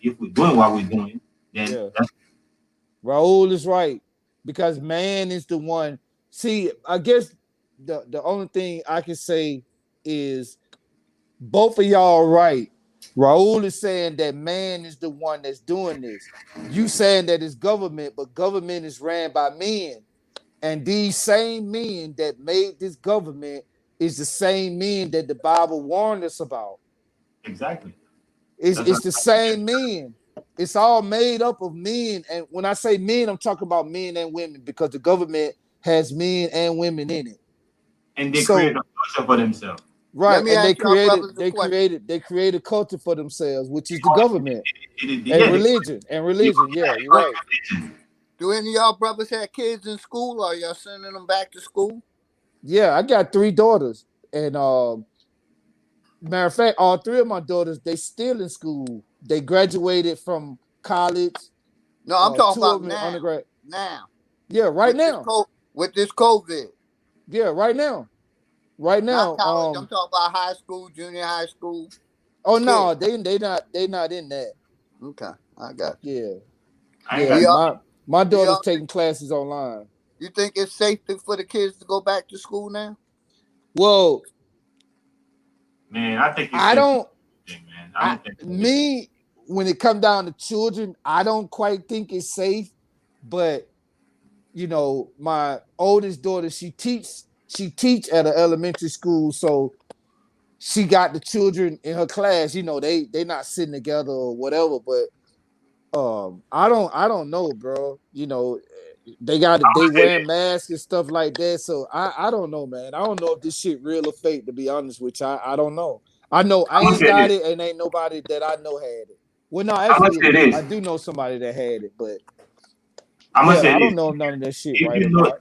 If we're doing what we're doing, then Yeah, that's Raul is right because man is the one. See, I guess the only thing I can say is both of y'all right. Raul is saying that man is the one that's doing this. You saying that it's government, but government is ran by men. And these same men that made this government is the same men that the Bible warned us about. exactly. It's, That's what it's the same men. It's all made up of men. And when I say men, I'm talking about men and women because the government has men and women in it. and they create So a culture for themselves. Let right, me and ask y'all brothers a question. they created culture for themselves, which They is the call government yeah, and they religion. Yeah, you're Do, right. do any of y'all brothers have kids in school? Are y'all sending them back to school? Yeah, I got three daughters, and Matter of fact, all three of my daughters, they still in school. They graduated from college. No, I'm talking Two about of them in now. undergrad. Now. Yeah, right With this now. with this COVID. Yeah, right now. Right Not now. college. I'm talking about high school, junior high school Oh kids. no, they not in that. Okay, I got you. Yeah, I ain't yeah. Do got. y'all, My do daughter's y'all taking classes online. you think it's safe for the kids to go back to school now? Well, Man, I think it's I safe. don't. Man, I don't think that it's. Me, when it comes down to children, I don't quite think it's safe. But you know, my oldest daughter, she teach at an elementary school, so she got the children in her class. You know, they not sitting together or whatever. But I don't know, bro. You know, they wearing masks and stuff like that. So I don't know, man. I don't know if this shit real or fake. To be honest with you, I don't know. I know I I'm gonna ain't say got this. it, and ain't nobody that I know had it. Well, no, I'm gonna actually, say I this. do know somebody that had it, but I'm gonna yeah, say I don't this. know if none of that shit If right you or know, not.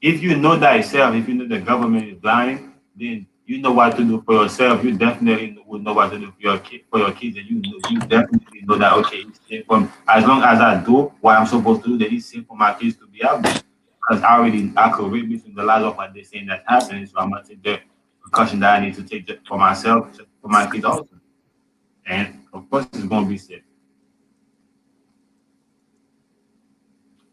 if you know thyself, if you know the government is lying, then you know what to do for yourself. You definitely would know what to do for your kid, for your kids, and you definitely know that okay, it's safe for me. As long as I do what I'm supposed to do, then it's safe for my kids to be out there. Because I could read between the lines of what they're saying that's happening, so I'm gonna take the precaution that I need to take for myself, for my kids also, and of course it's gonna be safe.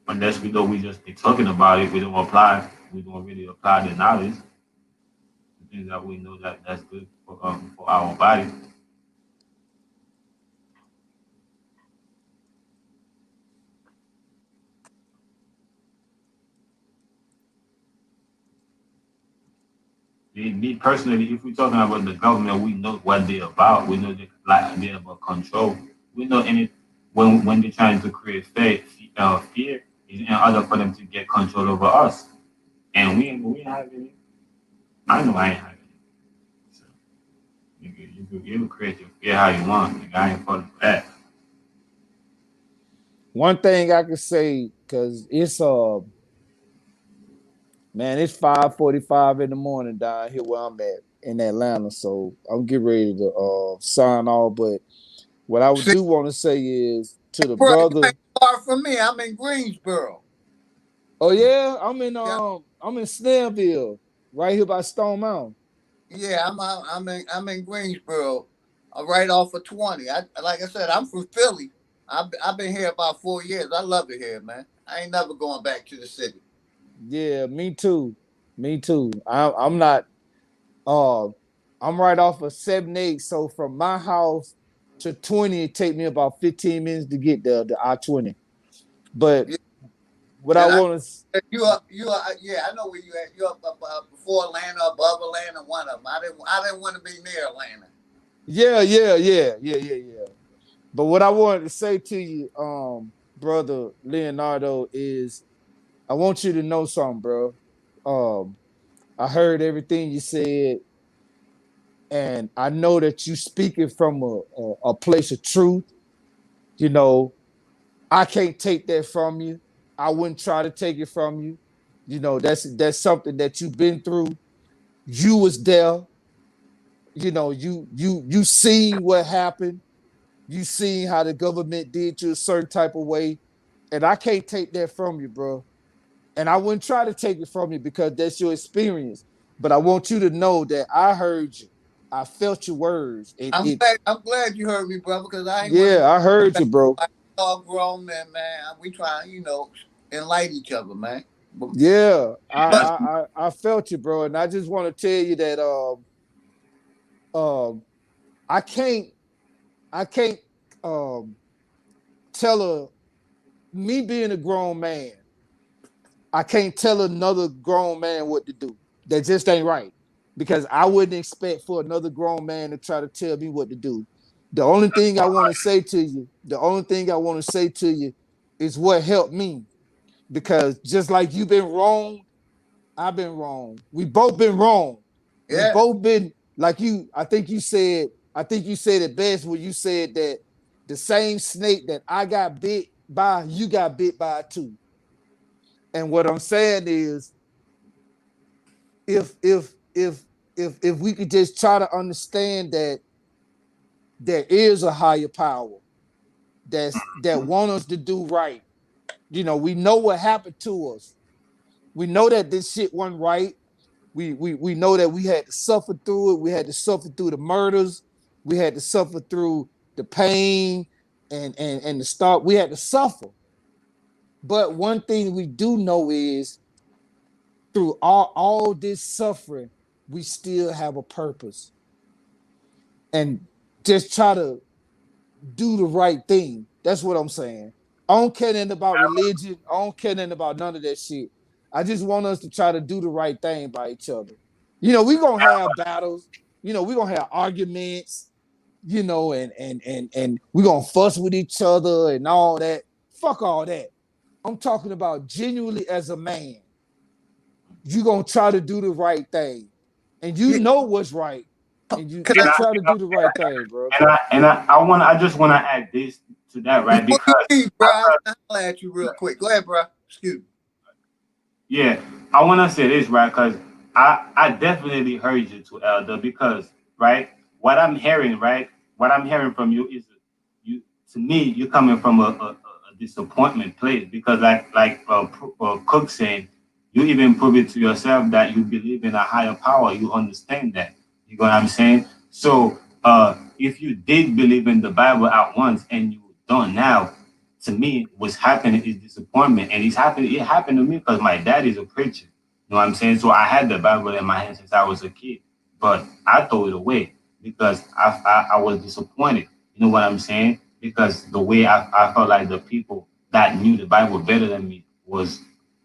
Unless we know we just be talking about it, we don't apply, we don't really apply the knowledge, the things that we know that's good for our body. Me personally, if we're talking about the government, we know what they're about. We know they're about control. We know any when they're trying to create fear is in order for them to get control over us, and we ain't having it. I know I ain't having it. So you can create your fear how you want. Like, I ain't falling for that. One thing I can say, cause it's man, it's 5:45 in the morning down here where I'm at in Atlanta. So I'm getting ready to sign off. But what I See, do want to say is to the bro, you brother. ain't far from me. I'm in Greensboro. Oh yeah, Yeah, I'm in Snellville, right here by Stone Mountain. yeah, I'm in Greensboro, right off of 20. Like I said, I'm from Philly. I've been here about 4 years. I love it here, man. I ain't never going back to the city. Yeah, me too. Me too. I'm not uh I'm right off of 78. So from my house to 20, it take me about 15 minutes to get there, the I-20. But Yeah, what I and I want to you are yeah, I know where you at. You up before Atlanta, above Atlanta, one of them. I didn't want to be near Atlanta. yeah. But what I wanted to say to you, brother Leonardo, is I want you to know something, bro. Um, I heard everything you said, and I know that you speaking from a place of truth. You know, I can't take that from you. I wouldn't try to take it from you. You know, that's something that you've been through. You was there. You know, you seen what happened. You seen how the government did you a certain type of way, and I can't take that from you, bro. And I wouldn't try to take it from you because that's your experience. But I want you to know that I heard you. I felt your words. I'm glad you heard me, brother, because I ain't want to Yeah, I heard back you, bro. like all grown men, man. We try, enlighten each other, man. Yeah, But I felt you, bro. And I just want to tell you that um I can't I can't um tell a me being a grown man, I can't tell another grown man what to do. That just ain't right. Because I wouldn't expect for another grown man to try to tell me what to do. The only thing I want to say to you, the only thing I want to say to you is what helped me. Because just like you've been wrong, I've been wrong. We both been wrong. We yeah, both been like you. I think you said it best when you said that the same snake that I got bit by, you got bit by too. And what I'm saying is if if if if we could just try to understand that there is a higher power that want us to do right. You know, we know what happened to us. We know that this shit wasn't right. We know that we had to suffer through it. We had to suffer through the murders. We had to suffer through the pain and the start. We had to suffer. But one thing we do know is through all this suffering, we still have a purpose. And just try to do the right thing. That's what I'm saying. I don't care nothing about religion. I don't care nothing about none of that shit. I just want us to try to do the right thing by each other. You know, we're gonna have battles, you know, we're gonna have arguments, you know, and we're gonna fuss with each other and all that. Fuck all that. I'm talking about genuinely as a man. You're gonna try to do the right thing. And you know what's right. And you Can just I, try to do the right thing, bro. I just want to add this to that, right? before you Because leave, bro, I want to holler at you real quick. Go ahead, bro. Excuse me. yeah, I want to say this, right? Because I definitely heard you to Elder, because right, what I'm hearing, right, what I'm hearing from you is you, to me, you're coming from a disappointment place, because Cook saying, you even prove it to yourself that you believe in a higher power. You understand that. You know what I'm saying? So if you did believe in the Bible at once and you don't now, to me, what's happening is disappointment. And it happened to me because my dad is a preacher. You know what I'm saying? So I had the Bible in my hand since I was a kid. But I threw it away because I was disappointed. You know what I'm saying? Because the way I felt like the people that knew the Bible better than me was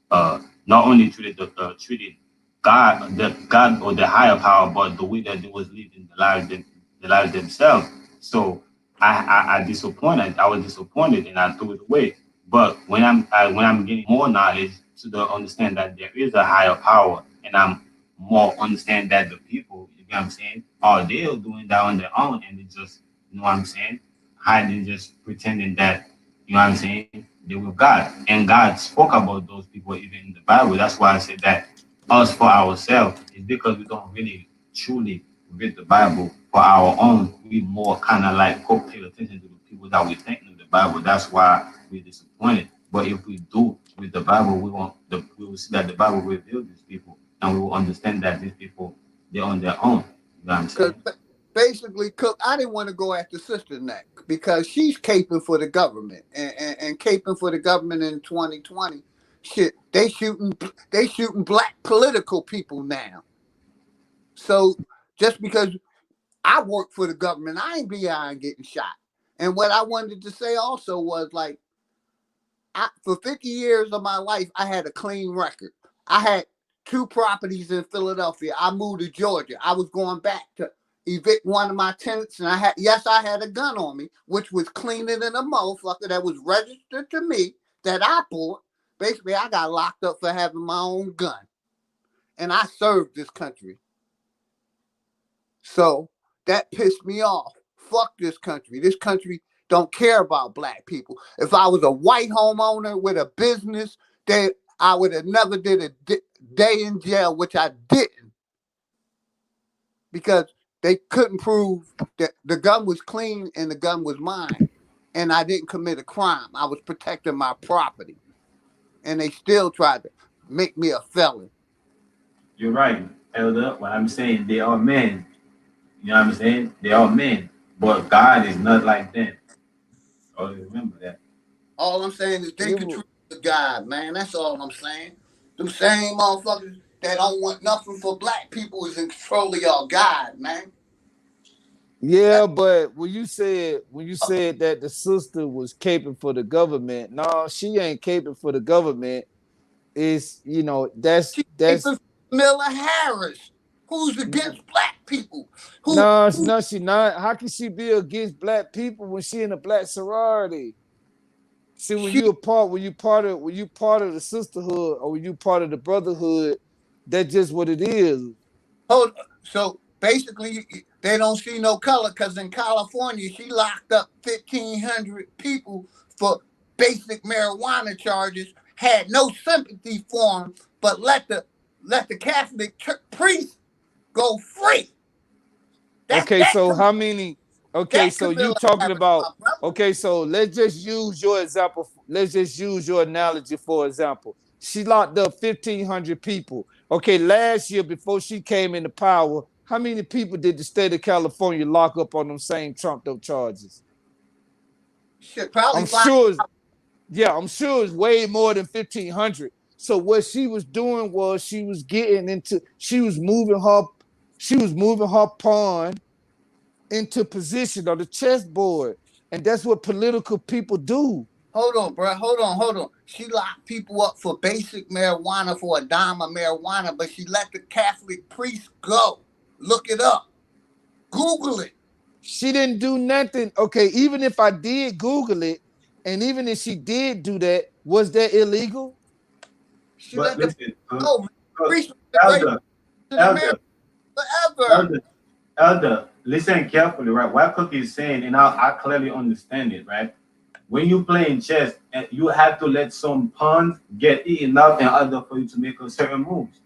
not only treated God or the higher power, but the way that they was living the lives themselves. So I disappointed. I was disappointed, and I threw it away. But when I'm getting more knowledge to the understand that there is a higher power, and I'm more understand that the people, you know what I'm saying, are they doing that on their own, and they just, you know what I'm saying, hiding, just pretending that, you know what I'm saying, they were God. And God spoke about those people even in the Bible. That's why I said that us for ourselves is because we don't really truly read the Bible for our own. We more kind of like go pay attention to the people that we think in the Bible. That's why we're disappointed. But if we do with the Bible, we will see that the Bible reveals these people, and we will understand that these people, they're on their own. You know what I'm Because saying? basically, Cook, I didn't want to go after Sister Neck because she's caping for the government and caping for the government in 2020. Shit, they shooting black political people now. So just because I work for the government, I ain't behind getting shot. And what I wanted to say also was like, for 50 years of my life, I had a clean record. I had 2 properties in Philadelphia. I moved to Georgia. I was going back to evict one of my tenants, and I had a gun on me, which was cleaner than a motherfucker that was registered to me that I bought. Basically, I got locked up for having my own gun, and I served this country. So that pissed me off. Fuck this country. This country don't care about black people. If I was a white homeowner with a business, I would have never did a day in jail, which I didn't, because they couldn't prove that the gun was clean and the gun was mine, and I didn't commit a crime. I was protecting my property, and they still tried to make me a felon. You're right, Elder. What I'm saying, they are men. You know what I'm saying? They are men. But God is not like them. Always remember that. All I'm saying is they control the God, man. That's all I'm saying. Them same motherfuckers that don't want nothing for black people is in control of y'all God, man. Yeah, but when you said that the sister was caping for the government, no, she ain't caping for the government. It's, you know, She that's Miller Harris, who's against black people. Who no, she not. How can she be against black people when she in a black sorority? See, she when you part of the sisterhood, or when you part of the brotherhood, that's just what it is. hold. So basically, they don't see no color because in California, she locked up 1,500 people for basic marijuana charges. Had no sympathy for them, but let the Catholic priest go free. Okay, so how many? Okay, that so you Camilla talking Harris, about? my brother. Okay, so let's just use your example. Let's just use your analogy for example. She locked up 1,500 people. Okay, last year before she came into power, how many people did the state of California lock up on them same trumped up charges? Shit, probably I'm five. sure. Yeah, I'm sure it's way more than 1,500. So what she was doing was she was getting into. She was moving her pawn into position on the chessboard. And that's what political people do. Hold on, bro. Hold on. She locked people up for basic marijuana for a dime of marijuana, but she let the Catholic priest go. Look it up. Google it. She didn't do nothing. Okay, even if I did Google it, and even if she did do that, was that illegal? She But let the listen, go. Man. Priest was the greatest elder, in America elder, forever. elder, listen carefully, right? What Cookie is saying, and I clearly understand it, right? When you playing chess, and you have to let some pawns get eaten up in order for you to make a certain moves.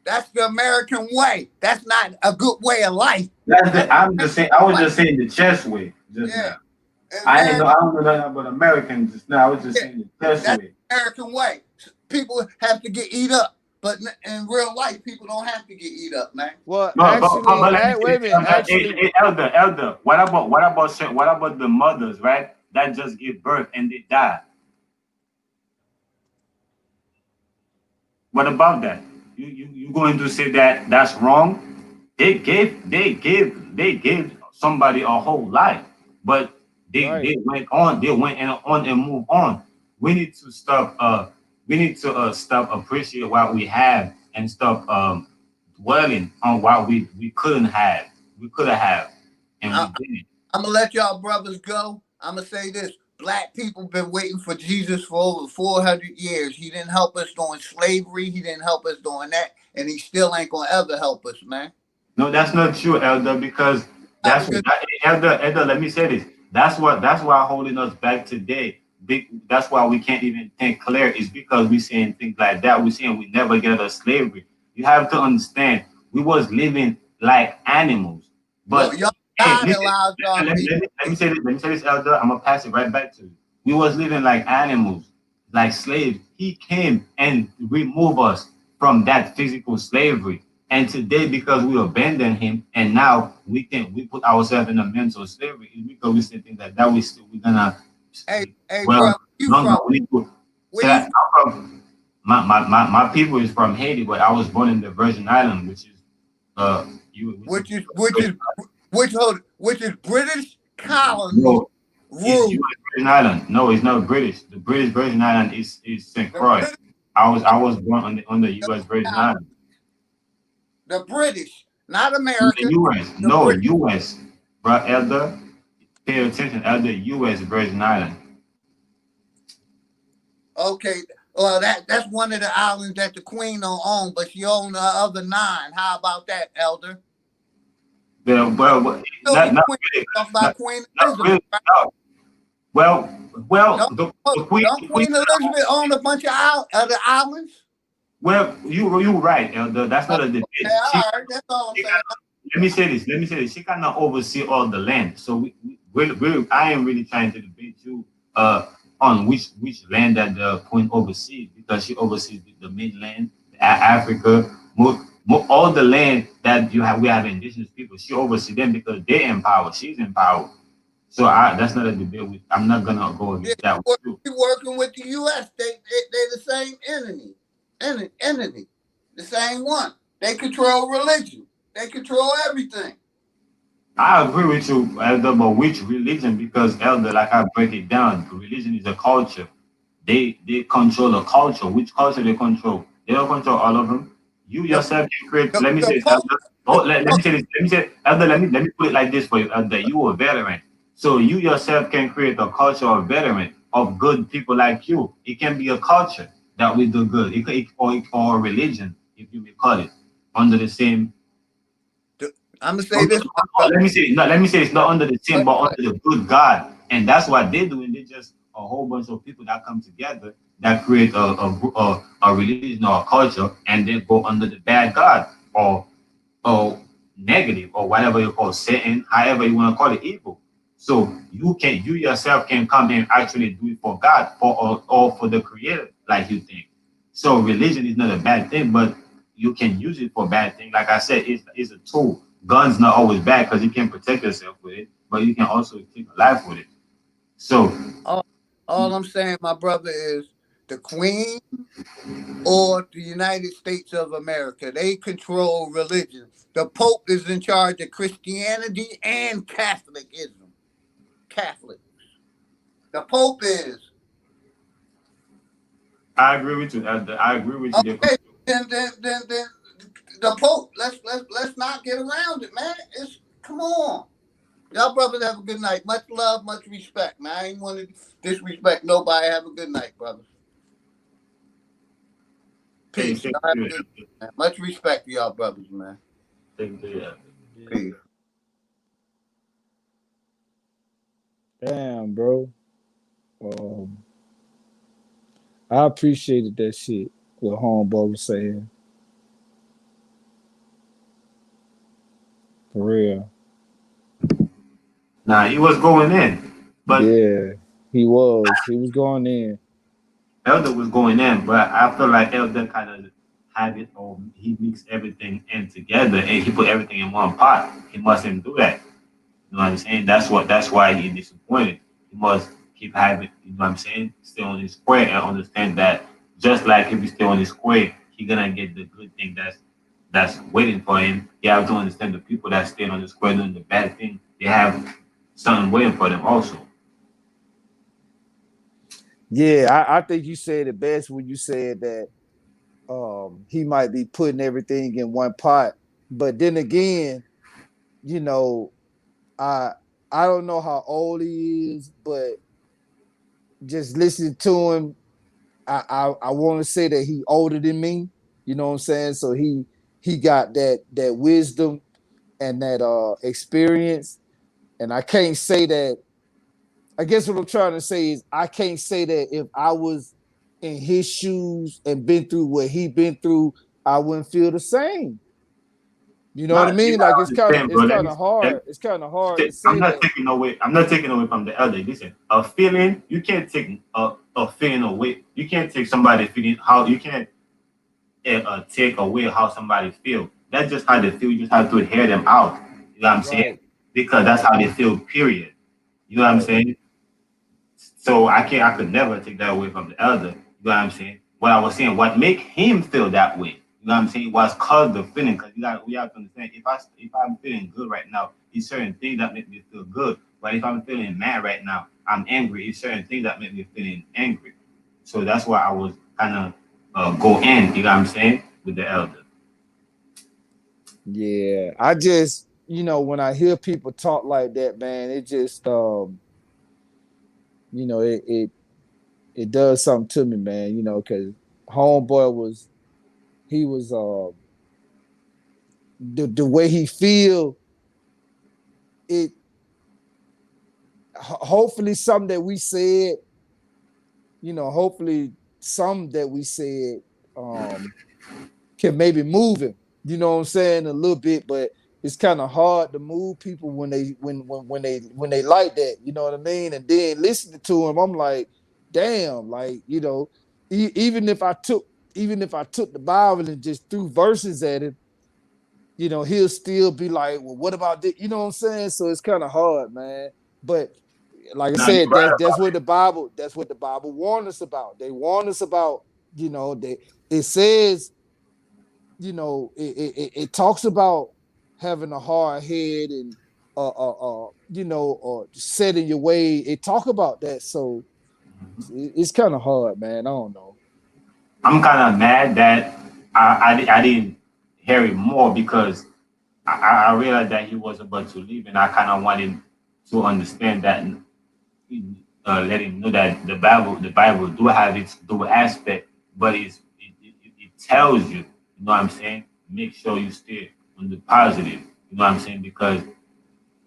That's the American way. That's not a good way of life. I'm just saying. I was just saying the chess way just now. I don't know nothing about American just now. I was just saying the chess that's way. the American way. People have to get eat up, but in real life, people don't have to get eat up, man. Well, But let me wait a minute. Actually, elder. What about the mothers, right? That just give birth and they die. What about that? You going to say that that's wrong? They gave somebody a whole life, but they went on, and move on. We need to stop. We need to stop appreciate what we have and stop dwelling on what we couldn't have. We could have, and we didn't. I'm gonna let y'all brothers go. I'm gonna say this: Black people been waiting for Jesus for over 400 years. He didn't help us during slavery. He didn't help us during that, and he still ain't gonna ever help us, man. No, that's not true, Elder, because Elder, let me say this. That's why holding us back today. That's why we can't even think clear, is because we saying things like that. We're saying we never get out of slavery. You have to understand, we was living like animals. But y'all hey, God allowed y'all let me say this, Elder. I'm gonna pass it right back to you. We was living like animals, like slaves. He came and removed us from that physical slavery. And today, because we abandoned him, and now we put ourselves in a mental slavery, is because we say things like that. We're gonna. Hey, Well, bro, you no, from? we need to. I'm from, my people is from Haiti, but I was born in the Virgin Island, which is British colony no, it's rule. U.S. Virgin Island. No, it's not British. The British Virgin Island is St. Croix. I was born on the U.S. Virgin Island. The British, not America. The U.S. No, British. U.S. Bro, Elder, pay attention. Elder, U.S. Virgin Island. Okay, well that's one of the islands that the Queen don't own, but she own the other 9. How about that, Elder? Well, not really. Not Queen Elizabeth. Really, no. Well, the Queen. Don't Queen Elizabeth own a bunch of other islands? Well, you're right, Elder. That's not a debate. That's all I'm saying. Let me say this. She cannot oversee all the land. So I am really trying to debate you on which land that the Queen oversees, because she oversees the mainland, Africa, all the land that we have indigenous people. She oversees them because they're in power. She's in power. So that's not a debate. I'm not gonna go against that. We're working with the U.S. They're the same entity, the same one. They control religion. They control everything. I agree with you, Elder, but which religion? Because, Elder, like I break it down, religion is a culture. They control a culture. Which culture they control? They don't control all of them. You yourself can create. Let me say, Elder. Let me say this. Let me say, Elder. Let me put it like this for you, Elder. You are a veteran, so you yourself can create a culture of veteran of good people like you. It can be a culture that we do good. Or a religion, if you may call it, under the same. I'm gonna say this. Let me say it's not under the same, but under the good God, and that's what they're doing. They're just a whole bunch of people that come together that create a religion or a culture, and they go under the bad God or negative or whatever you call Satan, however you want to call it evil. So you yourself can come and actually do it for God or for the creator, like you think. So religion is not a bad thing, but you can use it for bad thing. Like I said, it's a tool. Guns not always bad because you can protect yourself with it, but you can also take a life with it. So All I'm saying, my brother, is the Queen or the United States of America. They control religion. The Pope is in charge of Christianity and Catholicism. Catholic. The Pope is. I agree with you. I agree with you there. Okay, then the Pope. Let's not get around it, man. Come on. Y'all brothers have a good night. Much love, much respect, man. I ain't want to disrespect nobody. Have a good night, brothers. Peace. Hey, Y'all have a good night, man. Much respect to y'all brothers, man. Peace. Damn, bro. I appreciated that shit. What homeboy was saying. For real. Nah, he was going in, but yeah, he was. He was going in. Elder was going in, but I feel like Elder kind of had it, or he mixed everything in together and he put everything in one pot. He mustn't do that. You know what I'm saying? That's why he's disappointed. He must keep having, you know what I'm saying, stay on his square and understand that just like if he stay on his square, he's gonna get the good thing that's waiting for him. You have to understand the people that stay on the square doing the bad thing, they have something waiting for them also. Yeah, I think you said it best when you said that he might be putting everything in one pot. But then again, you know, I don't know how old he is, but just listening to him, I want to say that he older than me. You know what I'm saying? So he got that wisdom and that experience. And I can't say that. I guess what I'm trying to say is I can't say that if I was in his shoes and been through what he been through, I wouldn't feel the same. You know what I Not, you mean? gotta Like understand, bro. Let me, hard. It's kind of hard to I'm say not that. taking away. I'm not taking away from the elder. Listen, a feeling you can't take a feeling away. You can't take somebody feeling how you can't take away how somebody feel. That's just how they feel. You just have to hear them out. You know what I'm saying? Right. Because that's Right. how they feel. Period. You know what I'm Right. saying? So I could never take that away from the elder. You know what I'm saying? What I was saying, what make him feel that way, you know what I'm saying, was cause the feeling. Because we have to understand, if I'm feeling good right now, it's certain things that make me feel good. But if I'm feeling mad right now, I'm angry. It's certain things that make me feeling angry. So that's why I was kind of go in, you know what I'm saying, with the elder. Yeah. I just, when I hear people talk like that, man, it just it does something to me, man, because homeboy was the way he feel it. Hopefully something that we said, hopefully some that we said can maybe move him, you know what I'm saying, a little bit, but it's kind of hard to move people when they like that, you know what I mean? And then listening to him, I'm like, damn, like, even if I took the Bible and just threw verses at him, he'll still be like, well, what about this? You know what I'm saying? So it's kind of hard, man. But like I Now you're said, right that's about what the Bible warned us about. They warn us about, it says, it talks about having a hard head and set in your way. It talk about that. So it's kind of hard, man. I don't know. I'm kind of mad that I didn't hear it more because I realized that he was about to leave, and I kind of wanted to understand that, let him know that the Bible do have its dual aspect, but it tells you, you know what I'm saying. Make sure you stay on the positive, you know what I'm saying, because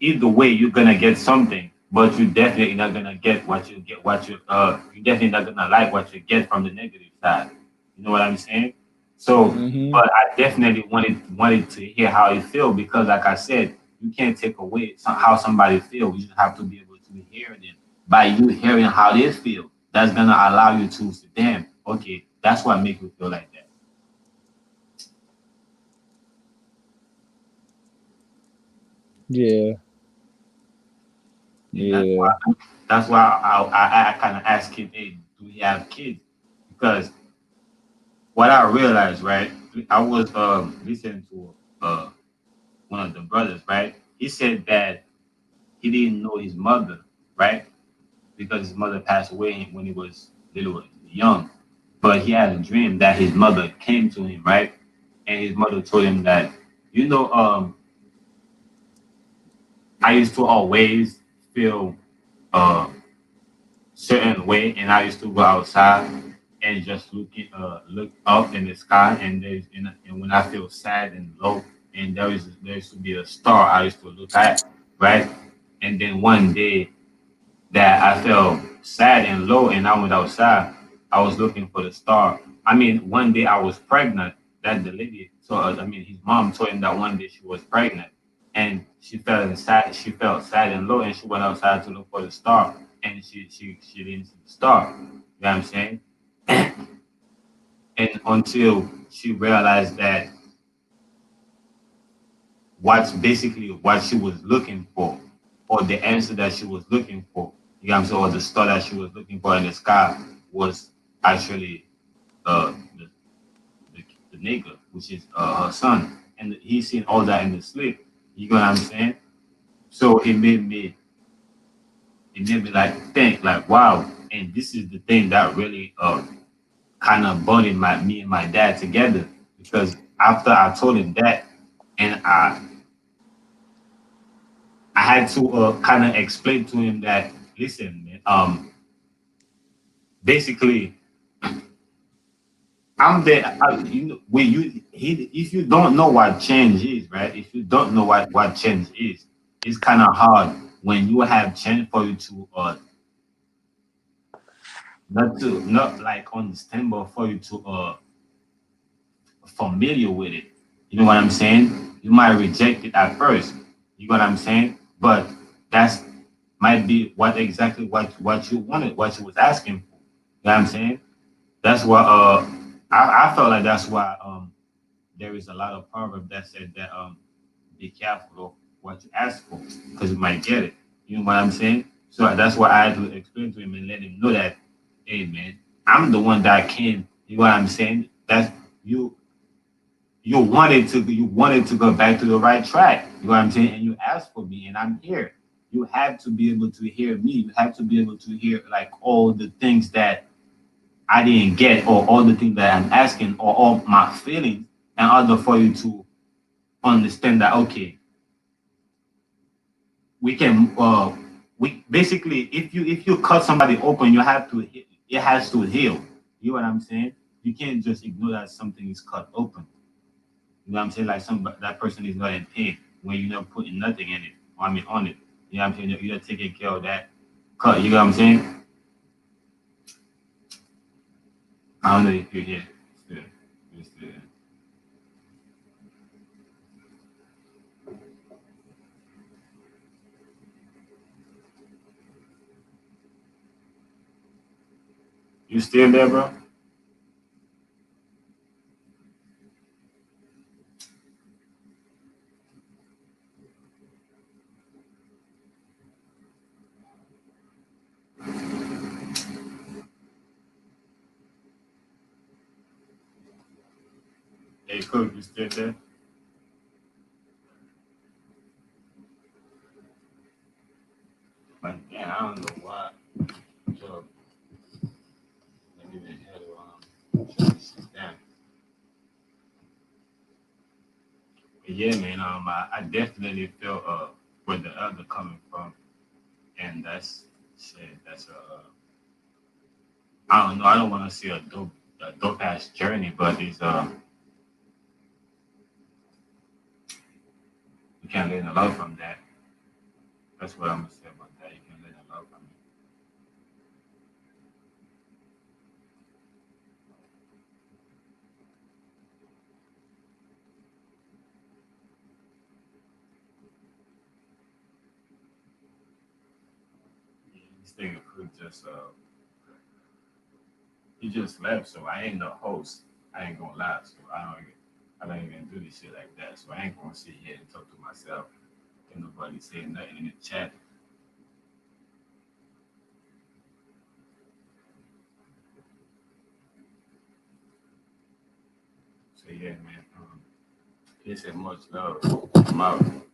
either way you're gonna get something, but you definitely not gonna get what you get. You definitely not gonna like what you get from the negative side. You know what I'm saying? So, Mm-hmm. but I definitely wanted to hear how he feel because, like I said, you can't take away how somebody feels. You just have to be able to hear them. By you hearing how they feel, that's gonna allow you to say, damn, okay, that's what make you feel like that. Yeah. And that's Yeah. why I kind of asked him, hey, do he have kids? Because what I realized, right? I was listening to one of the brothers, right? He said that he didn't know his mother, right? Because his mother passed away when he was little young. But he had a dream that his mother came to him, right? And his mother told him that, you know, I used to always feel uh certain way, and I used to go outside and just look up in the sky, and and when I feel sad and low, and there used to be a star I used to look at, right? And then one day that I felt sad and low, and I went outside, I was looking for the star. I mean, one day I was pregnant. That the lady, so I mean, his mom told him that one day she was pregnant, and she felt sad. She felt sad and low, and she went outside to look for the star, and she didn't see the star. You know what I'm saying? And until she realized that what's basically what she was looking for, or the answer that she was looking for, you know what I'm saying, or the star that she was looking for in the sky was actually the, the nigga, which is her son. And he seen all that in the sleep. You know what I'm saying? So it made me like think like wow, and this is the thing that really kind of bonded me and my dad together because after I told him that and I had to kind of explain to him that listen, man, basically I'm there. You know, when if you don't know what change is, right? If you don't know what change is, it's kind of hard when you have change for you to not like understand, but for you to familiar with it. You know what I'm saying? You might reject it at first. You know what I'm saying? But that's might be what you wanted, what you was asking for. You know what I'm saying? That's what I felt like that's why there is a lot of proverb that said that be careful of what you ask for because you might get it. You know what I'm saying? So that's why I had to explain to him and let him know that, hey man, I'm the one that came. You know what I'm saying? That's you you wanted to go back to the right track. You know what I'm saying? And you asked for me and I'm here. You have to be able to hear me. You have to be able to hear like all the things that I didn't get or all the things that I'm asking or all my feelings in order for you to understand that okay, we can we basically if you cut somebody open, you have to it has to heal. You know what I'm saying? You can't just ignore that something is cut open. You know what I'm saying? Like some that person is not in pain when you're not putting nothing in it. Or I mean on it. You know what I'm saying? You're taking care of that cut. You know what I'm saying? I don't know if you're here. Still, you're still. You still there, bro? Hey, Cook, you still there? But yeah, I don't know why. So, let me head shut this shit down. But yeah, man. I definitely feel where the other coming from, and that's shit. That's I don't know. I don't want to see a dope ass journey, but it's you can't learn a lot from that. That's what I'm gonna say about that. You can learn a lot from it. this nigga could just he just left, so I ain't no host. I ain't gonna lie, so I don't even do this shit like that. So I ain't gonna sit here and talk to myself. And nobody saying nothing in the chat. So yeah, man. Peace and much love. I'm out.